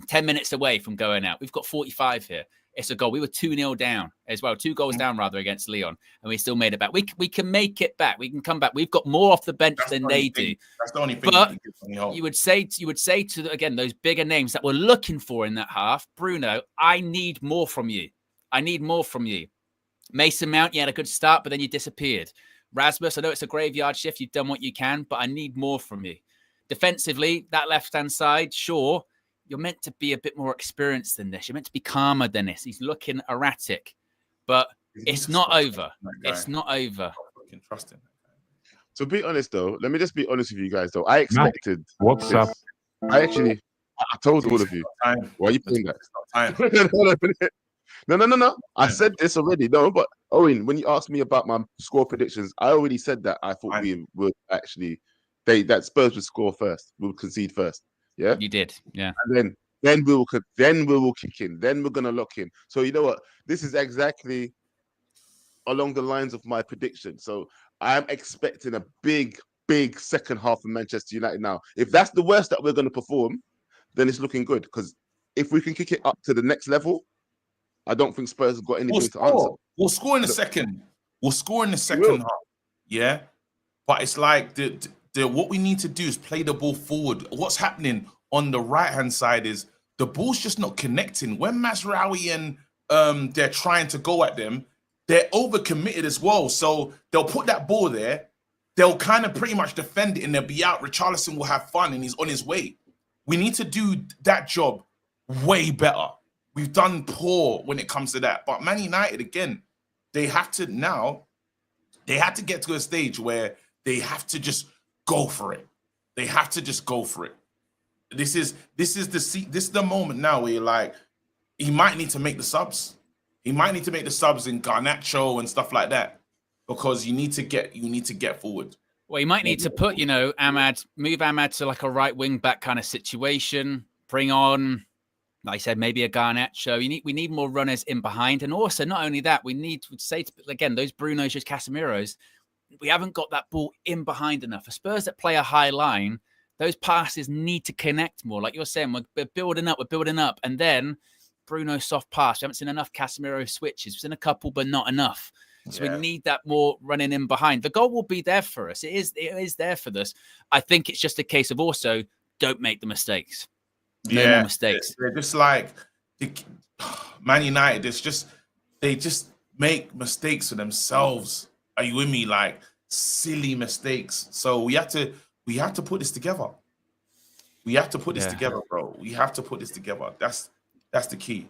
10 minutes away from going out. We've got 45 here. It's a goal. We were 2-0 down as well. 2 goals down, rather, against Lyon. And we still made it back. We can make it back. We can come back. We've got more off the bench than they do. That's the only thing. But you would say to, again, those bigger names that we're looking for in that half, Bruno, I need more from you. I need more from you. Mason Mount, you had a good start, but then you disappeared. Rasmus, I know it's a graveyard shift. You've done what you can, but I need more from you. Defensively, that left-hand side, sure, you're meant to be a bit more experienced than this. You're meant to be calmer than this. He's looking erratic, but it's not over. It's not over. Trust him. To be honest, though, let me just be honest with you guys, though. I expected. What's up? I told all of you. Why are you playing that? No. I said this already. No, but Owen, when you asked me about my score predictions, I already said that I thought we would actually that Spurs would score first, would concede first. Yeah, you did. Yeah, and then we will kick in. Then we're gonna lock in. So you know what? This is exactly along the lines of my prediction. So I'm expecting a big second half of Manchester United. Now, if that's the worst that we're gonna perform, then it's looking good. Because if we can kick it up to the next level, I don't think Spurs have got anything to answer. We'll score in the second. We'll score in the second half. Yeah, but it's like the what we need to do is play the ball forward. What's happening? on the right-hand side is the ball's just not connecting. When Mazraoui and they're trying to go at them, they're overcommitted as well. So they'll put that ball there, they'll kind of pretty much defend it, and they'll be out. Richarlison will have fun, and he's on his way. We need to do that job way better. We've done poor when it comes to that. But Man United, again, they have to get to a stage where they have to just go for it. They have to just go for it. This is the moment now where you're like, he might need to make the subs. He might need to make the subs in Garnacho and stuff like that, because you need to get forward. Well, you might need to put, move Ahmad to like a right wing back kind of situation. Bring on, like I said, maybe a Garnacho. We need more runners in behind, and also not only that, we need to say again those Brunos, those Casemiros. We haven't got that ball in behind enough. For Spurs that play a high line, those passes need to connect more. Like you're saying, we're building up, and then Bruno soft pass. We haven't seen enough Casemiro switches. We've seen a couple, but not enough. So we need that more running in behind. The goal will be there for us. It is there for us. I think it's just a case of also don't make the mistakes. No more mistakes. They're just like Man United. They just make mistakes for themselves. Are you with me? Like silly mistakes. So we have to put this together. We have to put this together, bro. We have to put this together. That's the key.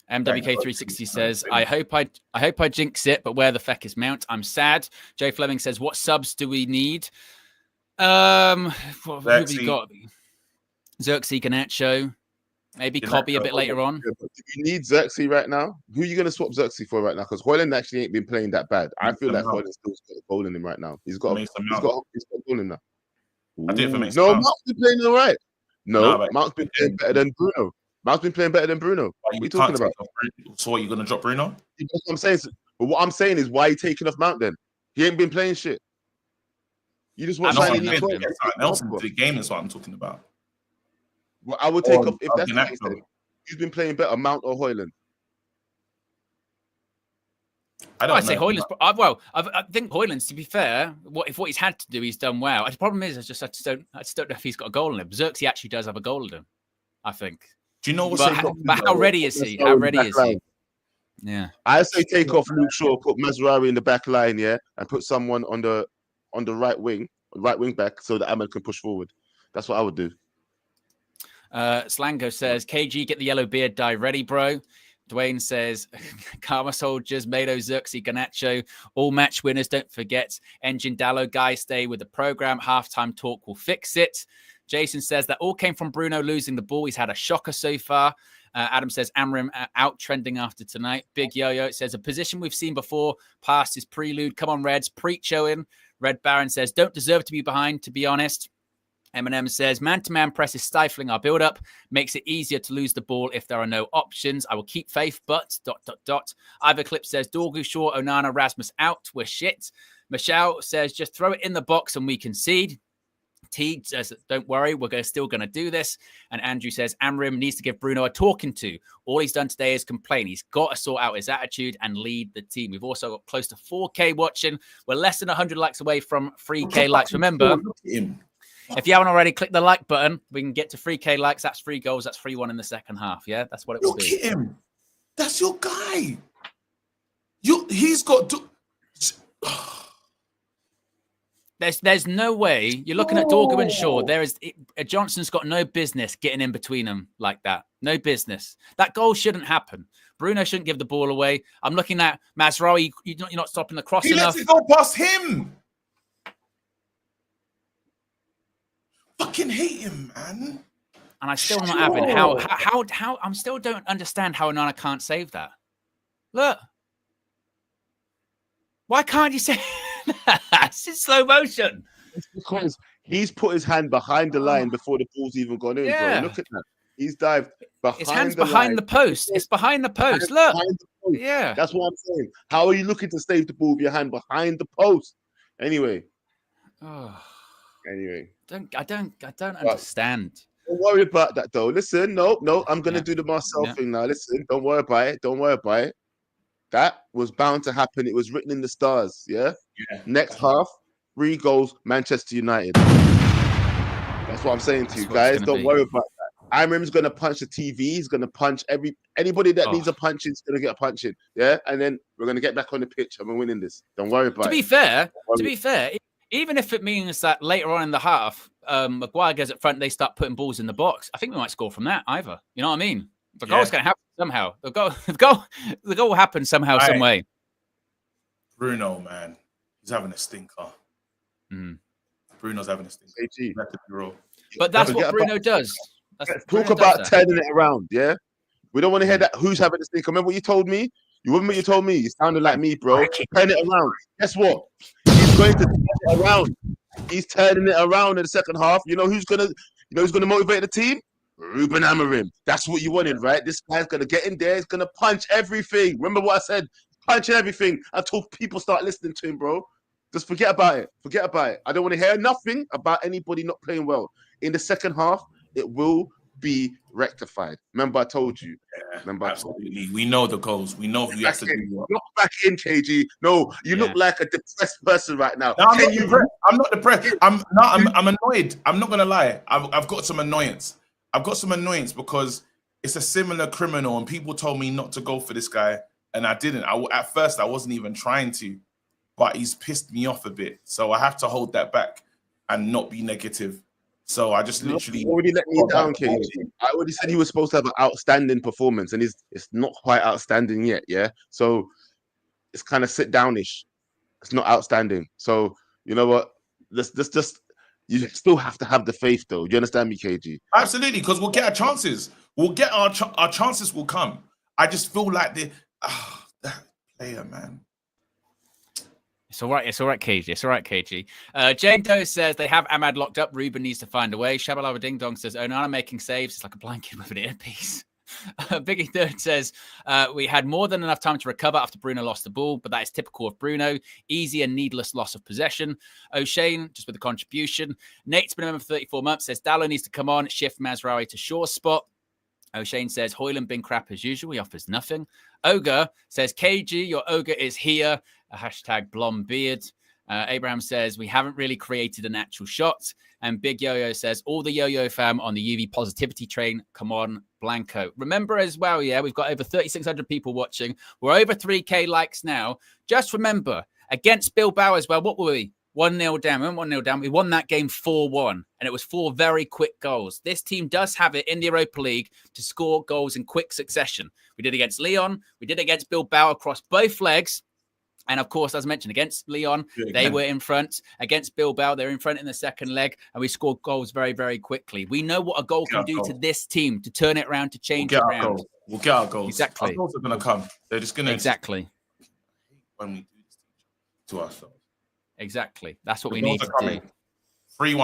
MWK360 says, I hope I jinx it, but where the feck is Mount? I'm sad. Jay Fleming says, what subs do we need? Who have we got? Xerxes, Garnacho, maybe Cobby a bit later on. Do you need Xerxes right now? Who are you going to swap Xerxes for right now? Because Højlund actually ain't been playing that bad. I feel like Højlund still's got a goal in him right now. He's got a goal in him now. I did for me. No, Mount's been playing all right. No, Mount's been playing better than Bruno. Mount's been playing better than Bruno. What are you talking about? So what, you going to drop Bruno? That's what I'm saying. But what I'm saying is, why are you taking off Mount then? He ain't been playing shit. You just want something else into the game is what I'm talking about. Well, I would take off if that's the case. Who's been playing better, Mount or Højlund? I say Højlund's. I think Højlund's, to be fair, what he's had to do, he's done well. The problem is, I just don't know if he's got a goal in him. Xerxes actually does have a goal in him, I think. Do you know what's but how ready is he? How ready is he? Yeah. I say take off Luke Shaw, put Mazraoui in the back line, and put someone on the right wing back, so that Ahmad can push forward. That's what I would do. Slango says, KG, get the yellow beard dye ready, bro. Dwayne says, Karma Soldiers, Mado, Xerxes, Garnacho, all match winners. Don't forget, Engine Dallo, guys, stay with the program. Halftime talk will fix it. Jason says that all came from Bruno losing the ball. He's had a shocker so far. Adam says Amram out trending after tonight. Big Yo-Yo says a position we've seen before. Past is prelude. Come on, Reds. Preach, Owen. Red Baron says don't deserve to be behind, to be honest. Eminem says man-to-man press is stifling our build-up. Makes it easier to lose the ball if there are no options. I will keep faith, but ... Iverclip says Dorgu, Shaw, Onana, Rasmus out. We're shit. Michelle says just throw it in the box and we concede. Teague says, don't worry, we're still going to do this. And Andrew says, Amram needs to give Bruno a talking to. All he's done today is complain. He's got to sort out his attitude and lead the team. We've also got close to 4K watching. We're less than 100 likes away from 3K likes. Remember, if you haven't already, click the like button. We can get to 3K likes. That's 3 goals. That's 3-1 in the second half. Yeah, that's what it will be. Look at him. That's your guy. He's got... There's no way you're looking at Dorgu and Shaw. Johnson's got no business getting in between them like that. No business. That goal shouldn't happen. Bruno shouldn't give the ball away. I'm looking at Mazraoui. You're not stopping the cross enough. He lets it go past him. Fucking hate him, man. And I still not having how I still don't understand how Onana can't save that. Look. Why can't you say it's in slow motion? It's because he's put his hand behind the line before the ball's even gone in, bro. Look at that. He's dived behind his hand's behind the post. It's behind the post. Look. Yeah. That's what I'm saying. How are you looking to save the ball with your hand behind the post? Anyway. Anyway. I don't understand. Don't worry about that though. Listen, no, I'm gonna do the Marcel thing now. Listen, don't worry about it. That was bound to happen. It was written in the stars. Yeah. Next half, 3 goals, Manchester United. That's what I'm saying to you That's what it's guys. gonna Don't be. worry about that. Imran's gonna punch the TV. He's gonna punch anybody that Oh. needs a punching is gonna get a punching. Yeah, and then we're gonna get back on the pitch and we're winning this. Don't worry about To it. be fair, even if it means that later on in the half, Maguire goes up front, they start putting balls in the box. I think we might score from that either. You know what I mean? The goal's going to happen somehow. The goal will happen somehow, some way. Bruno, man, he's having a stinker. Bruno's having a stinker. But that's what Bruno does. Talk about turning it around. Yeah, we don't want to hear that. Who's having a stinker? Remember what you told me? You remember what you told me? You sounded like me, bro. Turn it around. Guess what? He's going to turn it around. He's turning it around in the second half. You know who's gonna motivate the team? Ruben Amorim. That's what you wanted, right? This guy's gonna get in there. He's gonna punch everything. Remember what I said? Punching everything until people start listening to him, bro. Just forget about it. Forget about it. I don't want to hear nothing about anybody not playing well. In the second half, it will be rectified. Remember, I told you. Remember, absolutely. We know the goals. We know who has to do what. Not back in, KG. No, you look like a depressed person right now. No, I'm not depressed. I'm annoyed. I'm not gonna lie. I've got some annoyance. I've got some annoyance because it's a similar criminal, and people told me not to go for this guy, and I didn't. At first, I wasn't even trying to, but he's pissed me off a bit. So I have to hold that back and not be negative. So I just literally already let me down, KG. I already said he was supposed to have an outstanding performance, and it's not quite outstanding yet. Yeah, so it's kind of sit downish. It's not outstanding. So you know what? This you still have to have the faith, though. You understand me, KG? Absolutely, because we'll get our chances. We'll get our chances will come. I just feel like that player, man. It's all right. It's all right, KG. It's all right, KG. Jane Doe says they have Ahmad locked up. Ruben needs to find a way. Shabalala Ding Dong says Onana making saves. It's like a blanket with an earpiece. Biggie Third says we had more than enough time to recover after Bruno lost the ball, but that is typical of Bruno. Easy and needless loss of possession. O'Shane, just with the contribution. Nate's been a member for 34 months, says Dallo needs to come on, shift Mazraoui to Shaw's spot. O'Shane says Hoyland been crap as usual. He offers nothing. Ogre says KG, your ogre is here. A hashtag blonde beard. Abraham says we haven't really created an actual shot. And Big Yo-Yo says all the Yo-Yo fam on the UV positivity train. Come on, Blanco. Remember as well, yeah, we've got over 3,600 people watching. We're over 3K likes now. Just remember, against Bilbao as well, what were we? 1-0 down. We went 1-0 down. We won that game 4-1, and it was 4 very quick goals. This team does have it in the Europa League to score goals in quick succession. We did against Lyon. We did against Bilbao across both legs. And of course, as mentioned, against Lyon, they were in front. Against Bilbao, they're in front in the second leg, and we scored goals very, very quickly. We know what a goal can do to this team, to turn it around, to change it around. We'll get our goals. Exactly. Our goals are going to come. They're just going to... Exactly. When we do this to ourselves. Exactly. That's what we need to do. 3-1.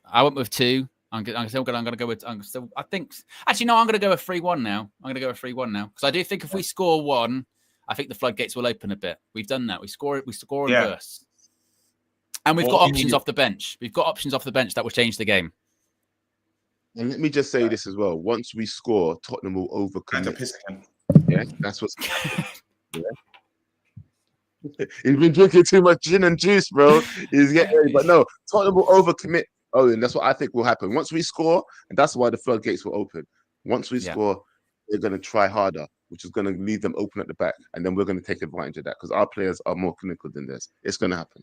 I went with 2. I'm going to go with... I think... Actually, no, I'm going to go with 3-1 now. I'm going to go with 3-1 now. Because I do think if we score 1... I think the floodgates will open a bit. We've done that. We score in bursts. And we've got options off the bench. We've got options off the bench that will change the game. And let me just say this as well. Once we score, Tottenham will overcommit. Yeah, that's what's yeah. He's been drinking too much gin and juice, bro. He's getting ready. But no, Tottenham will overcommit. Oh, and that's what I think will happen. Once we score, and that's why the floodgates will open. Once we score, they're going to try harder, which is going to leave them open at the back. And then we're going to take advantage of that because our players are more clinical than this. It's going to happen.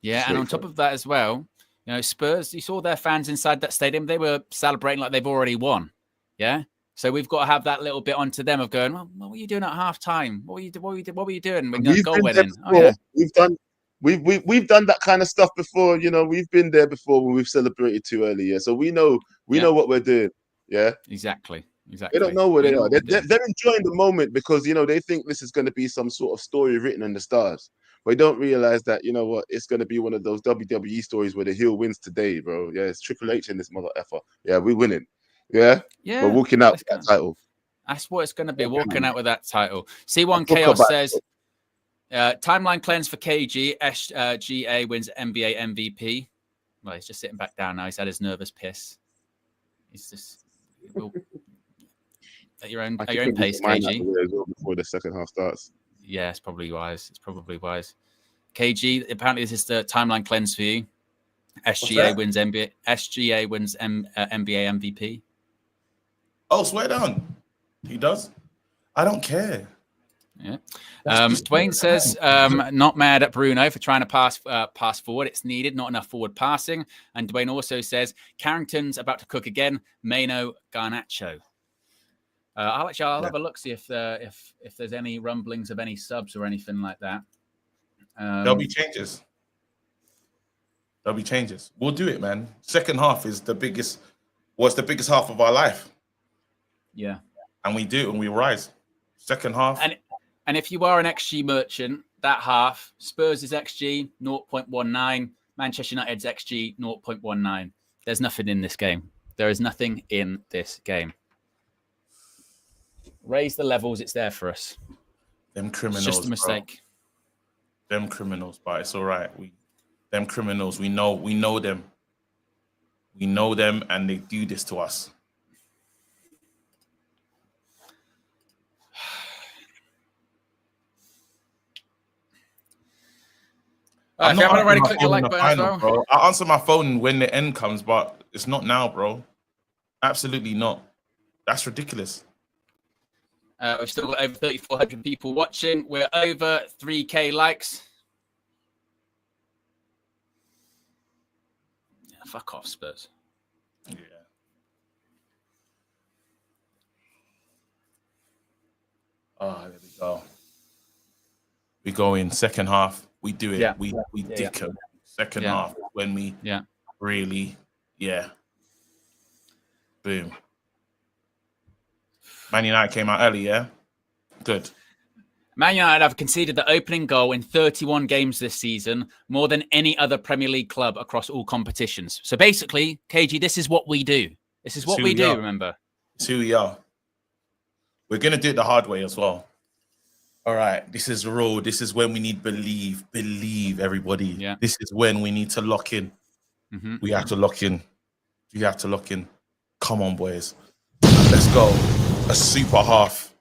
Yeah, and on top of that as well, you know, Spurs, you saw their fans inside that stadium. They were celebrating like they've already won. Yeah. So we've got to have that little bit onto them of going, well, what were you doing at halftime? What were you doing when the goal went in? Oh, yeah. We've done that kind of stuff before. You know, we've been there before when we've celebrated too early. Yeah. So we know what we're doing. Yeah. Exactly. They don't know where they are. They're enjoying the moment because, you know, they think this is going to be some sort of story written in the stars. But they don't realize that, you know what, it's going to be one of those WWE stories where the heel wins today, bro. Yeah, it's Triple H in this mother effer. Yeah, we're winning. Yeah? Yeah. We're walking out with that title. That's what it's going to be, walking out with that title. C1 Chaos says, timeline cleanse for KG. SGA wins NBA MVP. Well, he's just sitting back down now. He's had his nervous piss. He's just... At your own pace, KG. Before the second half starts. Yeah, it's probably wise. KG, apparently this is the timeline cleanse for you. SGA wins NBA. SGA wins NBA MVP. Oh, swear down. He does. I don't care. Yeah. Dwayne says, not mad at Bruno for trying to pass forward. It's needed, not enough forward passing. And Dwayne also says, Carrington's about to cook again. Mano Garnacho. I'll have a look, see if there's any rumblings of any subs or anything like that. There'll be changes. We'll do it, man. Second half is the biggest. What's the biggest half of our life? Yeah. And we do, and we rise. Second half. And if you are an XG merchant, that half, Spurs is XG 0.19, Manchester United's XG 0.19. There's nothing in this game. There is nothing in this game. Raise the levels. It's there for us. Them criminals. It's just a mistake. Bro. Them criminals, but it's all right. Them criminals. We know them. We know them, and they do this to us. I'm not already clicked the like button, bro. I'll answer my phone when the end comes, but it's not now, bro. Absolutely not. That's ridiculous. We've still got over 3,400 people watching. We're over 3K likes. Yeah, fuck off, Spurs. Yeah. Oh, there we go. We go in second half. We do it. Yeah. We dick them. Second half when we really, boom. Man United came out early, yeah? Good. Man United have conceded the opening goal in 31 games this season, more than any other Premier League club across all competitions. So basically, KG, this is what we do. This is what we do, remember? It's who we are. We're going to do it the hard way as well. All right, this is raw. This is when we need believe everybody. Yeah. This is when we need to lock in. Mm-hmm. We have to lock in. Come on, boys. Let's go. A super half.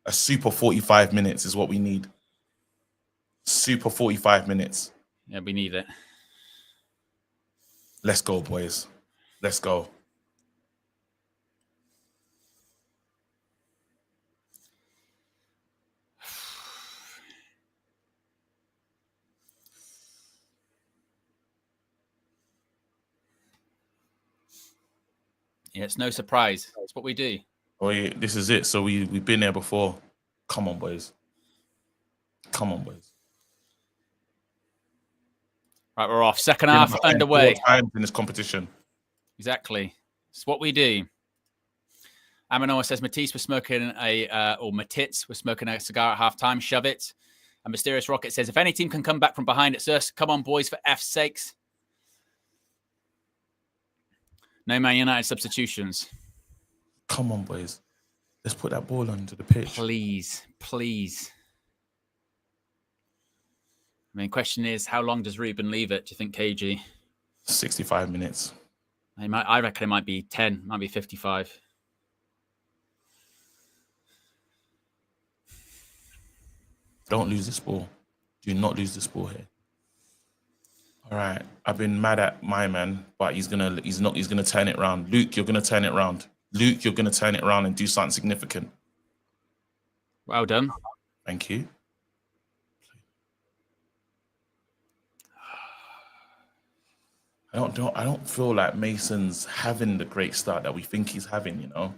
A super 45 minutes is what we need. Super 45 minutes. Yeah, we need it. Let's go, boys. Let's go. Yeah, it's no surprise. It's what we do. Oh, yeah, this is it. So we've been there before. Come on, boys. Right, we're off. Second half underway. 4 times in this competition. Exactly. It's what we do. Amanoa says Matisse was smoking Matitz was smoking a cigar at halftime. Shove it. And Mysterious Rocket says, if any team can come back from behind, it's us. Come on, boys, for F's sakes. No Man United substitutions. Come on, boys. Let's put that ball onto the pitch. Please. I mean, question is, how long does Ruben leave it? Do you think, KG? 65 minutes. I reckon it might be 10, might be 55. Don't lose this ball. Do not lose this ball here. All right. I've been mad at my man, but he's gonna turn it around. Luke, you're gonna turn it around. Luke, you're gonna turn it around and do something significant. Well done. Thank you. I don't feel like Mason's having the great start that we think he's having, you know.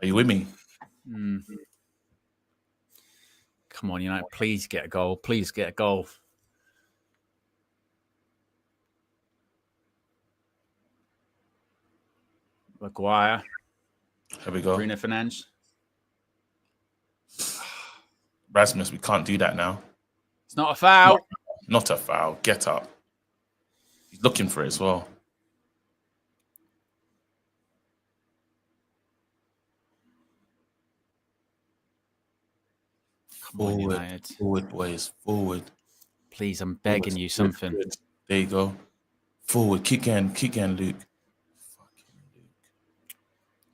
Are you with me? Come on, United, please get a goal. Please get a goal. Maguire. Here we go. Bruno Fernandes. Rasmus, we can't do that now. It's not a foul. Not a foul. Get up. He's looking for it as well. Forward, boys. Forward. Please, I'm begging you something. Forward. There you go. Forward. Kick in, Luke.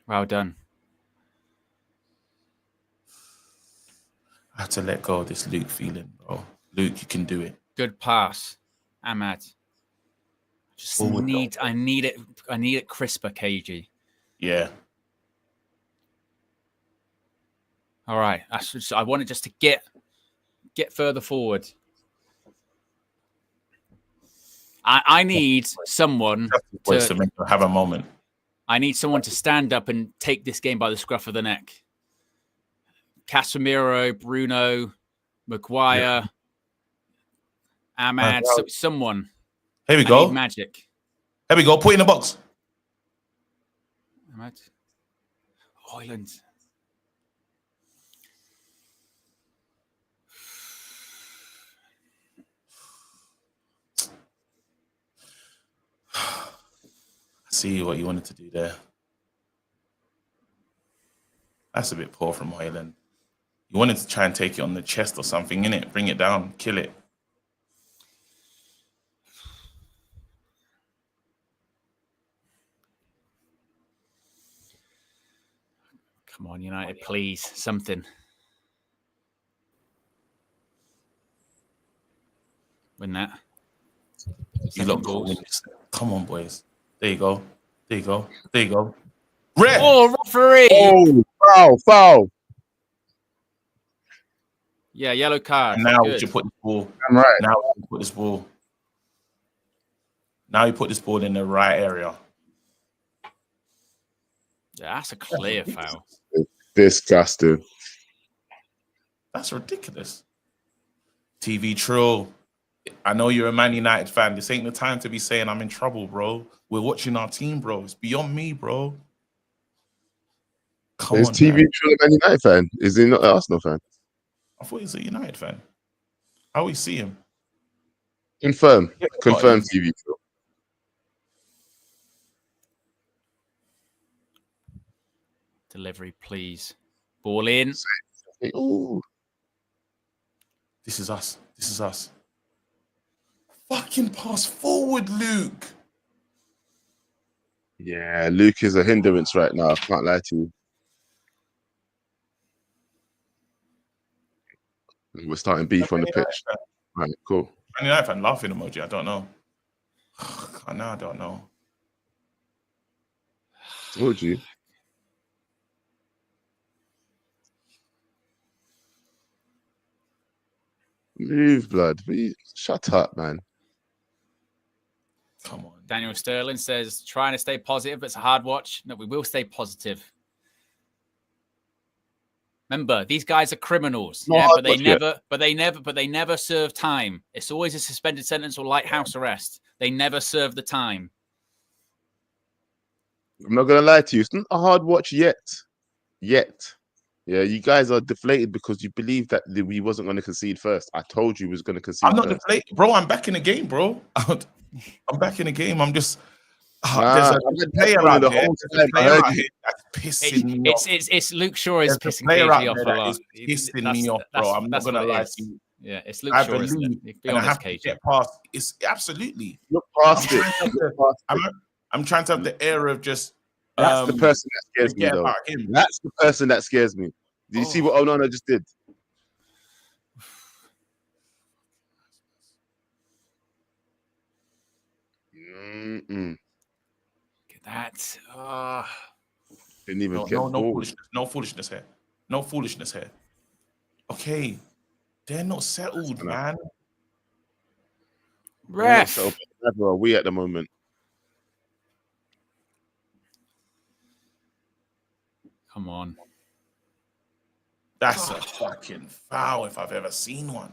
Well done. I have to let go of this Luke feeling, bro. Luke, you can do it. Good pass. Ahmad. Just I need it crisper, KG. Yeah. All right. I want it just to get further forward. I need someone to have a moment. I need someone to stand up and take this game by the scruff of the neck. Casemiro, Bruno, Maguire, Ahmad, someone. Here we go. Magic. Here we go. Put it in the box. Ahmad. Hoyland. See what you wanted to do there. That's a bit poor from Hoyland. You wanted to try and take it on the chest or something, innit? Bring it down, kill it. Come on, United, please. Something. Win that. You lot go. Come on, boys. There you go. There you go. There you go. Red. Oh, referee. Oh, foul. Yeah, yellow card. And now Good. you put this ball. I'm right. Now you put this ball. Now you put this ball in the right area. Yeah, that's a clear foul. Disgusting. That's ridiculous. TV Trill. I know you're a Man United fan. This ain't the time to be saying I'm in trouble, bro. We're watching our team, bro. It's beyond me, bro. Come Is on, TV man. Trill a Man United fan? Is he not an Arsenal fan? I thought he was a United fan. How we see him? Confirm. Yeah, Confirm TV Trill. Delivery, please. Ball in. Ooh. This is us. This is us. Fucking pass forward, Luke. Yeah, Luke is a hindrance right now. I can't lie to you. We're starting beef on the pitch. Right, cool. Man United fan laughing emoji. I don't know. I don't know. Told you. Move, blood. Shut up, man. Come on. Daniel Sterling says, trying to stay positive, but it's a hard watch. No, we will stay positive. Remember, these guys are criminals. Not Yeah, hard but they never serve time. It's always a suspended sentence or light house arrest. They never serve the time. I'm not gonna lie to you. It's not a hard watch yet. Yeah, you guys are deflated because you believe that we wasn't going to concede first. I told you we was going to concede. I'm not first. deflated, bro. I'm back in the game, bro. I'm back in the game. I'm just. There's a player out there. That's pissing me off. It's Luke Shaw is There's pissing KG off a lot. It's pissing me off, bro. I'm not gonna lie to you. Yeah, it's Luke Shaw, isn't it? Be and I honest, have to KG. get past. It's absolutely. Look past it. I'm trying to have the air of just. That's the person that scares me, though. That's the person that scares me. Did you see what Onana just did? That. Didn't even get no foolishness here. No foolishness here. Okay, they're not settled, man. Ref. Never are we at the moment. Come on. That's a fucking foul if I've ever seen one.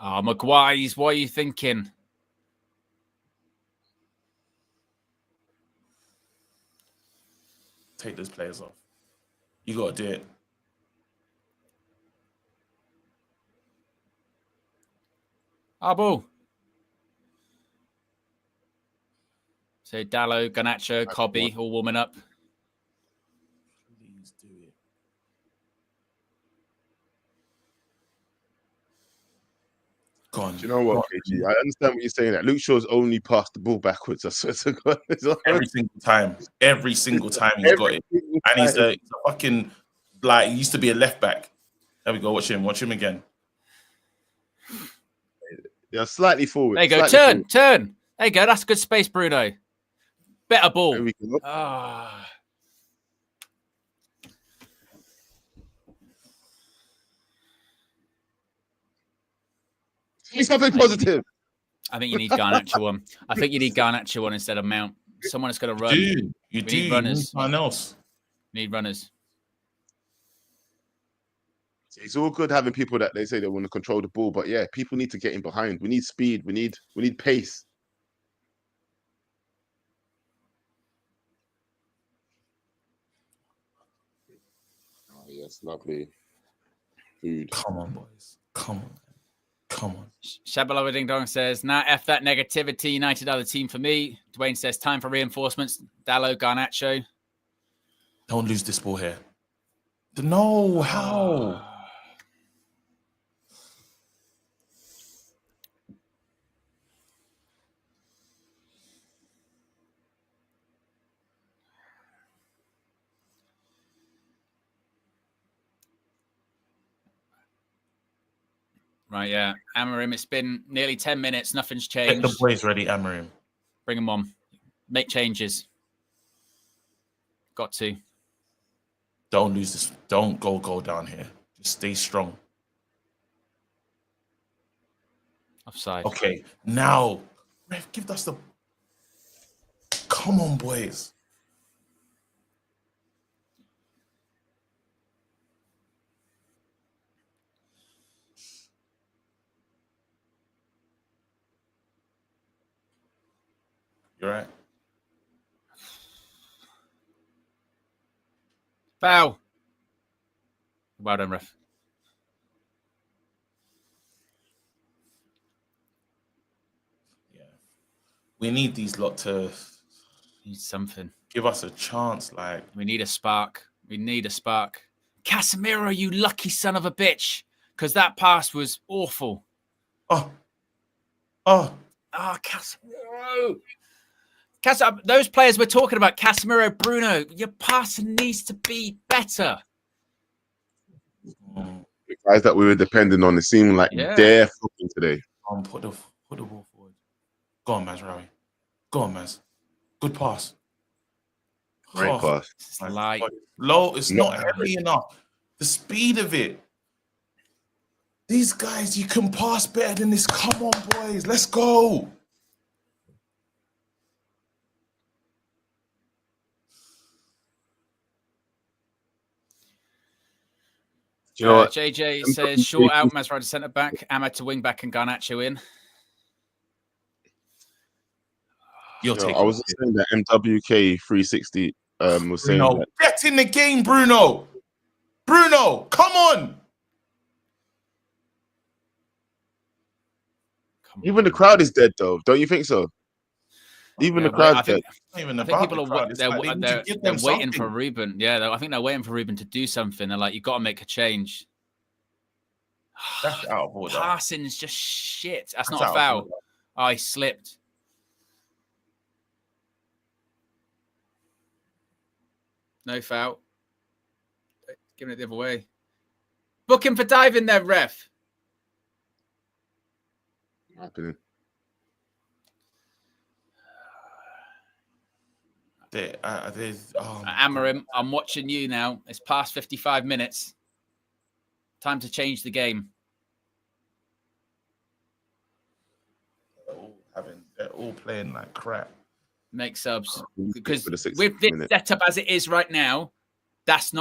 Oh, Maguire, what are you thinking? Take those players off. You got to do it. Abu. So Dallo, Garnacho, Cobby, all warming up. Please do it. Go on. Do you know what, KG? I understand what you're saying. That Luke Shaw's only passed the ball backwards. I swear to God. Every single time. Every single time he's got it. And he's a fucking, like, he used to be a left back. There we go. Watch him. Watch him again. Yeah, slightly forward. There you go. Slightly Turn. There you go. That's good space, Bruno. Better ball. There we go. Say something positive. I think you need Garnacho one. I think you need Garnacho one instead of Mount. Someone that's going to run. You We do. need runners. You need someone else. Need runners. It's all good having people that they say they want to control the ball, but yeah, people need to get in behind. We need speed. We need pace. Oh yes, lovely food. Come on, boys. Come on. Shabala Ding Dong says, nah, F that negativity. United are the team for me. Dwayne says, time for reinforcements. Dallo, Garnacho. Don't lose this ball here. No, how? Right, yeah. Amarim, it's been nearly 10 minutes. Nothing's changed. Get the boys ready, Amarim. Bring them on. Make changes. Got to. Don't lose this. Don't go down here. Just stay strong. Offside. Okay, now, ref, give us the. Come on, boys. You're right. Foul. Well done, ref. Yeah. We need these lot to need something. Give us a chance. Like, we need a spark. Casemiro, you lucky son of a bitch. Because that pass was awful. Casemiro. Those players we're talking about, Casemiro, Bruno, your passing needs to be better. The guys that we were depending on, it seemed like they're fucking today. Put the ball forward. Go on, Mazraoui. Go on, Maz. Good pass. Great pass. It's light. Low. It's not heavy enough. The speed of it. These guys, you can pass better than this. Come on, boys. Let's go. You know what? JJ says short out, Mazraoui to centre back, Ahmad to wing back, and Garnacho in. I was just saying that MWK 360 was saying Bruno, that. get in the game, Bruno. Bruno, come on. Even the crowd is dead, though. Don't you think so? Even the crowd's dead. I think people are they're waiting for Ruben. Yeah, I think they're waiting for Ruben to do something. They're like, you've got to make a change. That's out of order. Passing is just shit. That's not a foul. Oh, he slipped. No foul. Giving it the other way. Book him for diving there, ref. Happening. Amarim, I'm watching you now. It's past 55 minutes. Time to change the game. They're all playing like crap. Make subs. Because with this setup as it is right now,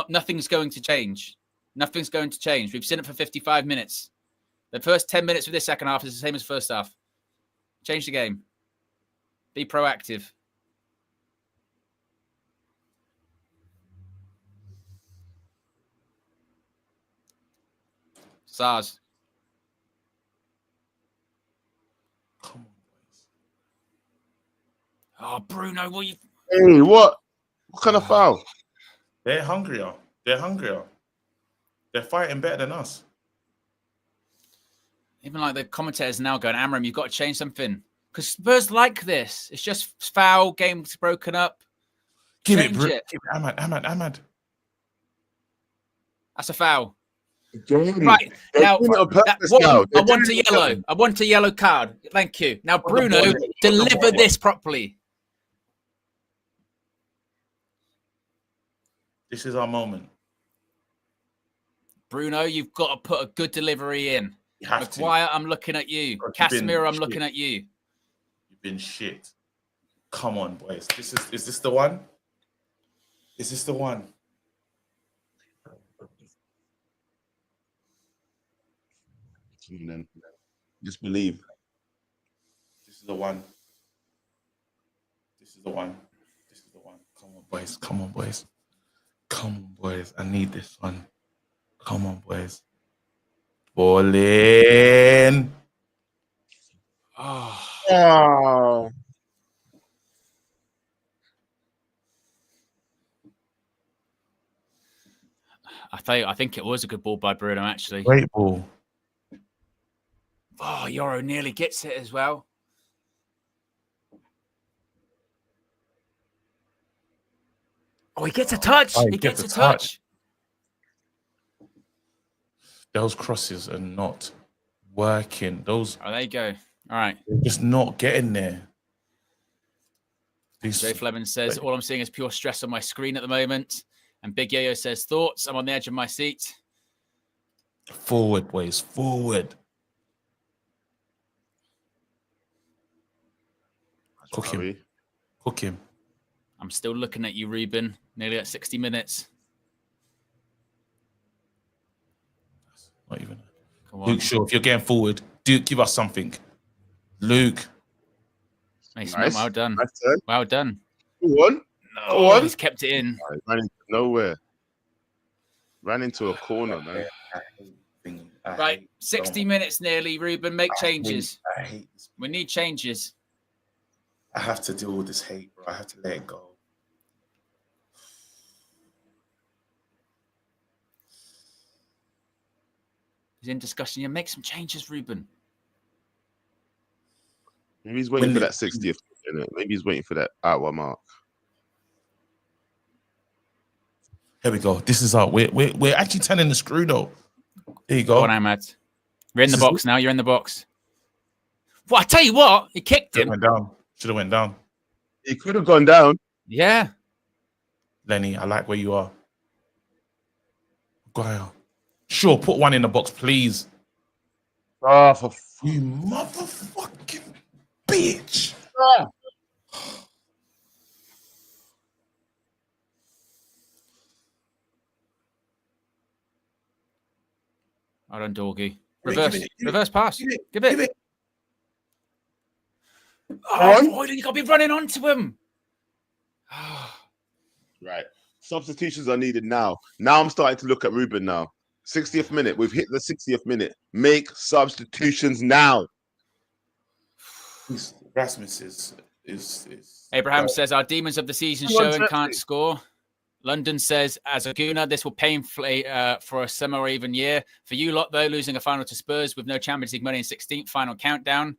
nothing's going to change. Nothing's going to change. We've seen it for 55 minutes. The first 10 minutes of this second half is the same as first half. Change the game. Be proactive. SARS. Come on, boys. Oh, Bruno, what you... Hey, what? What kind of foul? They're hungrier. They're fighting better than us. Even like the commentators now going, Amarim, you've got to change something. Because Spurs like this. It's just foul, game's broken up. Give it, Ahmad. That's a foul. Right now, I want a yellow. I want a yellow card. Thank you. Now, Bruno, deliver this properly. This is our moment. Bruno, you've got to put a good delivery in. Maguire, I'm looking at you. Casemiro, I'm looking at you. You've been shit. Come on, boys. Is this the one? Is this the one? Just believe. This is the one. This is the one. This is the one. Come on, boys. Come on, boys. Come on, boys. I need this one. Come on, boys. Ball in. Oh. I think it was a good ball by Bruno, actually. Great ball. Oh, Yoro nearly gets it as well. Oh, he gets a touch. He gets a touch. Those crosses are not working. Those. Oh, there you go. All right. They're just not getting there. Jay Fleming says, all I'm seeing is pure stress on my screen at the moment. And Big Yayo says, thoughts? I'm on the edge of my seat. Forward, boys. Forward. Cook him. Cook him. I'm still looking at you, Ruben. Nearly at 60 minutes. Not even. Come on. Luke, sure, if you're getting forward, give us something. Luke. Mason, well done. Nice turn. Well done. Go on. No, Go on. He's kept it in. Ran into nowhere. Ran into a corner, man. Right, 60 minutes nearly, Ruben. Make changes. I hate this. We need changes. I have to deal with this hate, bro. I have to let it go. He's in discussion. Yeah, make some changes, Ruben. Maybe he's waiting for that 60th. Maybe he's waiting for that hour mark. Here we go. This is our. We're actually turning the screw though. There you go. Go on, Ahmad. You're in the box now. You're in the box. Well, I tell you what, he kicked him. Went down. Should have went down. He could have gone down. Yeah. Lenny, I like where you are. Guile. Sure, put one in the box, please. Oh, for you motherfucking bitch. I don't doggy. Reverse pass. Give it. Oh, boy, you got to be running onto him. Right. Substitutions are needed now. Now I'm starting to look at Ruben now. 60th minute. We've hit the 60th minute. Make substitutions now. Rasmus is Abraham says our demons of the season show and can't score. London says, as a Gooner, this will painfully for a summer or even year. For you lot, though, losing a final to Spurs with no Champions League money in 16th final countdown.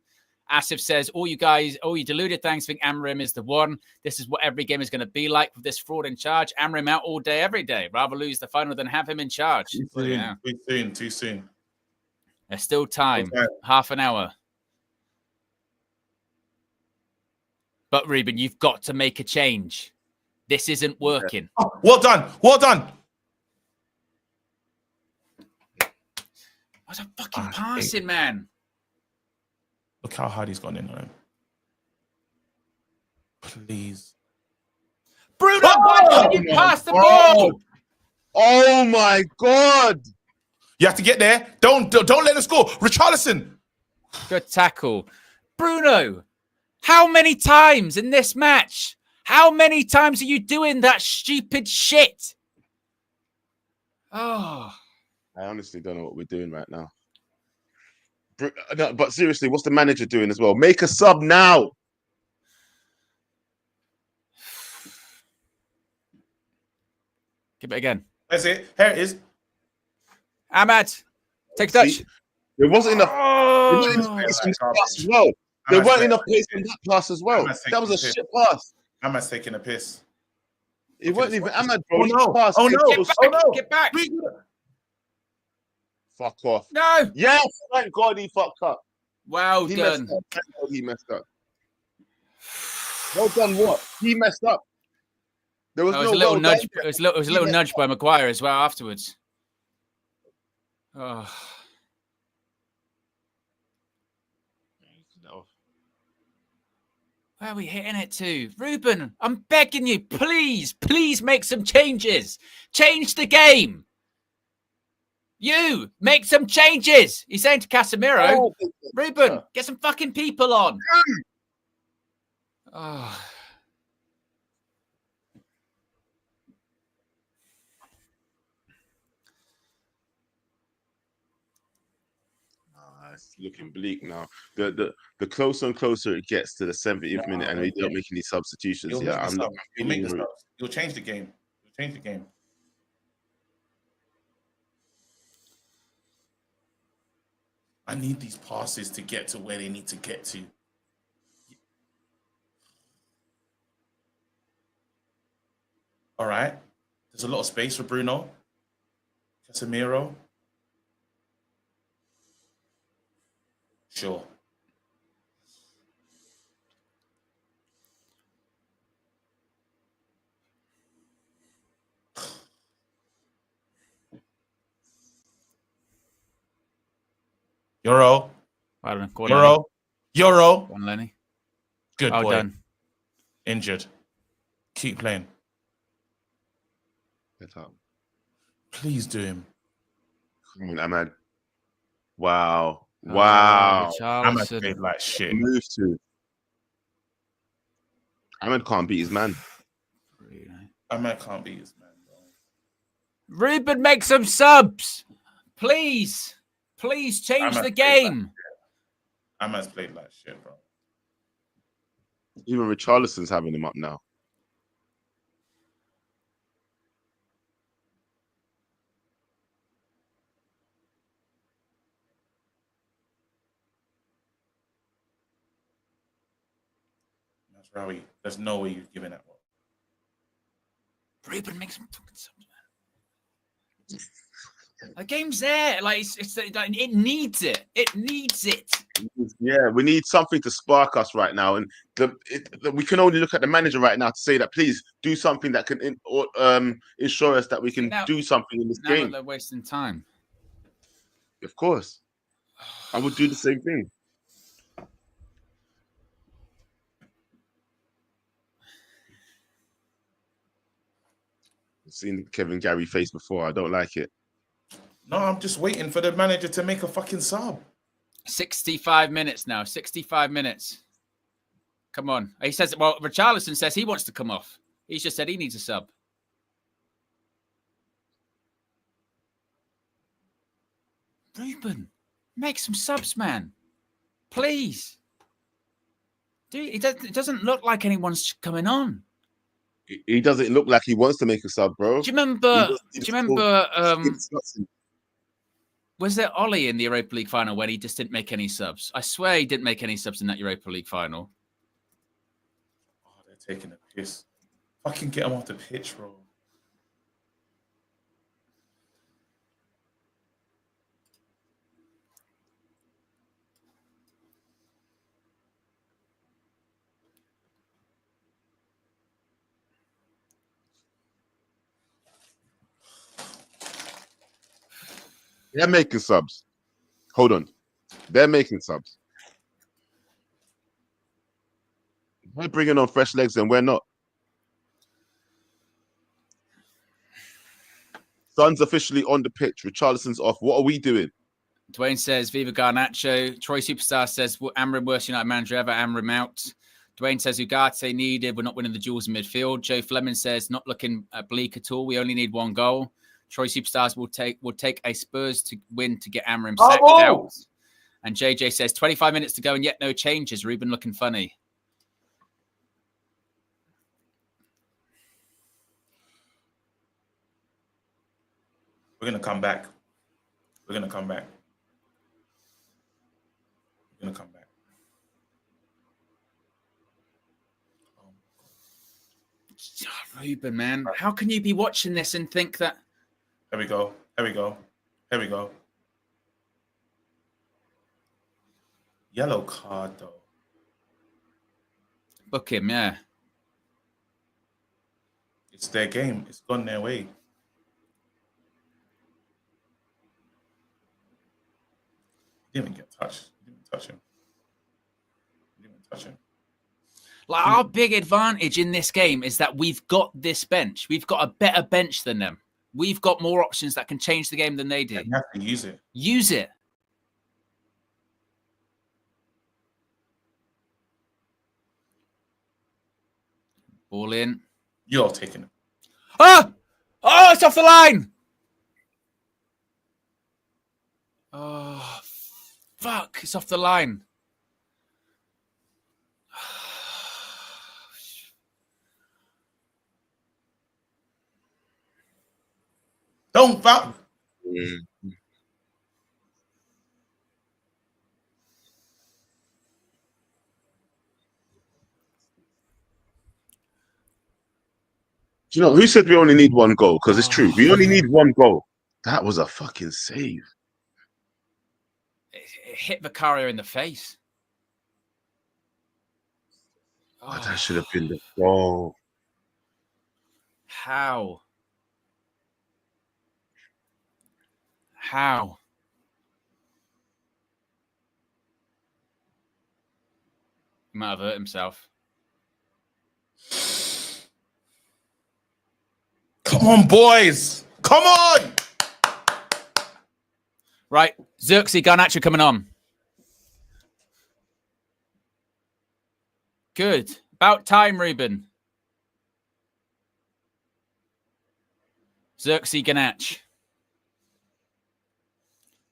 Asif says, all you deluded thanks think Amrim is the one. This is what every game is going to be like with this fraud in charge. Amrim out all day, every day. Rather lose the final than have him in charge. Too soon. There's still time. Half an hour. But, Ruben, you've got to make a change. This isn't working. Oh, well done. What's a fucking passing, man? Look how hard he's gone in on him. Please. Bruno, why didn't you pass the ball? Oh my God. You have to get there. Don't let us go. Richarlison. Good tackle. Bruno, how many times in this match? How many times are you doing that stupid shit? Oh. I honestly don't know what we're doing right now. No, but seriously, what's the manager doing as well? Make a sub now. Give it again. That's it. Here it is. Ahmad, take a touch. There wasn't enough. As well. There weren't enough pace in that pass as well. That was a shit pass. Ahmad's taking a piss. It wasn't even Ahmad, bro. Oh no! Pass. Oh no! Get back! Fuck off. No. Yes, thank God he fucked up. Well He done. messed up. Thank God he messed up. Well done. What? He messed up. There was It was no a little well nudge. done. It was a little nudge by Maguire as well afterwards. Oh. Where are we hitting it to? Ruben, I'm begging you, please make some changes. Change the game. You, make some changes. He's saying to Casemiro, Ruben, get some fucking people on. Oh. It's looking bleak now. The closer and closer it gets to the 70th minute, and we don't make any substitutions. You'll make the subs. You'll change the game. You'll change the game. I need these passes to get to where they need to get to. All right. There's a lot of space for Bruno. Casemiro. Sure. Euro. I don't know. Go on, Euro. Lenny. Euro. Go on, Lenny. Good Well boy. done. Injured. Keep playing. Get up. Please do him. Ahmad. Wow. Wow. Ahmad played like shit. Move to. Ahmad can't beat his man. Ahmad can't beat his man. Ruben, make some subs. Please. Please change the game. Ahmad's played like shit, bro. Even Richarlison's having him up now. That's Rowie. There's no way you're giving that one. Ruben, make some fucking subs, man. The game's there. Like it's like, it needs it. It needs it. Yeah, we need something to spark us right now, and we can only look at the manager right now to say that please do something that can ensure us that we can do something in this Now game. that they're wasting time. Of course, I would do the same thing. I've seen Kevin Gary face before. I don't like it. No, I'm just waiting for the manager to make a fucking sub. 65 minutes now. 65 minutes. Come on. He says, well, Richarlison says he wants to come off. He's just said he needs a sub. Ruben, make some subs, man. Please. Dude, it doesn't look like anyone's coming on. He doesn't look like he wants to make a sub, bro. Do you remember? Was there Ollie in the Europa League final when he just didn't make any subs? I swear he didn't make any subs in that Europa League final. Oh, they're taking a piss. Fucking get him off the pitch, bro. They're making subs. Hold on. They're making subs. We're bringing on fresh legs and we're not. Son's officially on the pitch. Richarlison's off. What are we doing? Dwayne says, Viva Garnacho. Troy Superstar says, Amrin, worst United manager ever. Amrin out. Dwayne says, Ugarte needed. We're not winning the duels in midfield. Joe Fleming says, not looking bleak at all. We only need one goal. Troy Superstars will take a Spurs to win to get Amram sacked out. And JJ says 25 minutes to go and yet no changes. Ruben looking funny. We're gonna come back. We're gonna come back. We're gonna come back. Oh, Ruben, man, how can you be watching this and think that? Here we go. Here we go. Here we go. Yellow card, though. Book him, yeah. It's their game. It's gone their way. He didn't even get touched. He didn't touch him. He didn't touch him. Like, our big advantage in this game is that we've got this bench. We've got a better bench than them. We've got more options that can change the game than they do. You have to use it. Use it. Ball in. You're taking it. Oh! Oh, it's off the line! Oh, fuck. It's off the line. Don't foul. Do you know who said we only need one goal? Because it's true. We only need one goal. That was a fucking save. It hit Vicario in the face. Oh, that should have been the goal. How? How? He might have hurt himself. Come on, boys. Come on. Right. Xerxes, Garnacho coming on. Good. About time, Ruben. Xerxes, Garnacho.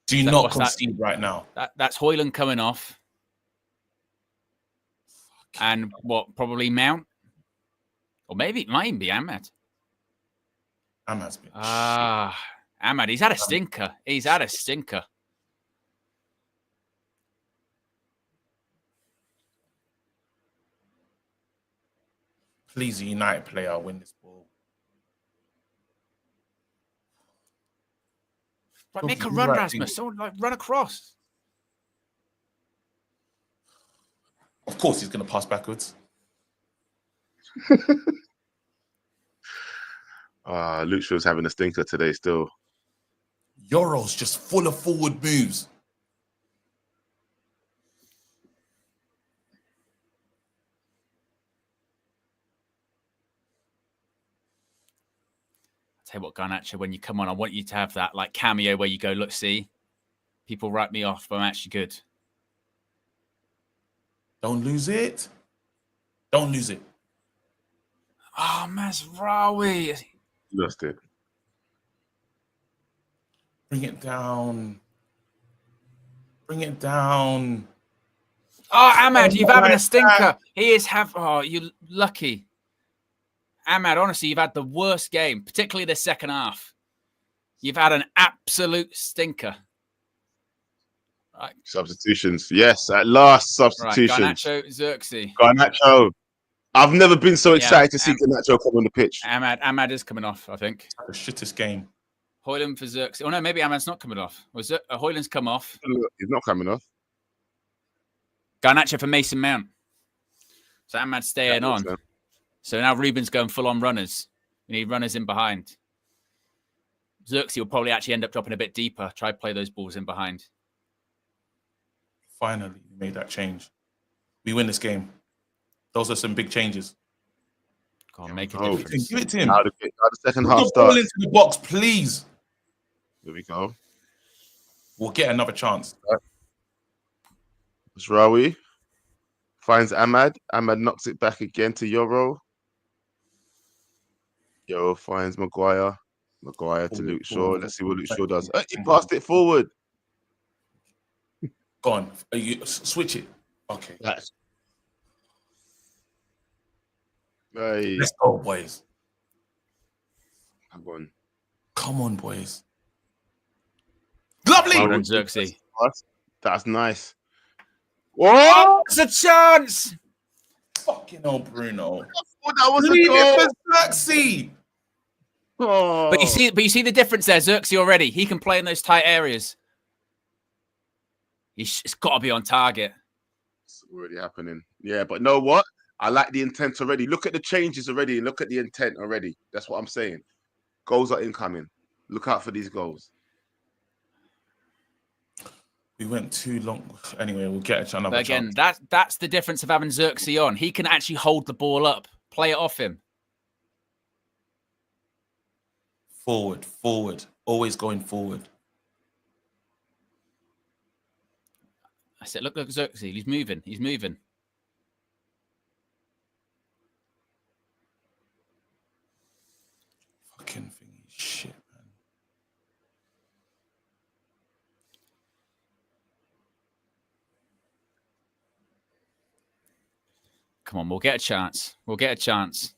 Do not concede right now. That's Hoyland coming off. And what? Probably Mount? Or maybe it might even be Ahmad. Ahmad's been Ahmad, he's had a stinker. He's had a stinker. Please, a United player, win this ball. Right, make a run, Rasmus. Someone like run across. Of course, he's going to pass backwards. Luke Shaw's having a stinker today still. Yoro's just full of forward moves. Tell you what, Garnacho, when you come on, I want you to have that like cameo where you go, look, see, people write me off, but I'm actually good. Don't lose it. Don't lose it. Oh, Mazraoui. Lost it. Bring it down. Bring it down. Oh, Ahmad, you've having a stinker. He is you lucky. Ahmad, honestly, you've had the worst game, particularly the second half. You've had an absolute stinker. Right. Substitutions. Yes, at last, substitutions. Right, Garnacho, Xerxes. Garnacho. I've never been so excited to see Garnacho come on the pitch. Ahmad is coming off, I think. The shittest game. Hoyland for Xerxes. Oh, no, maybe Ahmad's not coming off. Hoyland's come off. He's not coming off. Garnacho for Mason Mount. So Ahmad's staying on. So now Ruben's going full-on runners. We need runners in behind. Xerxes will probably actually end up dropping a bit deeper. Try to play those balls in behind. Finally, we made that change. We win this game. Those are some big changes. Go on, make a difference. Give it to him. How the second half Put the ball into the box, please. Here we go. We'll get another chance. Mazraoui finds Ahmad. Ahmad knocks it back again to Yoro. Yoro finds Maguire. Maguire to Luke Shaw. Let's see what Luke Shaw does. He passed it forward. Go on. Switch it. Okay. Hey. Let's go, boys. Come on, boys. Lovely. Well done, Xerxes. That's nice. Oh, it's a chance. Fucking hell, Bruno. That was Leave a goal. it for Xerxes. Oh. But you see the difference there, Xerxes already. He can play in those tight areas. It's got to be on target. It's already happening. Yeah, but know what? I like the intent already. Look at the changes already. Look at the intent already. That's what I'm saying. Goals are incoming. Look out for these goals. We went too long. Anyway, we'll get another But again, chance. that's the difference of having Xerxes on. He can actually hold the ball up, play it off him. Forward, forward. Always going forward. I said, look at Xerxes. He's moving. He's moving. Fucking thingy. Shit, man. Come on, we'll get a chance. We'll get a chance.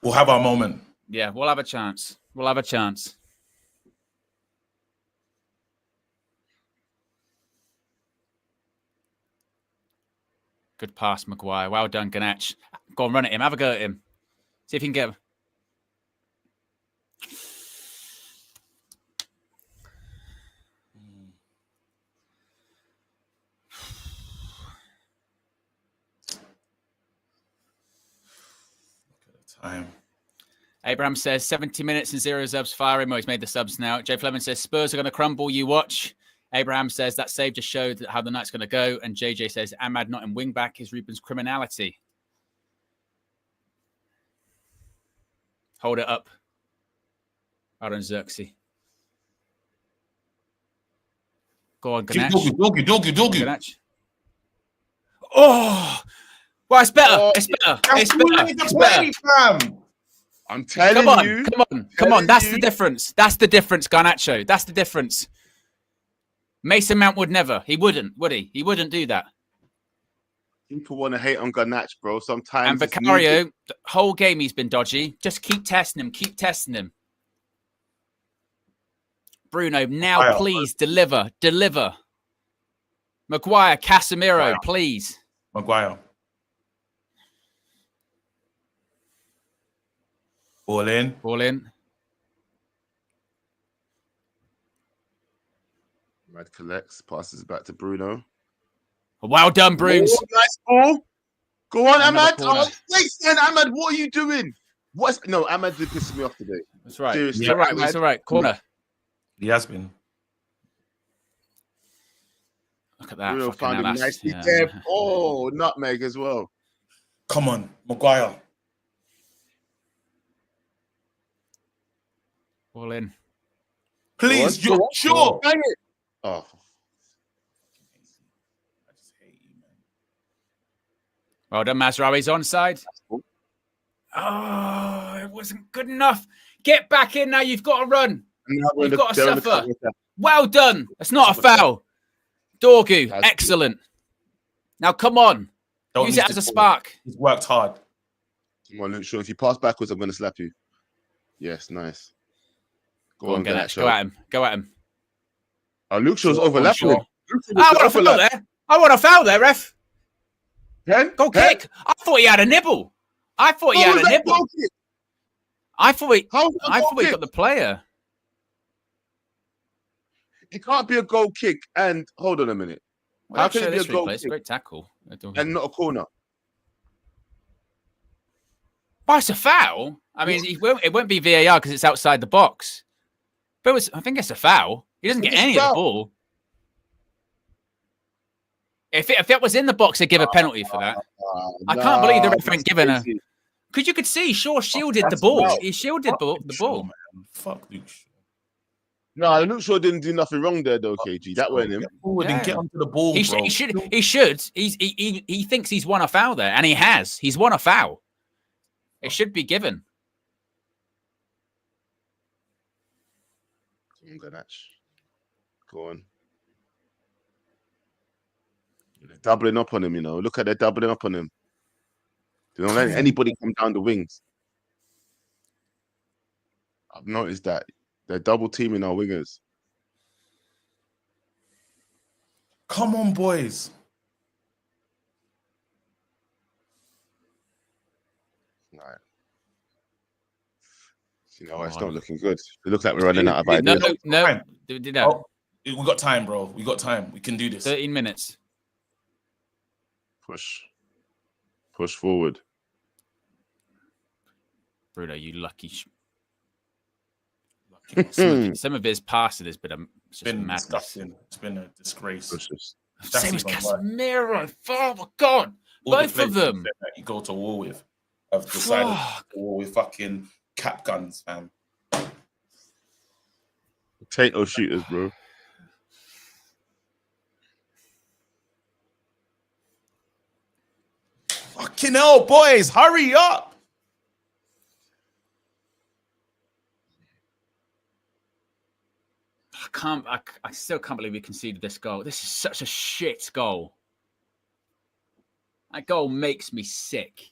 We'll have our moment. Yeah, we'll have a chance. We'll have a chance. Good pass, Maguire. Well done, Ganach. Go on, run at him. Have a go at him. See if you can get him. Time. Abraham says 70 minutes and 0 subs. Fire him. Oh, he's made the subs now. Jay Fleming says Spurs are going to crumble. You watch. Abraham says that save just showed how the night's going to go. And JJ says Ahmad not in wing back is Ruben's criminality. Hold it up. Hold on, Xerxes. Go on, Ganach. Doggy. Ganach. Oh! Well, it's better. It's better. It's better. It's better. I'm telling you. Come on. That's the difference. That's the difference, Garnacho. That's the difference. Mason Mount would never. He wouldn't, would he? He wouldn't do that. People want to hate on Garnacho, bro. Sometimes. And Vicario, the whole game he's been dodgy. Just keep testing him. Keep testing him. Bruno, now please deliver. Deliver. Maguire, Casemiro, please. Maguire. Ball in. Ball in. Mad collects, passes back to Bruno. Well done, Bruce. Oh, nice ball. Go on, Ahmad. Oh, wait, Ahmad, what are you doing? No, Ahmad's been pissing me off today. That's right. Seriously. It's all right. It's all right. Corner. He has been. Look at that. Bruno found him nicely there. Oh, nutmeg as well. Come on, Maguire. Ball in. Please, you're sure. Bang it. Oh. Well done, Mazraoui's onside. Oh, it wasn't good enough. Get back in now. You've got to run. You've got to suffer. Well done. That's not a foul. Dorgu, excellent. Now, come on. Use it as a spark. He's worked hard. Come on, Luke Shaw. If you pass backwards, I'm going to slap you. Yes, nice. Go on, Ganach. Go at him. Go at him. Oh, Luke Shaw's overlapping. I want a foul there. I want a foul there, ref. Go kick. I thought he had a nibble. I thought he had a nibble. I thought he got the player. It can't be a goal kick and hold on a minute. How can it be a goal kick? Great tackle. And not a corner? But it's a foul. I mean, it won't be VAR because it's outside the box. But I think it's a foul. He doesn't get any of the ball. If it was in the box, they'd give a penalty for that. I can't believe the referee ain't given a. Because you could see Shaw shielded the ball. He shielded the ball. Fuck Luke Shaw. No, Luke Shaw didn't do nothing wrong there, though, KG. That wasn't him. And get onto the ball, He should. He thinks he's won a foul there, and he has. He's won a foul. It should be given. Go on. They're doubling up on him, you know. Look at they're doubling up on him. They don't let anybody come down the wings. I've noticed that. They're double teaming our wingers. Come on, boys. Right. You know, it's not looking good. It looks like we're running out of ideas. No. Oh, we got time, bro. We got time. We can do this. 13 minutes. Push forward. Bruno, you lucky. Some of his passing has been madness. Disgusting. It's been a disgrace. Same as Casemiro. Oh my God. Both of them. That you go to war with have decided to go to war with fucking cap guns, man. Potato shooters, bro. Fucking hell, boys, hurry up. I still can't believe we conceded this goal. This is such a shit goal. That goal makes me sick.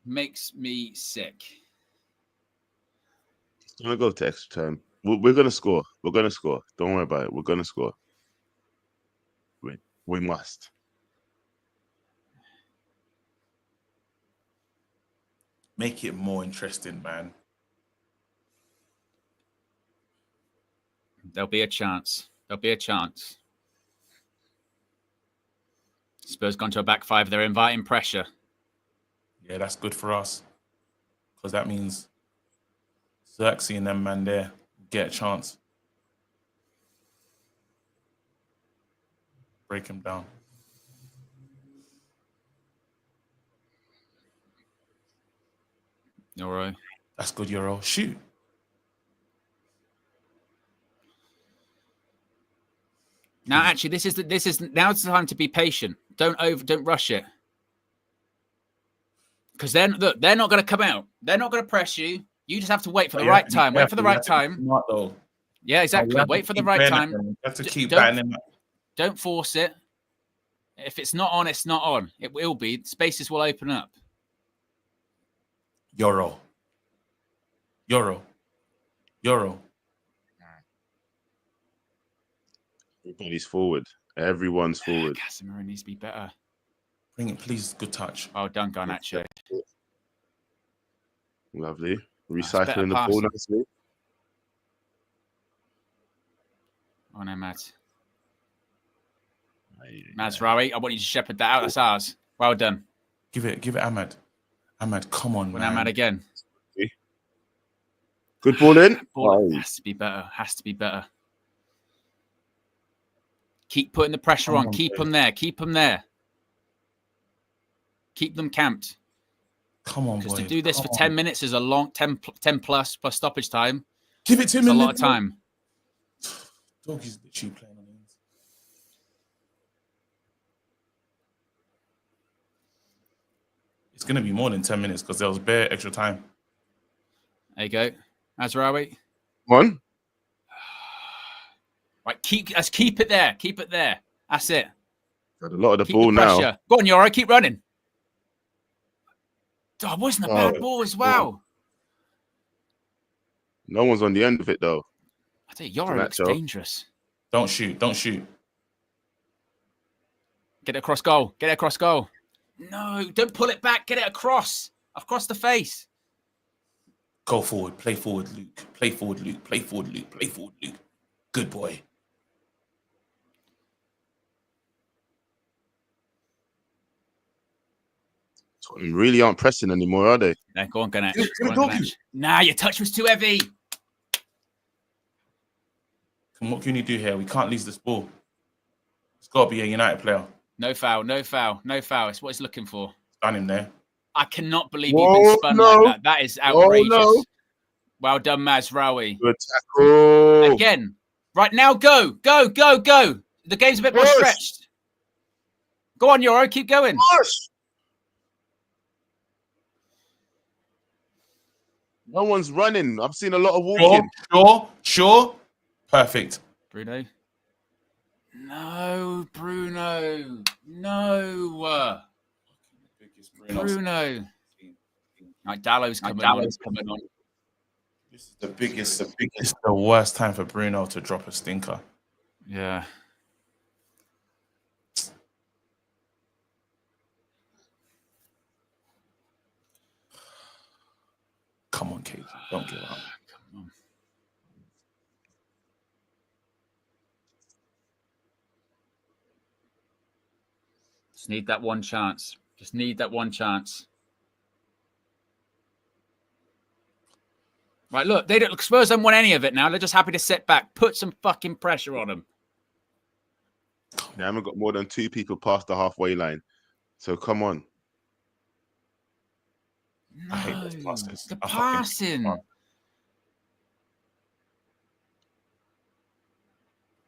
Makes me sick. I'm gonna go to extra time. We're gonna score. We're gonna score. Don't worry about it. We're gonna score. We must. Make it more interesting, man. There'll be a chance. There'll be a chance. Spurs gone to a back five. They're inviting pressure. Yeah, that's good for us. Because that means Xerxes and them man there get a chance. Break him down. All right. That's good, Euro. Shoot. Now, actually, now it's the time to be patient. Don't rush it. Because then look, they're not going to come out. They're not going to press you. You just have to wait for the right time. Wait for the right time. Smart, though. Yeah, exactly. Wait for the right time. You have to keep banning. Don't force it. If it's not on, it's not on. It will be. Spaces will open up. Euro. Everybody's forward. Everyone's forward. Casemiro needs to be better. Bring it, please. Good touch. Oh, done, Garnacho. Lovely. Recycling the ball nicely. Oh no, Mads. Mazraoui, I want you to shepherd that out. That's ours. Well done. Give it, Ahmad. Ahmad, come on, man. Ahmad again. Good ball in. Has to be better. Has to be better. Keep putting the pressure on. Keep them there. Keep them there. Keep them camped. Come on, because boy. to do this for 10 minutes is a long 10 plus stoppage time. Give it to him. It's a lot of time. Doggy's literally playing on it. It's going to be more than 10 minutes because there was bare extra time. There you go. Mazraoui. One. Right, let's keep it there. Keep it there. That's it. Got a lot of the keep ball now. Go on, Euro. Keep running. Oh, it wasn't a bad ball as well. No one's on the end of it, though. I tell you, Euro looks dangerous. Don't shoot. Don't shoot. Get it across goal. Get it across goal. No, don't pull it back. Get it across the face. Go forward. Play forward, Luke. Play forward, Luke. Play forward, Luke. Play forward, Luke. Good boy. Really aren't pressing anymore, are they? No, go on, Garnacho. Nah, your touch was too heavy. What can you do here? We can't lose this ball. It's got to be a United player. No foul, no foul, no foul. It's what he's looking for. Done him there. I cannot believe you've been spun like that. That is outrageous. No. Well done, Mazraoui. Good tackle. Again. Right now, go. The game's a bit more stretched. Go on, Euro. Keep going. No one's running. I've seen a lot of walking. Sure. Perfect. Bruno. No, Bruno. No. Bruno. Right, Dallow's coming on. This is the biggest. It's the worst time for Bruno to drop a stinker. Yeah. Come on, KG. Don't give up. Come on. Just need that one chance. Just need that one chance. Right, look, they don't. Spurs haven't won any of it now. They're just happy to sit back. Put some fucking pressure on them. They haven't got more than 2 people past the halfway line. So come on. No, I hate those passes. the I fucking- passing.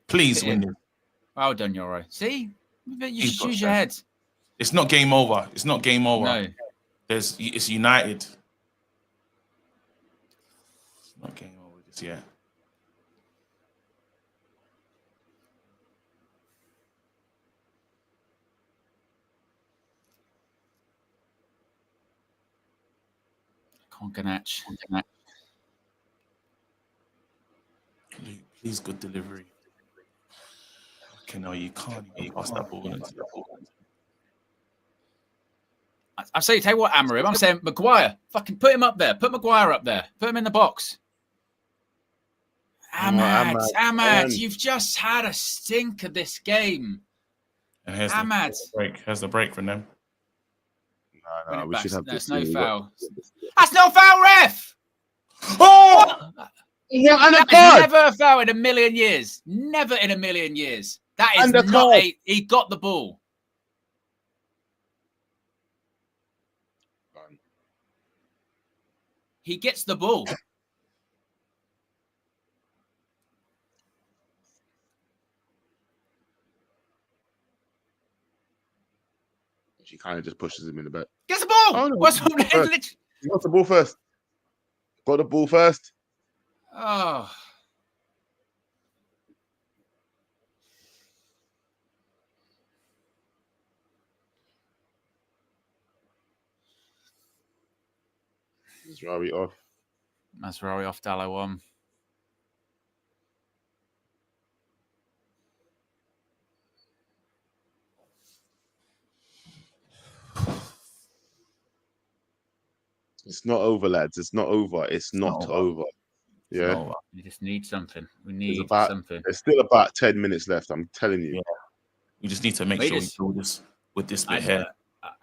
Please win it. Well done, Yoro. See? You He's should got use your that. head. It's not game over. It's not game over. No. It's United. It's not game over just yet. Konkanach. Please, good delivery. Okay, no, you can't even pass that ball into the ball. I'm saying, tell you what, Amarim. I'm saying, Maguire. Fucking put him up there. Put Maguire up there. Put him in the box. Ahmad, you've just had a stink of this game. And here's Ahmad. the break. Here's the break from them. No, we should have That's this. no foul. That's no foul, ref! Oh! Yeah, and a That is card. never a foul in a million years. Never in a million years. That is And a not card. a... He got the ball. He gets the ball. She kind of just pushes him in the back. Gets the ball. Oh, no. What's He got the ball first. Got the ball first. Oh. Mazraoui off. Mazraoui off Dallo on. It's not over, lads. It's not over. It's not over. Yeah. Oh, we just need something. We need something. There's still about 10 minutes left. I'm telling you. Yeah. We just need to make sure we do this with this bit here.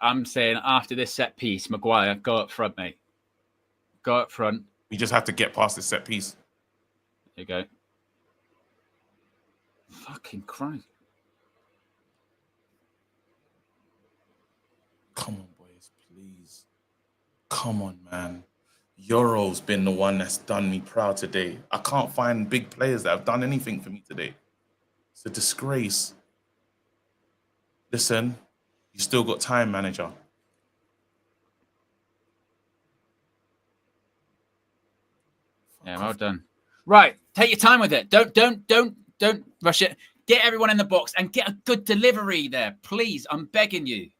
I'm saying after this set piece, Maguire, go up front, mate. Go up front. We just have to get past this set piece. There you go. Fucking Christ. Come on, boys, please. Come on, man. Euro's been the one that's done me proud today. I can't find big players that have done anything for me today. It's a disgrace. Listen, you still got time, manager. Yeah, well done. Right, take your time with it. Don't rush it. Get everyone in the box and get a good delivery there, please. I'm begging you.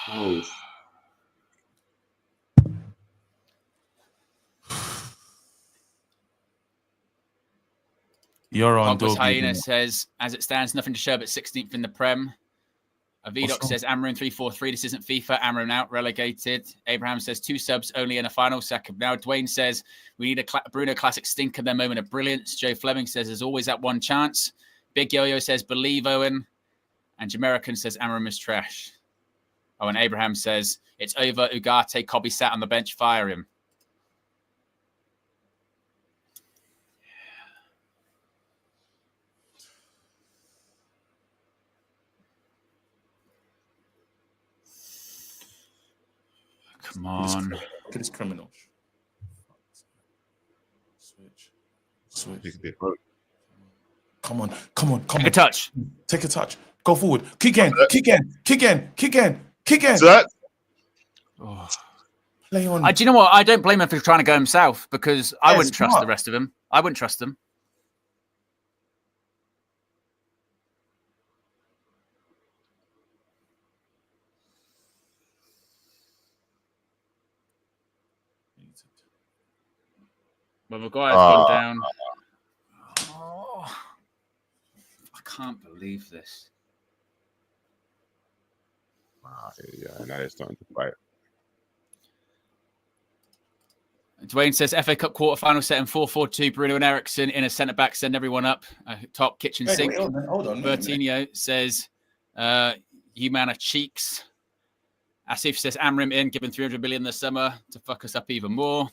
Oh. You're on Pogba's dog. Hyena says, as it stands, nothing to show but 16th in the Prem. Vidoc says, Amarin 3-4-3. This isn't FIFA. Amarin out, relegated. Abraham says, 2 subs only in a final second. Now, Dwayne says, we need a Bruno classic stinker, their moment of brilliance. Joe Fleming says, there's always that one chance. Big Yo-Yo says, believe Owen. And Jamerican says, Amarin is trash. Oh, and Abraham says, it's over. Ugarte, Cobby sat on the bench, fire him. Come on. Look at this criminal. Switch. Come on. Take a touch. Take a touch. Go forward. Kick in. Oh. Play on. Do you know what? I don't blame him for trying to go himself because I wouldn't trust smart. the rest of them. I wouldn't trust them. Well, Maguire's gone down. Oh, I can't believe this. Yeah, now they're starting to fight. Dwayne says FA Cup quarter-final set in 4-4-2. Bruno and Ericsson in a centre-back. Send everyone up. Top kitchen sink. Hold on. Bertinho says, you man are cheeks. Asif says, Amrim in, given 300 million this summer to fuck us up even more.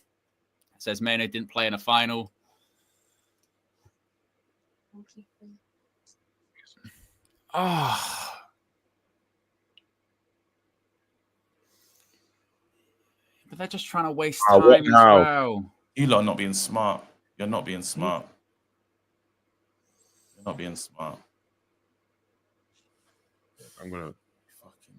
Says Mano didn't play in a final. Oh. But they're just trying to waste time as well. You lot are not being smart. You're not being smart. You're not being smart. I'm gonna fucking.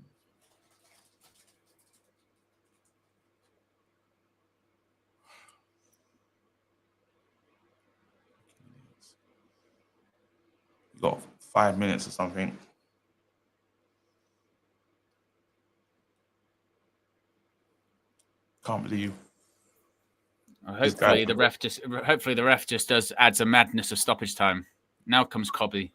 You got 5 minutes or something. Can't believe. Hopefully the ref just adds a madness of stoppage time. Now comes Cobby.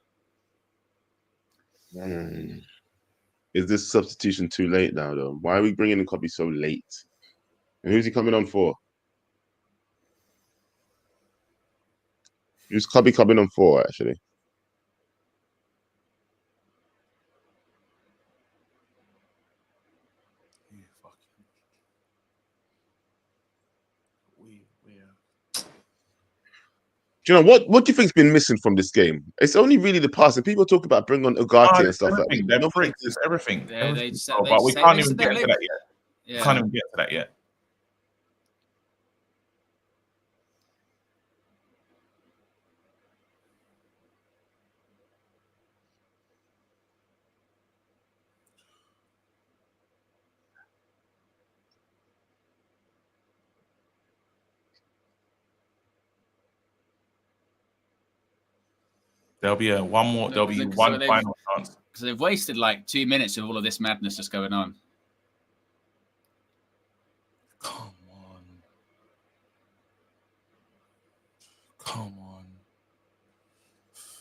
Is this substitution too late now, though? Why are we bringing in Cobby so late? And who's he coming on for? Who's Cobby coming on for, actually? Do you know what do you think's been missing from this game? It's only really the passing. People talk about bringing on Ugarte and stuff like that. They're freaks. It's everything. Yeah, but we can't even get to that yet. Yeah. We can't even get to that yet. There'll be one final chance. Because they've wasted like 2 minutes of all of this madness that's going on. Come on.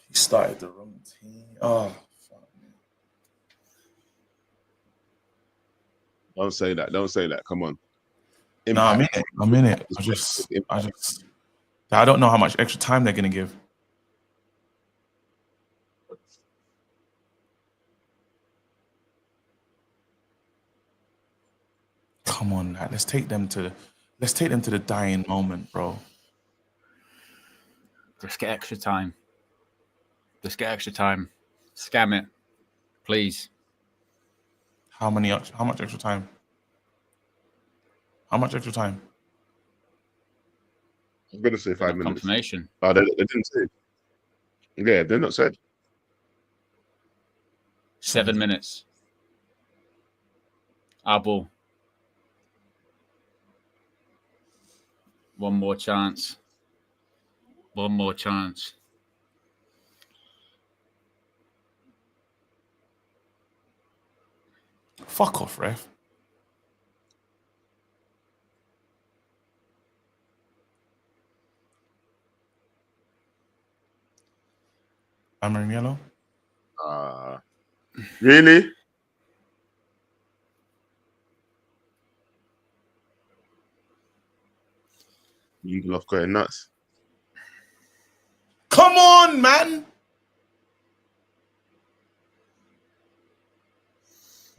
He started the wrong team. Oh, fuck me. Don't say that. Come on. No, I'm in it. I don't know how much extra time they're gonna give. Come on, lad. Let's take them to the dying moment, bro. Just get extra time. Scam it, please. How much extra time? How much extra time? I'm gonna say 5 minutes. Confirmation. Oh, they didn't say. Yeah, they're not said. 7 minutes. Our ball. One more chance. Fuck off, ref. I'm in yellow. Really? You love going nuts. Come on, man.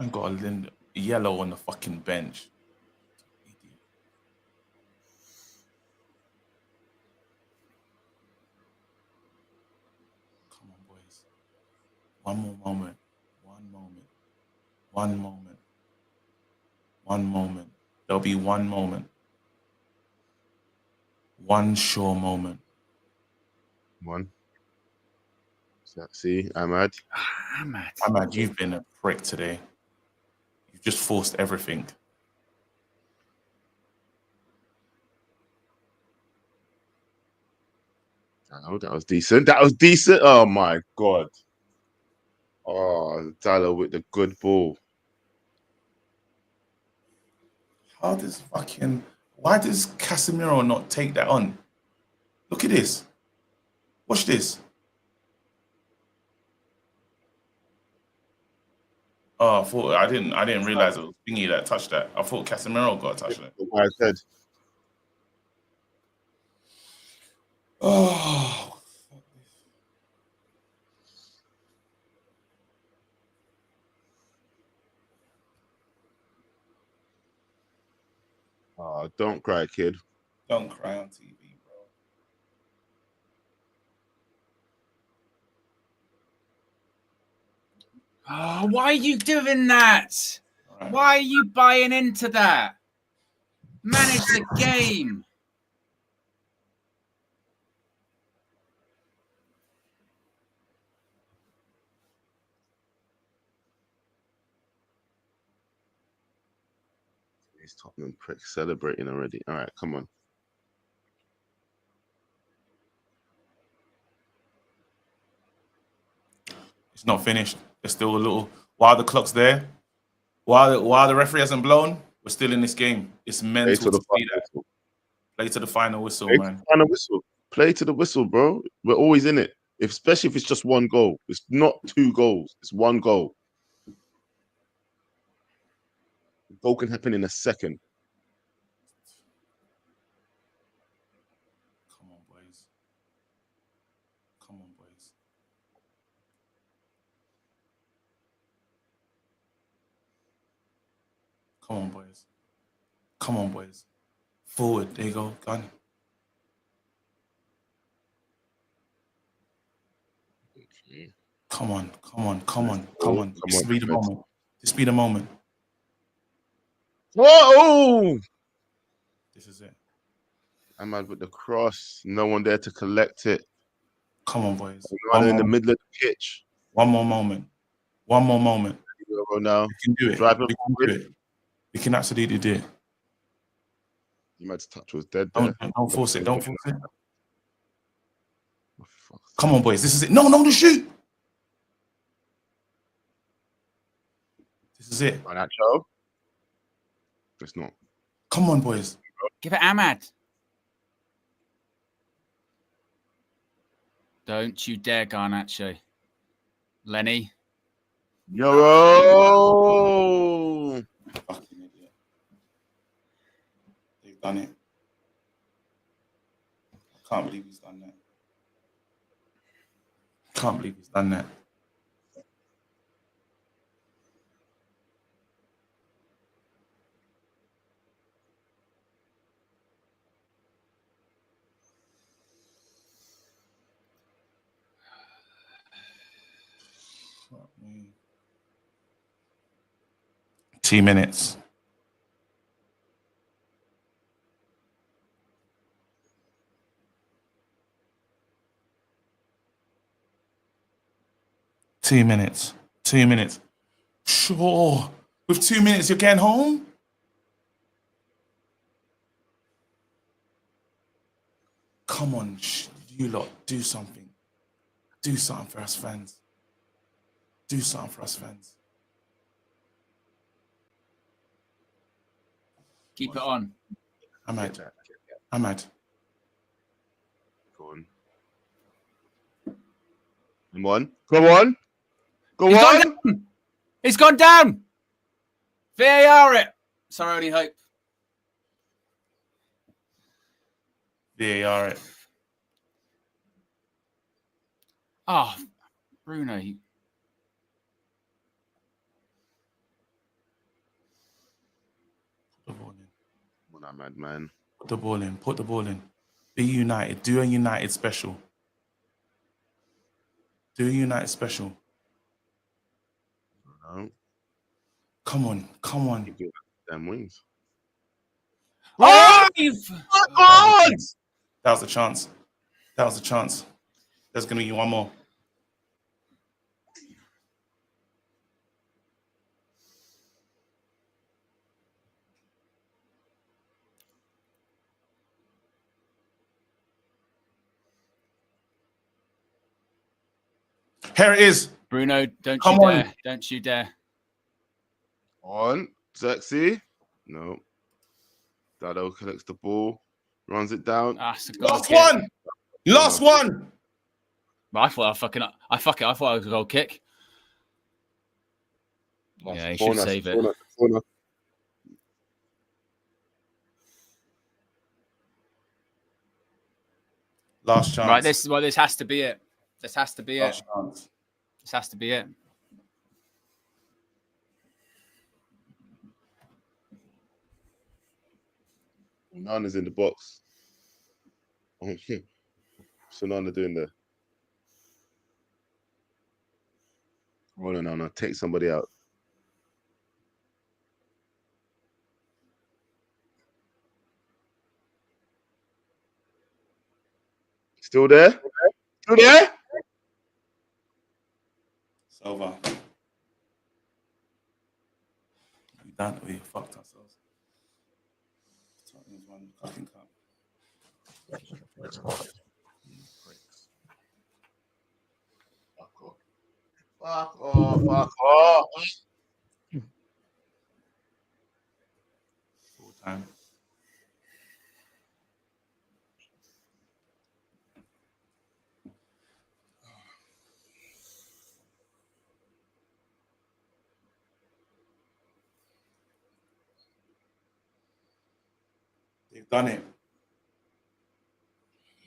I got a yellow on the fucking bench. Come on, boys. One more moment. One moment. There'll be one moment. One sure moment. One. See, Ahmad, you've been a prick today. You've just forced everything. Oh, that was decent. Oh my god. Oh, Tyler with the good ball. Why does Casemiro not take that on? Look at this. Watch this. Oh, I didn't realize it was Thingy that touched that. I thought Casemiro got touched it. I said. Oh. Oh, don't cry, kid. Don't cry on TV, bro. Oh, why are you doing that? Right. Why are you buying into that? Manage the game. These Tottenham pricks celebrating already. All right, come on. It's not finished. There's still a little while the clock's there. While the referee hasn't blown, we're still in this game. It's mental to see that. Play to the final whistle, man. Final whistle. Play to the whistle, bro. We're always in it. Especially if it's just one goal. It's not 2 goals. It's 1 goal. The goal can happen in a second. Come on, boys. Come on, boys. Come on, boys. Come on, boys. Forward. There you go. Gun. Come on. Come on. Come on. Come on. This be the moment. This be the moment. Whoa! This is it. Ahmad with the cross. No one there to collect it. Come on, boys. One in the middle of the pitch. One more moment. One more moment. Now. We can do it. We can do it. We can absolutely do it. You might touch was dead there. Don't force it. Don't force it. Come on, boys. This is it. No, the shoot. This is it. On that show. It's not. Come on, boys. Give it Ahmad. Don't you dare, Garnacho. Lenny. Yo! Fucking idiot. They've done it. I can't believe he's done that. Can't believe he's done that. Fuck me. 2 minutes. Two minutes. 2 minutes. Sure. With 2 minutes, you're getting home? Come on, you lot, do something. Do something for us fans. Do something for us fans. Keep it on. Ahmad. Go on. Come on. Come on. Go on. It's gone down. VAR it. It's our only hope. VAR it. Oh, Bruno. Put the ball in. Come on, Ahmad, man. Put the ball in. Put the ball in. Be united. Do a United special. Do a United special. No. Come on. Come on. Damn wings. Oh, God! That was a chance. That was a chance. There's going to be one more. Here it is. Bruno, don't Come you on. dare. Don't you dare. On. Sexy. No. Dado collects the ball. Runs it down. That's a goal Last kick. one. Last one. I thought I thought it was a goal kick. Yeah, he should save it. Last chance. Right, this has to be it. This has to be Last it. chance. This has to be it. Onana's in the box. So Onana doing the. Hold on, Onana. Take somebody out. Still there? Still there? It's over. We fucked ourselves. Tottenham's won the fucking cup. Fuck off. Fuck off. Full time. They've done it.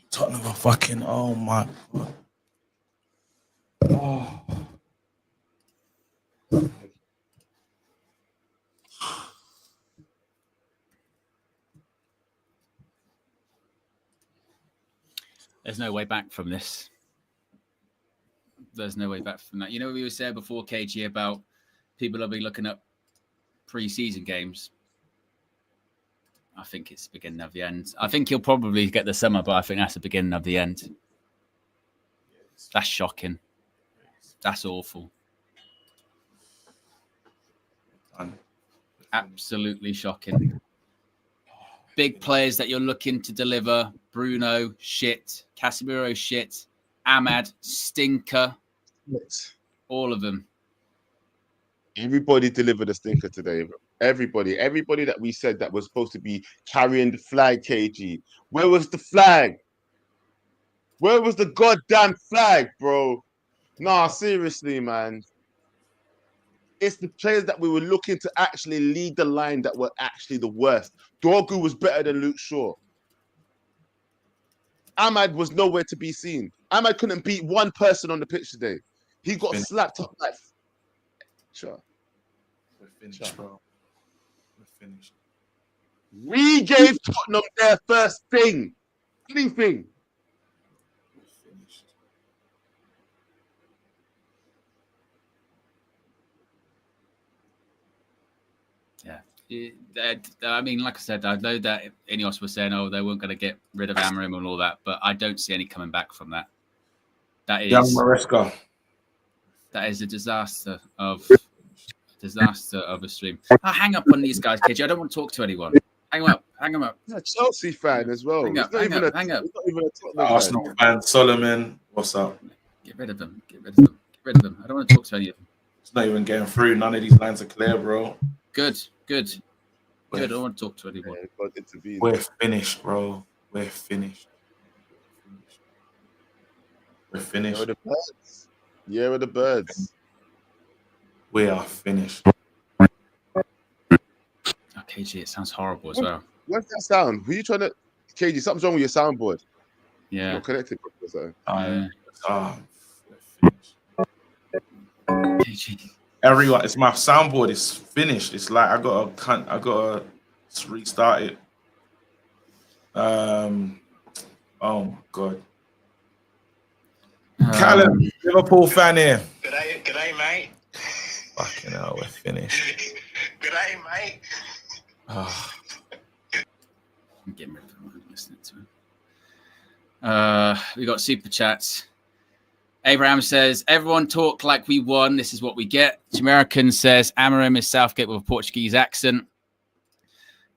Tottenham are fucking, oh my God. Oh. There's no way back from this. There's no way back from that. You know, we were saying before, KG, about people will be looking up pre-season games. I think it's the beginning of the end. I think he'll probably get the summer, but I think that's the beginning of the end. That's shocking. That's awful. Absolutely shocking. Big players that you're looking to deliver. Bruno, shit. Casemiro, shit. Ahmad, stinker. All of them. Everybody delivered a stinker today. Everybody that we said that was supposed to be carrying the flag, KG. Where was the flag? Where was the goddamn flag, bro? Nah, seriously, man. It's the players that we were looking to actually lead the line that were actually the worst. Dorgu was better than Luke Shaw. Ahmad was nowhere to be seen. Ahmad couldn't beat one person on the pitch today. He got slapped up like... Sure. We're finished, bro. We're finished. We gave Tottenham their first thing. Anything. We're finished. Yeah. I mean, like I said, I know that Ineos was saying, oh, they weren't going to get rid of Amorim and all that, but I don't see any coming back from that. That is... Young Maresca. That is a disaster of a stream. Oh, hang up on these guys, KG. I don't want to talk to anyone. Hang them up. Hang them up. He's a Chelsea fan as well. Hang up. He's not even a Tottenham Arsenal fan. Solomon, what's up? Get rid of them. Get rid of them. Get rid of them. I don't want to talk to any of them. It's not even getting through. None of these lines are clear, bro. Good. I don't want to talk to anyone. We're finished, bro. We're finished. We're finished. Yeah, with the birds. We are finished. KG, it sounds horrible as well. What's that sound? Who are you trying to... KG, something's wrong with your soundboard. Yeah. You're connected or something. KG. Everyone, it's my soundboard is finished. It's like I gotta restart it. Oh my God. Callum, Liverpool fan here. G'day, mate. Fucking hell, we're finished. G'day, mate. Oh. I'm getting rid of him. I'm listening to him. We got super chats. Abraham says, everyone talk like we won. This is what we get. American says, Amorim is Southgate with a Portuguese accent.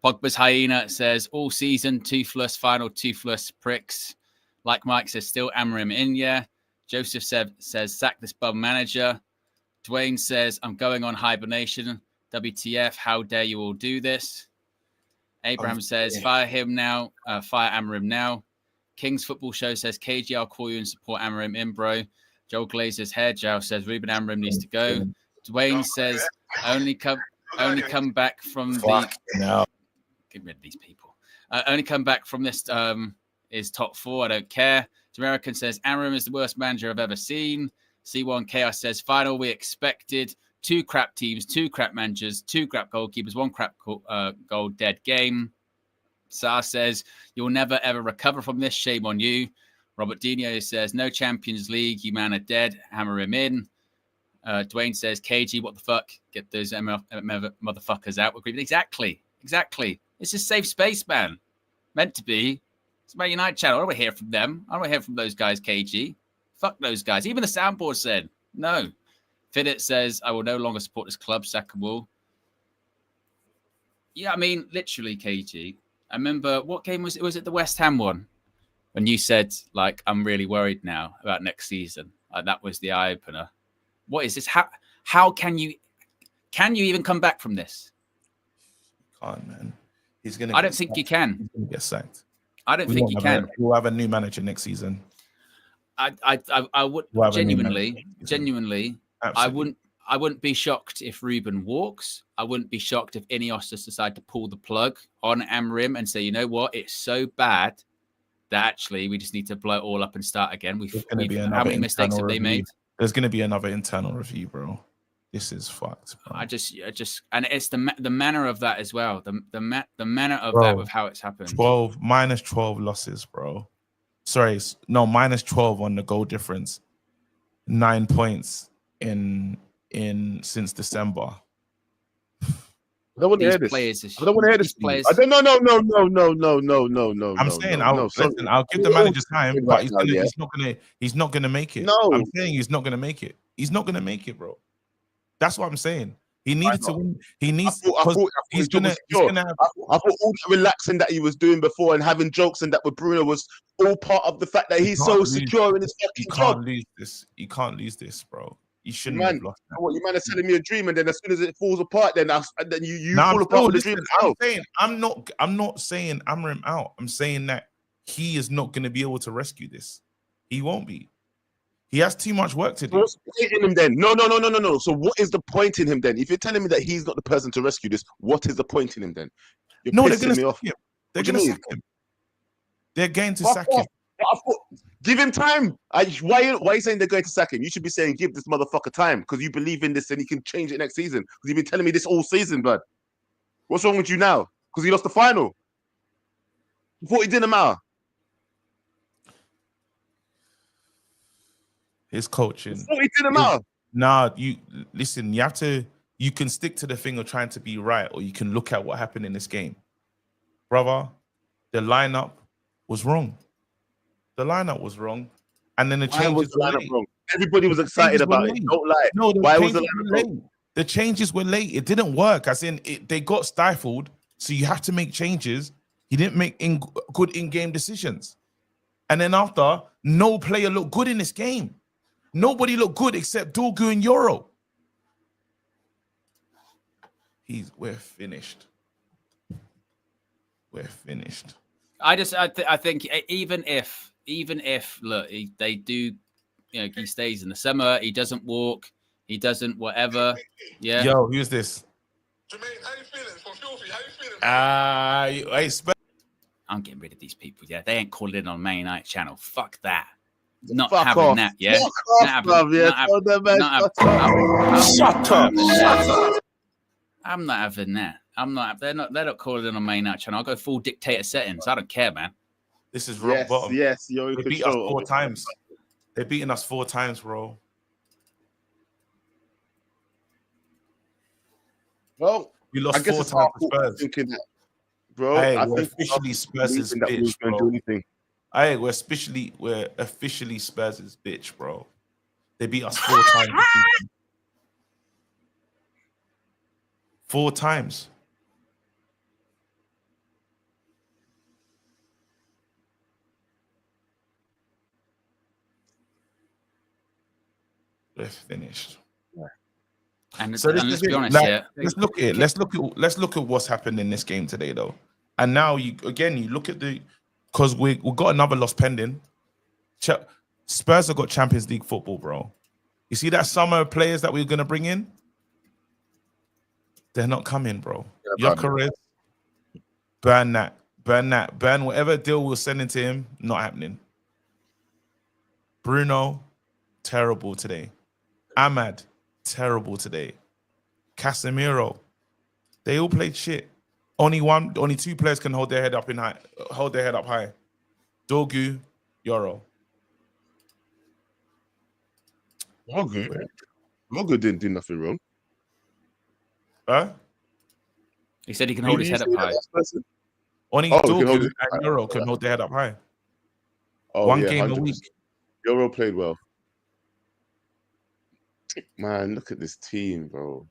Pogba's Hyena says, all season, toothless, final toothless pricks. Like Mike says, still Amorim in, yeah. Joseph says, sack this bum manager. Dwayne says, I'm going on hibernation. WTF, how dare you all do this? Abraham says, fire him now. Fire Amorim now. King's Football Show says, KG, I'll call you and support Amorim in, bro. Joel Glazer's hair gel says, Ruben Amorim needs to go. Dwayne says only come back from No. Get rid of these people. Only come back from this is top 4. I don't care. American says Amram is the worst manager I've ever seen. C1 Chaos says final we expected. 2 crap teams, 2 crap managers, 2 crap goalkeepers, 1 crap goal dead game. Sar says you'll never ever recover from this. Shame on you. Robert Dino says no Champions League. You man are dead. Hammer him in. Dwayne says KG, what the fuck? Get those motherfuckers out. Exactly. It's a safe space, man. Meant to be. It's my United channel. I don't want to hear from them. I don't want to hear from those guys, KG. Fuck those guys. Even the soundboard said no. Fidit says, I will no longer support this club, Sackable. Yeah, I mean, literally, KG. I remember, what game was it? Was it the West Ham one? When you said, like, I'm really worried now about next season. That was the eye-opener. What is this? How can you even come back from this? Can't, man. I don't think you can. He's going to get sacked. I don't think you can. We'll have a new manager next season. I would genuinely, I wouldn't be shocked if Ruben walks. I wouldn't be shocked if Ineos just decide to pull the plug on Amrim and say, you know what, it's so bad that actually we just need to blow it all up and start again. How many mistakes have they made? There's going to be another internal review, bro. This is fucked. Bro. I just, and it's the manner of that as well. The manner of that with how it's happened. Minus 12 losses, bro. Sorry, no, minus 12 on the goal difference. 9 points in since December. I don't want to hear this. I don't want to hear this. No. I'm saying I'll give the manager time, but he's not gonna make it. No, I'm saying he's not gonna make it. He's not gonna make it, bro. That's what I'm saying. He needed to win. He needs. I thought all the relaxing that he was doing before and having jokes and that with Bruno was all part of the fact that he's so secure in his fucking job. You can't lose this, bro. You shouldn't have lost that. What, you man are telling me a dream, and then as soon as it falls apart, then you fall apart with the dream. I'm not saying Amram out. I'm saying that he is not going to be able to rescue this. He won't be. He has too much work to do. What's the point in him then? No. So what is the point in him then? If you're telling me that he's not the person to rescue this, what is the point in him then? They're going to sack him. They're going to sack him. They're going to sack him. Give him time. Why are you saying they're going to sack him? You should be saying give this motherfucker time because you believe in this and he can change it next season. Because you've been telling me this all season, bud. What's wrong with you now? Because he lost the final. You thought it didn't matter. His coaching. You thought it didn't matter. Nah, you listen. You can stick to the thing of trying to be right, or you can look at what happened in this game, brother. The lineup was wrong. The lineup was wrong, and then the changes were late. Wrong? Everybody was excited about it. Don't lie. No, why was the lineup late? The changes were late. It didn't work. As in, they got stifled. So you have to make changes. He didn't make good in-game decisions, and then after, no player looked good in this game. Nobody looked good except Dorgu and Euro. We're finished. We're finished. I think even if look, they do, he stays in the summer, he doesn't walk, he doesn't whatever. Yeah. Yo, who's this? Jermaine, how you feeling? From Filthy, how you feeling? I'm getting rid of these people. Yeah, they ain't calling in on Man United channel. Fuck that. Not Fuck having off. that. Yeah. Shut up. I'm not having that. They're not calling in on Man United channel. I'll go full dictator settings. I don't care, man. This is rock bottom. Yes, you're They beat us 4 times. They're beating us 4 times, bro. Well, we lost 4 times to Spurs. Thinking that, bro, hey, we're officially Spurs' bitch, bro. Do anything. Hey, we're officially Spurs' bitch, bro. They beat us 4 times. 4 times. We're finished. And so let's be honest, let's look at it. Let's look at what's happened in this game today, though. And now you look at because we got another loss pending. Spurs have got Champions League football, bro. You see that summer players that we're gonna bring in? They're not coming, bro. Gyökeres, burn that. Burn whatever deal we're sending to him, not happening. Bruno, terrible today. Ahmad, terrible today. Casemiro, they all played shit. Only 2 players can hold their head up high. Dorgu, Yoro. Morgan didn't do nothing wrong. Huh? He said he can hold his head up high. Only Dorgu and Yoro can hold their head up high. One game 100%. A week. Yoro played well. Man, look at this team, bro.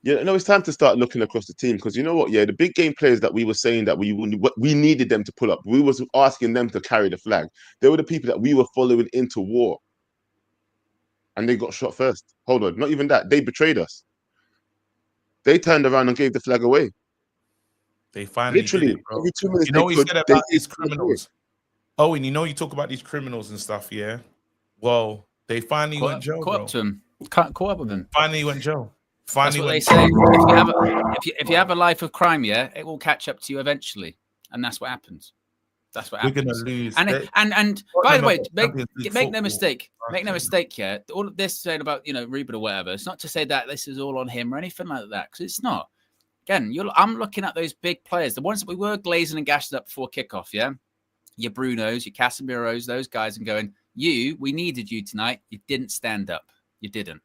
Yeah, no, it's time to start looking across the team because you know what? Yeah, the big game players that we were saying that we needed them to pull up. We was asking them to carry the flag. They were the people that we were following into war. And they got shot first. Hold on, not even that. They betrayed us. They turned around and gave the flag away. They finally literally did it, bro. Every 2 minutes. You know what he said about these criminals? Oh, and you know you talk about these criminals and stuff, yeah? Well, they finally went Joe. Caught up to him. Caught up with him. Finally went Joe. That's what they say. If you have a life of crime, yeah, it will catch up to you eventually, and that's what happens. That's what happens. We're gonna lose. And by the way, make no mistake. Make no mistake. Yeah, all of this saying about Ruben or whatever. It's not to say that this is all on him or anything like that, because it's not. Again, I'm looking at those big players, the ones that we were glazing and gashing up before kickoff. Yeah, your Brunos, your Casemiros, those guys, and going, we needed you tonight. You didn't stand up. You didn't.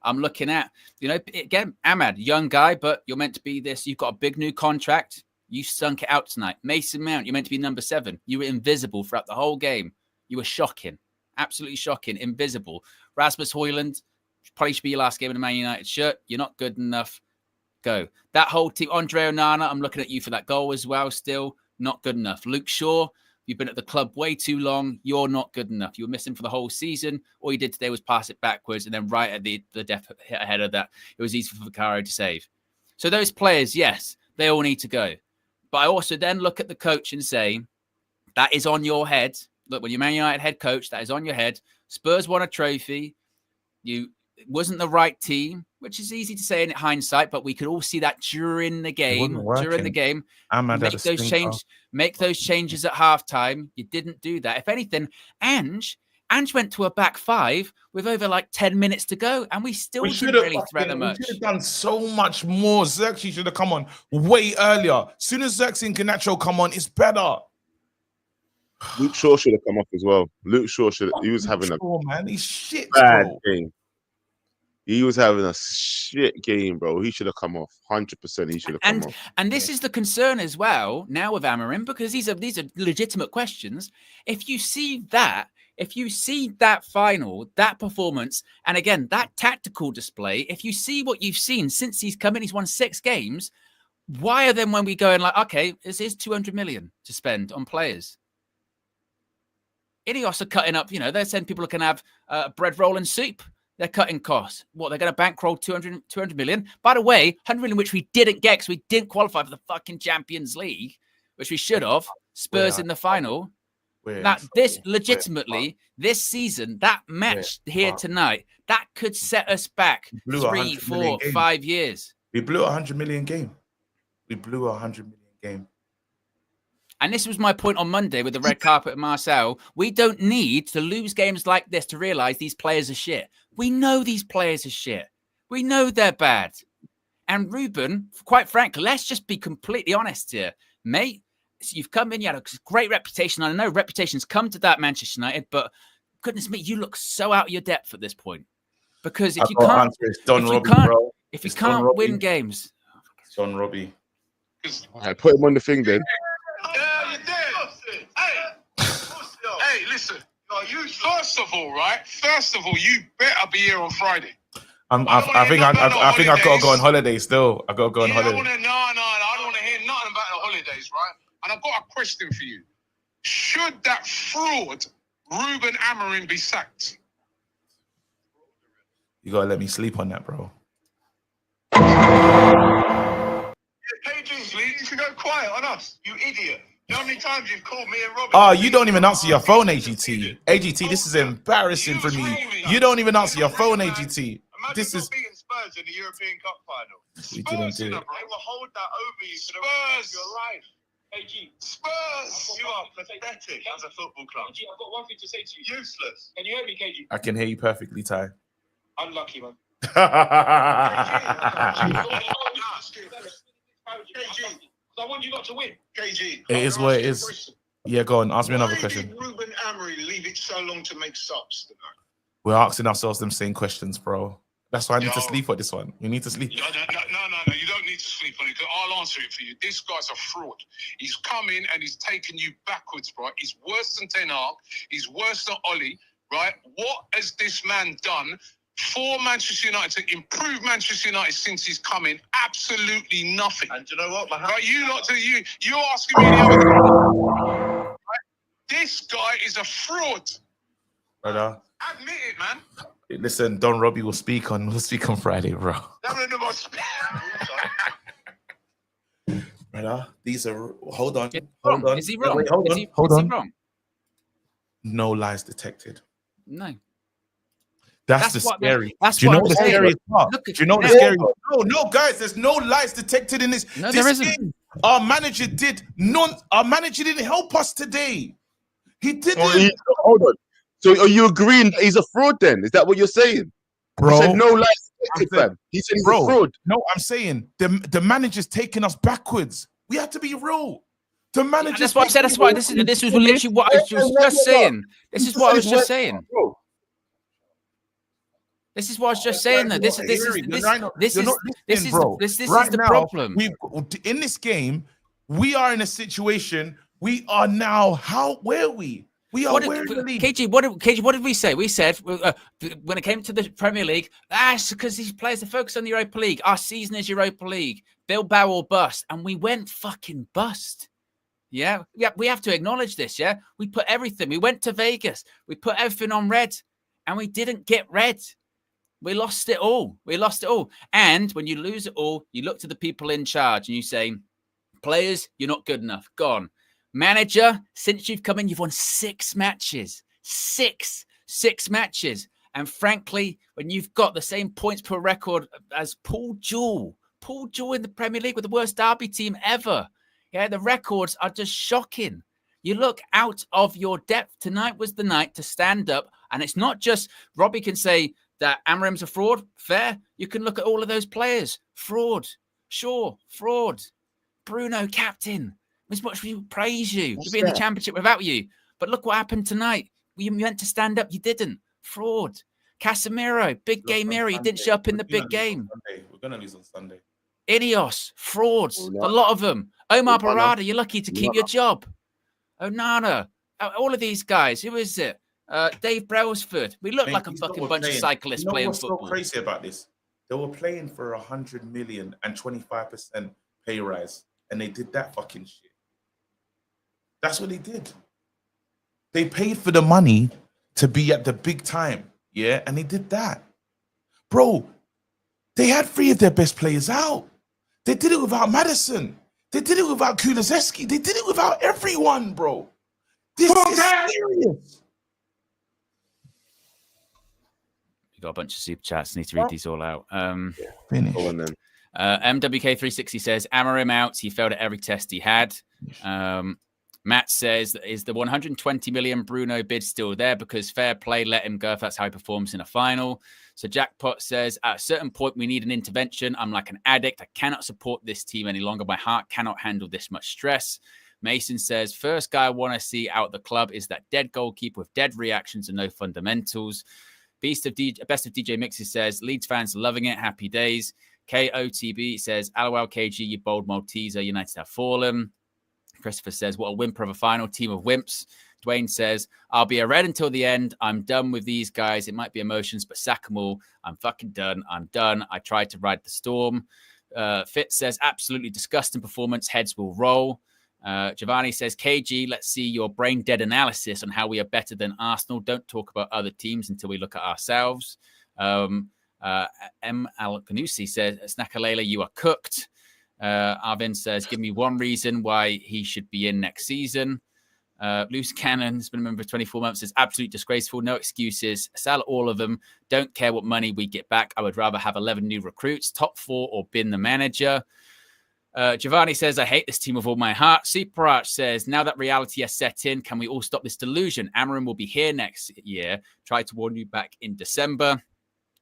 I'm looking at, again, Ahmad, young guy, but you're meant to be this. You've got a big new contract. You sunk it out tonight. Mason Mount, you're meant to be number 7. You were invisible throughout the whole game. You were shocking. Absolutely shocking. Invisible. Rasmus Højlund, probably should be your last game in a Man United shirt. You're not good enough. Go. That whole team, Andre Onana, I'm looking at you for that goal as well still. Not good enough. Luke Shaw, you've been at the club way too long. You're not good enough. You were missing for the whole season. All you did today was pass it backwards, and then right at the depth ahead of that, it was easy for Vicario to save. So those players, yes, they all need to go. But I also then look at the coach and say, that is on your head. Look, when you're Man United head coach, that is on your head. Spurs won a trophy. It wasn't the right team, which is easy to say in hindsight, but we could all see that during the game. Make those changes at halftime. You didn't do that. If anything, Ange went to a back 5 with over 10 minutes to go, and we didn't really threat them much. We should have done so much more. Xerxes should have come on way earlier. As soon as Xerxes and Garnacho come on, it's better. Luke Shaw should have come off as well. Luke Shaw he was having a man. He's shit, bad game. He was having a shit game, bro. He should have come off. 100%. He should have come off. And this is the concern as well now with Amorim, because these are legitimate questions. If you see that final, that performance, and again, that tactical display, if you see what you've seen since he's come in, he's won 6 games. Why are then when we go okay, this is 200 million to spend on players? Ineos are cutting up, they're saying people can have bread roll and soup. They're cutting costs. What, they're going to bankroll 200 million? By the way, 100 million, which we didn't get because we didn't qualify for the fucking Champions League, which we should have. Spurs in the final. This season, that match here tonight, that could set us back 3, 4, 5 years. We blew a 100 million game. And this was my point on Monday with the red carpet at Marseille. We don't need to lose games like this to realise these players are shit. We know these players are shit. We know they're bad. And Ruben, quite frankly, let's just be completely honest here. Mate, you've come in, you had a great reputation. I know reputations come to that Manchester United, but goodness me, you look so out of your depth at this point. Because if you can't win games. It's Don Robbie. I put him on the thing then. Yeah, you did. Hey, listen. First of all, you better be here on Friday. I think I've got to go on holiday still. I got to go on holiday. I don't want to hear nothing about the holidays, right? And I've got a question for you. Should that fraud Ruben Amorim be sacked? You got to let me sleep on that, bro. You should go quiet on us, you idiot. You know how many times you've called me and Robbie? Oh, you don't even answer your phone, AGT. AGT, this is embarrassing for me. You don't even answer your phone, AGT. This is... Spurs in the European Cup final. We didn't Spurs, do you know, it. bro. They will hold that over you for the rest of your life. KG. Spurs! You are pathetic as a football club. KG, I've got one thing to say to you. Useless. Can you hear me, KG? I can hear you perfectly, Ty. Unlucky, man. KG. I want you not to win. KG. It is what it is. Yeah, go on. Ask me another question. Why did Ruben Amorim leave it so long to make subs tonight? We're asking ourselves them same questions, bro. That's why I need to sleep on this one. You need to sleep. No, you don't need to sleep on it. I'll answer it for you. This guy's a fraud. He's come in and he's taken you backwards, bro. He's worse than Ten Hag. He's worse than Oli, right? What has this man done for Manchester United to improve Manchester United since he's come in? Absolutely nothing. And do you know what? Right? You're asking me the other thing. Right? This guy is a fraud. Brother. Admit it, man. Listen, Don Robbie will speak on Friday, bro. Brother, these are hold on. Hold on. Is he wrong? Wait, hold on. Is Hold he on. wrong? No lies detected. No. That's the scary. That's Do you know what the I'm scary saying. part? Look Do at you know the now. scary part? No, guys, there's no lies detected in this. No, this there isn't. game, our manager didn't help us today. He didn't. Hold on. So are you agreeing that he's a fraud then? Is that what you're saying? Bro, he said no lies detected, fam. He said he's a fraud. No, I'm saying the manager's taking us backwards. We have to be real. The manager. That's what I said. That's why this was literally what I was just saying. This is what I was just saying. This is what I was just saying. That this is the problem. In this game, we are in a situation. We are now. Where are we? We are where in the league? KG, what did we say? We said when it came to the Premier League, it's because these players are focused on the Europa League. Our season is Europa League. Bilbao or bust, and we went fucking bust. Yeah, we have to acknowledge this. Yeah, we put everything. We went to Vegas. We put everything on red, and we didn't get red. We lost it all. And when you lose it all, you look to the people in charge and you say, players, you're not good enough. Gone. Manager, since you've come in, you've won 6 matches. Six matches. And frankly, when you've got the same points per record as Paul Jewell in the Premier League with the worst derby team ever. Yeah, the records are just shocking. You look out of your depth. Tonight was the night to stand up. And it's not just Robbie can say that Amorim's a fraud. Fair. You can look at all of those players. Fraud. Sure. Fraud. Bruno, captain. As much as we praise you. We'd be in the championship without you. But look what happened tonight. You meant to stand up. You didn't. Fraud. Casemiro, big game hero. He didn't show up in the big game. We're going to lose on Sunday. Ineos, frauds. A lot of them. Omar Barada, you're lucky to keep your job. Onana. All of these guys. Who is it? Dave Brailsford. We look like a fucking bunch of cyclists playing football. What's so crazy about this? They were playing for 100 million and 25% pay rise. And they did that fucking shit. That's what they did. They paid for the money to be at the big time. Yeah, and they did that. Bro, they had 3 of their best players out. They did it without Madison. They did it without Kulusevski. They did it without everyone, bro. This is serious. You got a bunch of super chats. Need to read these all out. Finish. Go on then. MWK360 says, Amorim out. He failed at every test he had. Matt says, is the 120 million Bruno bid still there? Because fair play, let him go if that's how he performs in a final. So Jackpot says, at a certain point, we need an intervention. I'm like an addict. I cannot support this team any longer. My heart cannot handle this much stress. Mason says, first guy I want to see out the club is that dead goalkeeper with dead reactions and no fundamentals. Best of DJ Mixes says, Leeds fans loving it. Happy days. KOTB says, LOL KG, you bold Malteser. United have fallen. Christopher says, what a whimper of a final. Team of wimps. Dwayne says, I'll be a red until the end. I'm done with these guys. It might be emotions, but sack them all. I'm fucking done. I'm done. I tried to ride the storm. Fitz says, absolutely disgusting performance. Heads will roll. Giovanni says, KG, let's see your brain dead analysis on how we are better than Arsenal. Don't talk about other teams until we look at ourselves. M. Al-Qanusi says, Snakalela, you are cooked. Arvin says, give me one reason why he should be in next season. Loose Cannon's been a member for 24 months. Says absolute disgraceful, no excuses. Sell all of them. Don't care what money we get back. I would rather have 11 new recruits, top 4, or bin the manager. Giovanni says, I hate this team with all my heart. Super Arch says, now that reality has set in, can we all stop this delusion? Amarim will be here next year. Tried to warn you back in December.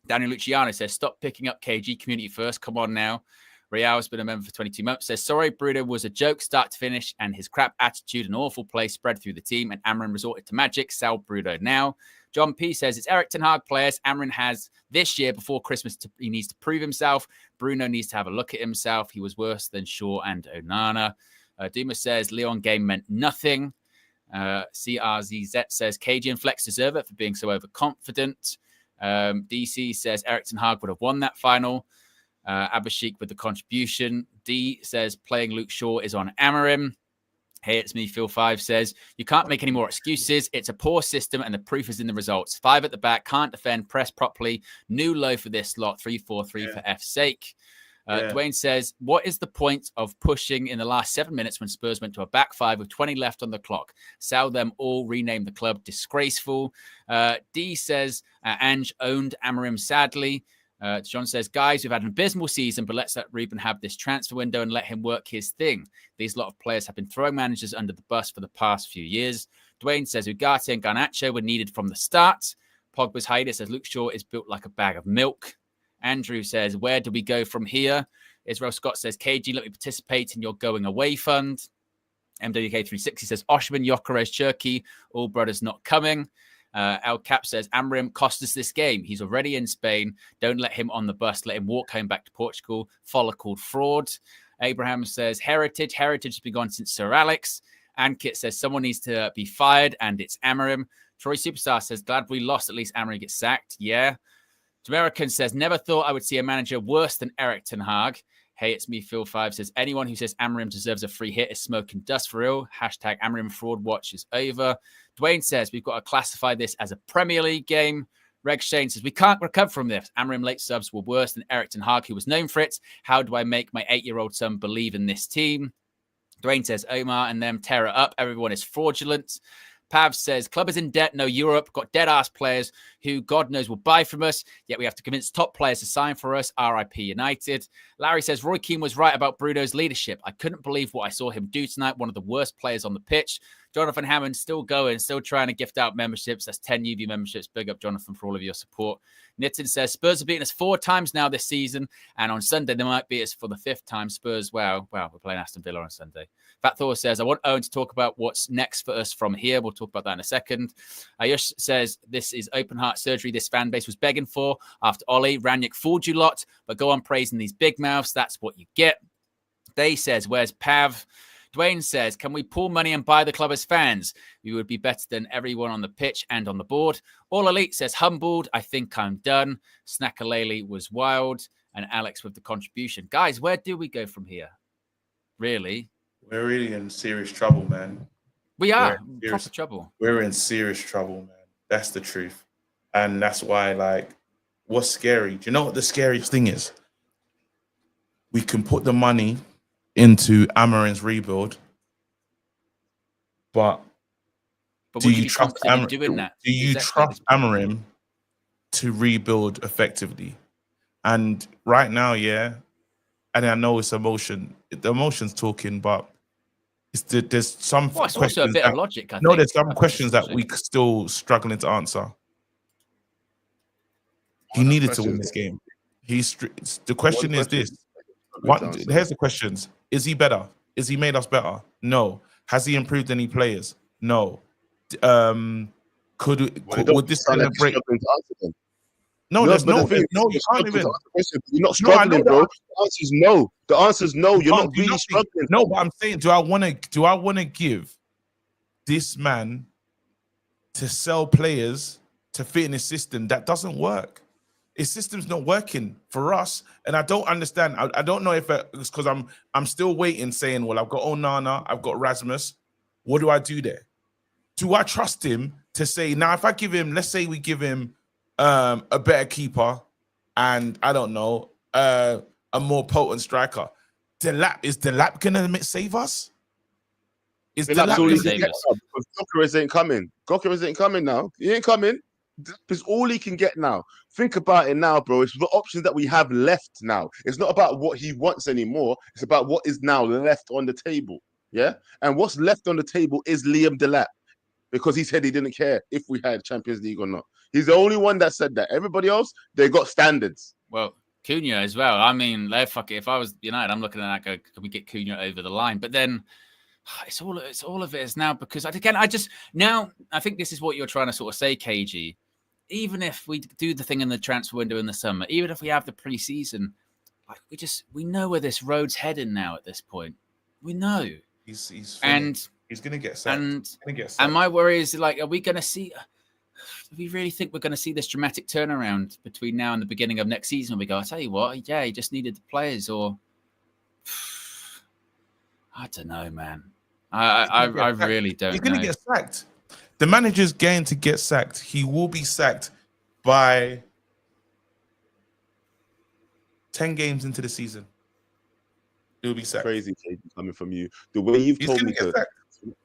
Daniel Luciano says, stop picking up KG community first. Come on now. Real has been a member for 22 months. Says, sorry, Bruno was a joke start to finish, and his crap attitude and awful play spread through the team, and Amarim resorted to magic. Sell Bruno now. John P says, it's Eric Ten Hag players. Amarim has this year before Christmas. He needs to prove himself. Bruno needs to have a look at himself. He was worse than Shaw and Onana. Duma says, Leon game meant nothing. CRZZ says, KG and Flex deserve it for being so overconfident. DC says, Eric Ten Hag would have won that final. Abashik with the contribution. D says, playing Luke Shaw is on Amarim. Hey, it's me. Phil 5 says, you can't make any more excuses. It's a poor system, and the proof is in the results. 5 at the back, can't defend, press properly. New low for this lot, 3-4-3 for F's sake. Dwayne says, what is the point of pushing in the last 7 minutes when Spurs went to a back 5 with 20 left on the clock? Sell them all, rename the club. Disgraceful. D says, Ange owned Amarim sadly. John says, guys, we've had an abysmal season, but let's let Ruben have this transfer window and let him work his thing. These lot of players have been throwing managers under the bus for the past few years. Dwayne says, Ugarte and Garnacho were needed from the start. Pogba's hiatus says, Luke Shaw is built like a bag of milk. Andrew says, where do we go from here? Israel Scott says, KG, let me participate in your going away fund. MWK360 says, Oshman, Jokeres, Cherky, all brothers not coming. El Cap says, Amarim cost us this game. He's already in Spain. Don't let him on the bus. Let him walk home back to Portugal. Follow called fraud. Abraham says, Heritage has been gone since Sir Alex. Ankit says, someone needs to be fired, and it's Amarim. Troy Superstar says, glad we lost. At least Amarim gets sacked. Yeah. American says, never thought I would see a manager worse than Eric Ten Hag. Hey, it's me, Phil 5 says, anyone who says Amarim deserves a free hit is smoking dust for real. Hashtag Amarim fraud watch is over. Dwayne says, we've got to classify this as a Premier League game. Reg Shane says, we can't recover from this. Amarim late subs were worse than Eric Ten Hag, who was known for it. How do I make my 8-year-old son believe in this team? Dwayne says, Omar and them tear it up. Everyone is fraudulent. Pav says, club is in debt, no Europe, got dead-ass players who God knows will buy from us, yet we have to convince top players to sign for us, RIP United. Larry says, Roy Keane was right about Bruno's leadership. I couldn't believe what I saw him do tonight, one of the worst players on the pitch. Jonathan Hammond still going, still trying to gift out memberships. That's 10 UV memberships. Big up, Jonathan, for all of your support. Nitin says, Spurs have beaten us 4 times now this season, and on Sunday they might beat us for the 5th time. Spurs, wow, we're playing Aston Villa on Sunday. Fat Thor says, I want Owen to talk about what's next for us from here. We'll talk about that in a second. Ayush says, this is open heart surgery this fan base was begging for after Ollie. Ranić fooled you lot, but go on praising these big mouths. That's what you get. Day says, where's Pav? Dwayne says, can we pull money and buy the club as fans? We would be better than everyone on the pitch and on the board. All Elite says, humbled. I think I'm done. Snackalele was wild. And Alex with the contribution. Guys, where do we go from here? Really? We're really in serious trouble, man. We are. Proper trouble. We're in serious trouble, man. That's the truth. And that's why, like, what's scary? Do you know what the scariest thing is? We can put the money into Amarim's rebuild, but do you trust Amarim? Do you trust Amarim to rebuild effectively? And right now, yeah, and I know it's emotion. The emotion's talking, but there's some questions. Also a bit of logic. There's some questions that we still struggling to answer. He needed to win this game. The question is this. Here's the questions. Is he better? Is he made us better? No. Has he improved any players? No. Would this celebrate? No, there's no. No, you can't even. You're not struggling, bro. The answer is no. The answer is no. You're not really struggling. No, but I'm saying, do I want to give this man to sell players to fit in his system? That doesn't work. His system's not working for us, and I don't understand. I don't know if it's because I'm still waiting, saying, well, I've got Onana, I've got Rasmus. What do I do there? Do I trust him to say, now if I give him, let's say we give him a better keeper and I don't know, a more potent striker, is Delap gonna save us? It's That's all he can Davis. get now because Gokeres ain't coming. Gokeres ain't coming now. He ain't coming. It's all he can get now. Think about it now, bro. It's the options that we have left now. It's not about what he wants anymore. It's about what is now left on the table. Yeah, and what's left on the table is Liam Delap, because he said he didn't care if we had Champions League or not. He's the only one that said that. Everybody else, they got standards. Well, Cunha as well. I mean, fuck it. If I was United, I'm looking at that. Go, can we get Cunha over the line? But then it's all of it is now because I think this is what you're trying to sort of say, KG. Even if we do the thing in the transfer window in the summer, even if we have the preseason, like we know where this road's heading now. At this point, we know he's going to get sacked. And my worry is, like, are we going to see? Do we really think we're going to see this dramatic turnaround between now and the beginning of next season? We go, I tell you what, yeah, he just needed the players, or I don't know, man. I really don't know. He's going to get sacked. The manager's going to get sacked. He will be sacked by 10 games into the season. He'll be sacked. Crazy coming from you. The way you've told me to.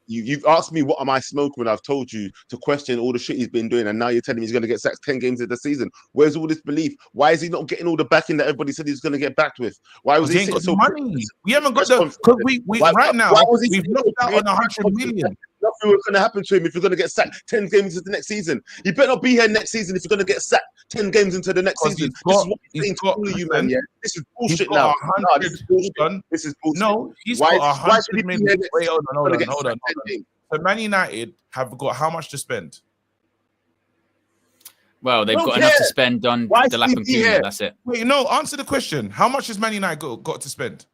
You've asked me what am I smoking when I've told you to question all the shit he's been doing, and now you're telling me he's going to get sacked 10 games of the season. Where's all this belief? Why is he not getting all the backing that everybody said he's going to get backed with? Why was he ain't got so money? We haven't got the because we right now we've looked out on 100 million. Nothing was going to happen to him if you're going to get sacked 10 games into the next season. You better not be here next season if you're going to get sacked 10 games into the next season. This is what he's saying to all of you, man. Yeah, this is bullshit now. This is bullshit. This is bullshit. No, he's got 100 million. Wait, hold on. So Man United have got how much to spend? Well, they've got enough to spend on Delap and Cunha. That's it. Wait, no, answer the question. How much has Man United got to spend?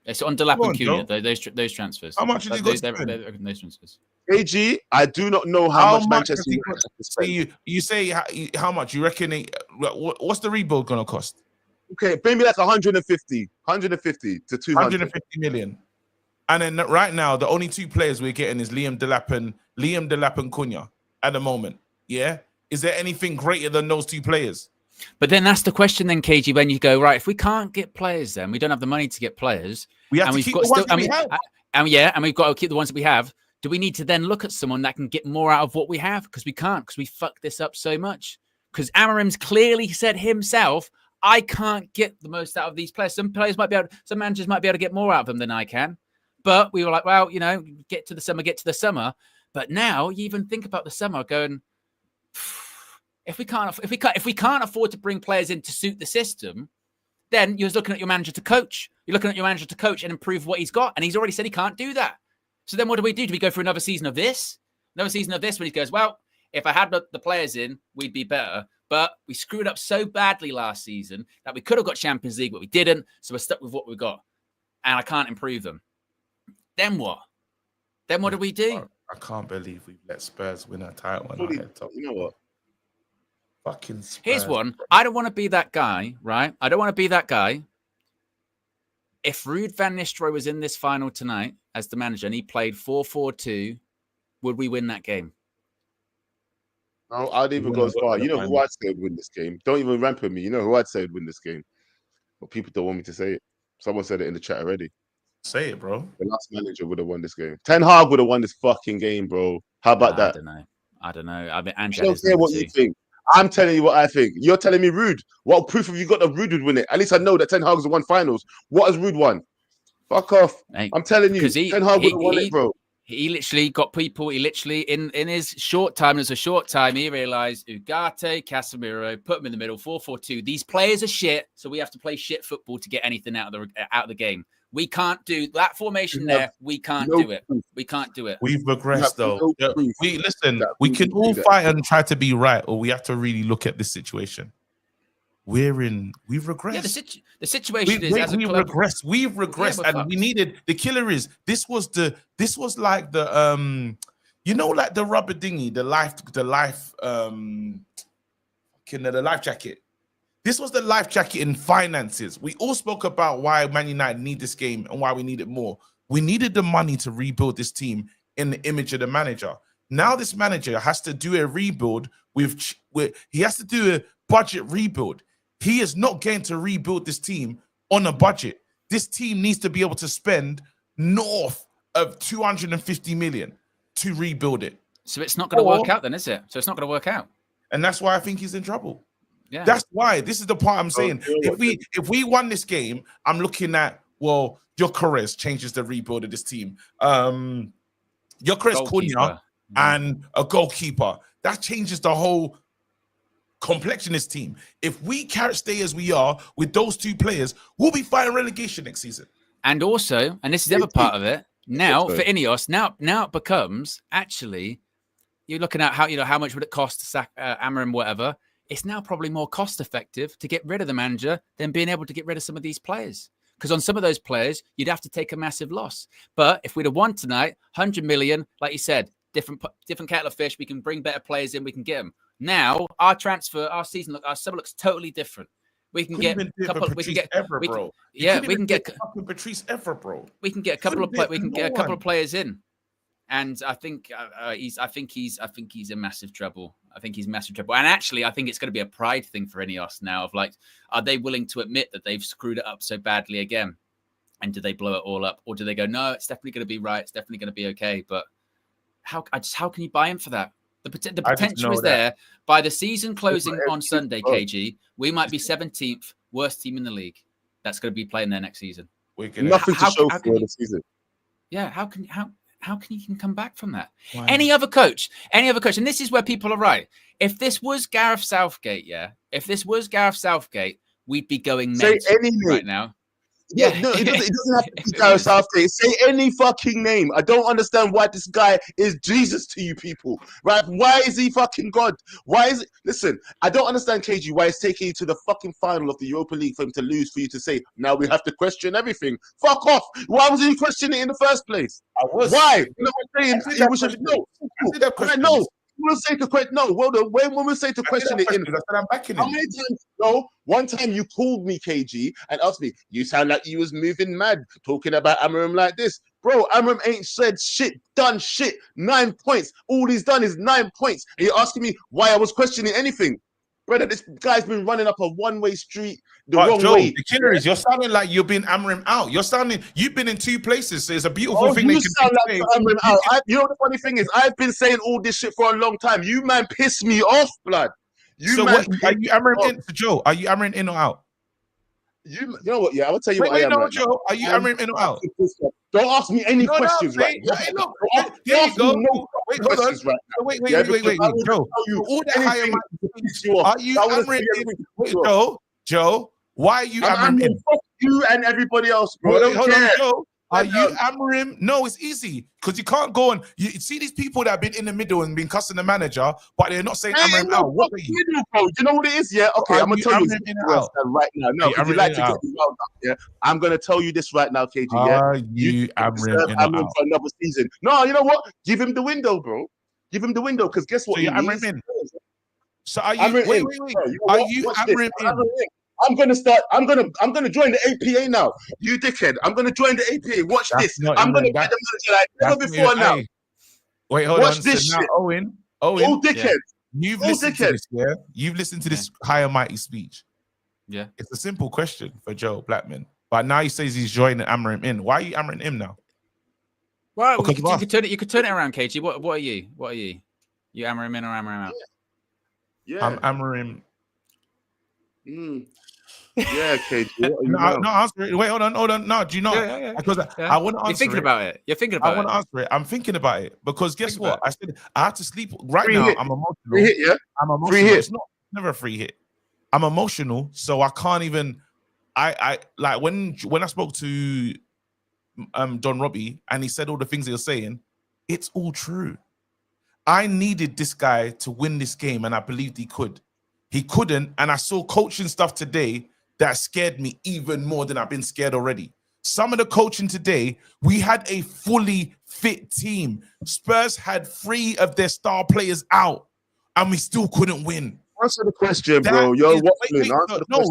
It's on Delap and Cunha, those transfers. How much has he got to spend? Those transfers. AG, I do not know how much Manchester United has to spend. You say how much? You reckon? What's the rebuild going to cost? Okay, maybe that's 150 to 200. 150 million. And then right now, the only two players we're getting is Liam Delap and Cunha at the moment. Yeah? Is there anything greater than those two players? But then that's the question then, KG, when you go, right, if we can't get players then, we don't have the money to get players. We have to keep the ones that we have. And we've got to keep the ones that we have. Do we need to then look at someone that can get more out of what we have? Because we can't, because we fucked this up so much. Because Amarim's clearly said himself, I can't get the most out of these players. Some managers might be able to get more out of them than I can. But we were like, well, get to the summer. But now you even think about the summer going, if we can't afford to bring players in to suit the system, then you're looking at your manager to coach. You're looking at your manager to coach and improve what he's got. And he's already said he can't do that. So then what do we do? Do we go for another season of this? Another season of this when he goes, well, if I had the players in, we'd be better. But we screwed up so badly last season that we could have got Champions League, but we didn't. So we're stuck with what we got. And I can't improve them. Then what? Then what do we do? I can't believe we've let Spurs win a title on our head top. You know what? Fucking Spurs. Here's one. I don't want to be that guy, right? I don't want to be that guy. If Ruud van Nistelrooy was in this final tonight as the manager and he played 4-4-2, would we win that game? I'd even go as far. You know who I'd say would win this game? Don't even ramp with me. You know who I'd say would win this game? But people don't want me to say it. Someone said it in the chat already. Say it, bro. The last manager would have won this game. Ten Hag would have won this fucking game, bro. How about that? I don't know. I mean, I don't care what you think. I'm telling you what I think. You're telling me Ruud. What proof have you got that Ruud would win it? At least I know that Ten Hag's won finals. What has Ruud won? Fuck off. Hey, I'm telling you, Ten Hag would have won it, bro. He literally got people. He literally in his short time. It was a short time. He realized Ugarte, Casemiro, put them in the middle. 4-4-2. These players are shit, so we have to play shit football to get anything out of the game. We can't do that formation there. We can't do it. We can't do it. We've regressed though. We can all fight and try to be right, or we have to really look at this situation. We've regressed. Yeah, the situation is as a club, we've regressed, and we needed the killer is this was like the like the rubber dinghy, the life jacket. This was the life jacket in finances. We all spoke about why Man United need this game and why we need it more. We needed the money to rebuild this team in the image of the manager. Now this manager has to do a rebuild he has to do a budget rebuild. He is not going to rebuild this team on a budget. This team needs to be able to spend north of 250 million to rebuild it. So it's not going to work out then, is it? So it's not going to work out. And that's why I think he's in trouble. Yeah. That's why. This is the part I'm saying. If we won this game, I'm looking at, well, Gyökeres changes the rebuild of this team. Gyökeres, Cunha, and a goalkeeper. That changes the whole complexion of this team. If we stay as we are with those two players, we'll be fighting relegation next season. And also, and this is the other part of it, now for Ineos, now it becomes actually, you're looking at how much would it cost to sack Amorim, whatever. It's now probably more cost effective to get rid of the manager than being able to get rid of some of these players. Because on some of those players, you'd have to take a massive loss. But if we'd have won tonight, 100 million, like you said, different kettle of fish, we can bring better players in, we can get them. Now, our season, our summer looks totally different. We can get a couple. We can get Evra, bro. We can get fucking Patrice Evra, bro. We can get a couple of couple of players in, and I think he's in massive trouble. I think he's in massive trouble, and actually, I think it's going to be a pride thing for Ineos now. Of like, are they willing to admit that they've screwed it up so badly again, and do they blow it all up, or do they go, no, it's definitely going to be right, it's definitely going to be okay? But how can you buy in for that? The potential is there. By the season closing on Sunday, KG, we might be 17th worst team in the league. That's going to be playing there next season. Nothing to show for the season. Yeah, how can you come back from that? Wow. Any other coach, and this is where people are right. If this was Gareth Southgate, we'd be going mental right now. Yeah, no, it doesn't have to be Gareth Southgate. Say any fucking name. I don't understand why this guy is Jesus to you people, right? Why is he fucking God? Why is it? Listen, I don't understand, KG, why it's taking you to the fucking final of the Europa League for him to lose, for you to say, now we have to question everything. Fuck off. Why was he questioning it in the first place? Why? You know what I'm saying? He was no. We'll say to question. No, well, when we say to question it, I'm backing how many times? No, one time you called me, KG, and asked me, you sound like you was moving mad talking about Amorim like this, bro. Amorim ain't said shit, done shit. 9 points. All he's done is 9 points. And you're asking me why I was questioning anything, brother. This guy's been running up a one-way street wrong Joe, way. The killer is you're sounding like you've been Amorim out. You've been in two places, so it's a beautiful thing. You sound like Amorim out. You know the funny thing is, I've been saying all this shit for a long time. You man piss me off, blood. Are you Amorim in? So Joe, are you Amorim in or out? You know what? Yeah, I will tell you what I am. Right Joe, now. Are you Amorim in or out? Don't ask me any questions right now. Hey, look, there you go. Wait, hold on. Wait, Joe. All the higher mic. Are you Amorim in? Wait, Joe, why are you Amorim in? Fuck you and everybody else, bro. Hold on, Joe. Are you Amorim? No, it's easy because you can't go on. You see these people that have been in the middle and been cussing the manager, but they're not saying Amorim out. What are you? Bro, you know what it is? Yeah, okay, I'm gonna tell you right now. No, if you like to get me wound up, yeah, I'm gonna tell you this right now, KG. Yeah, are you Amorim for another season? No, you know what? Give him the window, bro. Give him the window because guess what? So you're Amorim in. So are you? Wait. Are you Amorim in? I'm gonna join the APA now. You dickhead. I'm gonna join the APA. Watch this. I'm gonna get the manager like never before now. Wait, hold on. Watch this shit. Owen. Oh, dickhead. You've listened to this, yeah? You've listened to this high and mighty speech. Yeah. It's a simple question for Joe Blackman. But now he says he's joining Amorim in. Why are you Amorim in now? Well, you could turn it around, KG. What are you? What are you? You Amorim in or Amorim out? Yeah. I'm Amorim. Yeah, KG. No, answer it. Wait, hold on. No, do you know? Yeah. Because I want to answer. You're thinking about it. You're thinking about it. I want to answer it. I'm thinking about it because guess what? I said I have to sleep right free now. Hit. I'm emotional. Free hit, yeah. I'm emotional. Free hit. It's never a free hit. I'm emotional, so I can't even. I like when I spoke to Don Robbie and he said all the things he was saying. It's all true. I needed this guy to win this game, and I believed he could. He couldn't, and I saw coaching stuff today that scared me even more than I've been scared already. Some of the coaching today, we had a fully fit team. Spurs had 3 of their star players out, and we still couldn't win. Answer the question, bro. You're waffling.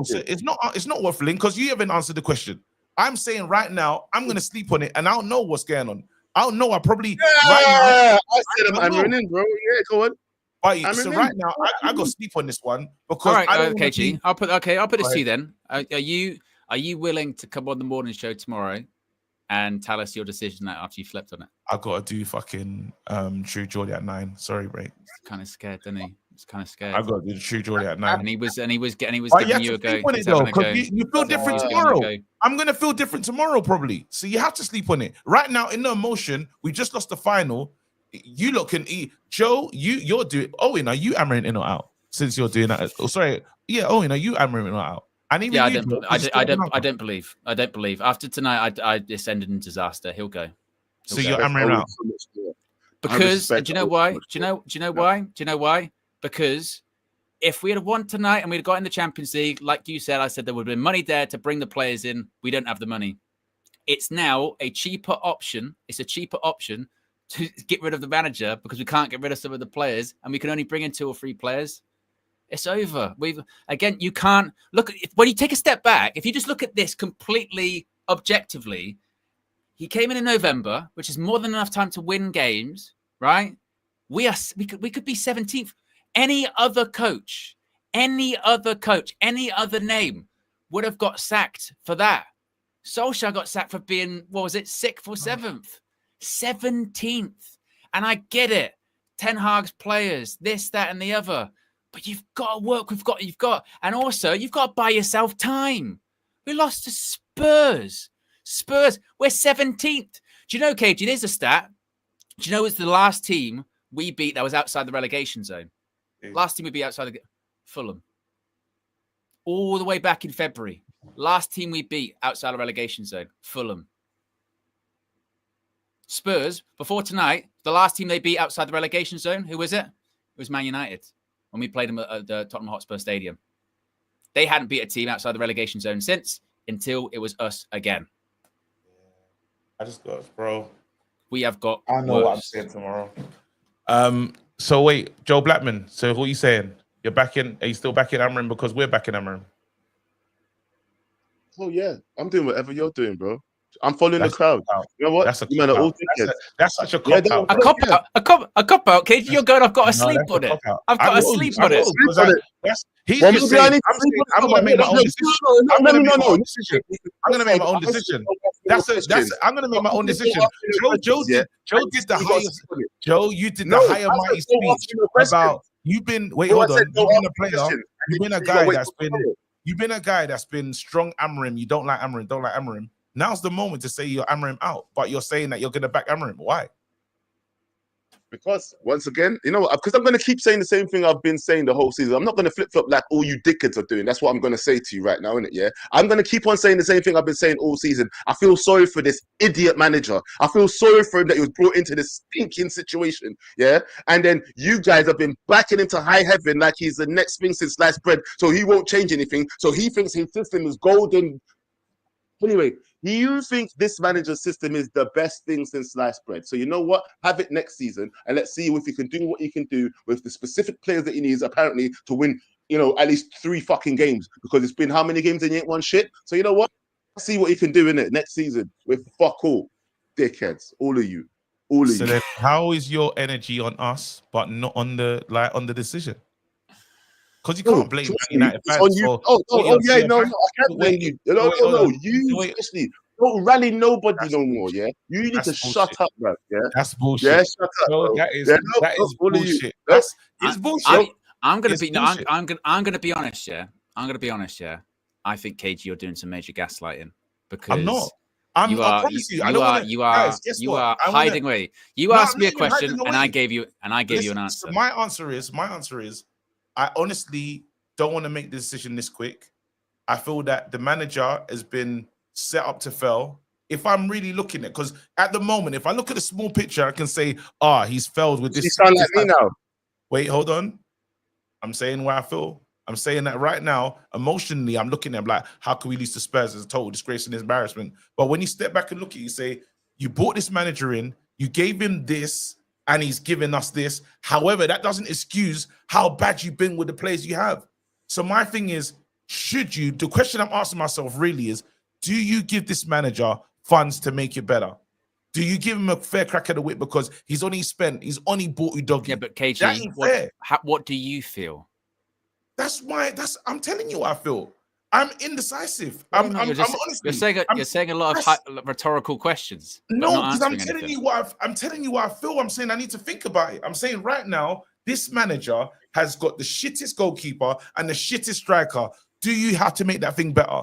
So it's not waffling because you haven't answered the question. I'm saying right now, I'm going to sleep on it, and I don't know what's going on. I don't know. I probably right now. I said I'm running, bro. Yeah, go on. So right now, I got to sleep on this one because all right, I don't KG. I'll put this to you then. Are you willing to come on the morning show tomorrow and tell us your decision after you flipped on it. I gotta do fucking True Geordie at 9. Sorry, mate. He's kind of scared, didn't he? He's kind of scared. I gotta do the True Geordie at 9. And he was giving you a go. You feel different tomorrow. I'm gonna feel different tomorrow, probably. So you have to sleep on it. Right now, in the emotion, we just lost the final. You lot can eat. Joe, you're doing. Owen, are you hammering in or out? Since you're doing that. Oh, sorry. Yeah, Owen, are you hammering in or out? And even I don't believe. After tonight, this ended in disaster. He'll go. So you're hammering out. Because do you know why? Do you know why? Because if we had won tonight and we'd got in the Champions League, like you said, I said there would have been money there to bring the players in. We don't have the money. It's now a cheaper option. It's a cheaper option to get rid of the manager because we can't get rid of some of the players and we can only bring in 2 or 3 players. It's over. You can't look when you take a step back. If you just look at this completely objectively, he came in November, which is more than enough time to win games, right? We could be 17th. Any other coach, any other name would have got sacked for that. Solskjaer got sacked for being, 6th or 7th? 17th. And I get it. Ten Hag's players, this, that, and the other. But you've got to work. And also you've got to buy yourself time. We lost to Spurs. We're 17th. Do you know, KG, there's a stat. Do you know it's the last team we beat that was outside the relegation zone? Last team we beat outside the Fulham. All the way back in February. Last team we beat outside the relegation zone, Fulham. Spurs, before tonight, the last team they beat outside the relegation zone, who was it? It was Man United when we played them at the Tottenham Hotspur Stadium. They hadn't beat a team outside the relegation zone since until it was us again. I just got, bro. We have got. I know what I'm saying tomorrow. So wait, Joe Blackman. So what are you saying? You're back in? Are you still back in Amram because we're back in Amram? Oh yeah, I'm doing whatever you're doing, bro. I'm following the crowd. You know what? That's such a cop out. A cop out, KG. You're going. I've got to sleep on it. I've got to sleep on it. He's just saying, I'm going to make my own decision. I'm going to make my own decision. I'm going to make my own decision. I'm going to make my own decision. Joe did the highest. Joe, you did the higher mighty speech about you've been. Wait, hold on. You've been a player. You've been a guy that's been. You've been a guy that's been strong Amarim. You don't like Amarim. Don't like Amarim. Now's the moment to say you're Amarim out, but you're saying that you're going to back Amarim. Why? Because once again, you know, because I'm going to keep saying the same thing I've been saying the whole season. I'm not going to flip-flop like all you dickheads are doing. That's what I'm going to say to you right now, innit? Yeah, I'm going to keep on saying the same thing I've been saying all season. I feel sorry for this idiot manager. I feel sorry for him that he was brought into this stinking situation. Yeah, and then you guys have been backing him to high heaven like he's the next thing since sliced bread. So he won't change anything. So he thinks his system is golden. Anyway, you think this manager's system is the best thing since sliced bread. So you know what? Have it next season and let's see if you can do what you can do with the specific players that he needs apparently to win, you know, at least 3 fucking games. Because it's been how many games and you ain't won shit? So you know what? See what you can do in it next season with fuck all. Dickheads. All of you. So then how is your energy on us but not on the decision? Because you can't blame United fans. I can't blame you. No, you especially don't rally nobody no more. Yeah, you need to shut up, bro. Yeah, that's bullshit. Yeah, shut up. No, that is bullshit. It's bullshit. I'm gonna be honest. Yeah, I'm gonna be honest. Yeah, I think KG, you're doing some major gaslighting because I'm not. I promise you, you are hiding away. You asked me a question and I gave you an answer. My answer is. I honestly don't want to make the decision this quick. I feel that the manager has been set up to fail. If I'm really looking at, because at the moment, if I look at the small picture, I can say, he's failed with this. You sound like me now. Wait, hold on. I'm saying where I feel. I'm saying that right now, emotionally, I'm looking at him like, how can we lose to Spurs as a total disgrace and embarrassment? But when you step back and look at it, you say, you brought this manager in, you gave him this, and he's given us this. However, that doesn't excuse how bad you've been with the players you have. So my thing is, the question I'm asking myself really is, do you give this manager funds to make it better? Do you give him a fair crack at the whip because he's only bought Udogi? Yeah, but KG, what do you feel? I'm telling you what I feel. I'm indecisive. I'm honestly. You're saying a lot of rhetorical questions. No, because I'm telling you what I feel. I'm saying I need to think about it. I'm saying right now, this manager has got the shittest goalkeeper and the shittest striker. Do you have to make that thing better?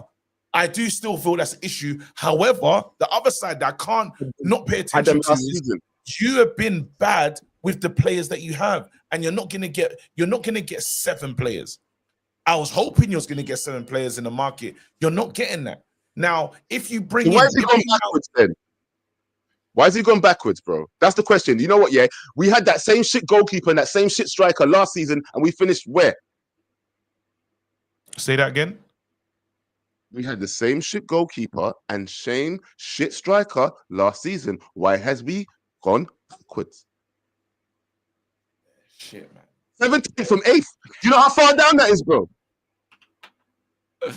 I do still feel that's an issue. However, the other side that I can't not pay attention to is you have been bad with the players that you have, and you're not gonna get 7 players. I was hoping you was gonna get 7 players in the market. You're not getting that. Now, if you bring why is he going backwards then? Why is he going backwards, bro? That's the question. You know what? Yeah, we had that same shit goalkeeper and that same shit striker last season, and we finished where? Say that again. We had the same shit goalkeeper and same shit striker last season. Why has we gone backwards? Shit, man. 17th from 8th. Do you know how far down that is, bro? All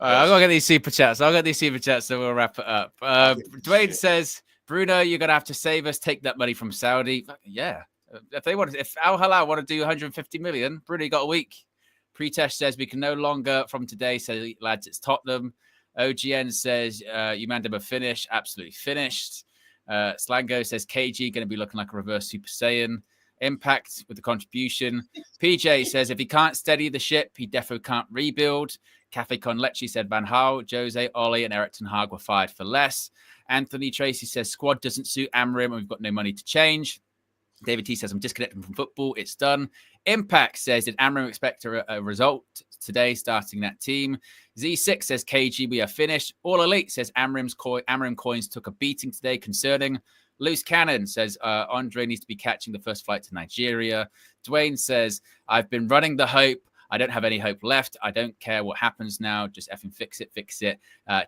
right, I'm gonna get these super chats. I'll get these super chats, so we'll wrap it up. Dwayne says, "Bruno, you're gonna have to save us. Take that money from Saudi." Yeah, if Al Hilal want to do 150 million, Bruno, you got a week. Pretesh says we can no longer from today say, lads, it's Tottenham. OGN says you man are finished, absolutely finished. Slango says KG going to be looking like a reverse Super Saiyan. Impact with the contribution. PJ says if he can't steady the ship, he defo can't rebuild. Cafe Con Leche said Van Gaal, Jose, Ollie, and Eric Ten Hag were fired for less. Anthony Tracy says squad doesn't suit Amrim and we've got no money to change. David T says I'm disconnected from football. It's done. Impact says did Amrim expect a result today starting that team? Z6 says KG we are finished. All Elite says Amrim coins took a beating today concerning. Loose Cannon says Andre needs to be catching the first flight to Nigeria. Dwayne says I've been running the hope. I don't have any hope left. I don't care what happens now. Just effing fix it.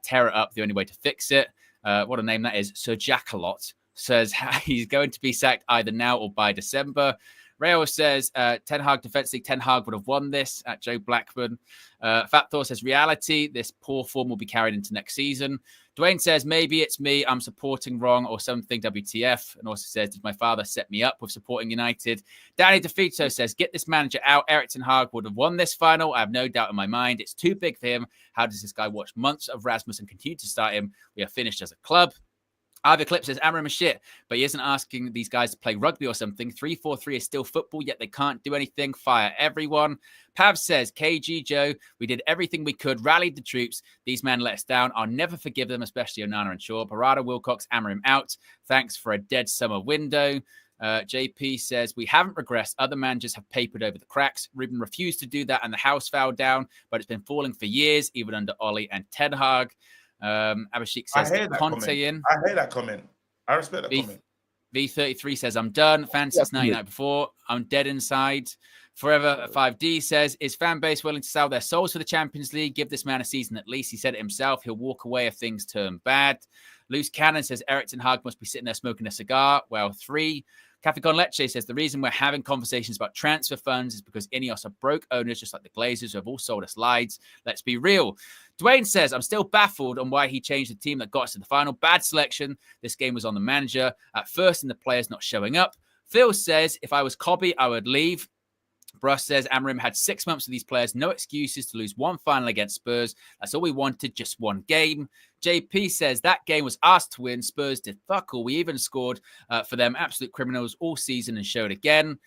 Tear it up. The only way to fix it. What a name that is. Sir Jackalot says he's going to be sacked either now or by December. Rayo says Ten Hag Defense League. Ten Hag would have won this at Joe Blackburn. Fat Thor says reality. This poor form will be carried into next season. Dwayne says maybe it's me. I'm supporting wrong or something. WTF. And also says did my father set me up with supporting United? Danny DeFito says get this manager out. Eric Ten Hag would have won this final. I have no doubt in my mind. It's too big for him. How does this guy watch months of Rasmus and continue to start him? We are finished as a club. Ivy Clip says Amram is shit, but he isn't asking these guys to play rugby or something. 3-4-3 is still football, yet they can't do anything. Fire everyone. Pav says, KG Joe, we did everything we could, rallied the troops. These men let us down. I'll never forgive them, especially Onana and Shaw. Barada, Wilcox, Amram out. Thanks for a dead summer window. JP says, we haven't regressed. Other managers have papered over the cracks. Ruben refused to do that and the house fell down, but it's been falling for years, even under Ollie and Ten Hag. Abhishek says Conte in. I hear that comment. I respect that comment. V33 says I'm done. Fan since 99 before. I'm dead inside. Forever 5D says is fan base willing to sell their souls for the Champions League? Give this man a season at least. He said it himself. He'll walk away if things turn bad. Loose Cannon says Eric Ten Hag must be sitting there smoking a cigar. Well, 3. Cafe Con Leche says the reason we're having conversations about transfer funds is because Ineos are broke owners, just like the Glazers, who have all sold us lies. Let's be real. Dwayne says, I'm still baffled on why he changed the team that got us to the final. Bad selection. This game was on the manager at first and the players not showing up. Phil says, if I was Cobby, I would leave. Bruss says, Amrim had 6 months with these players. No excuses to lose one final against Spurs. That's all we wanted, just one game. JP says, that game was asked to win. Spurs did fuck all. We even scored for them. Absolute criminals all season and showed again.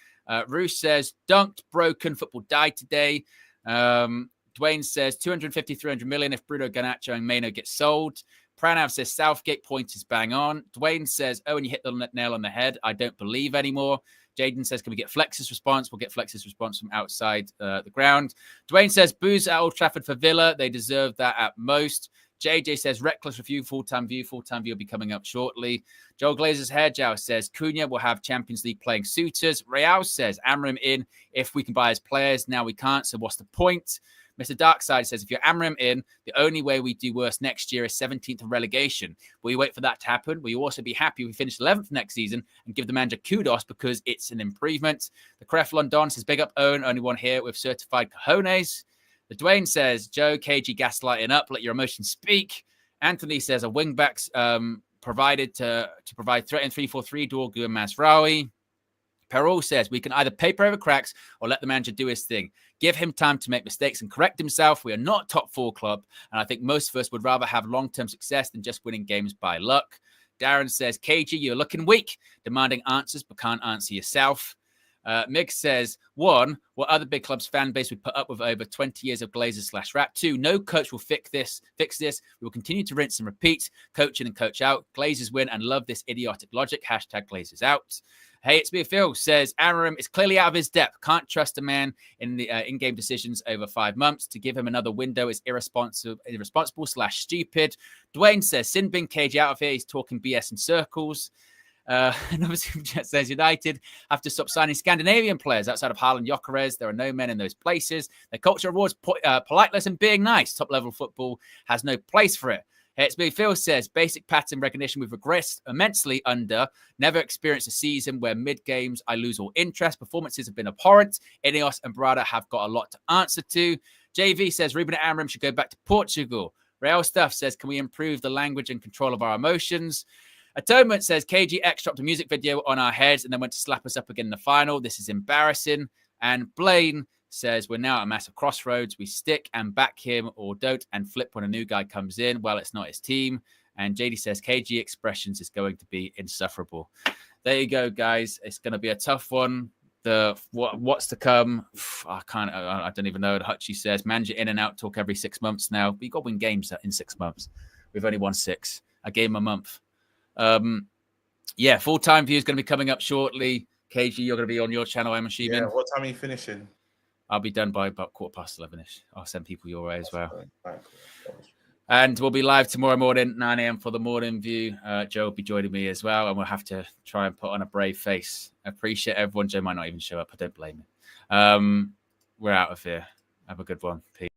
Roos says, dunked, broken. Football died today. Dwayne says, 250, 300 million if Bruno, Garnacho and Mano get sold. Pranav says, Southgate point is bang on. Dwayne says, oh, and you hit the nail on the head. I don't believe anymore. Jaden says, can we get Flex's response? We'll get Flex's response from outside the ground. Dwayne says, booze at Old Trafford for Villa. They deserve that at most. JJ says, reckless review, full-time view. Full-time view will be coming up shortly. Joel Glazer's hairjow says, Cunha will have Champions League playing suitors. Real says, Amrim in if we can buy his players. Now we can't, so what's the point? Mr. Darkside says, if you're Amrim in, the only way we do worse next year is 17th of relegation. Will you wait for that to happen? Will you also be happy if we finish 11th next season and give the manager kudos because it's an improvement? The Cref London says, big up Owen, only one here with certified cojones. The Dwayne says, Joe, KG gaslighting up, let your emotions speak. Anthony says, a wingbacks provided to provide threat in 3-4-3, Dorgu and Mazraoui. Perrault says, we can either paper over cracks or let the manager do his thing. Give him time to make mistakes and correct himself. We are not a top 4 club, and I think most of us would rather have long-term success than just winning games by luck. Darren says, KG, you're looking weak, demanding answers but can't answer yourself. Mig says, 1, what other big clubs' fan base would put up with over 20 years of Glazers/rap? 2, no coach will fix this. We will continue to rinse and repeat, coach in and coach out. Glazers win and love this idiotic logic. Hashtag Glazers out. Hey, it's me, Phil, says, Amorim is clearly out of his depth. Can't trust a man in the in-game decisions over 5 months. To give him another window is irresponsible/stupid. Dwayne says, Sin bin KG out of here. He's talking BS in circles. Another super chat says, United have to stop signing Scandinavian players outside of Haaland, Gyökeres. There are no men in those places. Their culture rewards politeness and being nice. Top-level football has no place for it. It's me, Phil says, basic pattern recognition. We've regressed immensely under. Never experienced a season where mid-games I lose all interest. Performances have been abhorrent. Ineos and Brada have got a lot to answer to. JV says, Ruben Amorim should go back to Portugal. Real Stuff says, can we improve the language and control of our emotions? Atonement says, KGX dropped a music video on our heads and then went to slap us up again in the final. This is embarrassing. And Blaine says, we're now at a massive crossroads. We stick and back him or don't and flip when a new guy comes in. Well, it's not his team. And JD says, KG Expressions is going to be insufferable. There you go, guys. It's going to be a tough one. What's to come? I don't even know. Hutchie says, manager in and out talk every 6 months now. But you've got to win games in 6 months. We've only won 6. A game a month. Full-time view is going to be coming up shortly. KG, you're going to be on your channel, I'm assuming. Yeah, what time are you finishing? I'll be done by about 11:15ish. I'll send people your way as well. And we'll be live tomorrow morning, 9 a.m. for the morning view. Joe will be joining me as well, and we'll have to try and put on a brave face. I appreciate everyone. Joe might not even show up. I don't blame him. We're out of here. Have a good one. Peace.